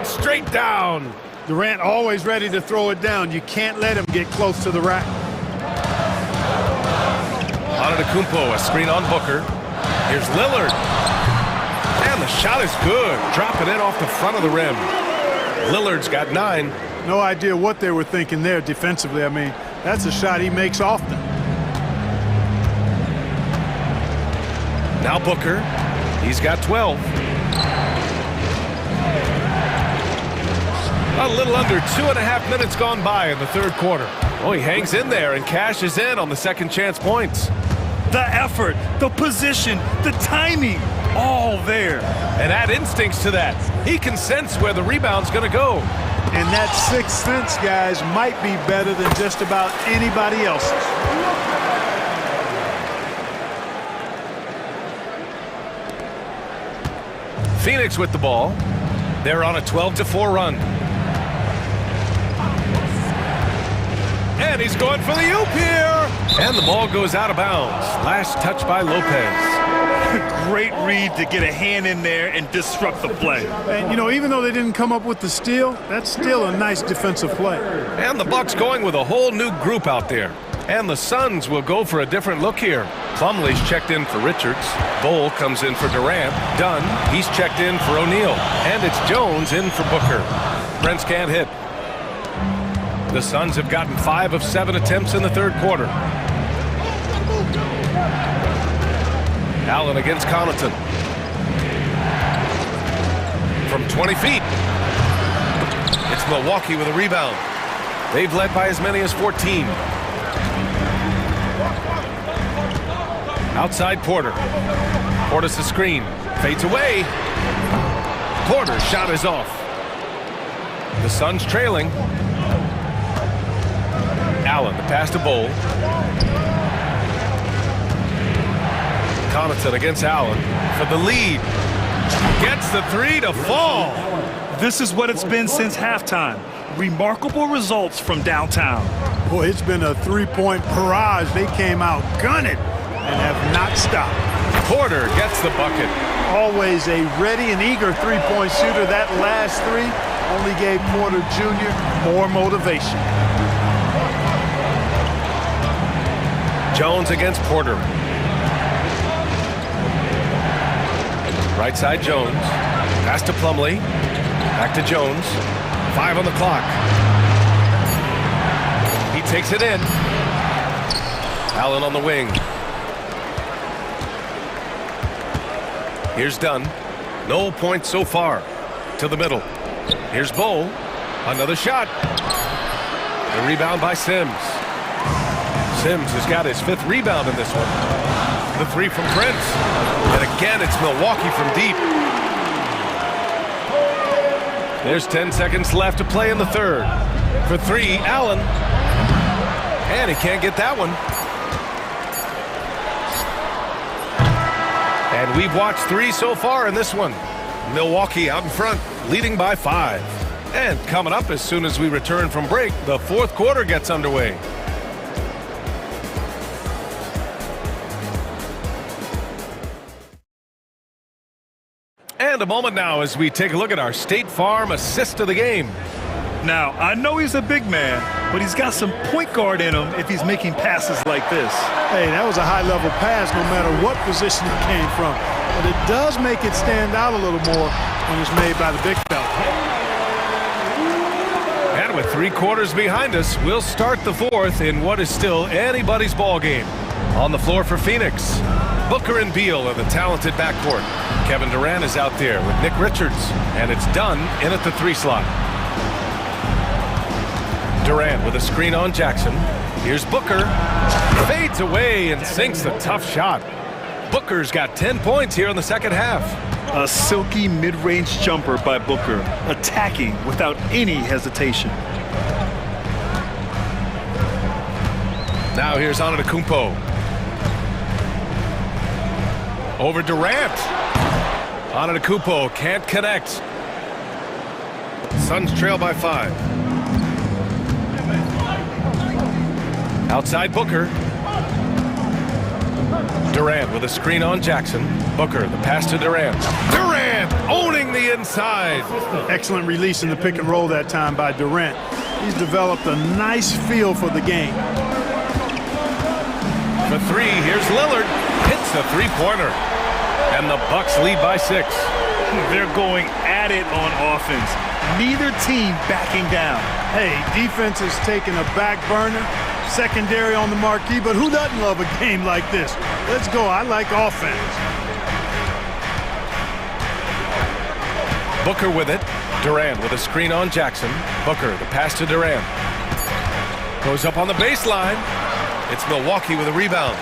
And straight down. Durant always ready to throw it down. You can't let him get close to the rack. Antetokounmpo, a screen on Booker. Here's Lillard. And the shot is good. Dropping it off the front of the rim. Lillard's got 9. No idea what they were thinking there defensively. I mean, that's a shot he makes often. Now Booker. He's got 12. A little under 2.5 minutes gone by in the third quarter. Oh, he hangs in there and cashes in on the second chance points. The effort, the position, the timing, all there. And add instincts to that. He can sense where the rebound's going to go. And that sixth sense, guys, might be better than just about anybody else's. Phoenix with the ball. They're on a 12-4 run. And he's going for the oop here. And the ball goes out of bounds. Last touch by Lopez. Great read to get a hand in there and disrupt the play. And, you know, even though they didn't come up with the steal, that's still a nice defensive play. And the Bucks going with a whole new group out there. And the Suns will go for a different look here. Plumlee's checked in for Richards. Bol comes in for Durant. Dunn, he's checked in for O'Neal. And it's Jones in for Booker. Brents can't hit. The Suns have gotten 5 of 7 attempts in the third quarter. Allen against Connaughton. From 20 feet. It's Milwaukee with a rebound. They've led by as many as 14. Outside Porter. Portis the screen. Fades away. Porter's shot is off. The Suns trailing. Allen, the pass to Bol. Connaughton against Allen for the lead. Gets the 3 to fall. This is what it's been since halftime. Remarkable results from downtown. Boy, it's been a three-point barrage. They came out gunning and have not stopped. Porter gets the bucket. Always a ready and eager three-point shooter. That last three only gave Porter Jr. more motivation. Jones against Porter. Right side Jones. Pass to Plumlee. Back to Jones. 5 on the clock. He takes it in. Allen on the wing. Here's Dunn. No points so far. To the middle. Here's Bol. Another shot. The rebound by Sims. Sims has got his 5th rebound in this one. The 3 from Prince. And again, it's Milwaukee from deep. There's 10 seconds left to play in the third. For 3, Allen. And he can't get that one. And we've watched 3 so far in this one. Milwaukee out in front, leading by 5. And coming up as soon as we return from break, the fourth quarter gets underway. And a moment now as we take a look at our State Farm assist of the game. Now, I know he's a big man, but he's got some point guard in him if he's making passes like this. Hey, that was a high-level pass no matter what position it came from. But it does make it stand out a little more when it's made by the big fella. And with 3 quarters behind us, we'll start the fourth in what is still anybody's ball game. On the floor for Phoenix, Booker and Beal are the talented backcourt. Kevin Durant is out there with Nick Richards, and it's Dunn in at the 3 slot. Durant with a screen on Jackson. Here's Booker. Fades away and sinks the tough shot. Booker's got 10 points here in the second half. A silky mid-range jumper by Booker, attacking without any hesitation. Now here's Antetokounmpo. Over Durant. Antetokounmpo can't connect. Suns trail by 5. Outside Booker. Durant with a screen on Jackson. Booker, the pass to Durant. Durant owning the inside. Excellent release in the pick and roll that time by Durant. He's developed a nice feel for the game. For three, here's Lillard. Hits the three-pointer. And the Bucks lead by 6. They're going at it on offense. Neither team backing down. Hey, defense is taking a back burner, secondary on the marquee, but who doesn't love a game like this? Let's go. I like offense. Booker with it. Durant with a screen on Jackson. Booker, the pass to Durant. Goes up on the baseline. It's Milwaukee with a rebound.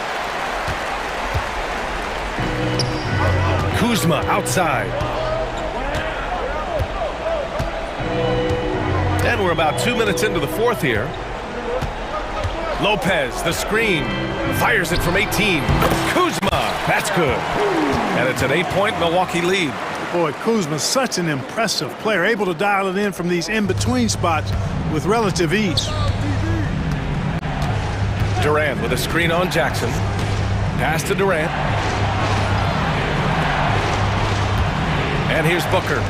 Kuzma outside. And we're about 2 minutes into the fourth here. Lopez, the screen. Fires it from 18. Kuzma, that's good. And it's an 8-point Milwaukee lead. Boy, Kuzma's such an impressive player, able to dial it in from these in-between spots with relative ease. Durant with a screen on Jackson. Pass to Durant. And here's Booker.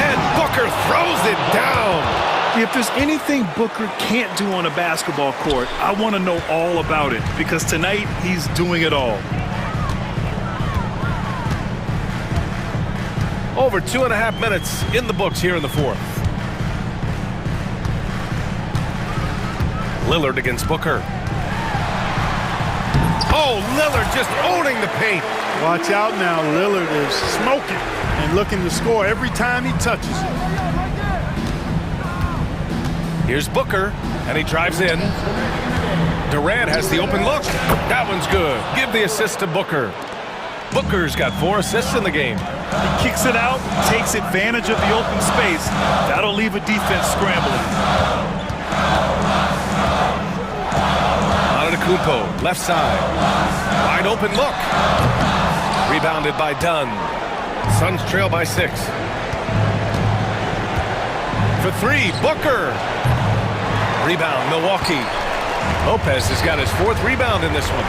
And Booker throws it down. If there's anything Booker can't do on a basketball court, I want to know all about it, because tonight he's doing it all. Over 2.5 minutes in the books here in the fourth. Lillard against Booker. Oh, Lillard just owning the paint. Watch out now. Lillard is smoking and looking to score every time he touches it. Here's Booker, and he drives in. Durant has the open look. That one's good. Give the assist to Booker. Booker's got 4 assists in the game. He kicks it out, takes advantage of the open space. That'll leave a defense scrambling. Antetokounmpo, left side. Wide open look. Rebounded by Dunn. Suns trail by 6. For 3, Booker. Rebound, Milwaukee. Lopez has got his 4th rebound in this one.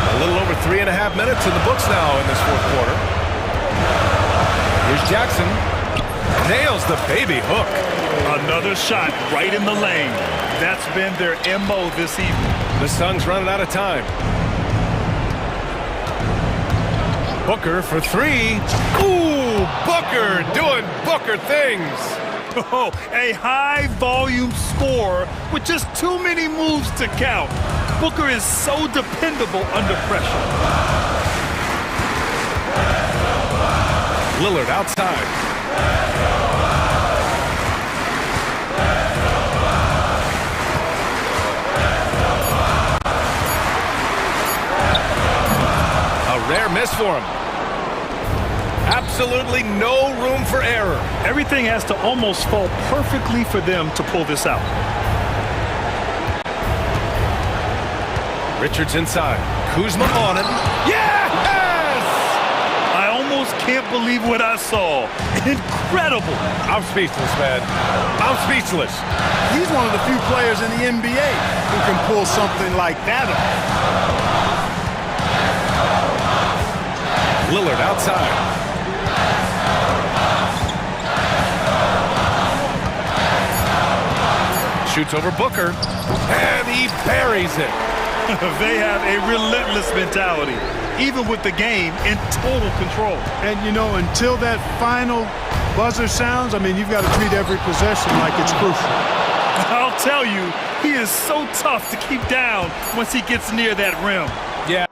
A little over 3.5 minutes in the books now in this fourth quarter. Here's Jackson. Nails the baby hook. Another shot right in the lane. That's been their MO this evening. The Suns running out of time. Booker for 3. Ooh, Booker doing Booker things. Oh, a high-volume score with just too many moves to count. Booker is so dependable under pressure. Lillard outside. A rare miss for him. Absolutely no room for error. Everything has to almost fall perfectly for them to pull this out. Richards inside. Kuzma on him. Yes! I almost can't believe what I saw. Incredible. I'm speechless, man. I'm speechless. He's one of the few players in the NBA who can pull something like that off. Lillard outside. Shoots over Booker, and he buries it. They have a relentless mentality, even with the game in total control. And, you know, until that final buzzer sounds, I mean, you've got to treat every possession like it's crucial. I'll tell you, he is so tough to keep down once he gets near that rim. Yeah.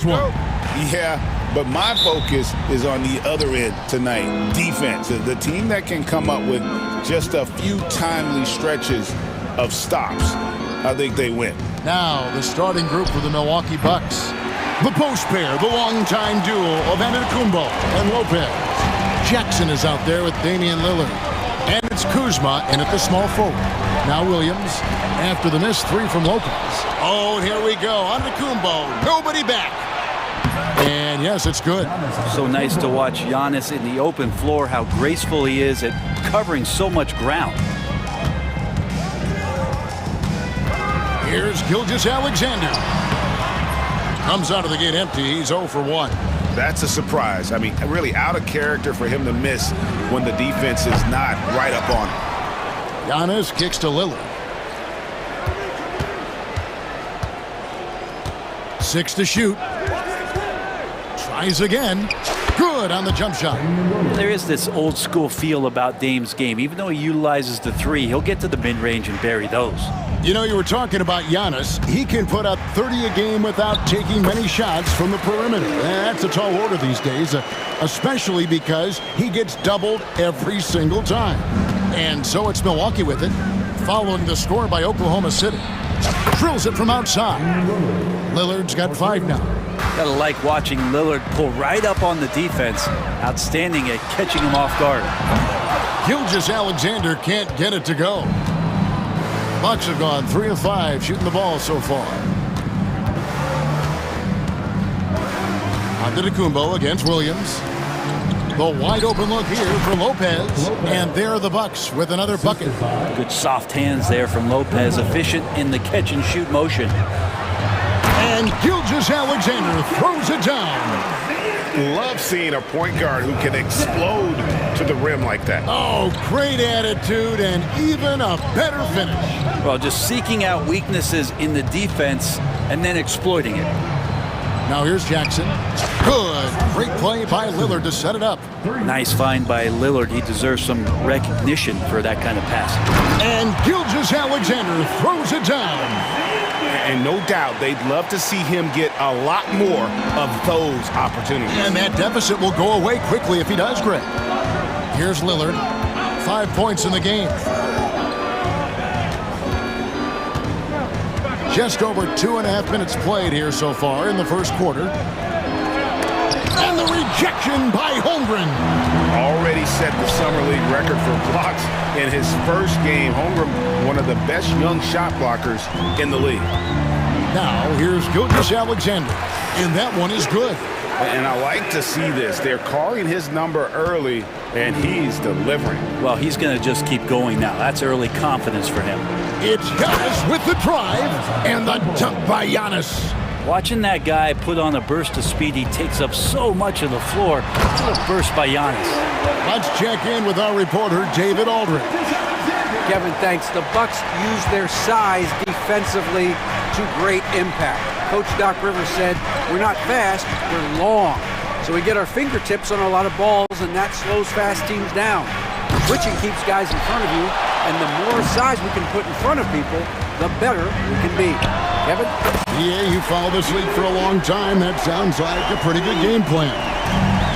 Yeah, but my focus is on the other end tonight, defense. The team that can come up with just a few timely stretches of stops, I think they win. Now, the starting group for the Milwaukee Bucks. The post pair, the longtime duo of Antetokounmpo and Lopez. Jackson is out there with Damian Lillard. And it's Kuzma in at the small forward. Now Williams, after the missed three from Lopez. Oh, and here we go. Antetokounmpo, nobody back. And yes, it's good. So nice to watch Giannis in the open floor, how graceful he is at covering so much ground. Here's Gilgeous-Alexander. Comes out of the gate empty. He's 0 for 1. That's a surprise. I mean, really out of character for him to miss when the defense is not right up on him. Giannis kicks to Lillard. 6 to shoot. Tries again. Good on the jump shot. There is this old school feel about Dame's game. Even though he utilizes the three, he'll get to the mid-range and bury those. You know, you were talking about Giannis. He can put up 30 a game without taking many shots from the perimeter. That's a tall order these days, especially because he gets doubled every single time. And so it's Milwaukee with it, following the score by Oklahoma City. Drills it from outside. Lillard's got 5 now. Gotta like watching Lillard pull right up on the defense. Outstanding at catching him off guard. Gilgeous-Alexander can't get it to go. Bucks have gone 3 of 5 shooting the ball so far. Antetokounmpo against Williams. The wide open look here for Lopez. And there are the Bucks with another bucket. Good soft hands there from Lopez. Efficient in the catch and shoot motion. And Gilgeous-Alexander throws it down. Love seeing a point guard who can explode to the rim like that. Oh, great attitude and even a better finish. Well, just seeking out weaknesses in the defense and then exploiting it. Now here's Jackson. Good. Great play by Lillard to set it up. Nice find by Lillard. He deserves some recognition for that kind of pass. And Gilgeous-Alexander throws it down. And no doubt they'd love to see him get a lot more of those opportunities. And that deficit will go away quickly if he does, Greg. Here's Lillard. 5 points in the game. Just over 2.5 minutes played here so far in the first quarter. And the rejection by Holmgren. Already set the Summer League record for blocks in his first game. Holmgren, one of the best young shot blockers in the league. Now, here's Gilgeous-Alexander. And that one is good. And I like to see this. They're calling his number early, and he's delivering. Well, he's going to just keep going now. That's early confidence for him. It's Giannis with the drive and the dunk by Giannis. Watching that guy put on a burst of speed, he takes up so much of the floor. What a burst by Giannis. Let's check in with our reporter, David Aldridge. Kevin, thanks. The Bucks use their size defensively to great impact. Coach Doc Rivers said, we're not fast, we're long. So we get our fingertips on a lot of balls, and that slows fast teams down. Switching keeps guys in front of you, and the more size we can put in front of people, the better we can be. Kevin? Yeah, you follow this league for a long time. That sounds like a pretty good game plan.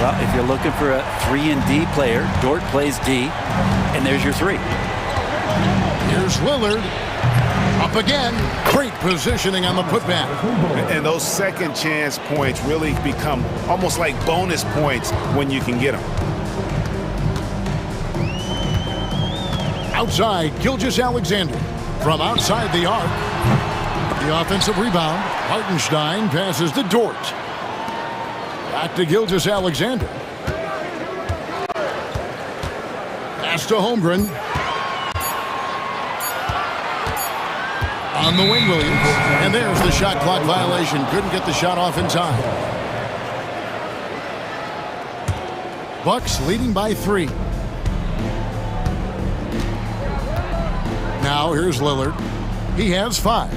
Well, if you're looking for a 3-and-D player, Dort plays D, and there's your 3. Here's Lillard. Up again. Great positioning on the putback. And those second chance points really become almost like bonus points when you can get them. Outside, Gilgeous-Alexander. From outside the arc. The offensive rebound. Hartenstein passes to Dort. Back to Gilgeous-Alexander. Pass to Holmgren. On the wing, Williams. And there's the shot clock violation. Couldn't get the shot off in time. Bucks leading by 3. Now here's Lillard. He has 5.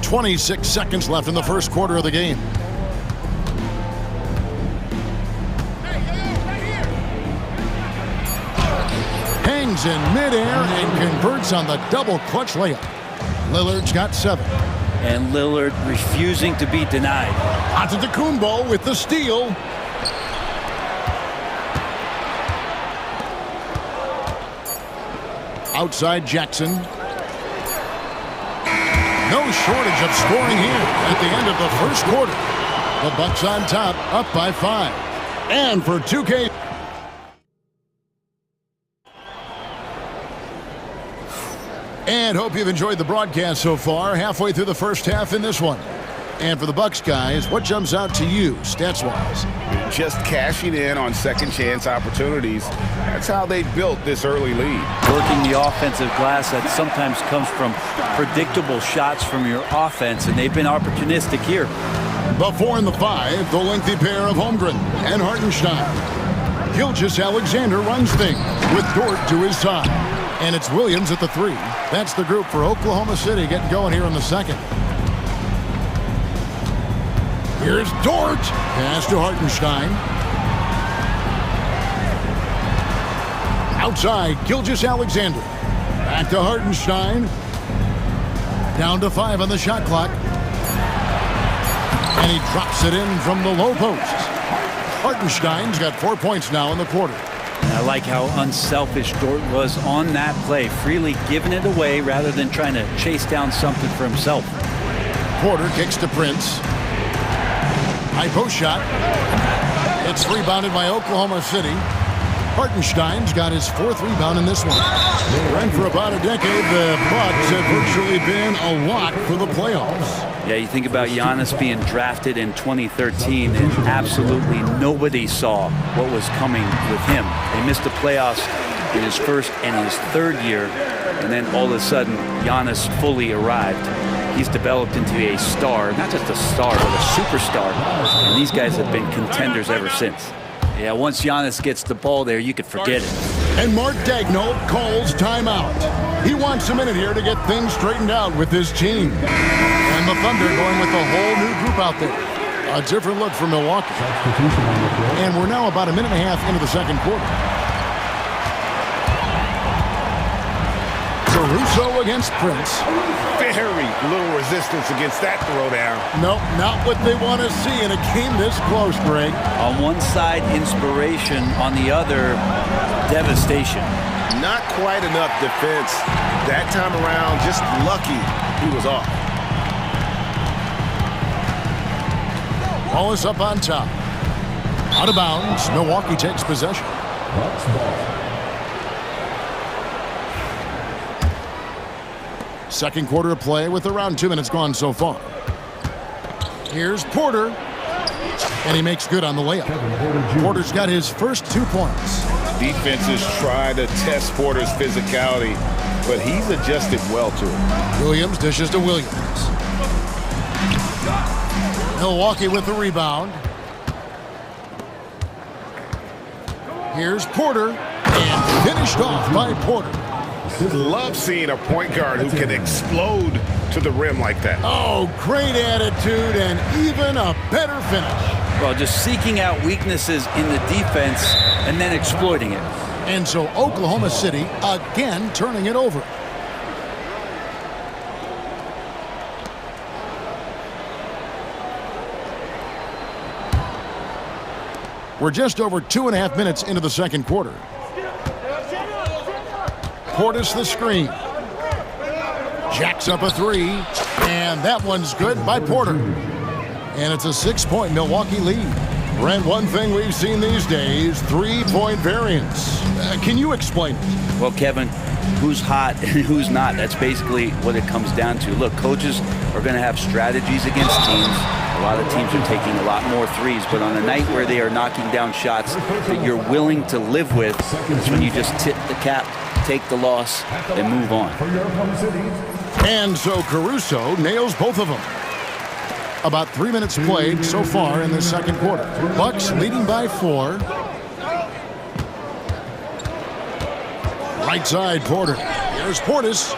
26 seconds left in the first quarter of the game. Hangs in midair and converts on the double clutch layup. Lillard's got 7. And Lillard refusing to be denied. Antetokounmpo with the steal. Outside Jackson. No shortage of scoring here at the end of the first quarter. The Bucks on top, up by 5. And for 2K. And hope you've enjoyed the broadcast so far. Halfway through the first half in this one. And for the Bucks guys, what jumps out to you stats-wise? Just cashing in on second-chance opportunities. That's how they built this early lead. Working the offensive glass that sometimes comes from predictable shots from your offense, and they've been opportunistic here. The 4 and the 5, the lengthy pair of Holmgren and Hartenstein. Gilgeous-Alexander runs things with Dort to his side. And it's Williams at the 3. That's the group for Oklahoma City getting going here in the second. Here's Dort. Pass to Hartenstein. Outside, Gilgeous-Alexander. Back to Hartenstein. Down to 5 on the shot clock. And he drops it in from the low post. Hartenstein's got 4 points now in the quarter. I like how unselfish Dort was on that play, freely giving it away rather than trying to chase down something for himself. Porter kicks to Prince. High post shot. It's rebounded by Oklahoma City. Hartenstein's got his 4th rebound in this one. And for about a decade, the Bucks have virtually been a lock for the playoffs. Yeah, you think about Giannis being drafted in 2013, and absolutely nobody saw what was coming with him. They missed the playoffs in his first and his 3rd year, and then all of a sudden, Giannis fully arrived. He's developed into a star, not just a star, but a superstar, and these guys have been contenders ever since. Yeah, once Giannis gets the ball there, you could forget it. And Mark Daigneault calls timeout. He wants a minute here to get things straightened out with his team. And the Thunder going with a whole new group out there. A different look for Milwaukee. And we're now about a minute and a half into the second quarter. Caruso against Prince. Very little resistance against that throwdown. Nope, not what they want to see in a game this close, Greg. On one side, inspiration. On the other, devastation. Not quite enough defense. That time around, just lucky he was off. Wallace up on top. Out of bounds. Milwaukee takes possession. Second quarter of play with around 2 minutes gone so far. Here's Porter. And he makes good on the layup. Porter's got his first 2 points. Defenses try to test Porter's physicality, but he's adjusted well to it. Williams dishes to Williams. Milwaukee with the rebound. Here's Porter. And finished off by Porter. Love seeing a point guard who can explode to the rim like that. Oh, great attitude and even a better finish. Well, just seeking out weaknesses in the defense and then exploiting it. And so Oklahoma City again turning it over. We're just over 2.5 minutes into the second quarter. Portis the screen. Jacks up a 3. And that one's good by Porter. And it's a 6-point Milwaukee lead. Brent, one thing we've seen these days, 3-point variance. Can you explain it? Well, Kevin, who's hot and who's not, that's basically what it comes down to. Look, coaches are going to have strategies against teams. A lot of teams are taking a lot more threes, but on a night where they are knocking down shots that you're willing to live with, that's when you just tip the cap, take the loss, and move on. And so Caruso nails both of them. About 3 minutes played so far in the second quarter. Bucks leading by 4. Right side, Porter. Here's Portis.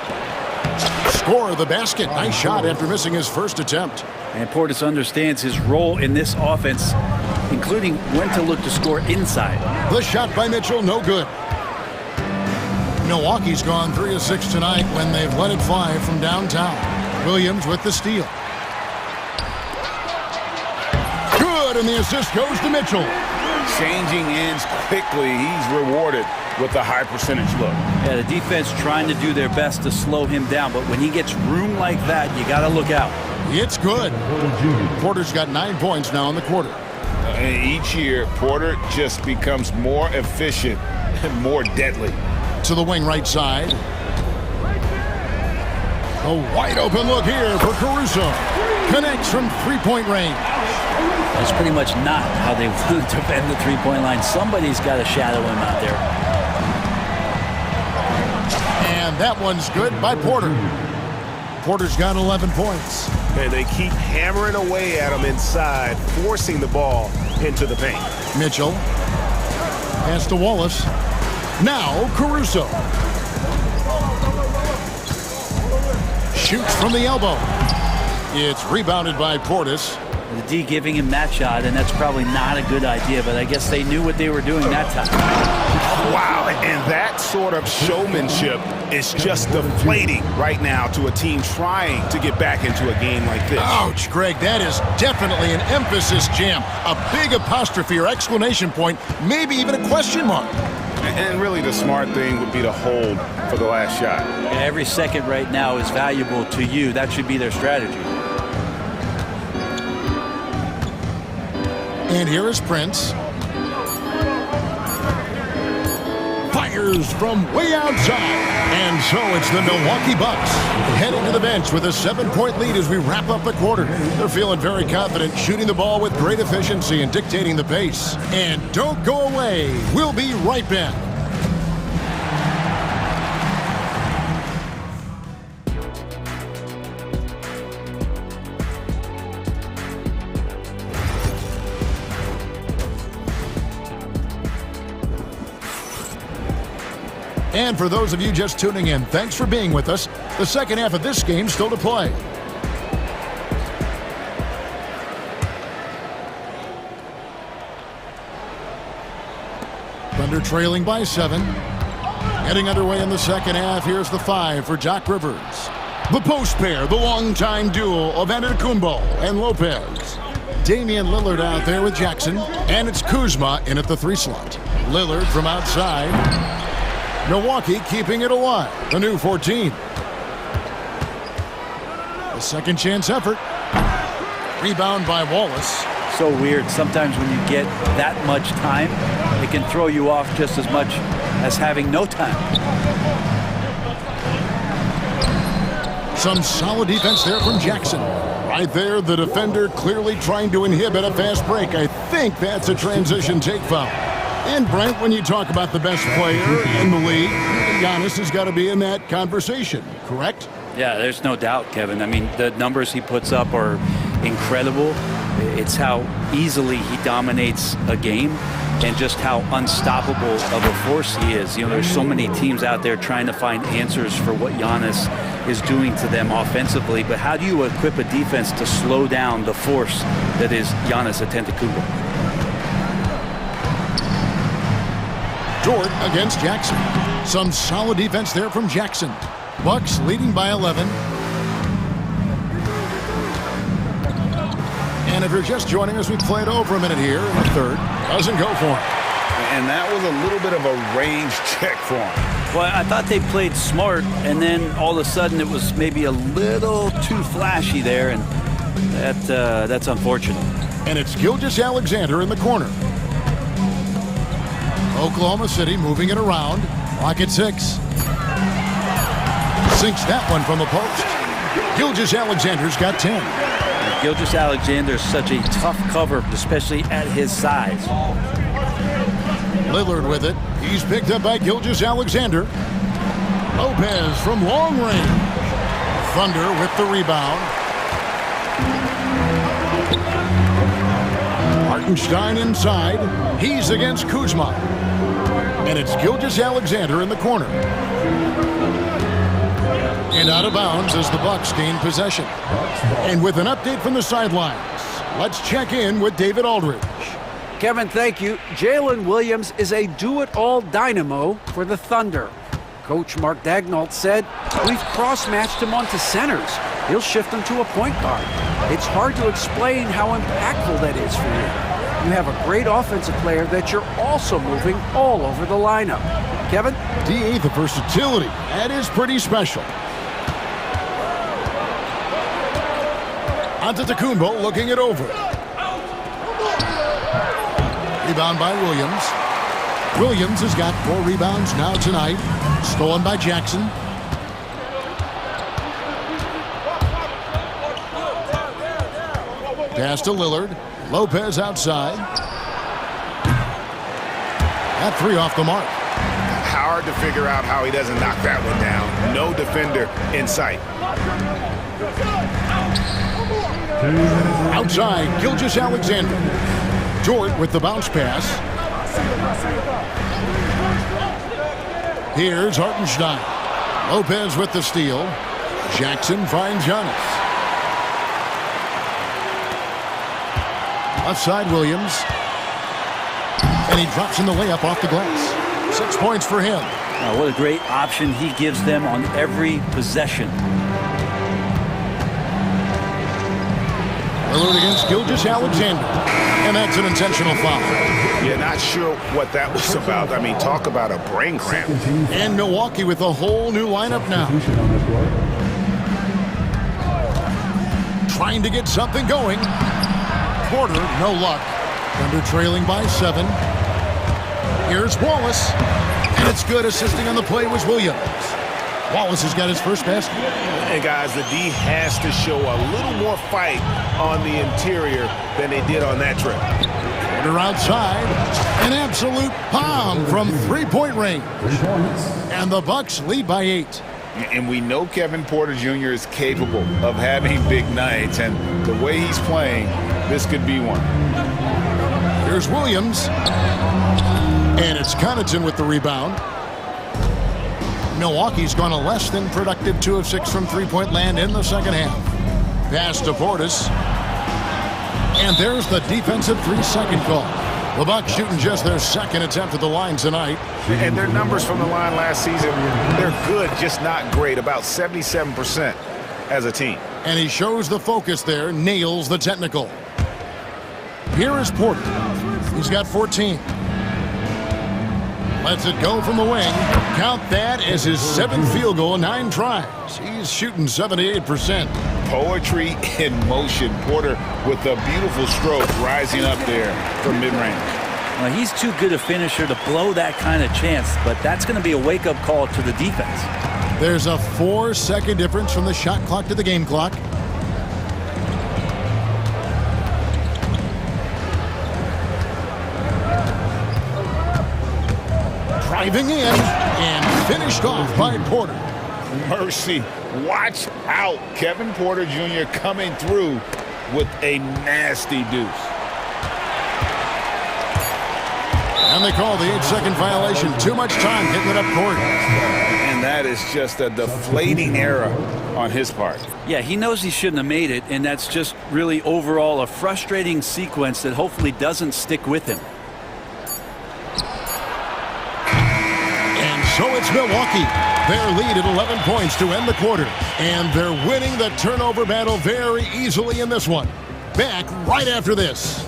Score the basket. Nice shot after missing his first attempt. And Portis understands his role in this offense, including when to look to score inside. The shot by Mitchell, no good. Milwaukee's gone 3 of 6 tonight when they've let it fly from downtown. Williams with the steal. Good, and the assist goes to Mitchell. Changing ends quickly. He's rewarded with the high percentage look. Yeah, the defense trying to do their best to slow him down, but when he gets room like that, you got to look out. It's good. Porter's got 9 points now in the quarter. Each year, Porter just becomes more efficient and more deadly. To the wing right side. A wide open look here for Caruso. Connects from three-point range. That's pretty much not how they want to defend the three-point line. Somebody's got to shadow him out there. And that one's good by Porter. Porter's got 11 points. And they keep hammering away at him inside, forcing the ball into the paint. Mitchell. Pass to Wallace. Now Caruso. Shoots from the elbow. It's rebounded by Portis. The D giving him that shot, and that's probably not a good idea, but I guess they knew what they were doing that time. Wow, and that sort of showmanship is just deflating right now to a team trying to get back into a game like this. Ouch, Greg, that is definitely an emphasis jam. A big apostrophe or exclamation point, maybe even a question mark. And really the smart thing would be to hold for the last shot. Yeah, every second right now is valuable to you. That should be their strategy. And here is Prince. Fires from way outside. And so it's the Milwaukee Bucks heading to the bench with a 7-point lead as we wrap up the quarter. They're feeling very confident, shooting the ball with great efficiency and dictating the pace. And don't go away. We'll be right back. And for those of you just tuning in, thanks for being with us. The second half of this game still to play. Thunder trailing by 7. Heading underway in the second half. Here's the 5 for Doc Rivers. The post pair, the longtime duo of Antetokounmpo and Lopez. Damian Lillard out there with Jackson. And it's Kuzma in at the 3 slot. Lillard from outside. Milwaukee keeping it alive. The new 14. A second chance effort. Rebound by Wallace. So weird. Sometimes when you get that much time, it can throw you off just as much as having no time. Some solid defense there from Jackson. Right there, the defender clearly trying to inhibit a fast break. I think that's a transition take foul. And Brent, when you talk about the best player in the league, Giannis has got to be in that conversation, correct? Yeah, there's no doubt, Kevin. I mean, the numbers he puts up are incredible. It's how easily he dominates a game and just how unstoppable of a force he is. You know, there's so many teams out there trying to find answers for what Giannis is doing to them offensively, but how do you equip a defense to slow down the force that is Giannis Antetokounmpo? Dort against Jackson. Some solid defense there from Jackson. Bucks leading by 11. And if you're just joining us, we played over a minute here in the third. Doesn't go for him. And that was a little bit of a range check for him. Well, I thought they played smart, and then all of a sudden it was maybe a little too flashy there, and that's unfortunate. And it's Gilgeous-Alexander in the corner. Oklahoma City moving it around. Rocket 6. Sinks that one from the post. Gilgeous-Alexander's got 10. Gilgeous-Alexander is such a tough cover, especially at his size. Lillard with it. He's picked up by Gilgeous-Alexander. Lopez from long range. Thunder with the rebound. Hartenstein inside. He's against Kuzma. And it's Gilgeous-Alexander in the corner. And out of bounds as the Bucks gain possession. And with an update from the sidelines, let's check in with David Aldridge. Kevin, thank you. Jalen Williams is a do-it-all dynamo for the Thunder. Coach Mark Dagnall said, "We've cross-matched him onto centers. He'll shift him to a point guard. It's hard to explain how impactful that is for you. You have a great offensive player that you're also moving all over the lineup." Kevin? D8, the versatility. That is pretty special. Antetokounmpo looking it over. Rebound by Williams. Williams has got 4 rebounds now tonight. Stolen by Jackson. Pass to Lillard. Lopez outside. That 3 off the mark. Hard to figure out how he doesn't knock that one down. No defender in sight. Outside, Gilgeous-Alexander. Dort with the bounce pass. Here's Hartenstein. Lopez with the steal. Jackson finds Giannis. Left side, Williams. And he drops in the layup off the glass. 6 points for him. What a great option he gives them on every possession. Lillard against Gilgeous-Alexander. And that's an intentional foul. Yeah, not sure what that was about. I mean, talk about a brain cramp. And Milwaukee with a whole new lineup now. Trying to get something going. Porter, no luck. Thunder trailing by 7. Here's Wallace. And it's good. Assisting on the play was Williams. Wallace has got his first basket. And guys, the D has to show a little more fight on the interior than they did on that trip. Porter outside. An absolute bomb from 3-point range. And the Bucks lead by 8. And we know Kevin Porter Jr. is capable of having big nights. And the way he's playing, this could be one. Here's Williams. And it's Connaughton with the rebound. Milwaukee's gone a less than productive 2 of 6 from 3-point land in the second half. Pass to Portis. And there's the defensive 3-second call. The Bucks shooting just their second attempt at the line tonight. And their numbers from the line last season, they're good, just not great. About 77% as a team. And he shows the focus there, nails the technical. Here is Porter. He's got 14. Lets it go from the wing. Count that as his 7th field goal in 9 tries. He's shooting 78%. Poetry in motion. Porter with a beautiful stroke rising up there from mid-range. Well, he's too good a finisher to blow that kind of chance, but that's going to be a wake-up call to the defense. There's a 4-second difference from the shot clock to the game clock. Driving in and finished off by Porter. Mercy. Watch out. Kevin Porter Jr. coming through with a nasty deuce. And they call the 8-second violation. Too much time getting it up court. And that is just a deflating error on his part. Yeah, he knows he shouldn't have made it, and that's just really overall a frustrating sequence that hopefully doesn't stick with him. So it's Milwaukee. Their lead at 11 points to end the quarter. And they're winning the turnover battle very easily in this one. Back right after this.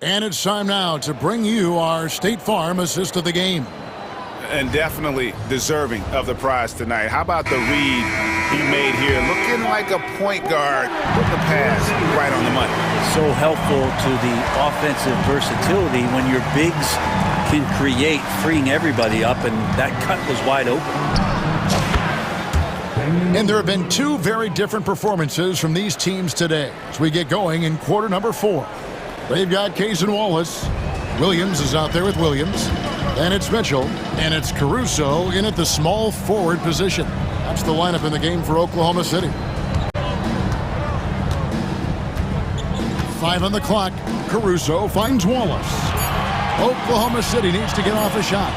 And it's time now to bring you our State Farm assist of the game. And definitely deserving of the prize tonight. How about the read he made here? Looking like a point guard with the pass right on the money. So helpful to the offensive versatility when your bigs can create, freeing everybody up, and that cut was wide open. And there have been 2 very different performances from these teams today as we get going in quarter number 4. They've got Case and Wallace. Williams is out there with Williams. And it's Mitchell, and it's Caruso in at the small forward position. That's the lineup in the game for Oklahoma City. 5 on the clock. Caruso finds Wallace. Oklahoma City needs to get off a shot.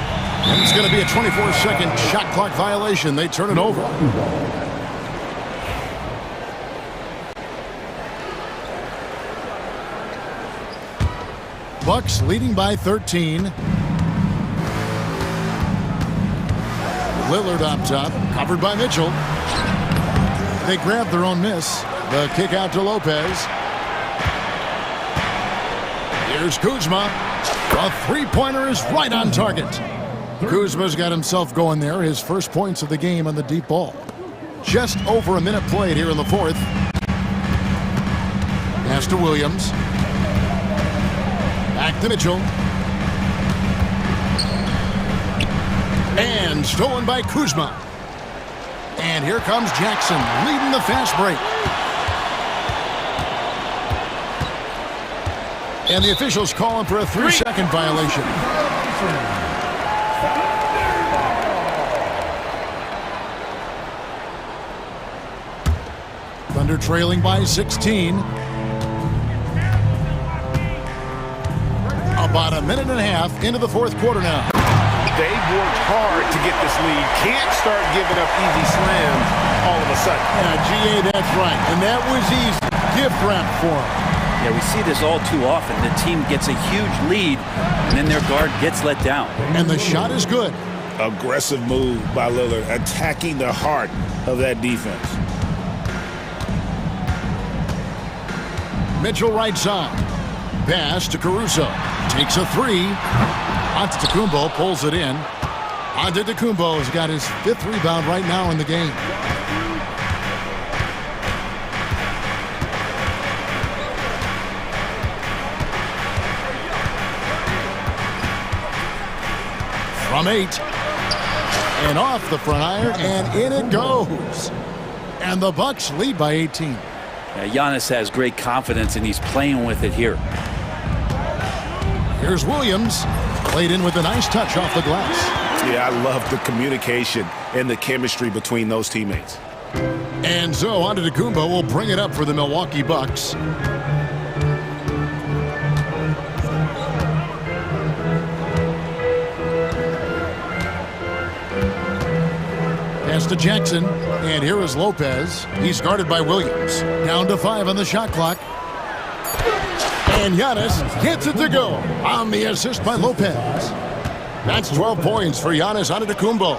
And it's going to be a 24-second shot clock violation. They turn it over. Bucks leading by 13. Lillard up top, covered by Mitchell. They grab their own miss. The kick out to Lopez. Here's Kuzma. The three-pointer is right on target. Kuzma's got himself going there. His first points of the game on the deep ball. Just over a minute played here in the fourth. Pass to Williams. Back to Mitchell. And stolen by Kuzma. And here comes Jackson leading the fast break. And the officials calling for a 3-second violation. Thunder trailing by 16. About a minute and a half into the fourth quarter now. They've worked hard to get this lead. Can't start giving up easy slams all of a sudden. Yeah, GA, that's right. And that was easy. Gift wrap for him. Yeah, we see this all too often. The team gets a huge lead, and then their guard gets let down. And the shot is good. Aggressive move by Lillard, attacking the heart of that defense. Mitchell right side. Pass to Caruso. Takes a three. Antetokounmpo pulls it in. Antetokounmpo has got his 5th rebound right now in the game. From 8. And off the front iron, and in it goes. And the Bucks lead by 18. Yeah, Giannis has great confidence, and he's playing with it here. Here's Williams. Played in with a nice touch off the glass. Yeah, I love the communication and the chemistry between those teammates. And so Antetokounmpo will bring it up for the Milwaukee Bucks. Pass to Jackson, and here is Lopez. He's guarded by Williams. Down to 5 on the shot clock. And Giannis gets it to go on the assist by Lopez. That's 12 points for Giannis Antetokounmpo.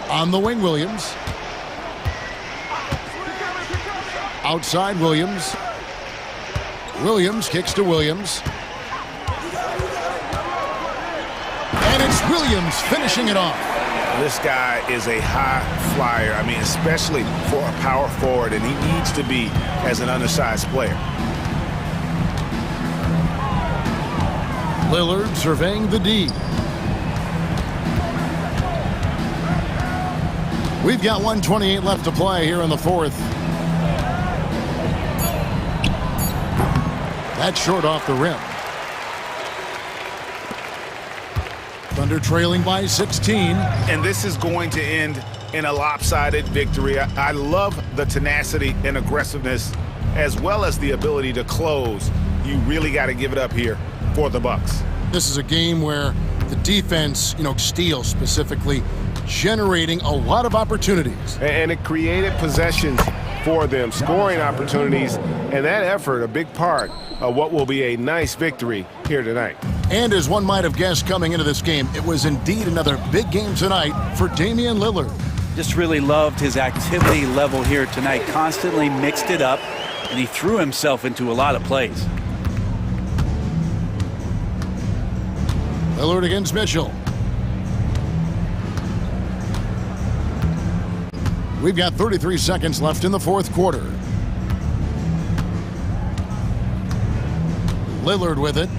On the wing, Williams. Outside, Williams. Williams kicks to Williams. And it's Williams finishing it off. This guy is a high flyer. I mean, especially for a power forward, and he needs to be as an undersized player. Lillard surveying the D. We've got 1:28 left to play here in the fourth. That's short off the rim. Thunder trailing by 16. And this is going to end in a lopsided victory. I love the tenacity and aggressiveness, as well as the ability to close. You really got to give it up here for the Bucks. This is a game where the defense, steals specifically, generating a lot of opportunities. And it created possessions for them, scoring opportunities, and that effort, a big part of what will be a nice victory here tonight. And as one might have guessed coming into this game, it was indeed another big game tonight for Damian Lillard. Just really loved his activity level here tonight. Constantly mixed it up, and he threw himself into a lot of plays. Lillard against Mitchell. We've got 33 seconds left in the fourth quarter. Lillard with it.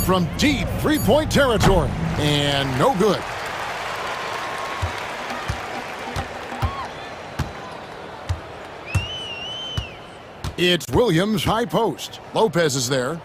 From deep three-point territory. And no good. It's Williams, high post. Lopez is there.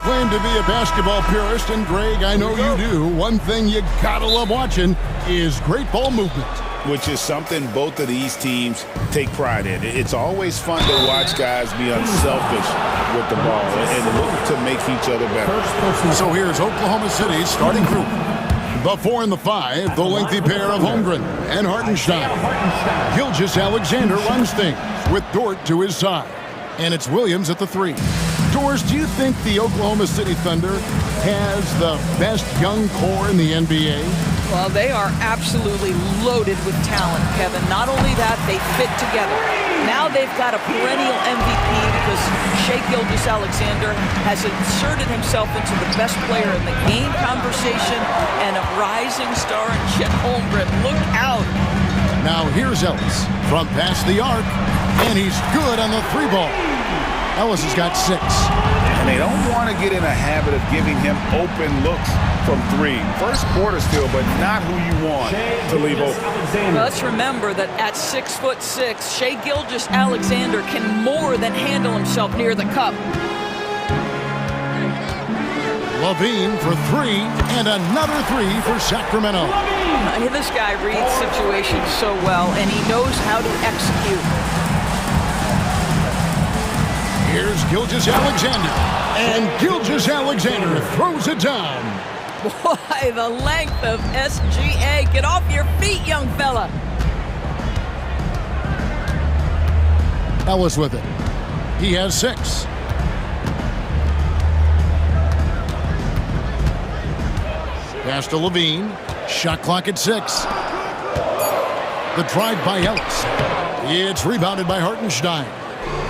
Claim to be a basketball purist, and Greg, I know you do. One thing you gotta love watching is great ball movement. Which is something both of these teams take pride in. It's always fun to watch guys be unselfish with the ball and look to make each other better. So here's Oklahoma City's starting group. The 4 and the 5, the lengthy pair of Holmgren and Hartenstein. Gilgeous-Alexander runs things with Dort to his side. And it's Williams at the 3. Doors, do you think the Oklahoma City Thunder has the best young core in the NBA? Well, they are absolutely loaded with talent, Kevin. Not only that, they fit together. Now they've got a perennial MVP because Shai Gilgeous-Alexander has inserted himself into the best player in the game conversation and a rising star in Chet Holmgren. Look out. Now here's Ellis from past the arc, and he's good on the 3 ball. Ellis has got 6. And they don't want to get in a habit of giving him open looks from 3. First quarter still, but not who you want to leave open. Well, let's remember that at 6'6", Shai Gilgeous-Alexander can more than handle himself near the cup. Levine for 3, and another 3 for Sacramento. This guy reads situations so well, and he knows how to execute. Here's Gilgeous-Alexander, and Gilgeous-Alexander throws it down. Boy, the length of SGA. Get off your feet, young fella. Ellis with it. He has 6. Pass to Levine. Shot clock at 6. The drive by Ellis. It's rebounded by Hartenstein.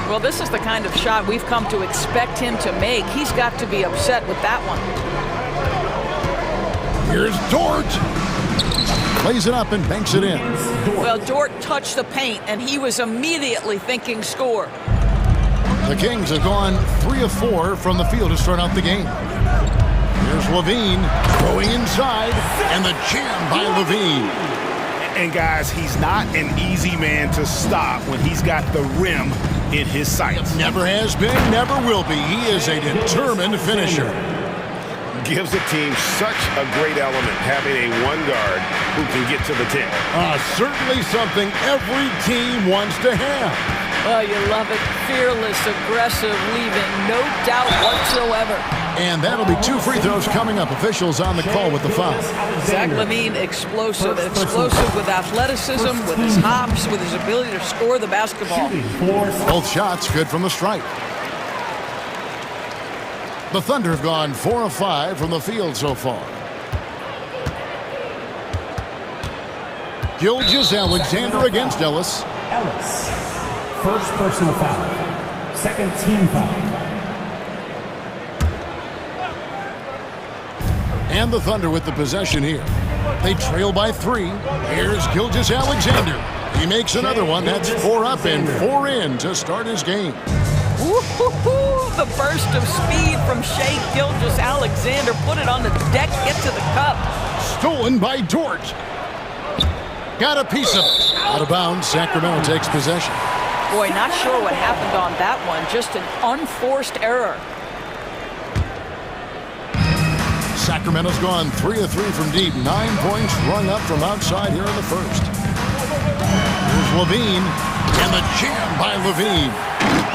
Well, this is the kind of shot we've come to expect him to make. He's got to be upset with that one. Here's Dort. Plays it up and banks it in. Well, Dort touched the paint, and he was immediately thinking score. The Kings have gone 3 of 4 from the field to start out the game. Here's Levine throwing inside, and the jam by Levine. And guys, he's not an easy man to stop when he's got the rim in his sights. Never has been, never will be. He is a determined finisher. Gives the team such a great element, having a one guard who can get to the 10. Certainly something every team wants to have. Oh, you love it. Fearless, aggressive, leaving no doubt whatsoever. And that'll be 2 free throws coming up. Officials on the call with the foul. Zach LaVine, explosive with athleticism, with his hops, with his ability to score the basketball. Both shots good from the stripe. The Thunder have gone 4 of 5 from the field so far. Gilgeous-Alexander against Ellis. Ellis, first personal foul, second team foul. And the Thunder with the possession here. They trail by 3. Here's Gilgeous-Alexander. He makes another one. That's 4 up and 4 in to start his game. Woo-hoo-hoo! The burst of speed from Shai Gilgeous-Alexander. Put it on the deck, get to the cup. Stolen by Dort. Got a piece of it. Out of bounds, Sacramento takes possession. Boy, not sure what happened on that one. Just an unforced error. Sacramento's gone 3 of 3 from deep. 9 points rung up from outside here in the first. Here's Levine, and the jam by Levine.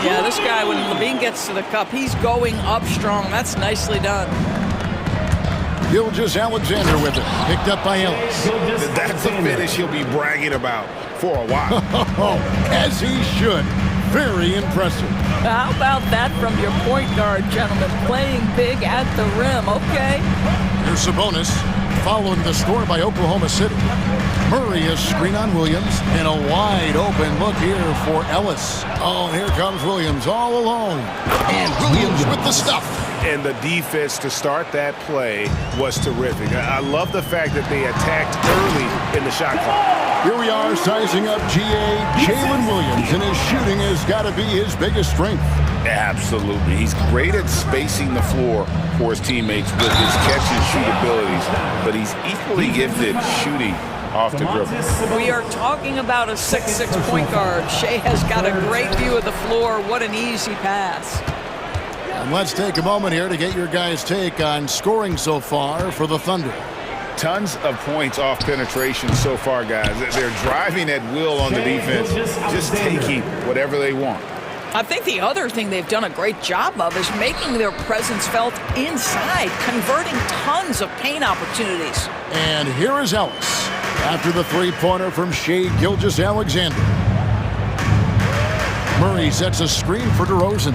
Yeah, this guy, when Levine gets to the cup, he's going up strong. That's nicely done. Gilgeous-Alexander with it. Picked up by Ellis. That's a finish he'll be bragging about for a while. As he should. Very impressive. How about that from your point guard, gentlemen? Playing big at the rim, okay? Here's Sabonis, following the score by Oklahoma City. Murray is screen on Williams, and a wide open look here for Ellis. Oh, here comes Williams all alone. And Williams with the stuff. And the defense to start that play was terrific. I love the fact that they attacked early in the shot clock. Here we are sizing up Jalen Williams, and his shooting has got to be his biggest strength. Absolutely. He's great at spacing the floor for his teammates with his catch and shoot abilities, but he's equally gifted shooting off the dribble. We are talking about a 6'6" point guard. Shai has got a great view of the floor. What an easy pass. And let's take a moment here to get your guys' take on scoring so far for the Thunder. Tons of points off penetration so far, guys. They're driving at will on the defense, just taking whatever they want. I think the other thing they've done a great job of is making their presence felt inside, converting tons of paint opportunities. And here is Ellis after the three-pointer from Shai Gilgeous-Alexander. Murray sets a screen for DeRozan.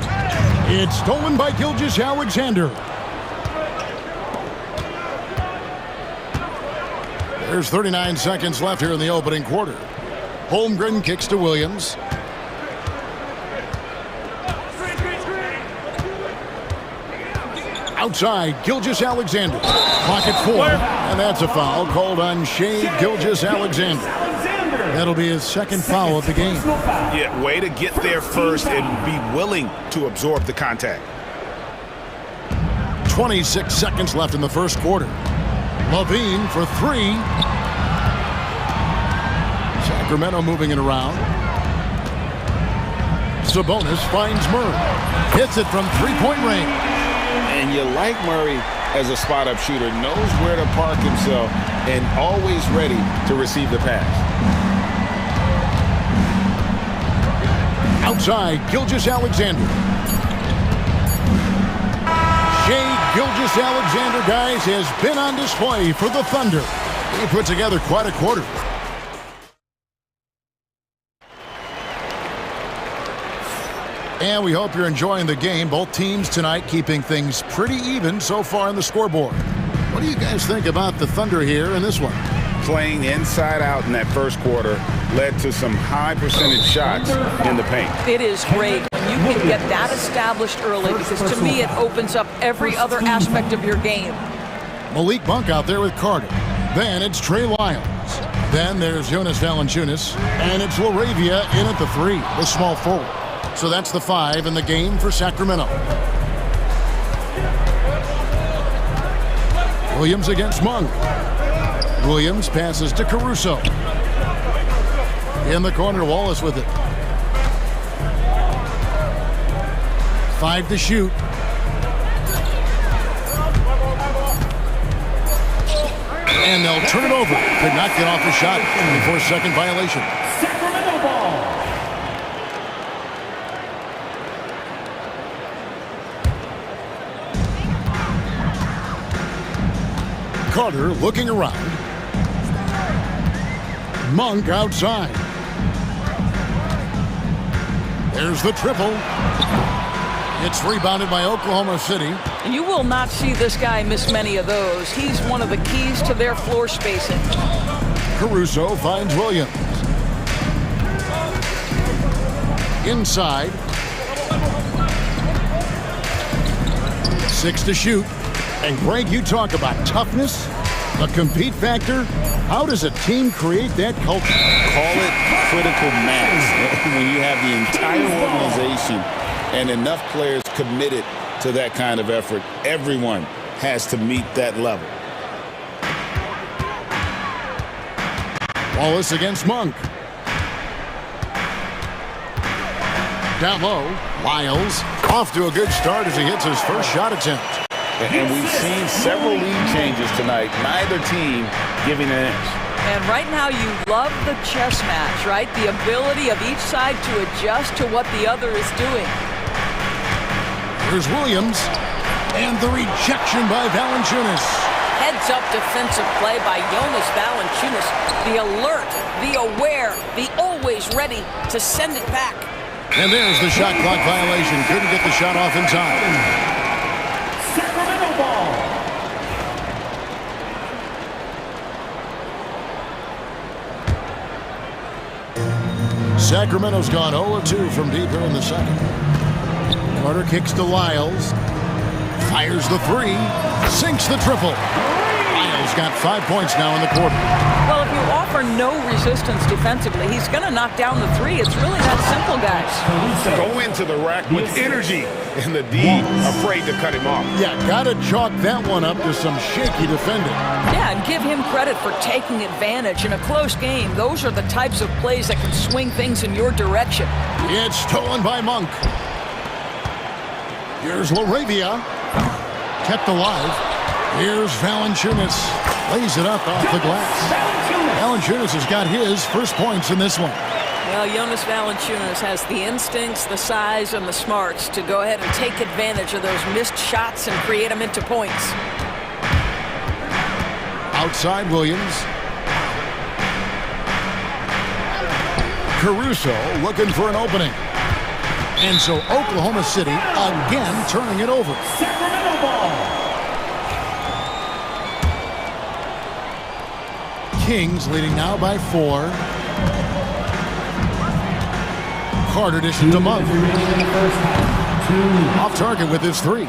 It's stolen by Gilgeous-Alexander. There's 39 seconds left here in the opening quarter. Holmgren kicks to Williams. Outside, Gilgeous-Alexander. Clock at 4, and that's a foul called on Shai Gilgeous-Alexander. That'll be his second foul of the game. Yeah, way to get there first and be willing to absorb the contact. 26 seconds left in the first quarter. Levine for 3. Sacramento moving it around. Sabonis finds Murray. Hits it from three-point range. And you like Murray as a spot-up shooter. Knows where to park himself and always ready to receive the pass. Outside, Gilgeous-Alexander. Shai Gilgeous-Alexander, guys, has been on display for the Thunder. He put together quite a quarter. And we hope you're enjoying the game. Both teams tonight keeping things pretty even so far on the scoreboard. What do you guys think about the Thunder here in this one? Playing inside out in that first quarter led to some high percentage shots in the paint. It is great when you can get that established early, because to me it opens up every other aspect of your game. Malik Monk out there with Carter. Then it's Trey Lyles. Then there's Jonas Valanciunas. And it's LaRavia in at the 3, the small forward. So that's the 5 in the game for Sacramento. Williams against Monk. Williams passes to Caruso. In the corner, Wallace with it. 5 to shoot. And they'll turn it over. Could not get off the shot. 24-second violation. Sacramento ball. Carter looking around. Monk outside. There's the triple. It's rebounded by Oklahoma City. You will not see this guy miss many of those. He's one of the keys to their floor spacing. Caruso finds Williams. Inside. 6 to shoot. And Greg, you talk about toughness, a compete factor. How does a team create that culture? Call it critical mass. When you have the entire organization and enough players committed to that kind of effort, everyone has to meet that level. Wallace against Monk. Down low, Lyles off to a good start as he hits his first shot attempt. And we've seen several lead changes tonight, neither team giving an inch. And right now you love the chess match, right? The ability of each side to adjust to what the other is doing. Here's Williams, and the rejection by Valanciunas. Heads-up defensive play by Jonas Valanciunas. The alert, the aware, the always ready to send it back. And there's the shot clock violation. Couldn't get the shot off in time. Sacramento ball. Sacramento's gone 0-2 from deep here in the second. Carter kicks to Lyles. Fires the 3. Sinks the triple. Lyles got 5 points now in the quarter. Well, if you offer no resistance defensively, he's going to knock down the 3. It's really that simple, guys. Go into the rack with energy, and the D afraid to cut him off. Yeah, got to chalk that one up to some shaky defending. Yeah, and give him credit for taking advantage in a close game. Those are the types of plays that can swing things in your direction. It's stolen by Monk. Here's Laravia. Kept alive. Here's Valanciunas. Lays it up off the glass. Valanciunas has got his first points in this one. Well, Jonas Valanciunas has the instincts, the size, and the smarts to go ahead and take advantage of those missed shots and create them into points. Outside Williams. Caruso looking for an opening. And so Oklahoma City again turning it over. Sacramento ball. Kings leading now by 4. Carter dishing to Monk. Off target with his 3.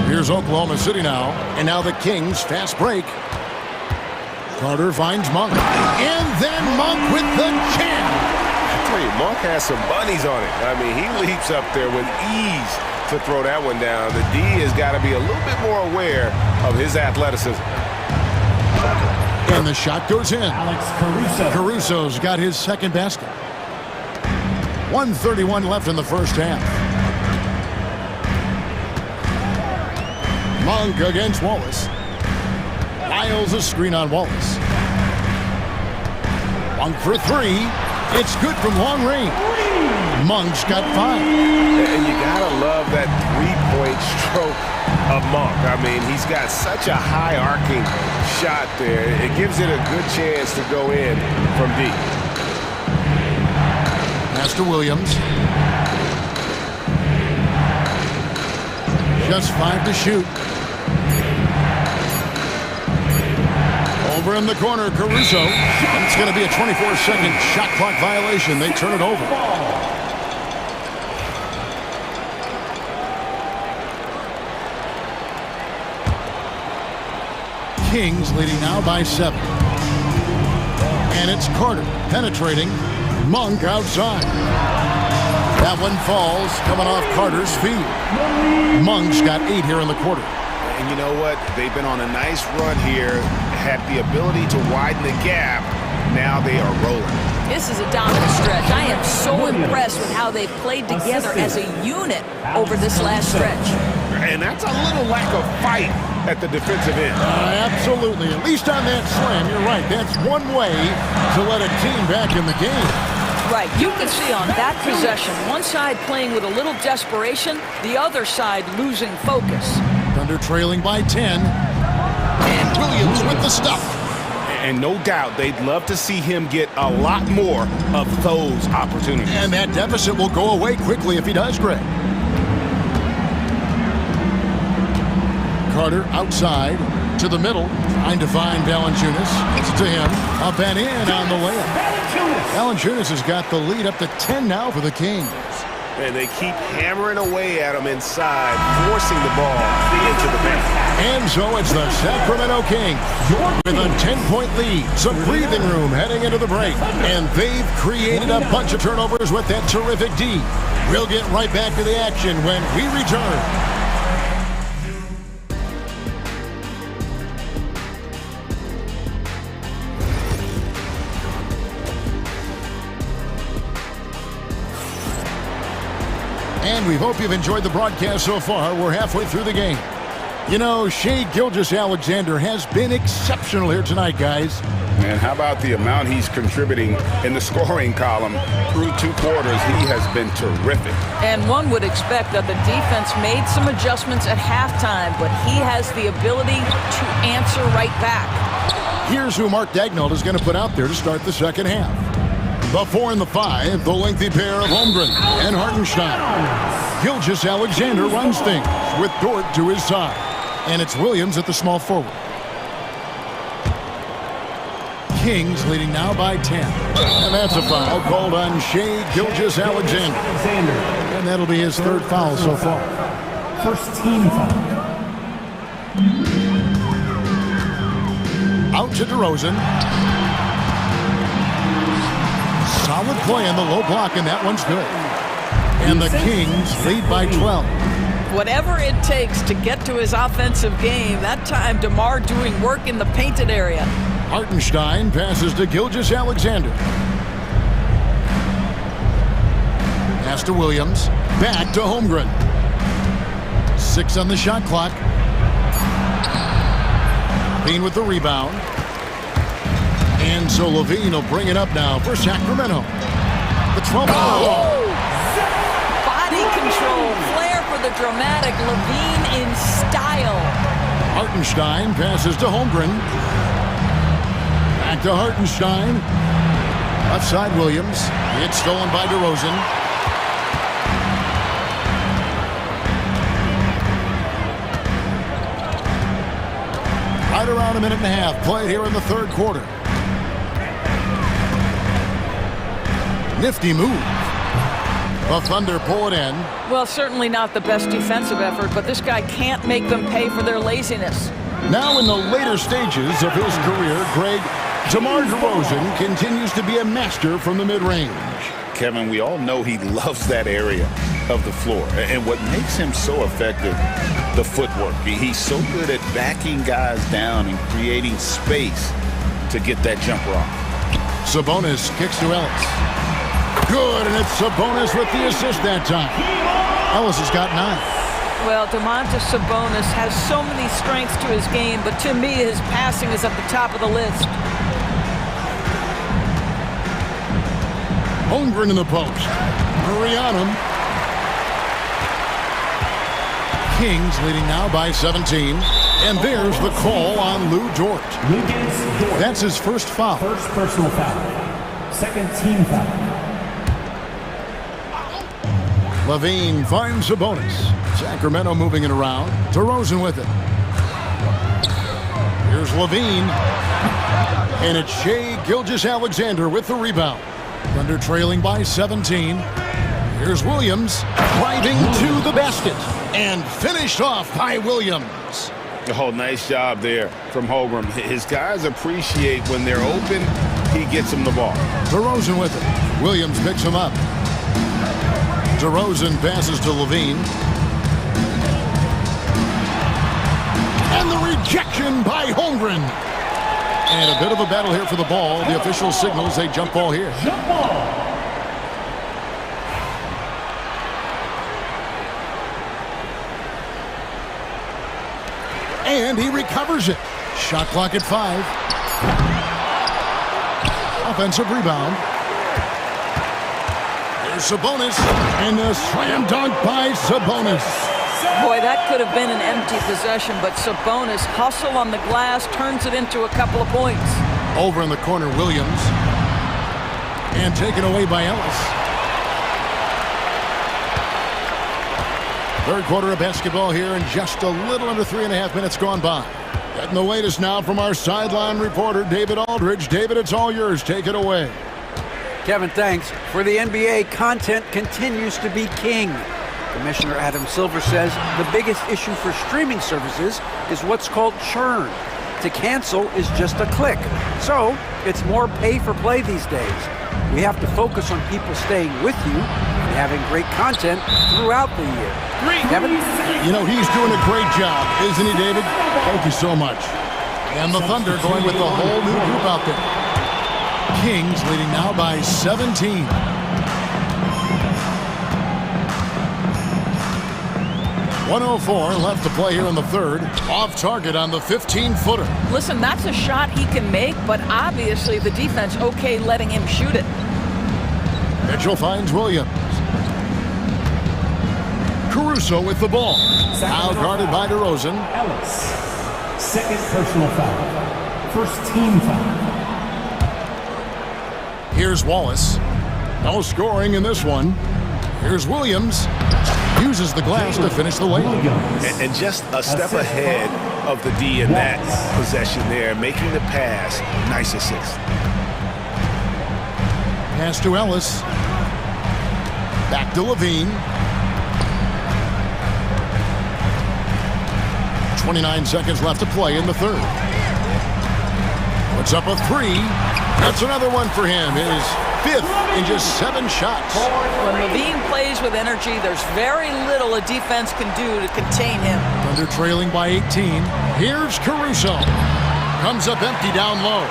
Here's Oklahoma City now. And now the Kings fast break. Carter finds Monk. And then Monk with the jam. I tell you, Monk has some bunnies on it. I mean, he leaps up there with ease to throw that one down. The D has got to be a little bit more aware of his athleticism. And the shot goes in. Alex Caruso. Caruso's got his second basket. 1:31 left in the first half. Monk against Wallace. Lyles a screen on Wallace. Monk for 3. It's good from long range. Monk's got 5. And you gotta love that three-point stroke of Monk. I mean, he's got such a high arcing shot there. It gives it a good chance to go in from deep. Pass to Williams. Just 5 to shoot. Over in the corner, Caruso. It's going to be a 24-second shot clock violation. They turn it over. Kings leading now by 7. And it's Carter penetrating. Monk outside. That one falls, coming off Carter's feet. Monk's got 8 here in the quarter. And you know what? They've been on a nice run here, had the ability to widen the gap. Now they are rolling. This is a dominant stretch. I am so impressed with how they've played together as a unit over this last stretch. And that's a little lack of fight at the defensive end. Absolutely. At least on that slam, you're right. That's one way to let a team back in the game. Right. You can see on that possession, one side playing with a little desperation, the other side losing focus. Thunder trailing by 10. And Williams with the stop. And no doubt they'd love to see him get a lot more of those opportunities. And that deficit will go away quickly if he does, Greg. Carter outside to the middle, trying to find Valanciunas. It's to him. Up and in on the layup. Valanciunas has got the lead up to 10 now for the Kings. And they keep hammering away at him inside, forcing the ball into the paint. And so it's the Sacramento Kings with a 10-point lead. Some breathing room heading into the break. And they've created a bunch of turnovers with that terrific D. We'll get right back to the action when we return. And we hope you've enjoyed the broadcast so far. We're halfway through the game. You know, Shai Gilgeous-Alexander has been exceptional here tonight, guys. And how about the amount he's contributing in the scoring column through 2 quarters? He has been terrific. And one would expect that the defense made some adjustments at halftime, but he has the ability to answer right back. Here's who Mark Daigneault is going to put out there to start the second half. The 4 and the 5, the lengthy pair of Holmgren and Hartenstein. Gilgeous-Alexander runs things with Dort to his side. And it's Williams at the small forward. Kings leading now by 10. And that's a foul called on Shai Gilgeous-Alexander. And that'll be his 3rd foul so far. First team foul. Out to DeRozan. Solid play in the low block, and that one's good. And the Kings lead by 12. Whatever it takes to get to his offensive game, that time DeMar doing work in the painted area. Hartenstein passes to Gilgeous-Alexander. Pass to Williams. Back to Holmgren. 6 on the shot clock. Levine with the rebound. And so Levine will bring it up now for Sacramento. The 12th foul. Body control, flair for the dramatic. Levine in style. Hartenstein passes to Holmgren. Back to Hartenstein. Left side Williams. It's stolen by DeRozan. Right around a minute and a half played here in the third quarter. Nifty move. The Thunder pull it in. Well, certainly not the best defensive effort, but this guy can't make them pay for their laziness. Now in the later stages of his career, Greg, DeMar DeRozan continues to be a master from the mid-range. Kevin, we all know he loves that area of the floor. And what makes him so effective, the footwork. He's so good at backing guys down and creating space to get that jumper off. Sabonis kicks to Ellis. Good, and it's Sabonis with the assist that time. Ellis has got 9. Well, Domantas Sabonis has so many strengths to his game, but to me, his passing is at the top of the list. Holmgren in the post. Murray on him. Kings leading now by 17. And there's the call on Lou Dort. That's his first foul. First personal foul. Second team foul. Levine finds Sabonis. Sacramento moving it around. DeRozan with it. Here's Levine. And it's Shai Gilgeous-Alexander with the rebound. Thunder trailing by 17. Here's Williams driving to the basket. And finished off by Williams. Oh, nice job there from Holmgren. His guys appreciate when they're open, he gets them the ball. DeRozan with it. Williams picks him up. DeRozan passes to Levine. And the rejection by Holmgren. And a bit of a battle here for the ball. The official signals a jump ball here. Jump ball. And he recovers it. Shot clock at 5. Offensive rebound. There's Sabonis. And a slam dunk by Sabonis. Boy, that could have been an empty possession, but Sabonis hustle on the glass, turns it into a couple of points. Over in the corner, Williams. And taken away by Ellis. Third quarter of basketball here, and just a little under 3.5 minutes gone by. Getting the latest now from our sideline reporter, David Aldridge. David, it's all yours. Take it away. Kevin, thanks. For the NBA, content continues to be king. Commissioner Adam Silver says the biggest issue for streaming services is what's called churn. To cancel is just a click. So it's more pay for play these days. We have to focus on people staying with you and having great content throughout the year. Kevin? You know, he's doing a great job, isn't he, David? Thank you so much. And the Thunder going with the whole new group out there. Kings leading now by 17. .104 left to play here in the third. Off target on the 15-footer. Listen, that's a shot he can make, but obviously the defense okay letting him shoot it. Mitchell finds Williams. Caruso with the ball. Now guarded by DeRozan. Ellis. Second personal foul. First team foul. Here's Wallace. No scoring in this one. Here's Williams. Uses the glass to finish the layup. And just a step ahead of the D in that possession there, making the pass. Nice assist. Pass to Ellis. Back to Levine. 29 seconds left to play in the third. Puts up a 3. That's another one for him. His 5th in just 7 shots. When Levine plays with energy, there's very little a defense can do to contain him. Thunder trailing by 18. Here's Caruso. Comes up empty down low.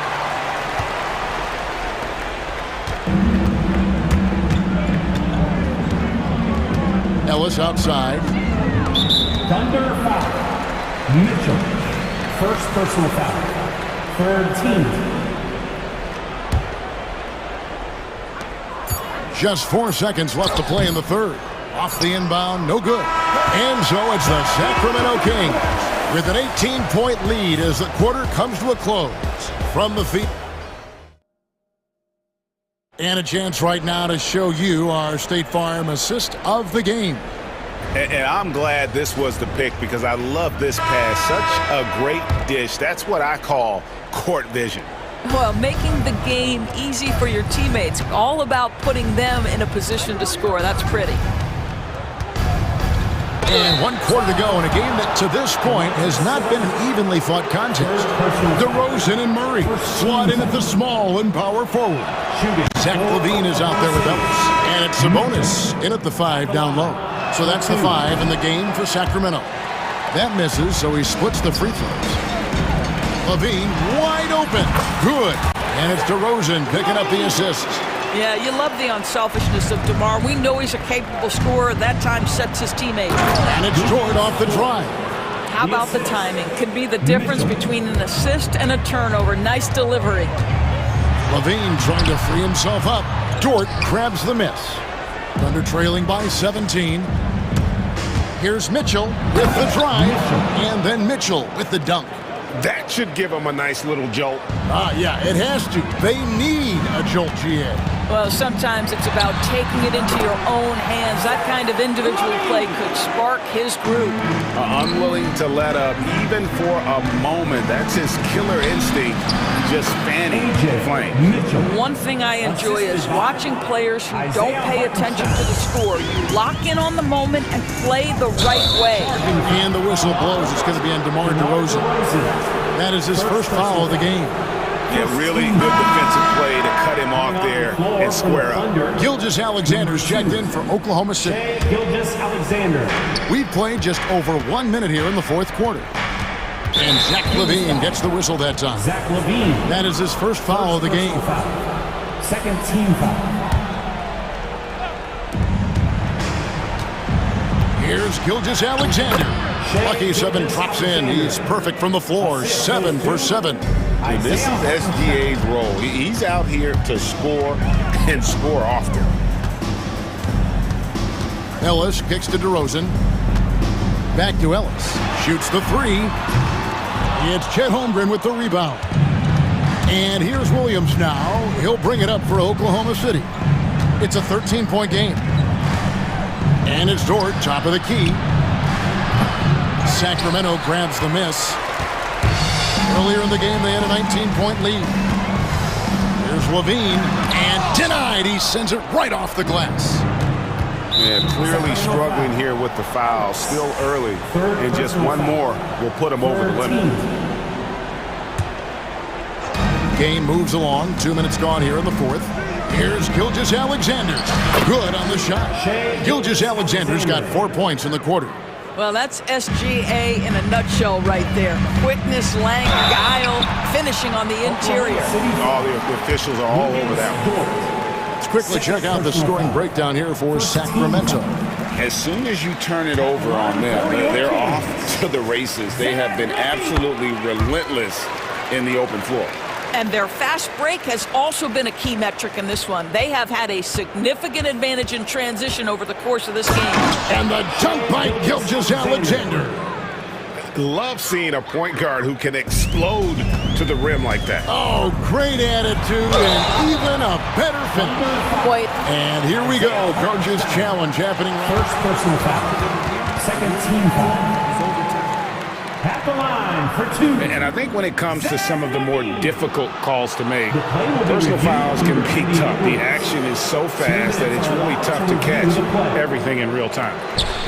Ellis outside. Thunder foul. Mitchell. First personal foul. Third team. Just 4 seconds left to play in the third. Off the inbound, no good. And so it's the Sacramento Kings with an 18-point lead as the quarter comes to a close. From the feet. And a chance right now to show you our State Farm assist of the game. And I'm glad this was the pick because I love this pass. Such a great dish. That's what I call court vision. Well, making the game easy for your teammates. All about putting them in a position to score. That's pretty. And 1 quarter to go in a game that to this point has not been an evenly fought contest. DeRozan and Murray slot in at the small and power forward. Zach LaVine is out there with Ellis. And it's Sabonis in at the 5 down low. So that's the 5 in the game for Sacramento. That misses, so he splits the free throws. LaVine wide open. Good. And it's DeRozan picking up the assist. Yeah, you love the unselfishness of DeMar. We know he's a capable scorer. That time sets his teammate. And it's Jordan off the drive. How about the timing? Could be the difference between an assist and a turnover. Nice delivery. LaVine trying to free himself up. Dort grabs the miss. Thunder trailing by 17. Here's Mitchell with the drive. And then Mitchell with the dunk. That should give them a nice little jolt. Yeah, it has to. They need a jolt, GA. Well, sometimes it's about taking it into your own hands. That kind of individual play could spark his group. Unwilling to let up even for a moment. That's his killer instinct, just fanning the flame. One thing I enjoy is watching players who don't pay attention to the score. You lock in on the moment and play the right way. And the whistle blows. It's going to be on DeMar DeRozan. That is his first foul of the game. Yeah, really good defensive play to cut him off there and square up. Gilgeous-Alexander's checked in for Oklahoma City. Gilgeous-Alexander. We've played just over 1 minute here in the fourth quarter. And Zach LaVine gets the whistle that time. Zach LaVine. That is his first foul of the game. Second team foul. Here's Gilgeous-Alexander. Lucky 7 drops in. He's perfect from the floor. 7 for 7. This is SGA's role. He's out here to score and score often. Ellis kicks to DeRozan. Back to Ellis. Shoots the 3. It's Chet Holmgren with the rebound. And here's Williams now. He'll bring it up for Oklahoma City. It's a 13-point game. And it's Dort, top of the key. Sacramento grabs the miss. Earlier in the game, they had a 19-point lead. Here's LaVine, and denied. He sends it right off the glass. Yeah, clearly struggling here with the foul. Still early, and just one more will put him over the limit. Game moves along. 2 minutes gone here in the fourth. Here's Gilgeous-Alexander. Good on the shot. Gilgeous-Alexander's got 4 points in the quarter. Well, that's SGA in a nutshell right there. Quickness, length, guile, finishing on the interior. All the officials are all over that one. Let's quickly check out the scoring breakdown here for Sacramento. As soon as you turn it over on them, they're off to the races. They have been absolutely relentless in the open floor. And their fast break has also been a key metric in this one. They have had a significant advantage in transition over the course of this game. And the dunk by Gilgeous-Alexander. Love seeing a point guard who can explode to the rim like that. Oh, great attitude and even a better finish. Quite. And here we go. Coach's challenge happening. First personal foul. Second team foul. At the line for 2. And I think when it comes to some of the more difficult calls to make, personal fouls can be tough. The action is so fast that it's really tough to catch everything in real time.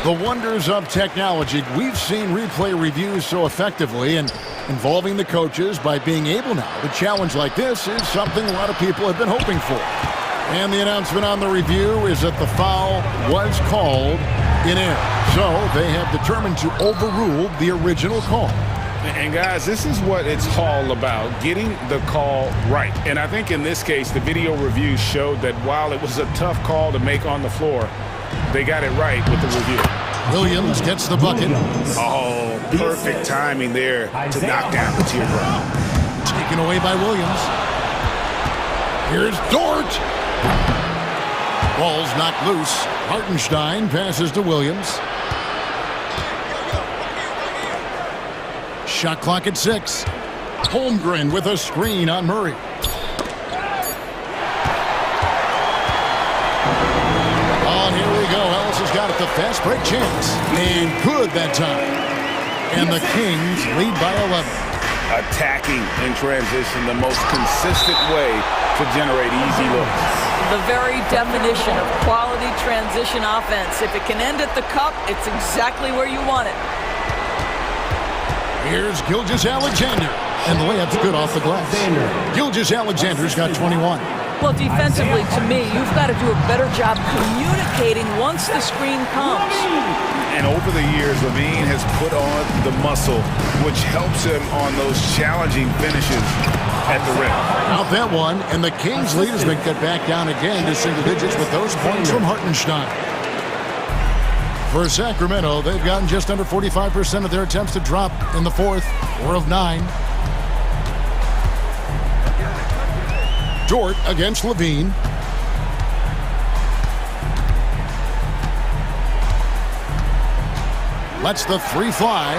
The wonders of technology. We've seen replay reviews so effectively, and involving the coaches by being able now to challenge like this is something a lot of people have been hoping for. And the announcement on the review is that the foul was called in air. So they have determined to overrule the original call. And guys, this is what it's all about, getting the call right. And I think in this case, the video review showed that while it was a tough call to make on the floor, They got it right with the review. Williams gets the bucket. Oh, perfect timing there to knock down the teardrop. Taken away by Williams. Here's Dort. Ball's knocked loose. Hartenstein passes to Williams. Shot clock at 6. Holmgren with a screen on Murray. Oh, here we go. Ellis has got it. The fast break chance. And good that time. And the Kings lead by 11. Attacking in transition, the most consistent way to generate easy looks. The very definition of quality transition offense. If it can end at the cup, it's exactly where you want it. Here's Gilgeous-Alexander. And the layup's good off the glass. Gilgeous-Alexander's got 21. Well, defensively, to me, you've got to do a better job communicating once the screen comes. And over the years, Levine has put on the muscle, which helps him on those challenging finishes at the rim. Out that one, and the Kings' lead has been cut back down again to single digits with those points from Hartenstein. For Sacramento, they've gotten just under 45% of their attempts to drop in the fourth, 4 of 9. Dort against Levine. Lets the 3 fly.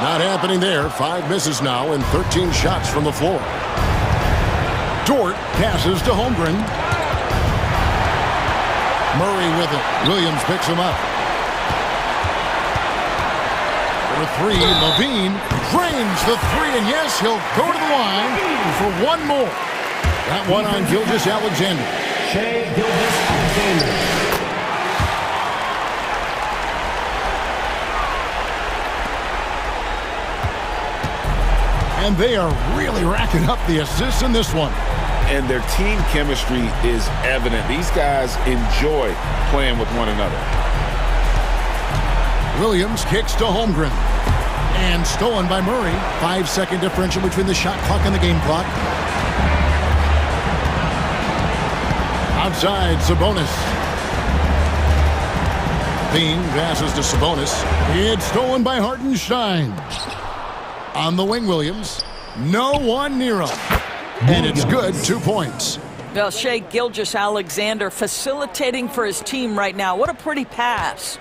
Not happening there. 5 misses now and 13 shots from the floor. Dort passes to Holmgren. Murray with it. Williams picks him up. For 3, Levine drains the 3, and yes, he'll go to the line for one more. That one on Gilgeous-Alexander. Shai Gilgeous-Alexander. And they are really racking up the assists in this one. And their team chemistry is evident. These guys enjoy playing with one another. Williams kicks to Holmgren. And stolen by Murray. 5-second differential between the shot clock and the game clock. Outside, Sabonis. Bean passes to Sabonis. It's stolen by Hartenstein. On the wing, Williams. No one near him. And it's good, 2 points. Well, Shai Gilgeous-Alexander facilitating for his team right now. What a pretty pass.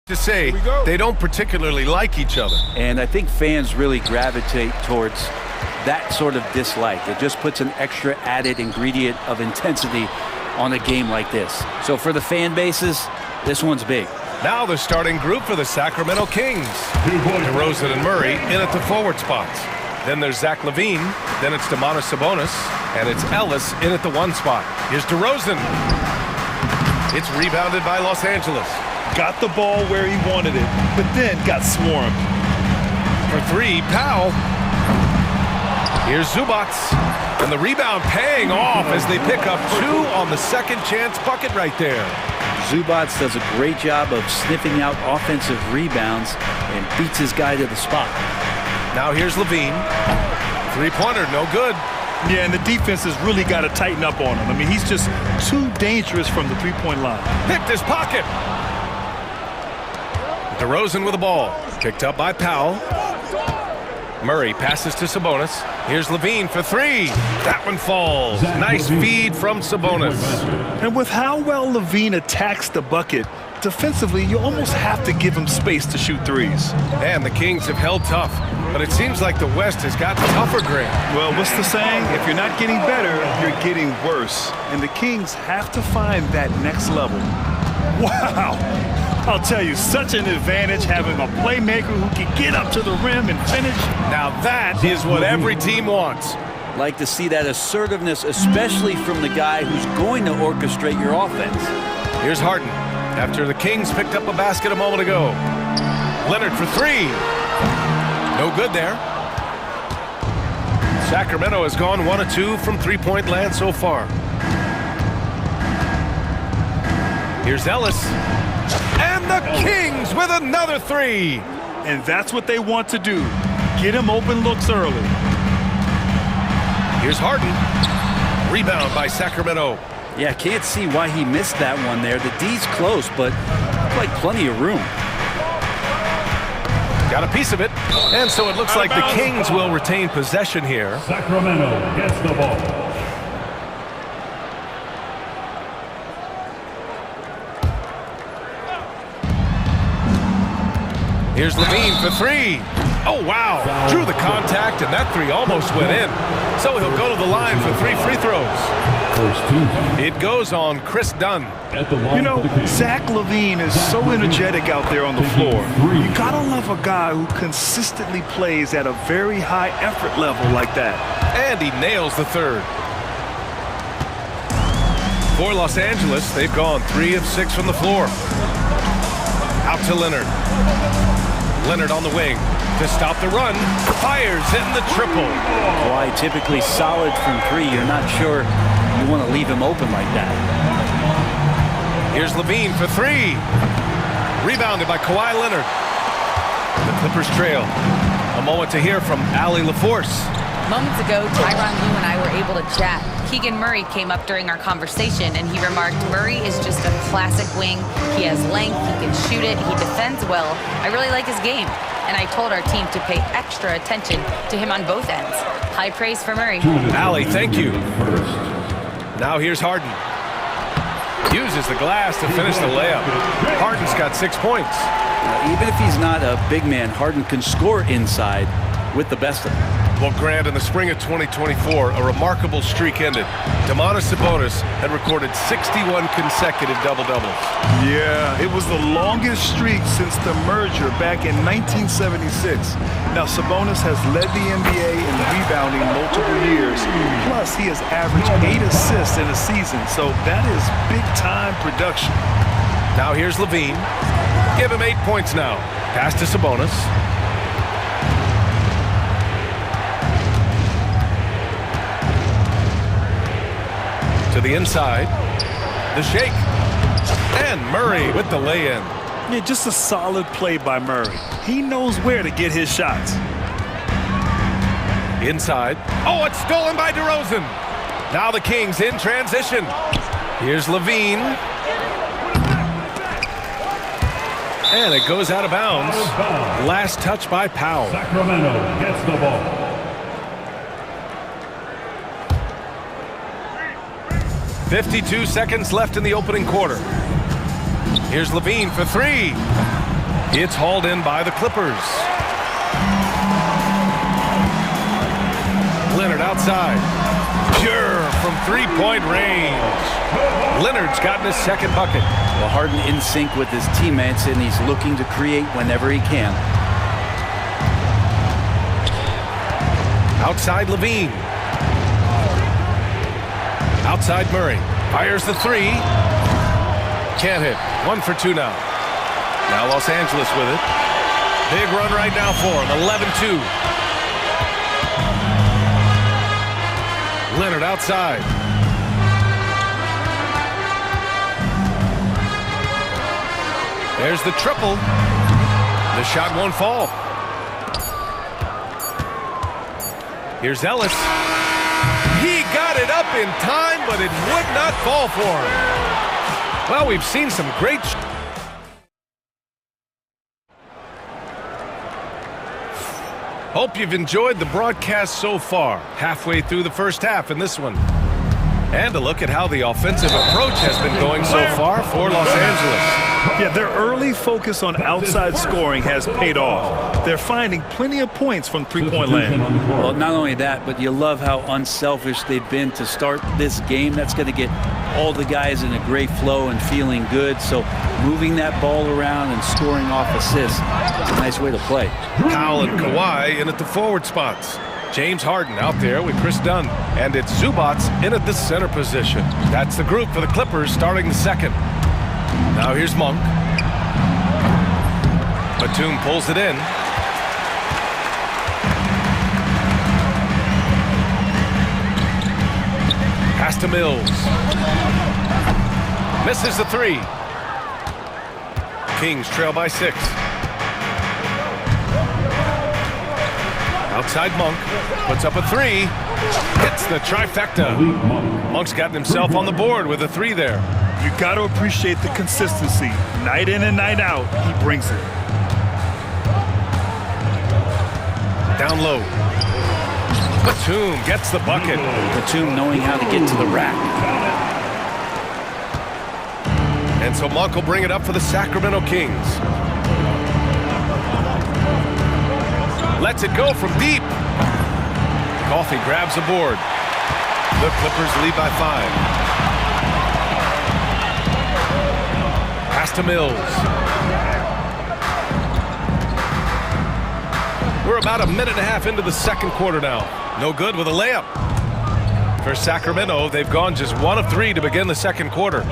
To say they don't particularly like each other. And I think fans really gravitate towards that sort of dislike. It just puts an extra added ingredient of intensity on a game like this. So for the fan bases, this one's big. Now the starting group for the Sacramento Kings. DeRozan and Murray in at the forward spots. Then there's Zach LaVine. Then it's Domantas Sabonis. And it's Ellis in at the 1 spot. Here's DeRozan. It's rebounded by Los Angeles. Got the ball where he wanted it, but then got swarmed. For 3, Powell. Here's Zubac. And the rebound paying off as they pick up 2 on the second chance bucket right there. Zubac does a great job of sniffing out offensive rebounds and beats his guy to the spot. Now here's LaVine. 3-pointer, no good. Yeah, and the defense has really got to tighten up on him. I mean, he's just too dangerous from the three-point line. Picked his pocket. DeRozan with the ball. Picked up by Powell. Murray passes to Sabonis. Here's LaVine for 3. That one falls. Nice feed from Sabonis. And with how well LaVine attacks the bucket, defensively, you almost have to give him space to shoot threes. And the Kings have held tough, but it seems like the West has got tougher ground. Well, what's the saying? If you're not getting better, you're getting worse. And the Kings have to find that next level. Wow! I'll tell you, such an advantage having a playmaker who can get up to the rim and finish. Now that is what every team wants. Like to see that assertiveness, especially from the guy who's going to orchestrate your offense. Here's Harden. After the Kings picked up a basket a moment ago. Leonard for 3. No good there. Sacramento has gone 1 of 2 from three-point land so far. Here's Ellis. And the Kings with another 3. And that's what they want to do. Get him open looks early. Here's Harden. Rebound by Sacramento. Yeah, can't see why he missed that one there. The D's close, but like plenty of room. Got a piece of it. And so it looks like the Kings will retain possession here. Sacramento gets the ball. Here's LaVine for 3. Oh, wow. Drew the contact, and that 3 almost went in. So he'll go to the line for 3 free throws. It goes on Chris Dunn. You know, Zach LaVine is so energetic out there on the floor. You gotta love a guy who consistently plays at a very high effort level like that. And he nails the 3rd. For Los Angeles, they've gone 3 of 6 from the floor. Out to Leonard. Leonard on the wing to stop the run. Fires in the triple. Kawhi typically solid from 3. You're not sure you want to leave him open like that. Here's LaVine for 3. Rebounded by Kawhi Leonard. The Clippers trail. A moment to hear from Allie LaForce. Moments ago, Tyronn Lue and I were able to chat. Keegan Murray came up during our conversation, and he remarked, Murray is just a classic wing. He has length, he can shoot it, he defends well. I really like his game. And I told our team to pay extra attention to him on both ends. High praise for Murray. Allie, thank you. Now here's Harden. Uses the glass to finish the layup. Harden's got 6 points. Even if he's not a big man, Harden can score inside with the best of them. Well, Grant, in the spring of 2024, a remarkable streak ended. Domantas Sabonis had recorded 61 consecutive double-doubles. Yeah, it was the longest streak since the merger back in 1976. Now, Sabonis has led the NBA in rebounding multiple years. Plus, he has averaged 8 assists in a season, so that is big-time production. Now here's LaVine. Give him 8 points now. Pass to Sabonis. To the inside. The shake. And Murray with the lay-in. Yeah, just a solid play by Murray. He knows where to get his shots. Inside. Oh, it's stolen by DeRozan. Now the Kings in transition. Here's LaVine. And it goes out of bounds. Last touch by Powell. Sacramento gets the ball. .52 seconds left in the opening quarter. Here's LaVine for 3. It's hauled in by the Clippers. Leonard outside. Pure from three-point range. Leonard's gotten his second bucket. Well, Harden in sync with his teammates, and he's looking to create whenever he can. Outside Levine. Outside Murray. Fires the three. Can't hit. 1 for 2 now. Now Los Angeles with it. Big run right now for him. 11-2. Leonard outside. There's the triple. The shot won't fall. Here's Ellis. He got it up in time, but it would not fall for him. Well, we've seen some great... Hope you've enjoyed the broadcast so far. Halfway through the first half in this one. And a look at how the offensive approach has been going so far for Los Angeles. Yeah, their early focus on outside scoring has paid off. They're finding plenty of points from three-point land. Well, not only that, but you love how unselfish they've been to start this game. That's going to get all the guys in a great flow and feeling good. So moving that ball around and scoring off assists, it's a nice way to play. Powell and Kawhi in at the forward spots. James Harden out there with Chris Dunn. And it's Zubac in at the center position. That's the group for the Clippers starting the second. Now here's Monk. Batum pulls it in. Pass to Mills. Misses the three. Kings trail by 6. Outside Monk. Puts up a three. Hits the trifecta. Monk's gotten himself on the board with a three there. You got to appreciate the consistency. Night in and night out, he brings it. Down low. Batum gets the bucket. Batum knowing how to get to the rack. And so Monk will bring it up for the Sacramento Kings. Lets it go from deep. Coffey grabs the board. The Clippers lead by 5. Pass to Mills. We're about a minute and a half into the second quarter now. No good with a layup. For Sacramento, they've gone just 1 of 3 to begin the second quarter.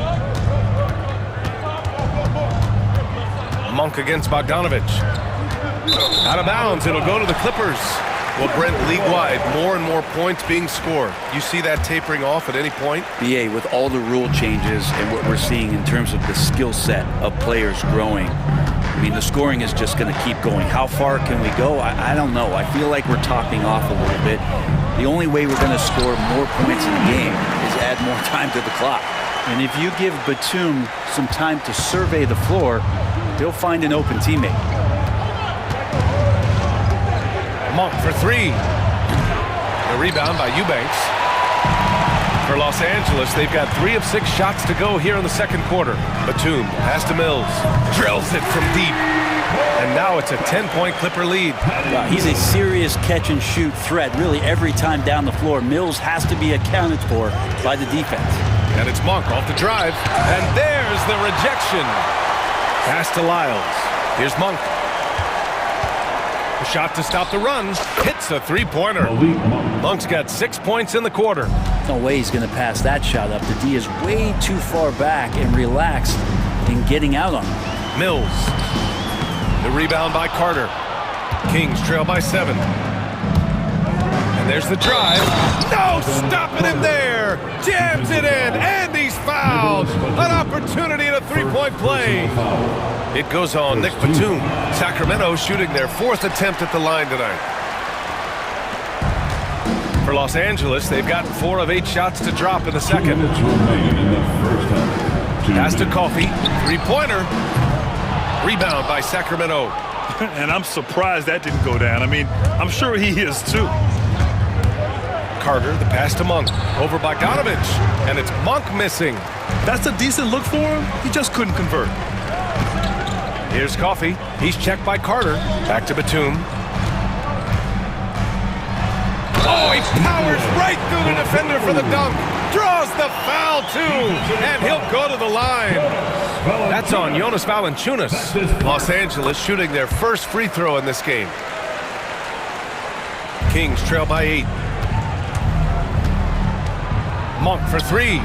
Monk against Bogdanovich. Out of bounds, it'll go to the Clippers. Well, Brent, league-wide, more and more points being scored. You see that tapering off at any point? BA, with all the rule changes and what we're seeing in terms of the skill set of players growing, I mean, the scoring is just going to keep going. How far can we go? I don't know. I feel like we're topping off a little bit. The only way we're going to score more points in the game is add more time to the clock. And if you give Batum some time to survey the floor, he'll find an open teammate. Monk for 3. The rebound by Eubanks. For Los Angeles, they've got 3 of 6 shots to go here in the second quarter. Batum, pass to Mills. Drills it from deep. And now it's a 10-point Clipper lead. Wow, he's a serious catch-and-shoot threat really every time down the floor. Mills has to be accounted for by the defense. And it's Monk off the drive. And there's the rejection. Pass to Lyles. Here's Monk. A shot to stop the run. Hits a three-pointer. Monk's got 6 points in the quarter. No way he's going to pass that shot up. The D is way too far back and relaxed in getting out on him. Mills. The rebound by Carter. Kings trail by 7. And there's the drive. No, stopping him there. Jams it in, and he's fouled. An opportunity at a three-point play. It goes on Nick Batum. Sacramento shooting their 4th attempt at the line tonight. For Los Angeles, they've gotten 4 of 8 shots to drop in the second. Pass to Coffey. Three-pointer. Rebound by Sacramento. And I'm surprised that didn't go down. I mean, I'm sure he is too. Carter, the pass to Monk. Over by Bogdanovich. And it's Monk missing. That's a decent look for him. He just couldn't convert. Here's Coffey. He's checked by Carter. Back to Batum. Oh, he powers right through the defender for the dunk. Draws the foul, too. And he'll go to the line. That's on Jonas Valanciunas. Los Angeles shooting their first free throw in this game. Kings trail by 8. Monk for 3.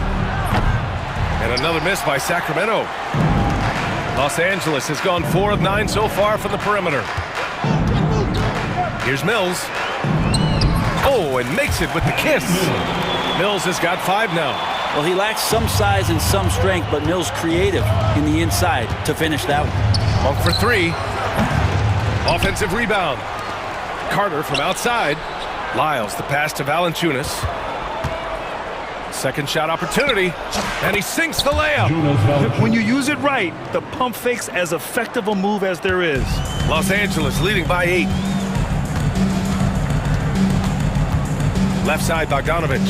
And another miss by Sacramento. Los Angeles has gone 4 of 9 so far from the perimeter. Here's Mills. Oh, and makes it with the kiss. Mills has got 5 now. Well, he lacks some size and some strength, but Mills creative in the inside to finish that one. Monk for 3. Offensive rebound. Carter from outside. Lyles the pass to Valanciunas. Second shot opportunity, and he sinks the layup. When you use it right, the pump fake's as effective a move as there is. Los Angeles leading by 8. Left side, Bogdanovich.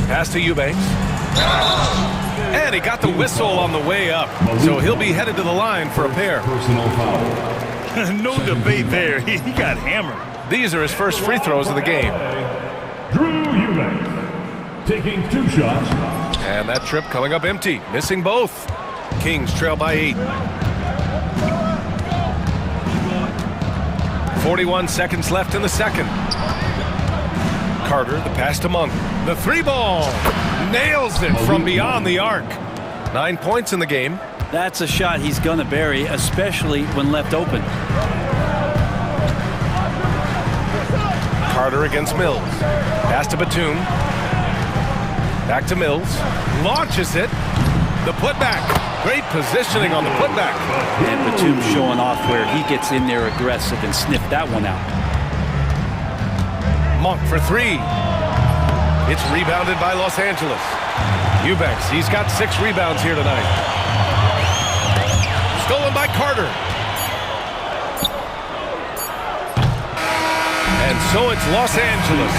Pass to Eubanks. And he got the whistle on the way up, so he'll be headed to the line for a pair. No debate there. He got hammered. These are his first free throws of the game. Drew Eubanks taking 2 shots. And that trip coming up empty, missing both. Kings trail by 8. 41 seconds left in the second. Carter, the pass to Monk. The 3-ball. Nails it from beyond the arc. 9 points in the game. That's a shot he's going to bury, especially when left open. Carter against Mills. Pass to Batum. Back to Mills. Launches it. The putback. Great positioning on the putback. And Batum showing off where he gets in there aggressive and sniffed that one out. Monk for 3. It's rebounded by Los Angeles. Eubanks, he's got 6 rebounds here tonight. Stolen by Carter. And so it's Los Angeles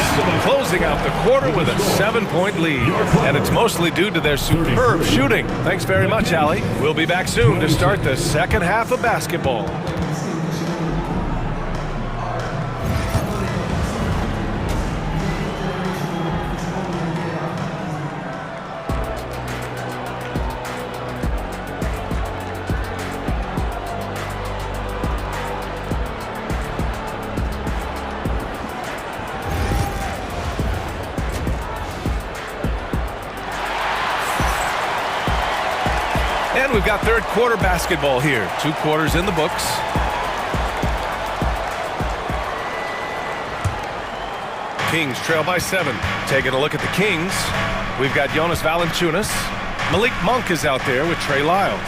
closing out the quarter with a 7-point lead. And it's mostly due to their superb shooting. Thanks very much, Allie. We'll be back soon to start the second half of basketball. And we've got third quarter basketball here. 2 quarters in the books. Kings trail by 7. Taking a look at the Kings. We've got Jonas Valanciunas. Malik Monk is out there with Trey Lyles.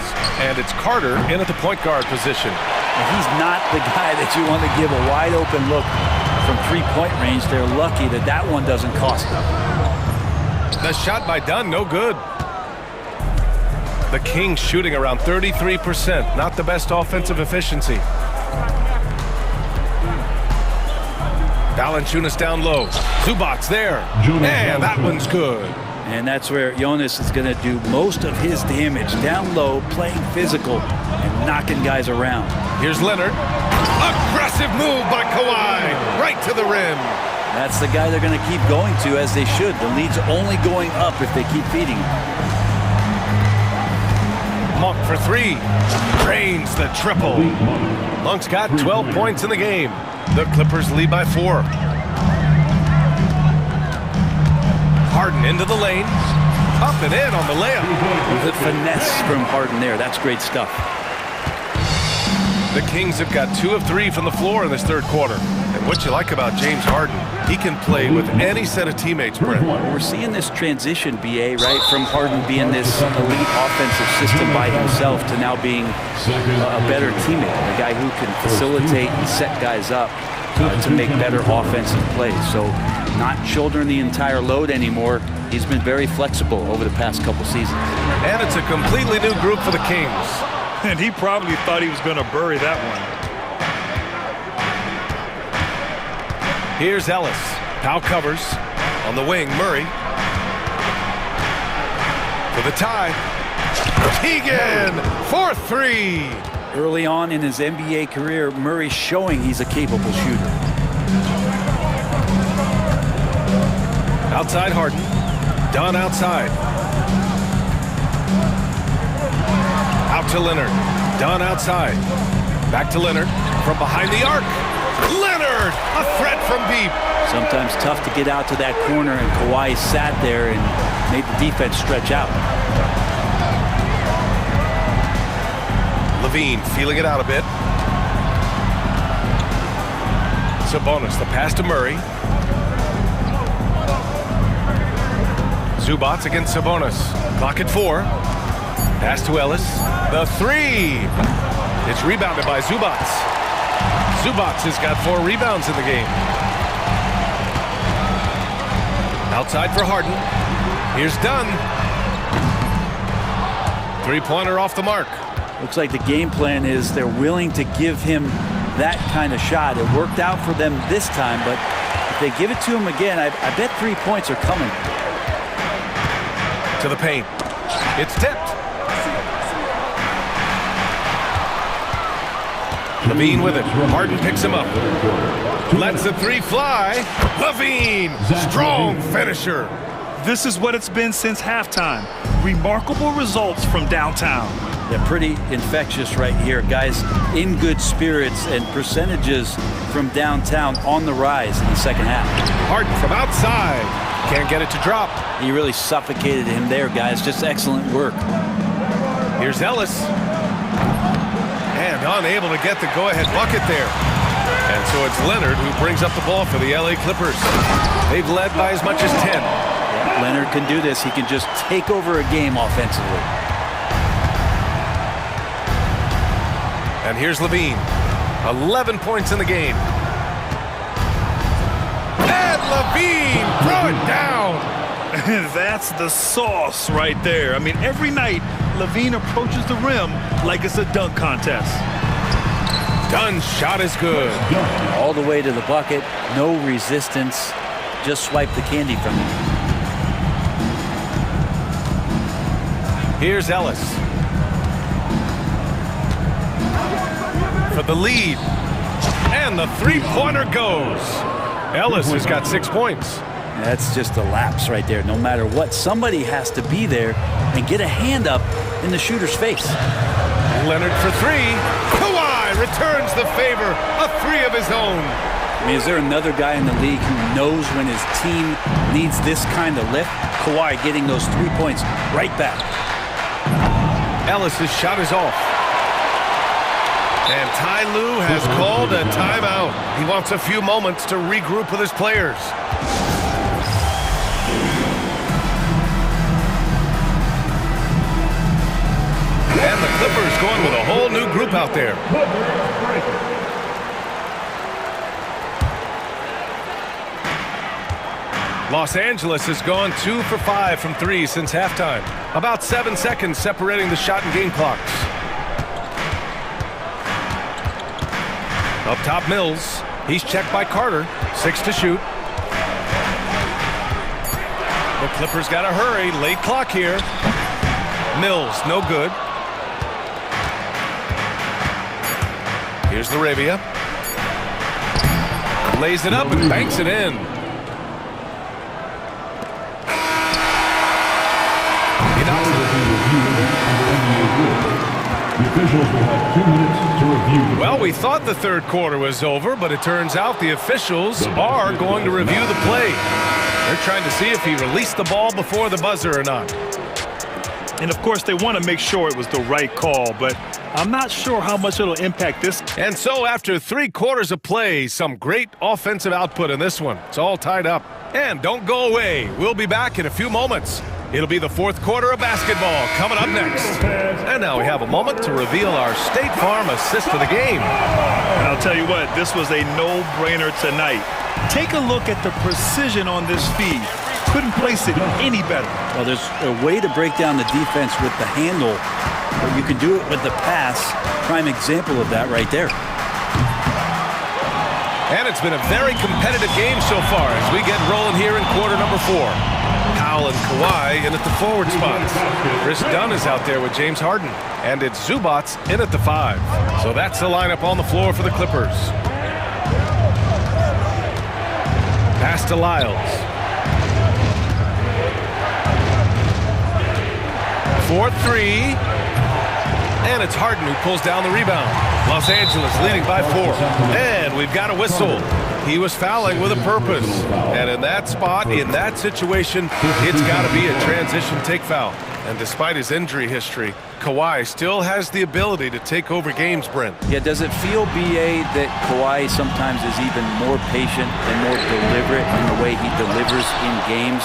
And it's Carter in at the point guard position. And he's not the guy that you want to give a wide open look from 3-point range. They're lucky that that one doesn't cost them. The shot by Dunn, no good. The Kings shooting around 33%. Not the best offensive efficiency. Valanciunas down low. Zubac's there. And that one's good. And that's where Jonas is going to do most of his damage. Down low, playing physical, and knocking guys around. Here's Leonard. Aggressive move by Kawhi. Right to the rim. That's the guy they're going to keep going to, as they should. The lead's only going up if they keep feeding him. Monk for 3. Drains the triple. Monk's got 12 points in the game. The Clippers lead by 4. Harden into the lane. Up and in on the layup. The finesse from Harden there. That's great stuff. The Kings have got 2 of 3 from the floor in this third quarter. And what you like about James Harden, he can play with any set of teammates, Brent. We're seeing this transition, BA, right, from Harden being this elite offensive system by himself to now being a better teammate, a guy who can facilitate and set guys up to make better offensive plays. So not shouldering the entire load anymore. He's been very flexible over the past couple seasons. And it's a completely new group for the Kings. And he probably thought he was going to bury that one. Here's Ellis. Powell covers. On the wing, Murray. For the tie. Keegan for three. Early on in his NBA career, Murray's showing he's a capable shooter. Outside Harden. Dunn outside. Out to Leonard. Dunn outside. Back to Leonard. From behind the arc. Leonard! A threat from deep. Sometimes tough to get out to that corner, and Kawhi sat there and made the defense stretch out. Levine feeling it out a bit. Sabonis, the pass to Murray. Zubats against Sabonis. Clock at 4. Pass to Ellis. The three. It's rebounded by Zubats. Zubats has got 4 rebounds in the game. Outside for Harden. Here's Dunn. Three-pointer off the mark. Looks like the game plan is they're willing to give him that kind of shot. It worked out for them this time, but if they give it to him again, I bet 3 points are coming. To the paint. It's tipped. Levine with it. Harden picks him up. Lets the three fly. Levine, strong finisher. This is what it's been since halftime. Remarkable results from downtown. They're pretty infectious right here. Guys in good spirits, and percentages from downtown on the rise in the second half. Harden from outside. Can't get it to drop. He really suffocated him there, guys. Just excellent work. Here's Ellis. And unable to get the go-ahead bucket there. And so it's Leonard who brings up the ball for the LA Clippers. They've led by as much as 10. Yeah, Leonard can do this. He can just take over a game offensively. And here's Levine. 11 points in the game. And Levine, throw it down. That's the sauce right there. I mean, every night, Levine approaches the rim like it's a dunk contest. Dunn's shot is good. All the way to the bucket. No resistance. Just swipe the candy from him. Here's Ellis. For the lead. And the three-pointer goes. Ellis has got 6 points. That's just a lapse right there. No matter what, somebody has to be there and get a hand up in the shooter's face. Leonard for three. Kawhi returns the favor. A three of his own. I mean, is there another guy in the league who knows when his team needs this kind of lift? Kawhi getting those 3 points right back. Ellis's shot is off. And Ty Lue has called a timeout. He wants a few moments to regroup with his players. And the Clippers going with a whole new group out there. Los Angeles has gone 2 for 5 from 3 since halftime. About 7 seconds separating the shot and game clocks. Up top, Mills. He's checked by Carter. 6 to shoot. The Clippers got to hurry. Late clock here. Mills, no good. Here's Laravia. Lays it up and banks it in. The officials will have 2 minutes to review. Well, we thought the third quarter was over, but it turns out the officials are going to review the play. They're trying to see if he released the ball before the buzzer or not. And of course, they want to make sure it was the right call, but I'm not sure how much it'll impact this. And so after 3 quarters of play, some great offensive output in this one. It's all tied up. And don't go away. We'll be back in a few moments. It'll be the fourth quarter of basketball coming up next. And now we have a moment to reveal our State Farm assist of the game. And I'll tell you what, this was a no-brainer tonight. Take a look at the precision on this feed. Couldn't place it any better. Well, there's a way to break down the defense with the handle, but you can do it with the pass. Prime example of that right there. And it's been a very competitive game so far as we get rolling here in quarter number 4. How Powell and Kawhi in at the forward spots. Chris Dunn is out there with James Harden. And it's Zubats in at the 5. So that's the lineup on the floor for the Clippers. Pass to Lyles. 4-3. And it's Harden who pulls down the rebound. Los Angeles leading by 4. And we've got a whistle. He was fouling with a purpose. And in that spot, in that situation, it's got to be a transition take foul. And despite his injury history, Kawhi still has the ability to take over games, Brent. Yeah, does it feel, BA, that Kawhi sometimes is even more patient and more deliberate in the way he delivers in games?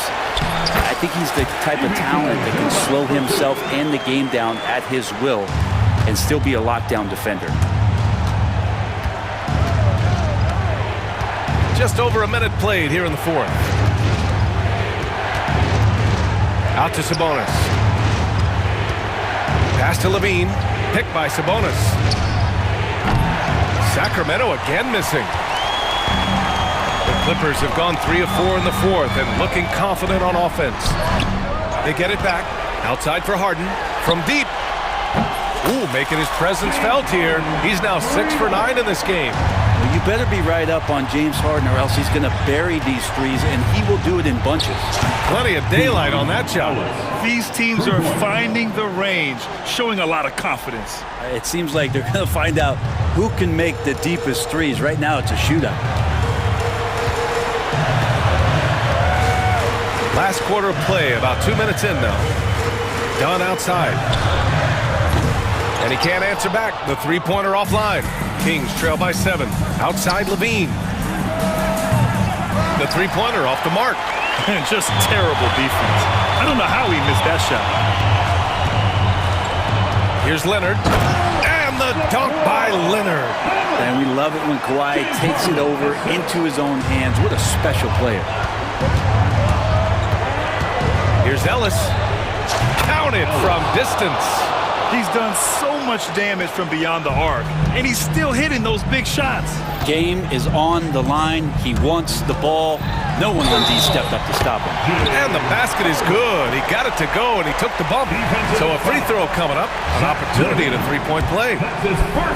I think he's the type of talent that can slow himself and the game down at his will and still be a lockdown defender. Just over a minute played here in the 4th. Out to Sabonis. Pass to Levine. Picked by Sabonis. Sacramento again missing. The Clippers have gone 3 of 4 in the 4th and looking confident on offense. They get it back. Outside for Harden. From deep. Ooh, making his presence felt here. He's now 6 for 9 in this game. Well, you better be right up on James Harden or else he's going to bury these threes, and he will do it in bunches. Plenty of daylight on that shot. These teams are finding the range, showing a lot of confidence. It seems like they're going to find out who can make the deepest threes. Right now, it's a shootout. Last quarter of play, about 2 minutes in now. Dunn outside. And he can't answer back. The three-pointer offline. Kings trail by 7. Outside Levine. The three-pointer off the mark. Just terrible defense. I don't know how he missed that shot. Here's Leonard. And the dunk by Leonard. And we love it when Kawhi takes it over into his own hands. What a special player. Here's Ellis. Counted from distance. He's done so much damage from beyond the arc, and he's still hitting those big shots. Game is on the line. He wants the ball. No one on D stepped up to stop him. And the basket is good. He got it to go, and he took the bump. So a free throw coming up. An opportunity at a three-point play.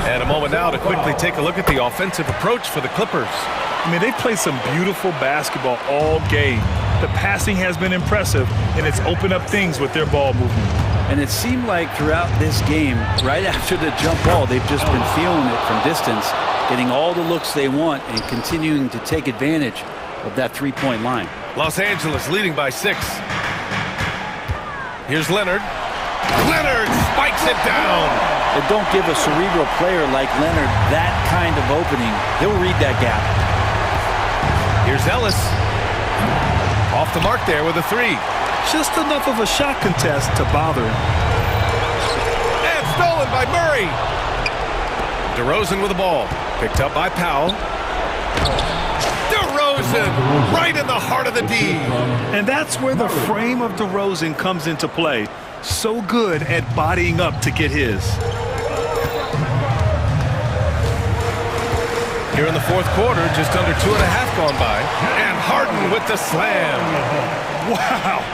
And a moment now to quickly take a look at the offensive approach for the Clippers. I mean, they played some beautiful basketball all game. The passing has been impressive, and it's opened up things with their ball movement. And it seemed like throughout this game, right after the jump ball, they've just been feeling it from distance, getting all the looks they want and continuing to take advantage of that three-point line. Los Angeles leading by 6. Here's Leonard. Leonard spikes it down. But don't give a cerebral player like Leonard that kind of opening. He'll read that gap. Here's Ellis. Off the mark there with a 3. Just enough of a shot contest to bother him. And stolen by Murray. DeRozan with the ball. Picked up by Powell. DeRozan right in the heart of the D. And that's where the frame of DeRozan comes into play. So good at bodying up to get his. Here in the 4th quarter, just under 2.5 gone by. And Harden with the slam. Wow.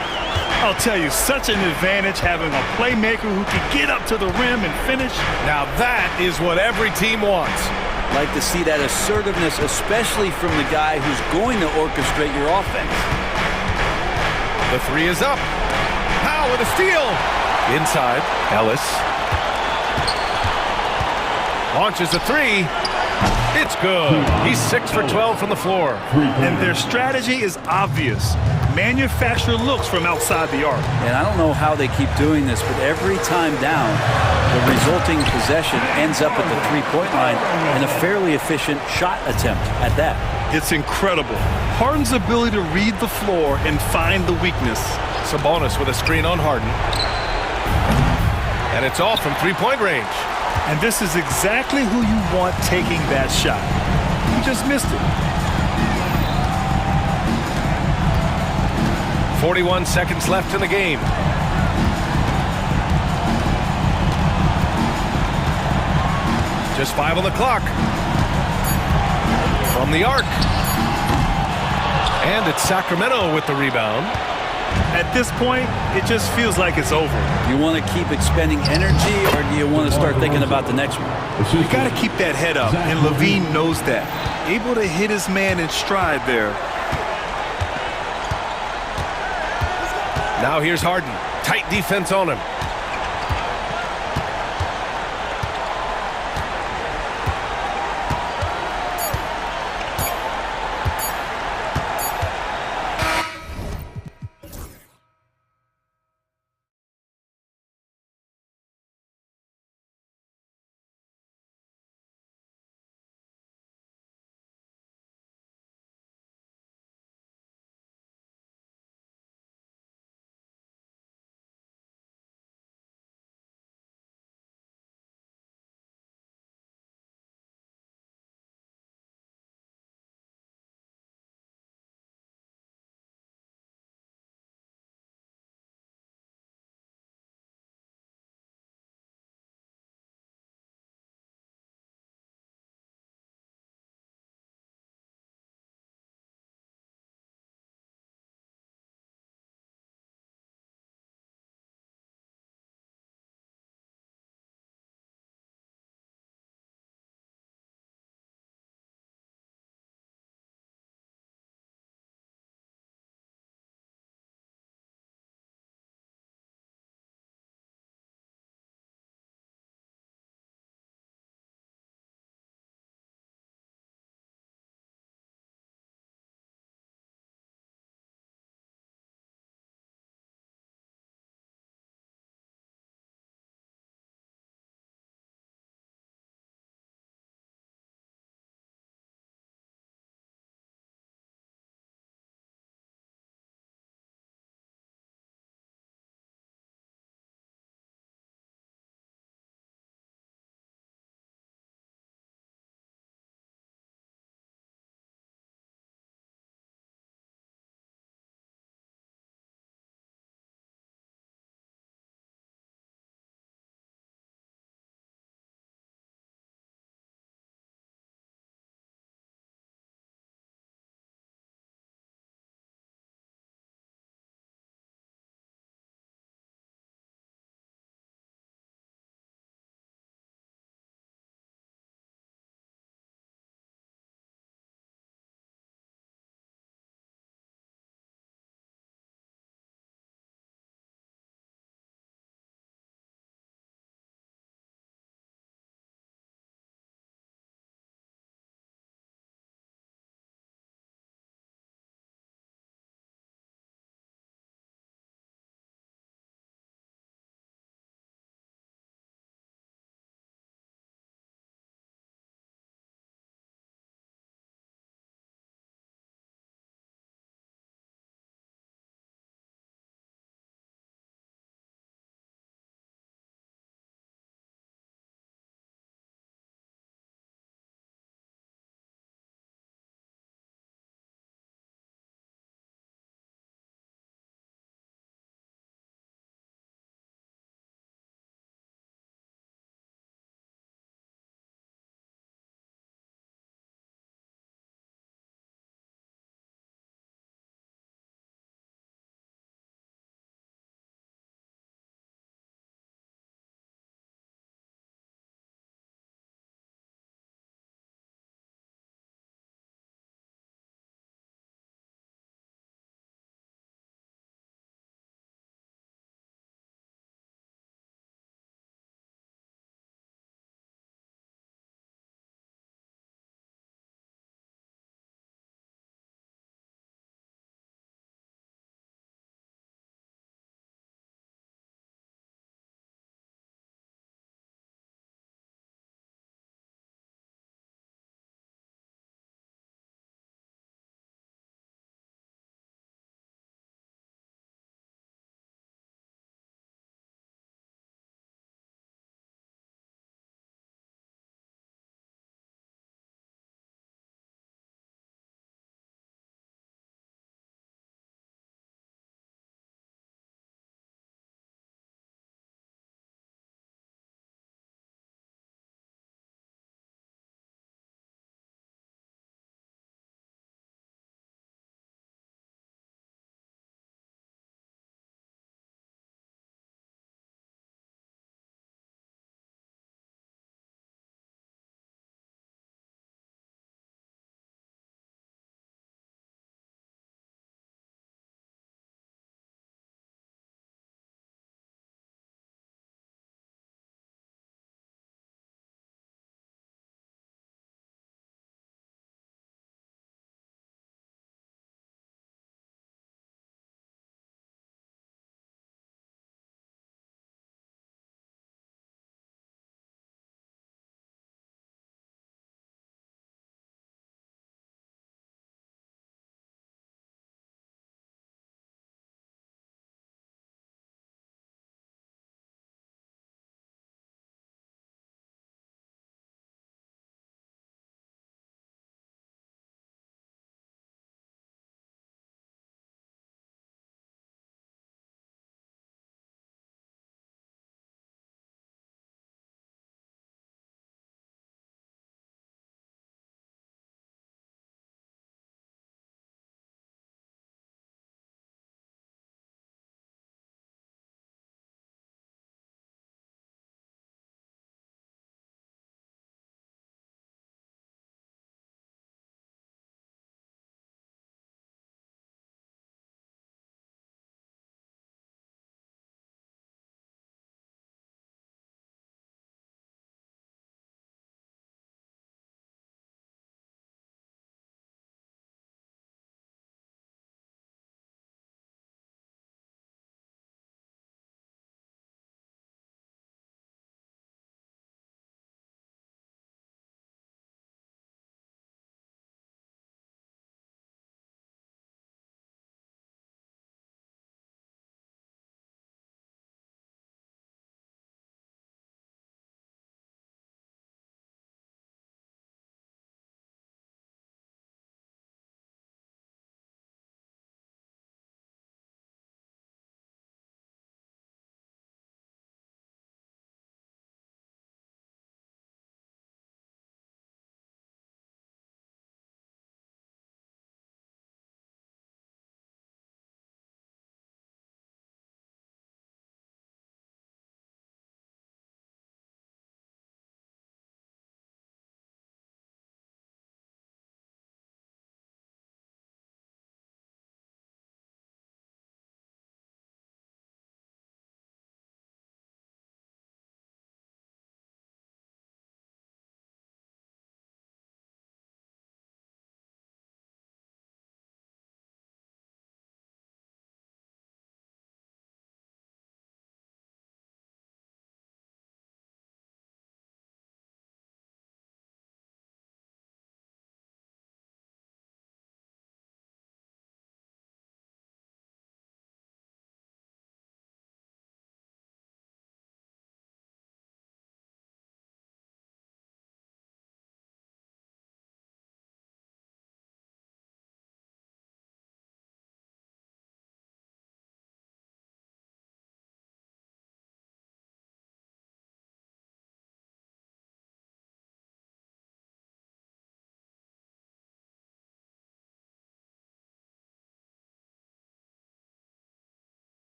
I'll tell you, such an advantage having a playmaker who can get up to the rim and finish. Now that is what every team wants. Like to see that assertiveness, especially from the guy who's going to orchestrate your offense. The 3 is up. Powell with a steal. Inside, Ellis. Launches a 3. It's good. He's 6 for 12 from the floor. And their strategy is obvious. Manufacture looks from outside the arc. And I don't know how they keep doing this, but every time down, the resulting possession ends up at the three-point line and a fairly efficient shot attempt at that. It's incredible. Harden's ability to read the floor and find the weakness. Sabonis with a screen on Harden. And it's off from three-point range. And this is exactly who you want taking that shot. You just missed it. 41 seconds left in the game. Just 5 on the clock. From the arc. And it's Sacramento with the rebound. At this point, it just feels like it's over. You want to keep expending energy, or do you want to start thinking about the next one? You got to keep that head up, and Levine knows that. Able to hit his man in stride there. Now here's Harden. Tight defense on him.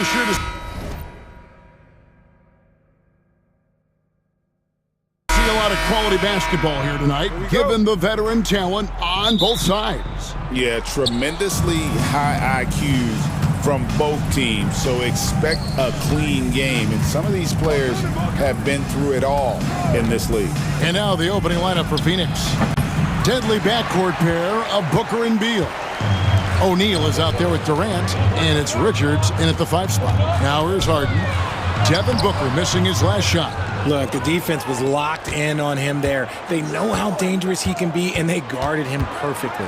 we're sure to see a lot of quality basketball here tonight, given the veteran talent on both sides. Yeah, tremendously high IQs from both teams, so expect a clean game. And some of these players have been through it all in this league. And now the opening lineup for Phoenix. Deadly backcourt pair of Booker and Beal. O'Neal is out there with Durant, and it's Richards in at the 5 spot. Now here's Harden. Devin Booker missing his last shot. Look, the defense was locked in on him there. They know how dangerous he can be, and they guarded him perfectly.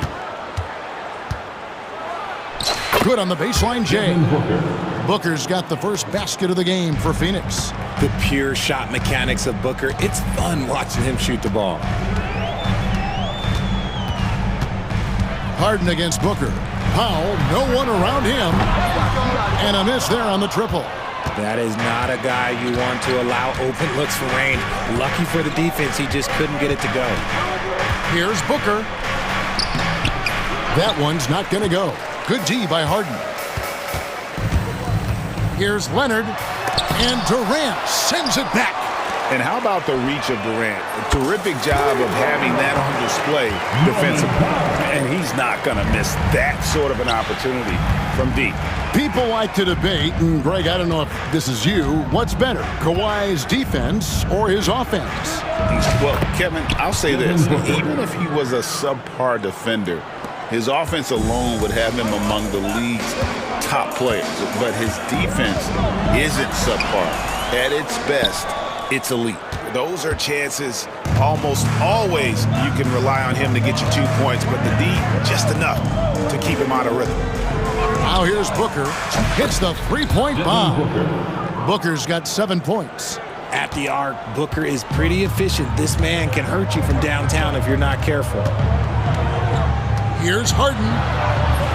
Good on the baseline, Jay. Booker's got the first basket of the game for Phoenix. The pure shot mechanics of Booker. It's fun watching him shoot the ball. Harden against Booker. Powell, no one around him. And a miss there on the triple. That is not a guy you want to allow open looks for range. Lucky for the defense, he just couldn't get it to go. Here's Booker. That one's not going to go. Good D by Harden. Here's Leonard. And Durant sends it back. And how about the reach of Durant? A terrific job of having that on display defensively. And he's not going to miss that sort of an opportunity from deep. People like to debate, and Greg, I don't know if this is you, what's better, Kawhi's defense or his offense? Well, Kevin, I'll say this. Even if he was a subpar defender, his offense alone would have him among the league's top players. But his defense isn't subpar. At its best, it's elite. Those are chances almost always you can rely on him to get you 2 points, but the D, just enough to keep him out of rhythm. Now here's Booker. Hits the three-point bomb. Booker's got 7 points. At the arc, Booker is pretty efficient. This man can hurt you from downtown if you're not careful. Here's Harden,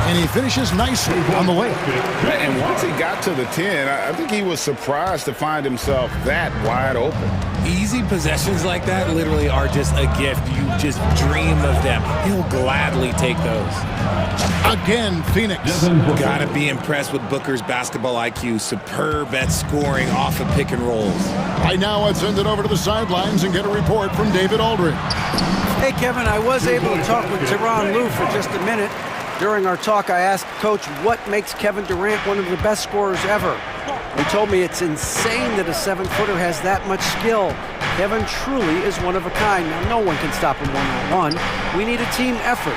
and he finishes nicely on the way. And once he got to the 10, I think he was surprised to find himself that wide open. Easy possessions like that literally are just a gift. You just dream of them. He'll gladly take those. Again, Phoenix. Gotta be impressed with Booker's basketball IQ. Superb at scoring off of pick and rolls. Right now, let's send it over to the sidelines and get a report from David Aldridge. Hey, Kevin, I was able to talk with Tyronn Lue for just a minute. During our talk, I asked Coach what makes Kevin Durant one of the best scorers ever. He told me it's insane that a 7-footer has that much skill. Kevin truly is one of a kind. Now, no one can stop him one-on-one. We need a team effort.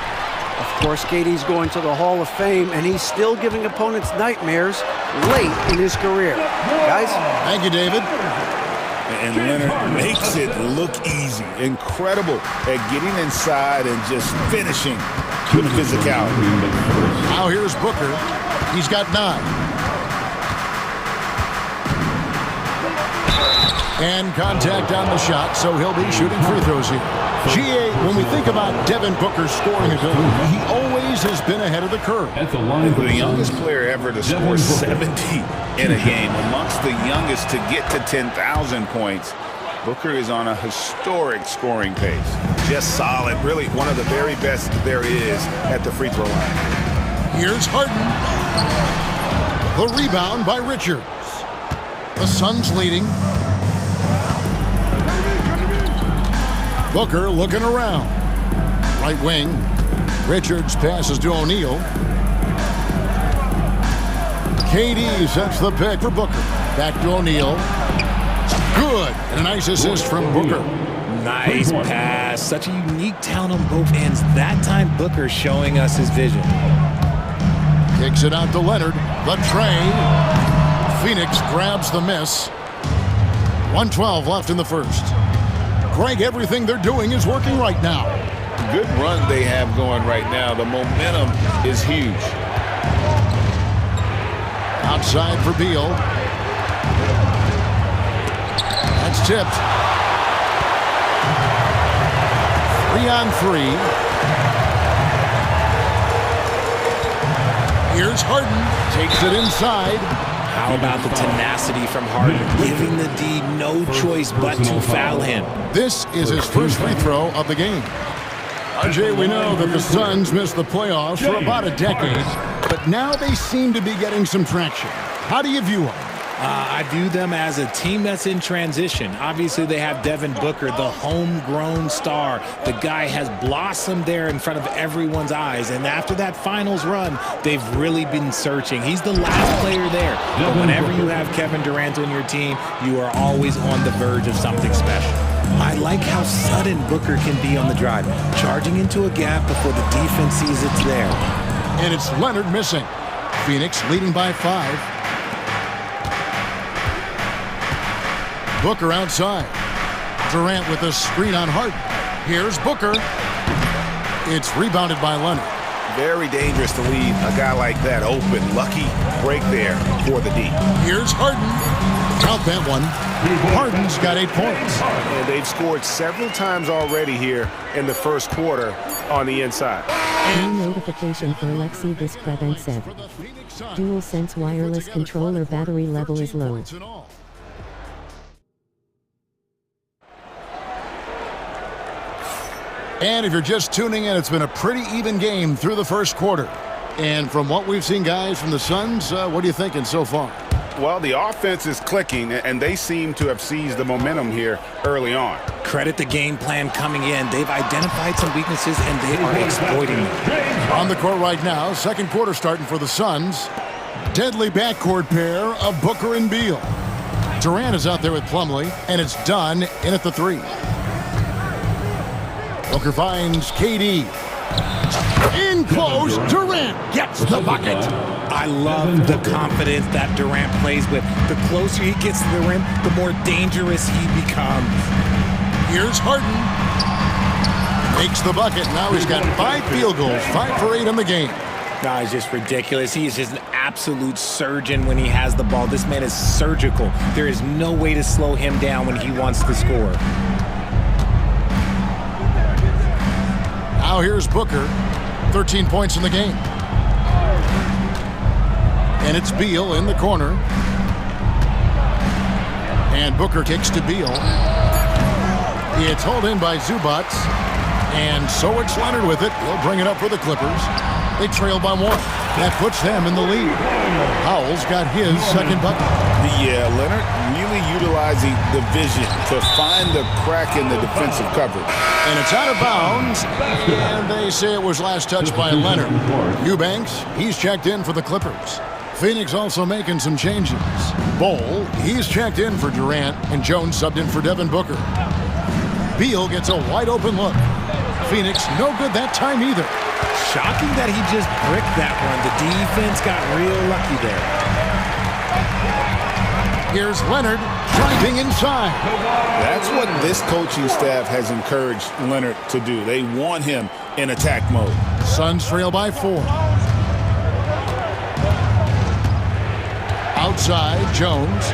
Of course, KD's going to the Hall of Fame, and he's still giving opponents nightmares late in his career. Guys? Thank you, David. And Leonard makes it look easy. Incredible at getting inside and just finishing with physicality. Now here's Booker. He's got 9. And contact on the shot, so he'll be shooting free throws here. GA, when we think about Devin Booker's scoring ability, he always has been ahead of the curve. The youngest player ever to score 70 in a game, amongst the youngest to get to 10,000 points. Booker is on a historic scoring pace. Just solid, really one of the very best there is at the free throw line. Here's Harden. The rebound by Richards. The Suns leading. Booker looking around. Right wing. Richards passes to O'Neal. KD sets the pick for Booker. Back to O'Neal. Good. And a nice assist from Booker. Nice pass. Such a unique talent on both ends. That time, Booker showing us his vision. Kicks it out to Leonard. The tray. Phoenix grabs the miss. 1:12 left in the first. Greg, everything they're doing is working right now. Good run they have going right now. The momentum is huge. Outside for Beal. That's tipped. 3-on-3. Here's Harden. Takes it inside. How about the tenacity from Harden, giving the D no choice but to foul him. This is his first free throw of the game. RJ, we know that the Suns missed the playoffs for about a decade, but now they seem to be getting some traction. How do you view them? I view them as a team that's in transition. Obviously, they have Devin Booker, the homegrown star. The guy has blossomed there in front of everyone's eyes. And after that finals run, they've really been searching. He's the last player there. But whenever you have Kevin Durant on your team, you are always on the verge of something special. I like how sudden Booker can be on the drive, charging into a gap before the defense sees it's there. And it's Leonard missing. Phoenix leading by 5. Booker outside. Durant with a screen on Harden. Here's Booker. It's rebounded by Leonard. Very dangerous to leave a guy like that open. Lucky break there for the D. Here's Harden. Count that one. Harden's got 8 points. And they've scored several times already here in the first quarter on the inside. New notification for Alexei Viskrebensev. DualSense wireless controller battery level is low. And if you're just tuning in, it's been a pretty even game through the first quarter. And from what we've seen, guys, from the Suns, what are you thinking so far? Well, the offense is clicking, and they seem to have seized the momentum here early on. Credit the game plan coming in. They've identified some weaknesses, and they are exploiting them. On the court right now, second quarter starting for the Suns. Deadly backcourt pair of Booker and Beal. Durant is out there with Plumlee, and it's done in at the 3. Booker finds KD. In close, Durant gets the bucket. I love the confidence that Durant plays with. The closer he gets to the rim, the more dangerous he becomes. Here's Harden. Makes the bucket. Now he's got 5 field goals, 5 for 8 in the game. No, it's just ridiculous. He is just an absolute surgeon when he has the ball. This man is surgical. There is no way to slow him down when he wants to score. Now here's Booker, 13 points in the game. And it's Beal in the corner. And Booker kicks to Beal. It's hauled in by Zubac. And so it's Leonard with it. He'll bring it up for the Clippers. They trail by 1. That puts them in the lead. Howell's got his second bucket. Yeah, Leonard really utilizing the vision to find the crack in the defensive coverage. And it's out of bounds. And they say it was last touched by Leonard. Eubanks, he's checked in for the Clippers. Phoenix also making some changes. Bol, he's checked in for Durant, and Jones subbed in for Devin Booker. Beal gets a wide open look. Phoenix no good that time either. Shocking that he just bricked that one. The defense got real lucky there. Here's Leonard driving inside. That's what this coaching staff has encouraged Leonard to do. They want him in attack mode. Suns trail by 4. Outside, Jones.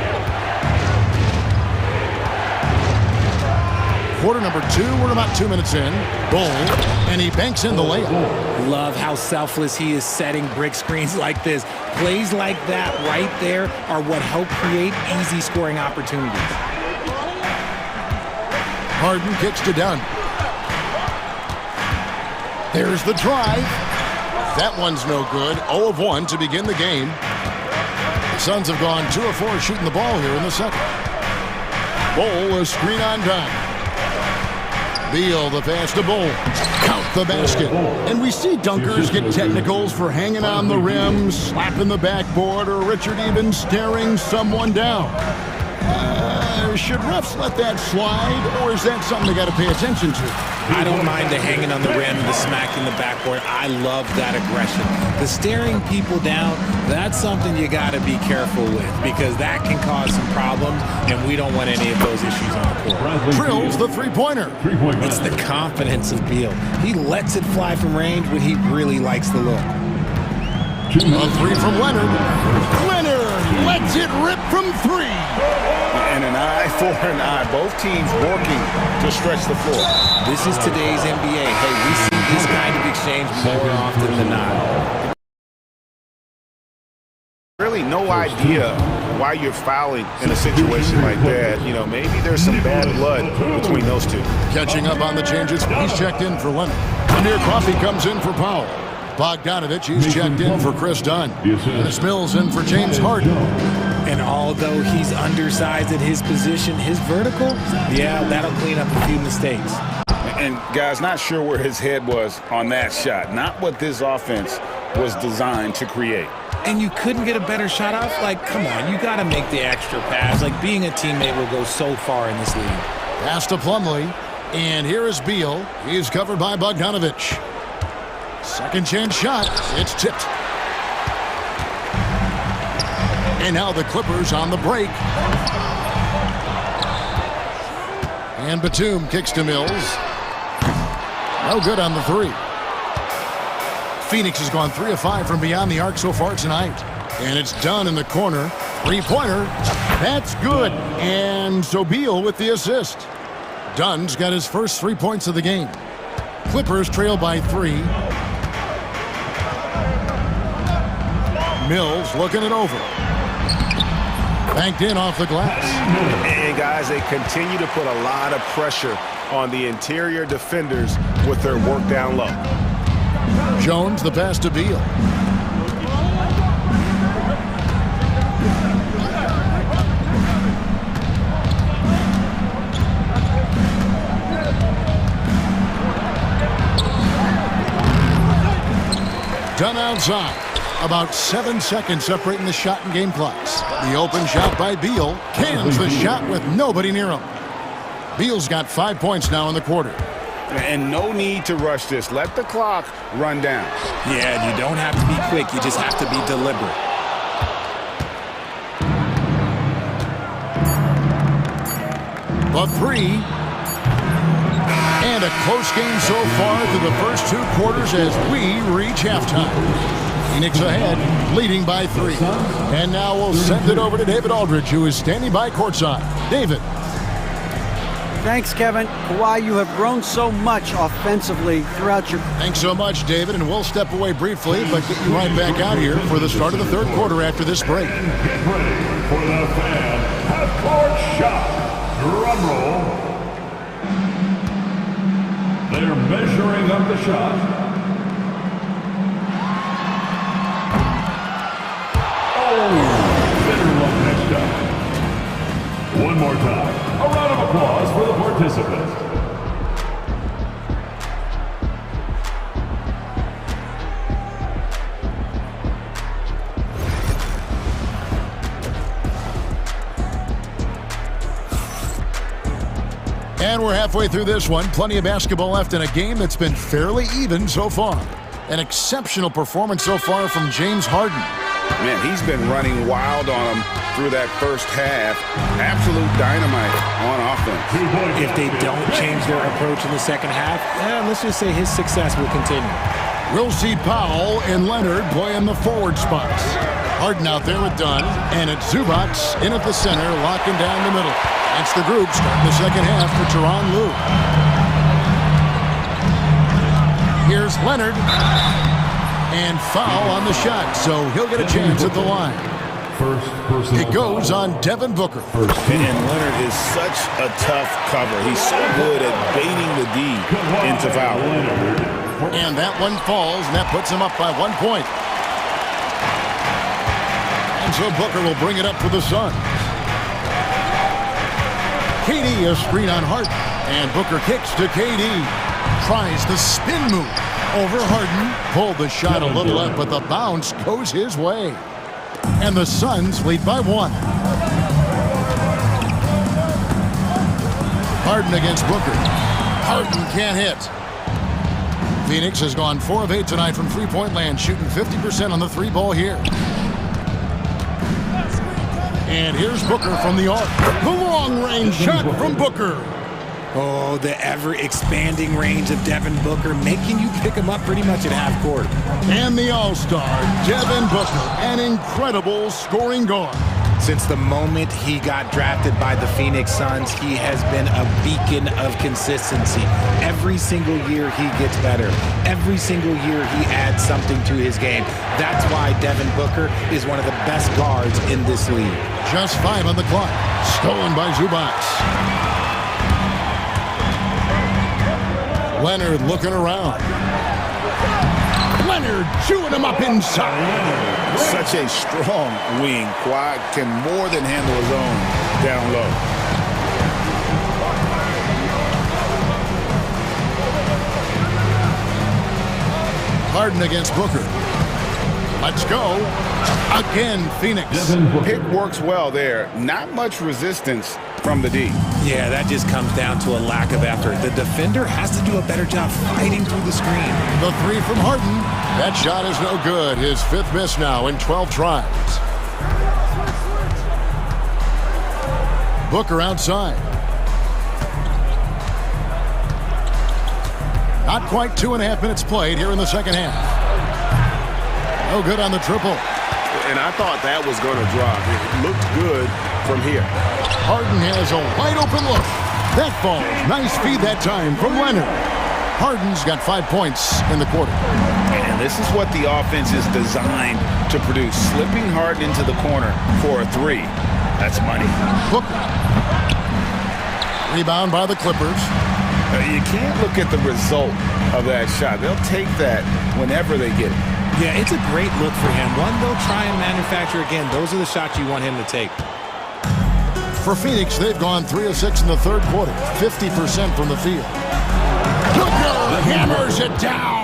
Quarter number 2, we're about 2 minutes in. Bol, and he banks in the layup. Love how selfless he is setting brick screens like this. Plays like that right there are what help create easy scoring opportunities. Harden kicks to Dunn. There's the drive. That one's no good. 0 of 1 to begin the game. The Suns have gone 2 of 4 shooting the ball here in the second. Bol, a screen on Dunn. Beal, the pass to Bol. Count the basket. And we see dunkers get technicals for hanging on the rim, slapping the backboard, or Richard even staring someone down. Should refs let that slide, or is that something they got to pay attention to? I don't mind the hanging on the rim, the smacking the backboard. I love that aggression. The staring people down, that's something you got to be careful with, because that can cause some problems, and we don't want any of those issues on the court. Drills the three-pointer. It's the confidence of Beal. He lets it fly from range when he really likes the look. A 3 from Leonard. Leonard lets it rip from 3. And an eye for an eye. Both teams working to stretch the floor. This is today's NBA. Hey, we see this kind of exchange more often than not. Really no idea why you're fouling in a situation like that. You know, maybe there's some bad blood between those two. Catching up on the changes, he's checked in for Leonard. Amir Coffey comes in for Powell. Bogdanovich is checked in for Chris Dunn. This Mills in for James Harden. And although he's undersized at his position, his vertical, yeah, that'll clean up a few mistakes. And guys, not sure where his head was on that shot. Not what this offense was designed to create. And you couldn't get a better shot off? Like, come on, you got to make the extra pass. Like, being a teammate will go so far in this league. Pass to Plumlee. And here is Beal. He's covered by Bogdanovich. Second chance shot. It's tipped. And now the Clippers on the break. And Batum kicks to Mills. No good on the three. Phoenix has gone 3 of 5 from beyond the arc so far tonight. And it's done in the corner. Three-pointer. That's good. And so Beal with the assist. Dunn's got his first 3 points of the game. Clippers trail by 3. Mills looking it over. Banked in off the glass. And guys, they continue to put a lot of pressure on the interior defenders with their work down low. Jones, the pass to Beal. Done outside. About 7 seconds separating the shot and game clocks. The open shot by Beal. Cans the shot with nobody near him. Beal's got 5 points now in the quarter. And no need to rush this. Let the clock run down. Yeah, you don't have to be quick. You just have to be deliberate. The three. And a close game so far through the first 2 quarters as we reach halftime. Phoenix ahead, leading by 3. And now we'll send it over to David Aldridge, who is standing by courtside. David. Thanks, Kevin. Kawhi, you have grown so much offensively throughout your... Thanks so much, David, and we'll step away briefly, but get you right back out here for the start of the third quarter after this break. Get ready for the fan half-court shot. Drum roll. They're measuring up the shot. One more time. A round of applause for the participants. And we're halfway through this one. Plenty of basketball left in a game that's been fairly even so far. An exceptional performance so far from James Harden. Man, he's been running wild on him through that first half. Absolute dynamite on offense. If they don't change their approach in the second half, let's just say his success will continue. We'll see Powell and Leonard playing the forward spots. Harden out there with Dunn, and it's Zubac in at the center, locking down the middle. That's the group starting the second half for Tyronn Lue. Here's Leonard. And foul on the shot, so he'll get a chance at the line. It goes on Devin Booker. And Leonard is such a tough cover. He's so good at baiting the D into foul. And that one falls, and that puts him up by 1 point. And so Booker will bring it up for the Suns. KD a screen on Harden, and Booker kicks to KD. Tries the spin move. Over Harden, pulled the shot a little up, but the bounce goes his way. And the Suns lead by 1. Harden against Booker. Harden can't hit. Phoenix has gone 4 of 8 tonight from three-point land, shooting 50% on the 3-ball here. And here's Booker from the arc. The long-range shot from Booker. Oh, the ever-expanding range of Devin Booker, making you pick him up pretty much at half court. And the all-star, Devin Booker, an incredible scoring guard. Since the moment he got drafted by the Phoenix Suns, he has been a beacon of consistency. Every single year he gets better. Every single year he adds something to his game. That's why Devin Booker is one of the best guards in this league. Just 5 on the clock. Stolen by Zubac. Leonard looking around. Leonard Richard chewing him up inside. Such a strong wing. Kawhi can more than handle his own down low. Harden against Booker. Let's go. Again, Phoenix. Pick works well there. Not much resistance from the D. Yeah, that just comes down to a lack of effort. The defender has to do a better job fighting through the screen. The three from Harden. That shot is no good. His fifth miss now in 12 tries. Booker outside. Not quite 2.5 minutes played here in the second half. No good on the triple. And I thought that was going to drop. It looked good from here. Harden has a wide open look. That falls. Nice feed that time from Leonard. Harden's got 5 points in the quarter. And this is what the offense is designed to produce. Slipping Harden into the corner for a three. That's money. Booker. Rebound by the Clippers. You can't look at the result of that shot. They'll take that whenever they get it. Yeah, it's a great look for him. One they'll try and manufacture again. Those are the shots you want him to take. For Phoenix, they've gone 3 of 6 in the third quarter. 50% from the field. Booker hammers it down.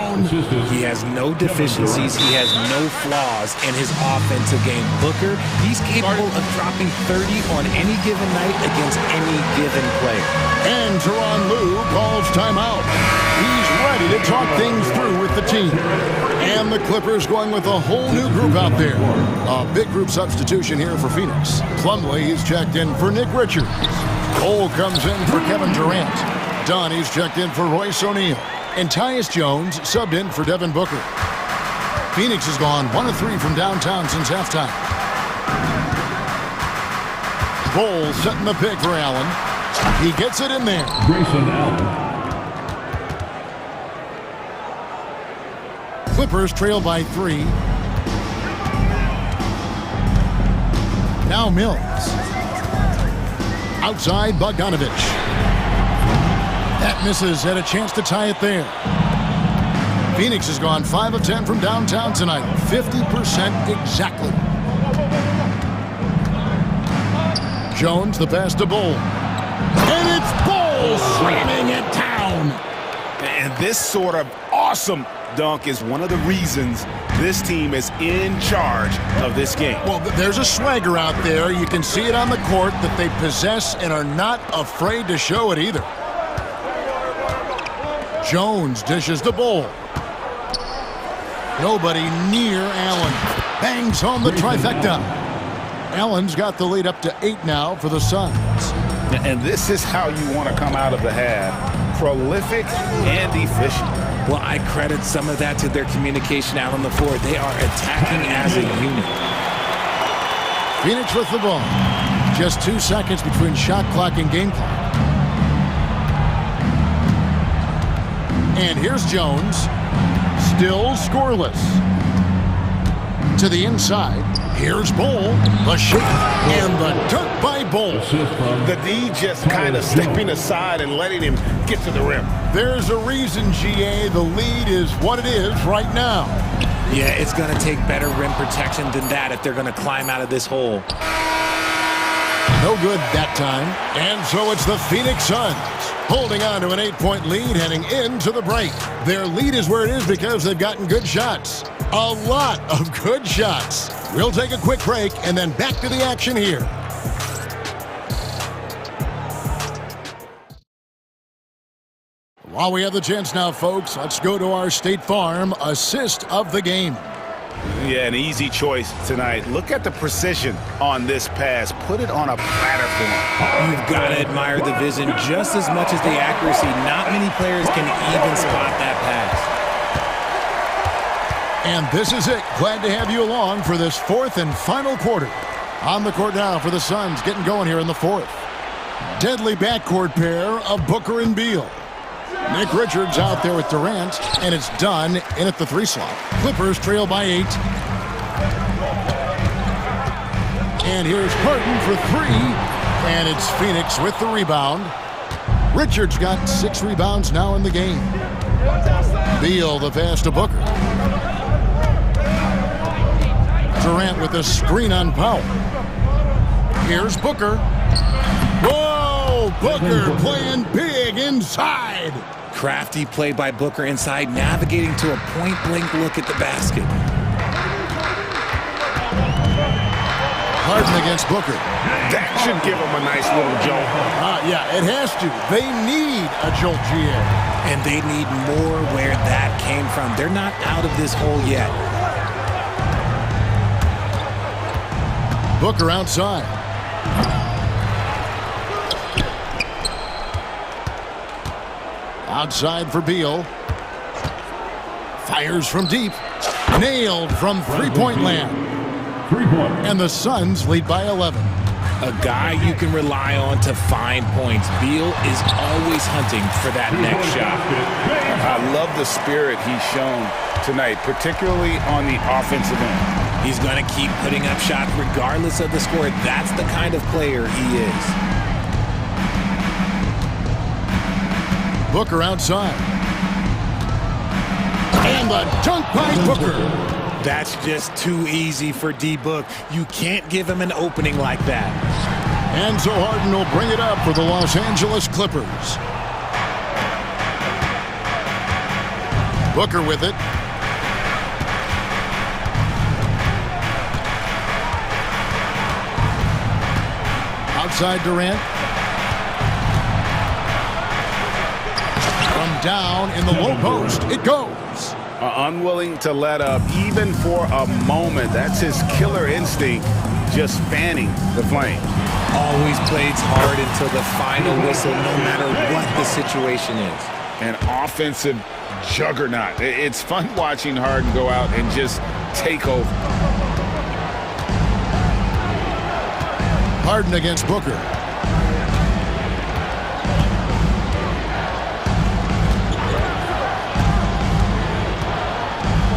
He has no deficiencies. He has no flaws in his offensive game. Booker, he's capable of dropping 30 on any given night against any given player. And Tyronn Lue calls timeout. He's ready to talk things through with the team. And the Clippers going with a whole new group out there. A big group substitution here for Phoenix. Plumlee is checked in for Nick Richards. Cole comes in for Kevin Durant. Donnie's checked in for Royce O'Neal. And Tyus Jones subbed in for Devin Booker. Phoenix has gone 1 of 3 from downtown since halftime. Cole setting the pick for Allen. He gets it in there. Grayson Allen. Clippers trail by 3. Now Mills. Outside Bogdanovich. That misses. Had a chance to tie it there. Phoenix has gone 5 of 10 from downtown tonight. 50% exactly. Jones, the pass to Bull. And it's Bull slamming it down. And this sort of awesome dunk is one of the reasons this team is in charge of this game. Well, there's a swagger out there. You can see it on the court that they possess and are not afraid to show it either. Jones dishes the Bull. Nobody near Allen. Bangs home the trifecta. Allen's got the lead up to 8 now for the Suns. And this is how you want to come out of the half. Prolific and efficient. Well, I credit some of that to their communication out on the floor. They are attacking as a unit. Phoenix with the ball. Just 2 seconds between shot clock and game clock. And here's Jones. Still scoreless. To the inside. Here's Bull. The shake and the dunk by Bull. The D just kind of stepping aside and letting him get to the rim. There's a reason, GA. The lead is what it is right now. Yeah, it's going to take better rim protection than that if they're going to climb out of this hole. No good that time. And so it's the Phoenix Suns holding on to an 8-point lead heading into the break. Their lead is where it is because they've gotten good shots. A lot of good shots. We'll take a quick break and then back to the action here. While we have the chance now, folks, let's go to our State Farm assist of the game. Yeah, an easy choice tonight. Look at the precision on this pass. Put it on a platter for him. You've got to admire the vision just as much as the accuracy. Not many players can even spot that pass. And this is it. Glad to have you along for this 4th and final quarter. On the court now for the Suns, getting going here in the 4th. Deadly backcourt pair of Booker and Beal. Nick Richards out there with Durant, and it's done in at the 3 slot. Clippers trail by 8. And here's Harden for 3, and it's Phoenix with the rebound. Richards got 6 rebounds now in the game. Beal the pass to Booker. Durant with a screen on Powell. Here's Booker. Whoa! Booker playing big inside. Crafty play by Booker inside, navigating to a point-blank look at the basket. Harden against Booker. That should give him a nice little jolt. Yeah, it has to. They need a jolt, GA. And they need more where that came from. They're not out of this hole yet. Booker outside. Outside for Beal. Fires from deep. Nailed from three-point land. And the Suns lead by 11. A guy you can rely on to find points. Beal is always hunting for that next shot. I love the spirit he's shown tonight, particularly on the offensive end. He's going to keep putting up shots regardless of the score. That's the kind of player he is. Booker outside. And the dunk by Booker. That's just too easy for D-Book. You can't give him an opening like that. And so Harden will bring it up for the Los Angeles Clippers. Booker with it. Outside Durant. From down in the low post, it goes. Unwilling to let up even for a moment. That's his killer instinct, just fanning the flame. Always plays hard until the final whistle, no matter what the situation is. An offensive juggernaut. It's fun watching Harden go out and just take over. Harden against Booker.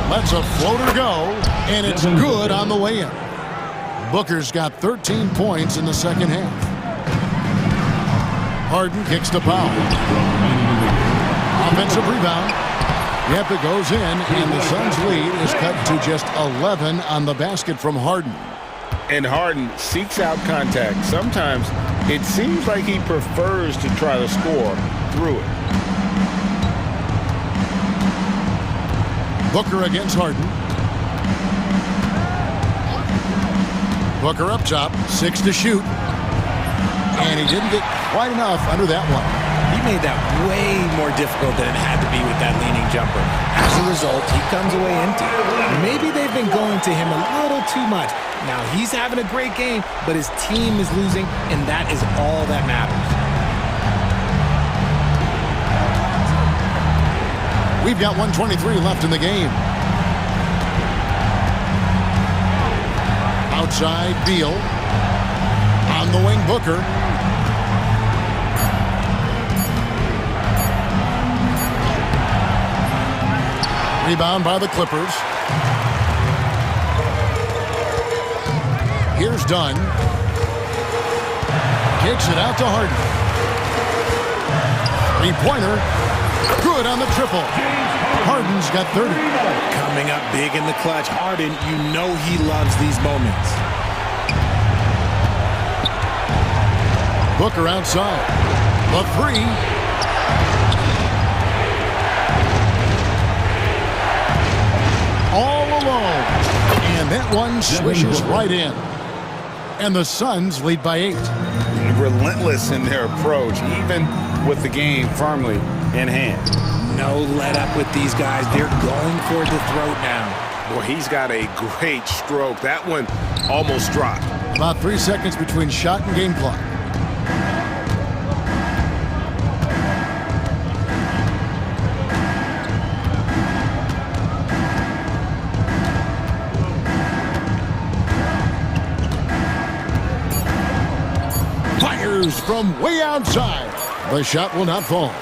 Lets a floater go, and it's good on the way in. Booker's got 13 points in the second half. Harden kicks to Powell. Offensive rebound. Yep, it goes in, and the Suns' lead is cut to just 11 on the basket from Harden. And Harden seeks out contact. Sometimes it seems like he prefers to try to score through it. Booker against Harden. Booker up top, 6 to shoot. And he didn't get quite enough under that one. He made that way more difficult than it had to be with that leaning jumper. As a result, he comes away empty. Maybe they've been going to him a little too much. Now he's having a great game, but his team is losing, and that is all that matters. We've got 1:23 left in the game. Outside, Beal. On the wing, Booker. Rebound by the Clippers. Here's Dunn. Kicks it out to Harden. Three-pointer. Good on the triple. Harden's got 30. Coming up big in the clutch. Harden, you know he loves these moments. Booker outside. The three. All alone. And that one swishes right in. And the Suns lead by 8. Relentless in their approach, even with the game firmly in hand. No let up with these guys. They're going for the throat now. Boy, he's got a great stroke. That one almost dropped. About 3 seconds between shot and game clock. Fires from way outside. The shot will not fall.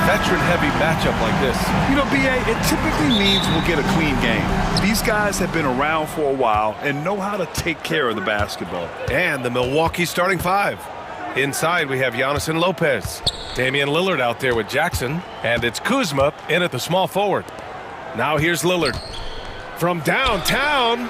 veteran-heavy matchup like this? You know, B.A., it typically means we'll get a clean game. These guys have been around for a while and know how to take care of the basketball. And the Milwaukee starting five. Inside, we have Giannis and Lopez. Damian Lillard out there with Jackson. And it's Kuzma in at the small forward. Now here's Lillard. From downtown.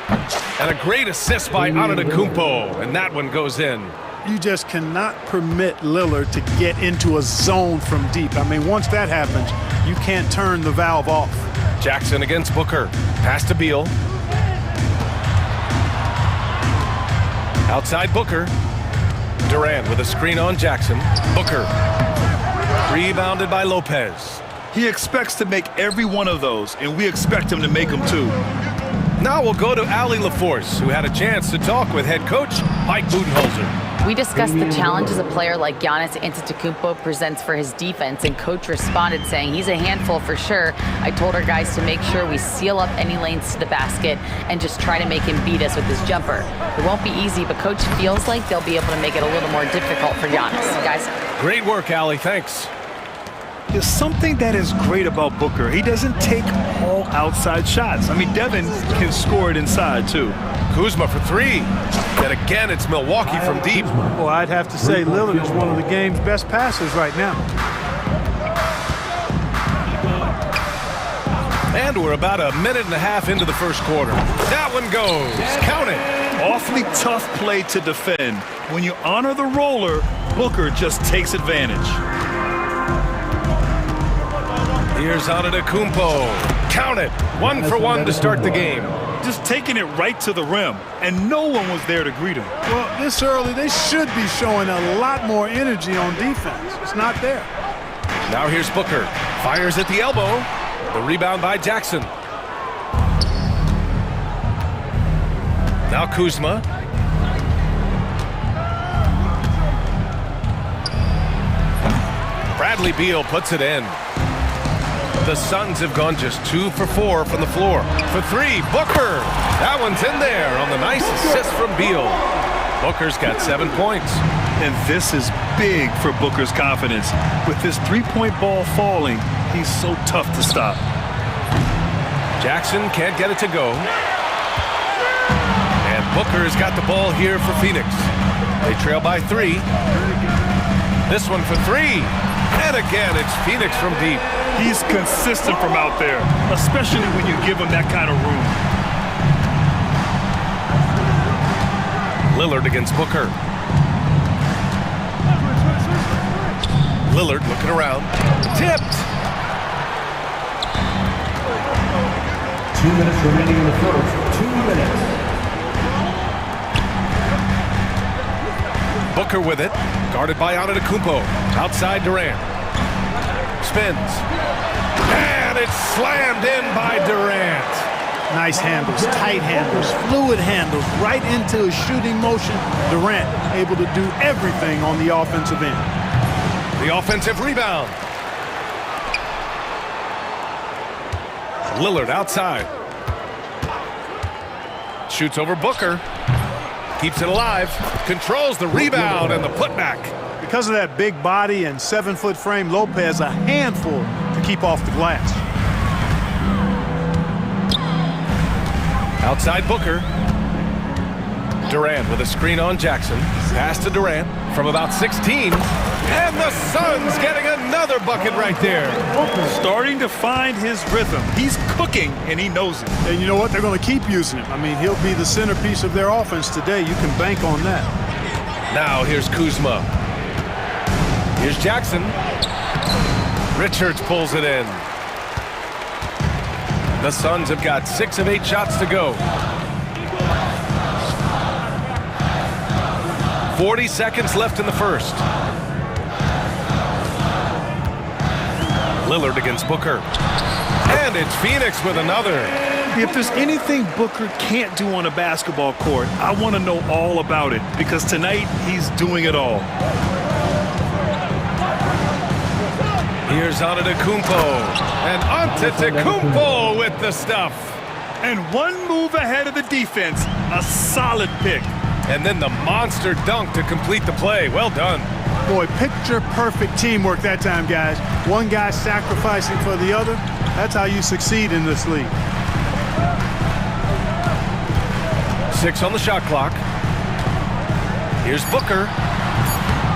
And a great assist by Antetokounmpo. And that one goes in. You just cannot permit Lillard to get into a zone from deep. I mean, once that happens, you can't turn the valve off. Jackson against Booker. Pass to Beal. Outside Booker. Durant with a screen on Jackson. Booker. Rebounded by Lopez. He expects to make every one of those, and we expect him to make them too. Now we'll go to Allie LaForce, who had a chance to talk with head coach Mike Budenholzer. We discussed the challenges a player like Giannis Antetokounmpo presents for his defense, and coach responded saying he's a handful for sure. I told our guys to make sure we seal up any lanes to the basket and just try to make him beat us with his jumper. It won't be easy, but coach feels like they'll be able to make it a little more difficult for Giannis. Guys. Great work, Allie. Thanks. There's something that is great about Booker. He doesn't take all outside shots. I mean, Devin can score it inside, too. Kuzma for three. And again, it's Milwaukee from deep. Well, I'd have to say Lillard is one of the game's best passers right now. And we're about a minute and a half into the first quarter. That one goes. Count it. Awfully tough play to defend. When you honor the roller, Booker just takes advantage. Here's Antetokounmpo. Count it. 1 for 1 to start the game. Just taking it right to the rim, and no one was there to greet him. Well, this early, they should be showing a lot more energy on defense. It's not there. Now here's Booker. Fires at the elbow. The rebound by Jackson. Now Kuzma. Bradley Beal puts it in. The Suns have gone just 2 for 4 from the floor. For three, Booker. That one's in there on the nice assist from Beal. Booker's got 7 points. And this is big for Booker's confidence. With this three-point ball falling, he's so tough to stop. Jackson can't get it to go. And Booker has got the ball here for Phoenix. They trail by 3. This one for 3. And again, it's Phoenix from deep. He's consistent from out there, especially when you give him that kind of room. Lillard against Booker. Lillard looking around. Tipped. 2 minutes remaining in the first. 2 minutes. Booker with it. Guarded by Antetokounmpo. Outside Durant. Spins. And it's slammed in by Durant. Nice handles, tight handles, fluid handles, right into his shooting motion. Durant able to do everything on the offensive end. The offensive rebound. Lillard outside. Shoots over Booker. Keeps it alive. Controls the rebound and the putback. Because of that big body and 7-foot frame, Lopez a handful to keep off the glass. Outside Booker. Durant with a screen on Jackson. Pass to Durant from about 16. And the Suns getting another bucket right there. Starting to find his rhythm. He's cooking, and he knows it. And you know what? They're going to keep using him. I mean, he'll be the centerpiece of their offense today. You can bank on that. Now here's Kuzma. Here's Jackson. Richards pulls it in. The Suns have got 6 of 8 shots to go. 40 seconds left in the first. Lillard against Booker. And it's Phoenix with another. If there's anything Booker can't do on a basketball court, I want to know all about it, because tonight he's doing it all. Here's Antetokounmpo. And Antetokounmpo with the stuff. And one move ahead of the defense. A solid pick. And then the monster dunk to complete the play. Well done. Boy, picture-perfect teamwork that time, guys. One guy sacrificing for the other. That's how you succeed in this league. 6 on the shot clock. Here's Booker.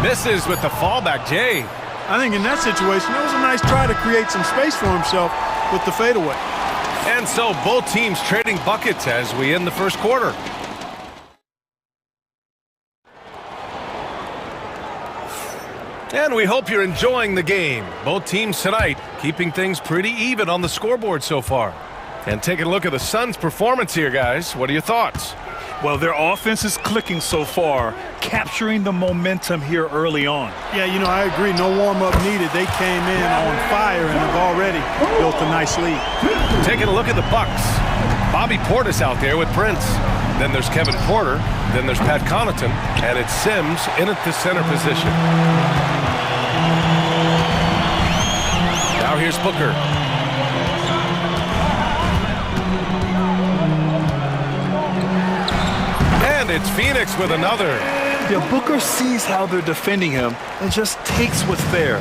Misses with the fallback, Jay. I think in that situation, it was a nice try to create some space for himself with the fadeaway. And so both teams trading buckets as we end the first quarter. And we hope you're enjoying the game. Both teams tonight keeping things pretty even on the scoreboard so far. And taking a look at the Suns' performance here, guys. What are your thoughts? Well, their offense is clicking so far, capturing the momentum here early on. Yeah, you know, I agree. No warm-up needed. They came in on fire and have already built a nice lead. Taking a look at the Bucks. Bobby Portis out there with Prince. Then there's Kevin Porter. Then there's Pat Connaughton. And it's Sims in at the center position. Now here's Booker. And it's Phoenix with another. Yeah, Booker sees how they're defending him and just takes what's there.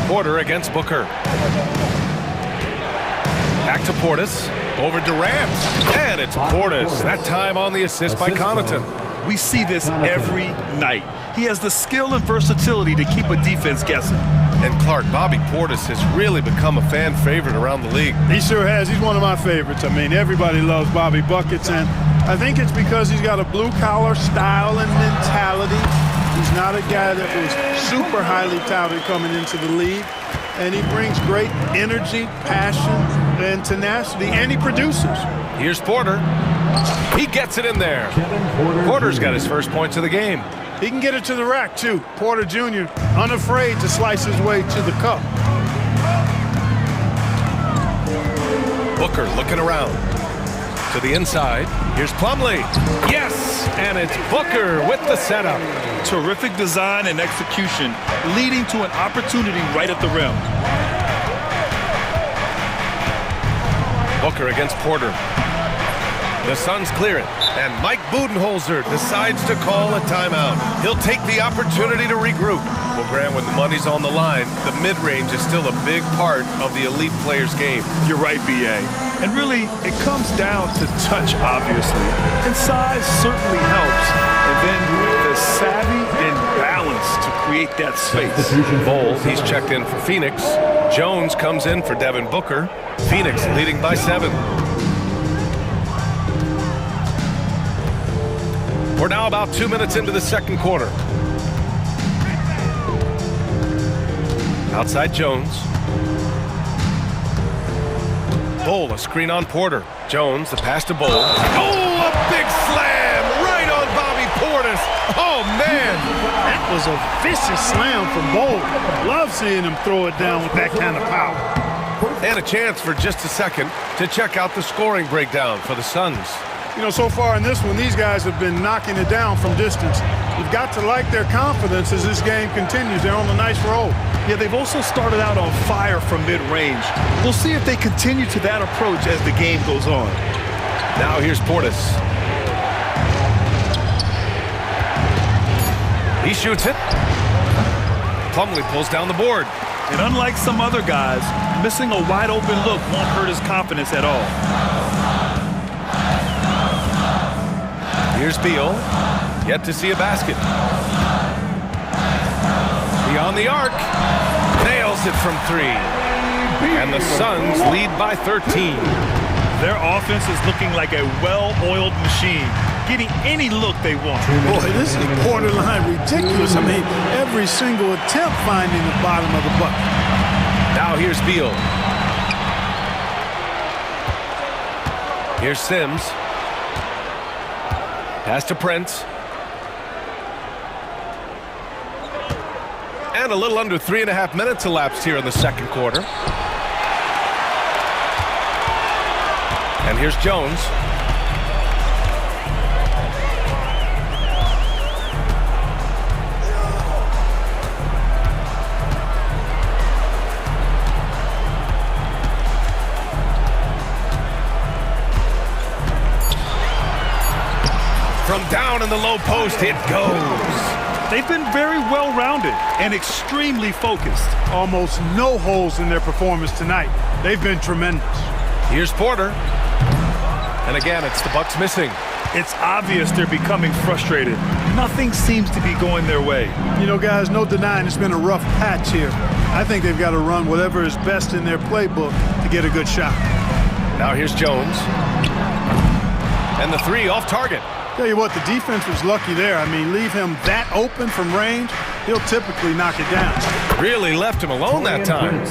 Porter against Booker. Back to Portis. Over Durant. And it's Portis. That time on the assist by Connaughton. We see this every night. He has the skill and versatility to keep a defense guessing. And Clark, Bobby Portis has really become a fan favorite around the league. He sure has. He's one of my favorites. I mean, everybody loves Bobby Buckets, and I think it's because he's got a blue-collar style and mentality. He's not a guy that was super highly touted coming into the league, and he brings great energy, passion, and tenacity, and he produces. Here's Porter. He gets it in there. Porter's got his first points of the game. He can get it to the rack, too. Porter Jr., unafraid to slice his way to the cup. Booker looking around. To the inside. Here's Plumlee. Yes! And it's Booker with the setup. Terrific design and execution, leading to an opportunity right at the rim. Booker against Porter. The Suns clear it, and Mike Budenholzer decides to call a timeout. He'll take the opportunity to regroup. Well, Grant, when the money's on the line, the mid-range is still a big part of the elite player's game. You're right, B.A. And really, it comes down to touch, obviously. And size certainly helps. And then the savvy and balance to create that space. Bowles, he's checked in for Phoenix. Jones comes in for Devin Booker. Phoenix leading by 7. We're now about 2 minutes into the second quarter. Outside Jones. Bol, a screen on Porter. Jones, the pass to Bol. Oh, a big slam right on Bobby Portis. Oh, man. That was a vicious slam from Bol. Love seeing him throw it down with that kind of power. And a chance for just a second to check out the scoring breakdown for the Suns. You know, so far in this one, these guys have been knocking it down from distance. You've got to like their confidence as this game continues. They're on a nice roll. Yeah, they've also started out on fire from mid-range. We'll see if they continue to that approach as the game goes on. Now here's Portis. He shoots it. Plumlee pulls down the board. And unlike some other guys, missing a wide-open look won't hurt his confidence at all. Here's Beal, yet to see a basket. Beyond the arc, nails it from 3. And the Suns lead by 13. Their offense is looking like a well-oiled machine, getting any look they want. Boy, this is borderline ridiculous. I mean, every single attempt finding the bottom of the bucket. Now here's Beal. Here's Sims. Pass to Prince. And a little under 3.5 minutes elapsed here in the second quarter. And here's Jones. From down in the low post, it goes. They've been very well-rounded and extremely focused. Almost no holes in their performance tonight. They've been tremendous. Here's Porter. And again, it's the Bucks missing. It's obvious they're becoming frustrated. Nothing seems to be going their way. You know, guys, no denying it's been a rough patch here. I think they've got to run whatever is best in their playbook to get a good shot. Now here's Jones. And the three off target. Tell you what, the defense was lucky there. I mean, leave him that open from range, he'll typically knock it down. Really left him alone that time.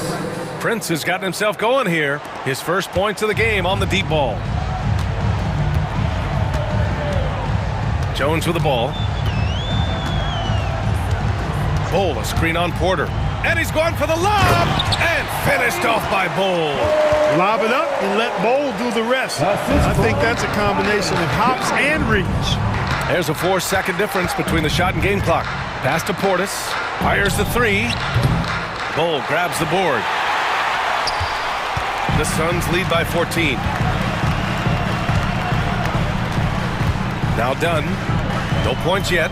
Prince has gotten himself going here. His first points of the game on the deep ball. Jones with the ball. Bull, a screen on Porter. And he's going for the lob! And finished off by Bull. Lob it up and let Bull do the rest. I think that's a combination of hops and reach. There's a 4-second difference between the shot and game clock. Pass to Portis. Fires the three. Bull grabs the board. The Suns lead by 14. Now done. No points yet.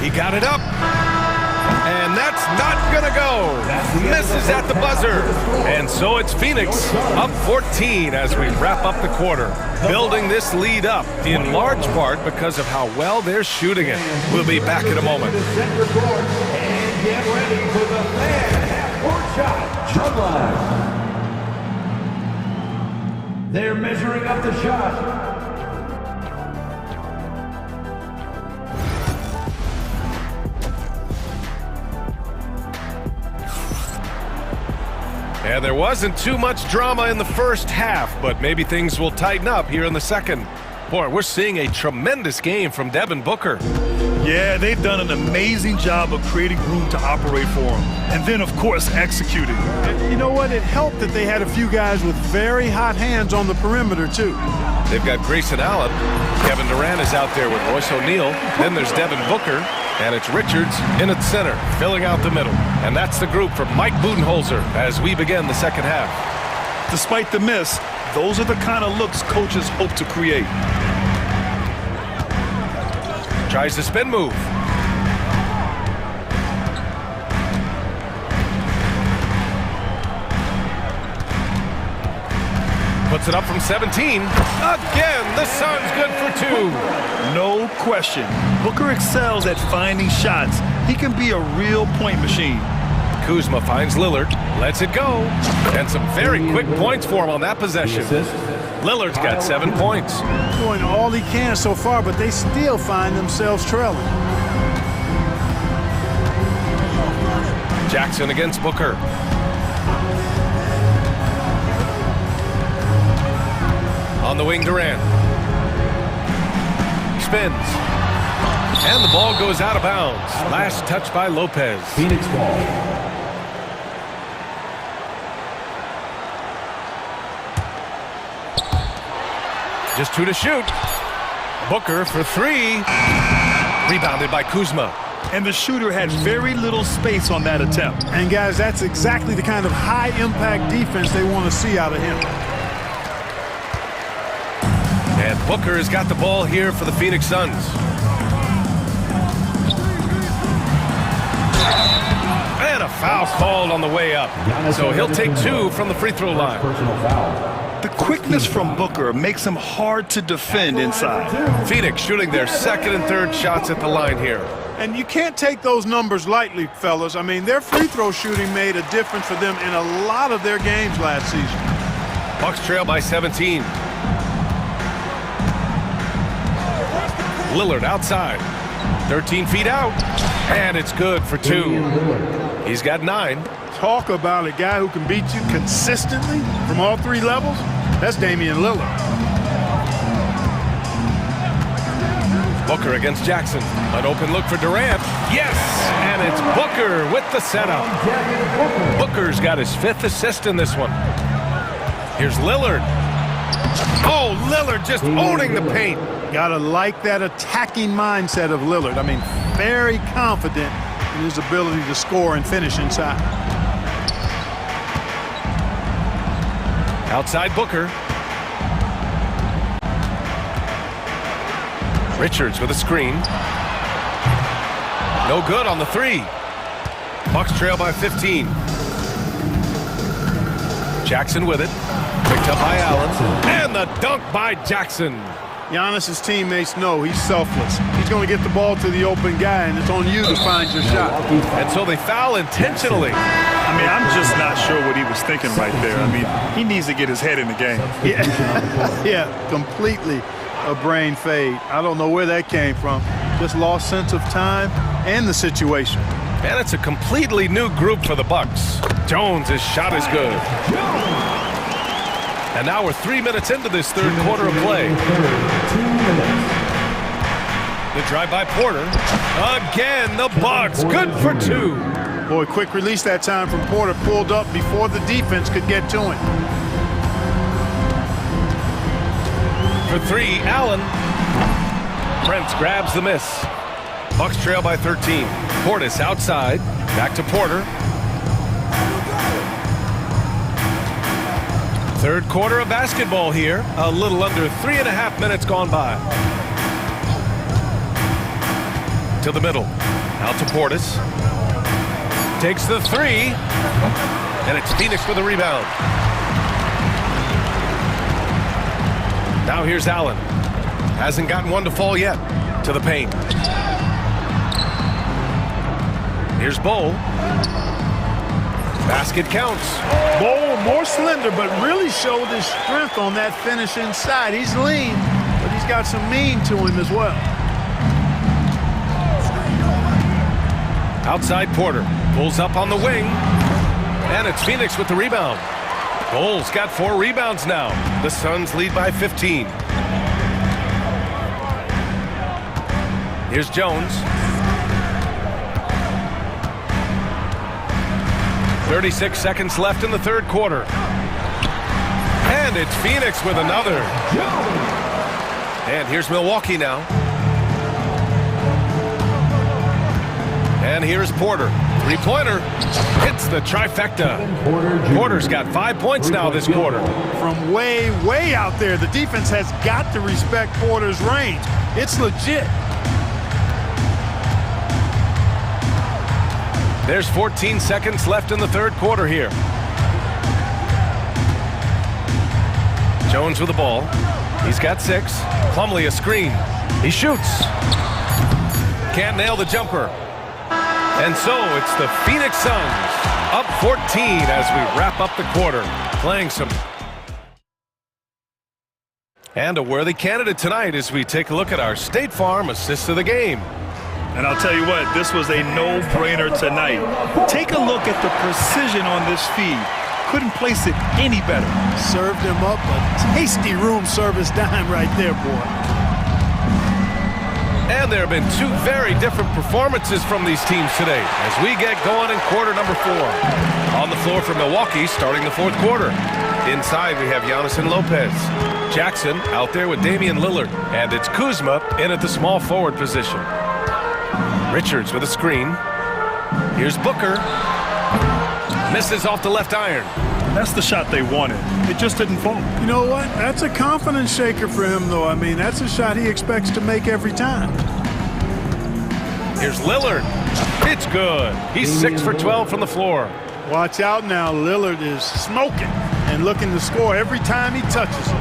He got it up. And that's not gonna go. Misses at the buzzer. And so it's Phoenix up 14 as we wrap up the quarter. Building this lead up in large part because of how well they're shooting it. We'll be back in a moment. And get ready for the fan half-court shot line. They're measuring up the shot. And there wasn't too much drama in the first half, but maybe things will tighten up here in the second. Boy, we're seeing a tremendous game from Devin Booker. Yeah, they've done an amazing job of creating room to operate for him. And then, of course, executing. And you know what? It helped that they had a few guys with very hot hands on the perimeter, too. They've got Grayson Allen. Kevin Durant is out there with Royce O'Neal. Then there's Devin Booker. And it's Richards in at center, filling out the middle. And that's the group from Mike Budenholzer as we begin the second half. Despite the miss, those are the kind of looks coaches hope to create. Tries the spin move. Puts it up from 17. Again, the Suns good for two. No question. Booker excels at finding shots. He can be a real point machine. Kuzma finds Lillard, lets it go. And some very quick points for him on that possession. Lillard's got 7 points. Doing all he can so far, but they still find themselves trailing. Jackson against Booker. On the wing, Durant. Spins. And the ball goes out of bounds. Last touch by Lopez. Phoenix ball. Just 2 to shoot. Booker for 3. Rebounded by Kuzma. And the shooter had very little space on that attempt. And guys, that's exactly the kind of high-impact defense they want to see out of him. And Booker has got the ball here for the Phoenix Suns. And a foul called on the way up. So he'll take 2 from the free throw line. The quickness from Booker makes him hard to defend inside. Phoenix shooting their second and third shots at the line here. And you can't take those numbers lightly, fellas. I mean, their free throw shooting made a difference for them in a lot of their games last season. Bucks trail by 17. Lillard outside. 13 feet out. And it's good for 2. He's got 9. Talk about a guy who can beat you consistently from all 3 levels. That's Damian Lillard. Booker against Jackson. An open look for Durant. Yes! And it's Booker with the setup. Booker's got his 5th assist in this one. Here's Lillard. Oh, Lillard just owning the paint. Gotta like that attacking mindset of Lillard. I mean, very confident in his ability to score and finish inside. Outside Booker. Richards with a screen. No good on the three. Bucks trail by 15. Jackson with it. Picked up by Allen. And the dunk by Jackson. Giannis's teammates know he's selfless. He's going to get the ball to the open guy, and it's on you to find your shot. And so they foul intentionally. I mean, I'm just not sure what he was thinking right there. I mean, he needs to get his head in the game. Yeah, completely a brain fade. I don't know where that came from. Just lost sense of time and the situation. And it's a completely new group for the Bucks. Jones' shot is good. And now we're 3 minutes into this third quarter of play. The drive by Porter. Again, the Bucks. Good for two. Boy, quick release that time from Porter. Pulled up before the defense could get to him. For three, Allen. Prince grabs the miss. Bucks trail by 13. Portis outside. Back to Porter. Third quarter of basketball here. A little under 3.5 minutes gone by. To the middle. Out to Portis. Takes the three. And it's Phoenix with a rebound. Now here's Allen. Hasn't gotten one to fall yet. To the paint. Here's Bowl. Basket counts. Bowl, more slender, but really showed his strength on that finish inside. He's lean, but he's got some mean to him as well. Outside Porter. Pulls up on the wing. And it's Phoenix with the rebound. Bowl's got 4 rebounds now. The Suns lead by 15. Here's Jones. 36 seconds left in the third quarter. And it's Phoenix with another. And here's Milwaukee now. And here's Porter. Three-pointer. Hits the trifecta. Porter's got 5 points now this quarter. From way, way out there, the defense has got to respect Porter's range. It's legit. There's 14 seconds left in the third quarter here. Jones with the ball. He's got 6. Plumlee a screen. He shoots. Can't nail the jumper. And so it's the Phoenix Suns up 14 as we wrap up the quarter. Playing some. And a worthy candidate tonight as we take a look at our State Farm assists of the game. And I'll tell you what, this was a no-brainer tonight. Take a look at the precision on this feed. Couldn't place it any better. Served him up a tasty room service dime right there, boy. And there have been 2 very different performances from these teams today as we get going in quarter number 4. On the floor for Milwaukee starting the fourth quarter. Inside we have Giannis and Lopez. Jackson out there with Damian Lillard. And it's Kuzma in at the small forward position. Richards with a screen. Here's Booker. Misses off the left iron. That's the shot they wanted. It just didn't fall. You know what? That's a confidence shaker for him, though. I mean, that's a shot he expects to make every time. Here's Lillard. It's good. He's 6 for 12 from the floor. Watch out now. Lillard is smoking and looking to score every time he touches it.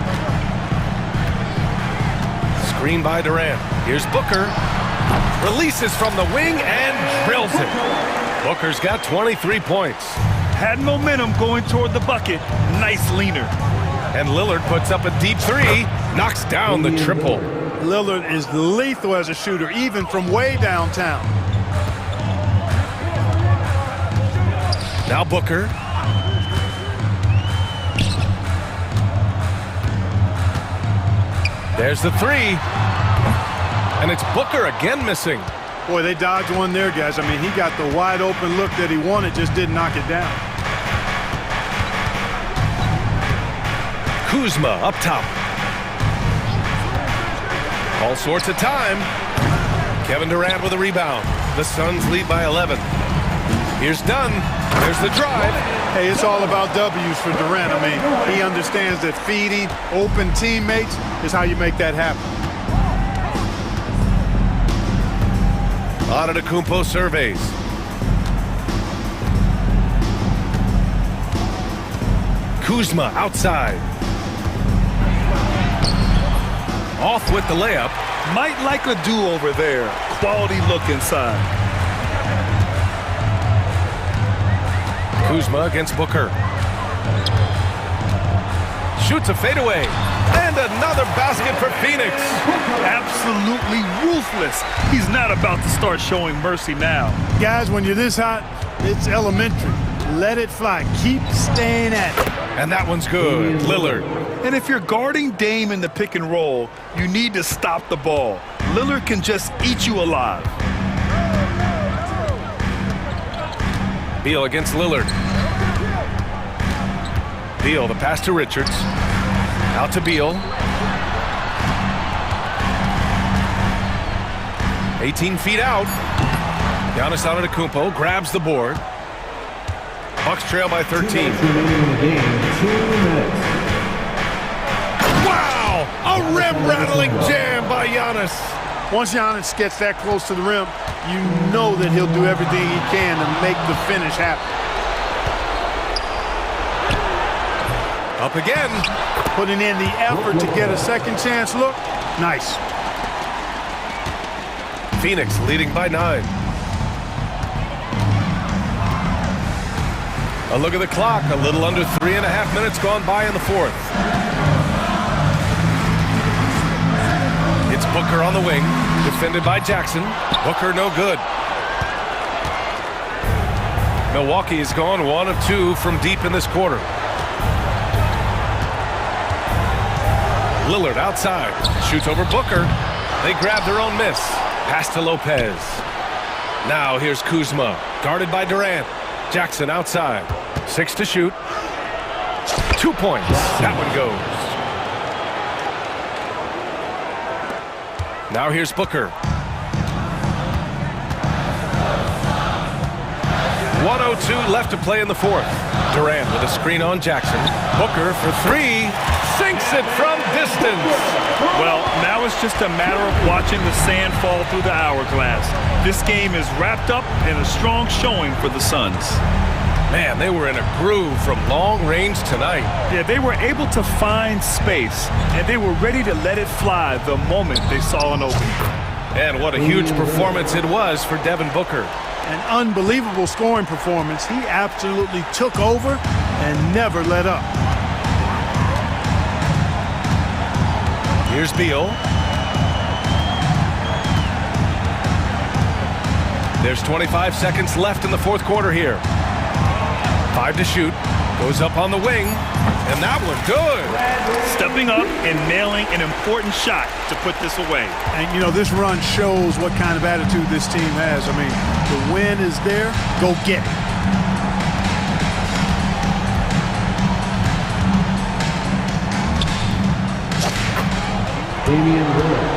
Screen by Durant. Here's Booker. Releases from the wing and drills it. Booker's got 23 points. Had momentum going toward the bucket. Nice leaner. And Lillard puts up a deep 3. Knocks down the triple. Lillard is lethal as a shooter, even from way downtown. Now Booker. There's the 3. And it's Booker again missing. Boy, they dodged one there, guys. I mean, he got the wide open look that he wanted, just didn't knock it down. Kuzma up top. All sorts of time. Kevin Durant with a rebound. The Suns lead by 11. Here's Dunn. There's the drive. Hey, it's all about W's for Durant. I mean, he understands that feeding open teammates is how you make that happen. Antetokounmpo surveys. Kuzma outside. Off with the layup. Might like a do-over there. Quality look inside. Kuzma against Booker. Shoots a fadeaway. And another basket for Phoenix. Absolutely ruthless. He's not about to start showing mercy now. Guys, when you're this hot, it's elementary. Let it fly. Keep staying at it. And that one's good. Lillard. And if you're guarding Dame in the pick and roll, you need to stop the ball. Lillard can just eat you alive. Beal against Lillard. Beal, the pass to Richards. Out to Beal. 18 feet out. Giannis Antetokounmpo grabs the board. Bucks trail by 13. Wow! A rim-rattling jam by Giannis. Once Giannis gets that close to the rim, you know that he'll do everything he can to make the finish happen. Up again. Putting in the effort to get a second chance look. Nice. Phoenix leading by 9. A look at the clock. A little under 3.5 minutes gone by in the fourth. It's Booker on the wing. Defended by Jackson. Booker no good. Milwaukee has gone 1 of 2 from deep in this quarter. Lillard outside. Shoots over Booker. They grab their own miss. Pass to Lopez. Now here's Kuzma. Guarded by Durant. Jackson outside. 6 to shoot. 2 points. That one goes. Now here's Booker. 1:02 left to play in the fourth. Durant with a screen on Jackson. Booker for 3. Sinks it from distance. Well, now it's just a matter of watching the sand fall through the hourglass. This game is wrapped up in a strong showing for the Suns. Man, they were in a groove from long range tonight. Yeah, they were able to find space, and they were ready to let it fly the moment they saw an opening. And what a huge performance it was for Devin Booker. An unbelievable scoring performance. He absolutely took over and never let up. Here's Beal. There's 25 seconds left in the fourth quarter here. 5 to shoot. Goes up on the wing. And that one good. Stepping up and nailing an important shot to put this away. And, you know, this run shows what kind of attitude this team has. I mean, the win is there. Go get it. Damian Lillard.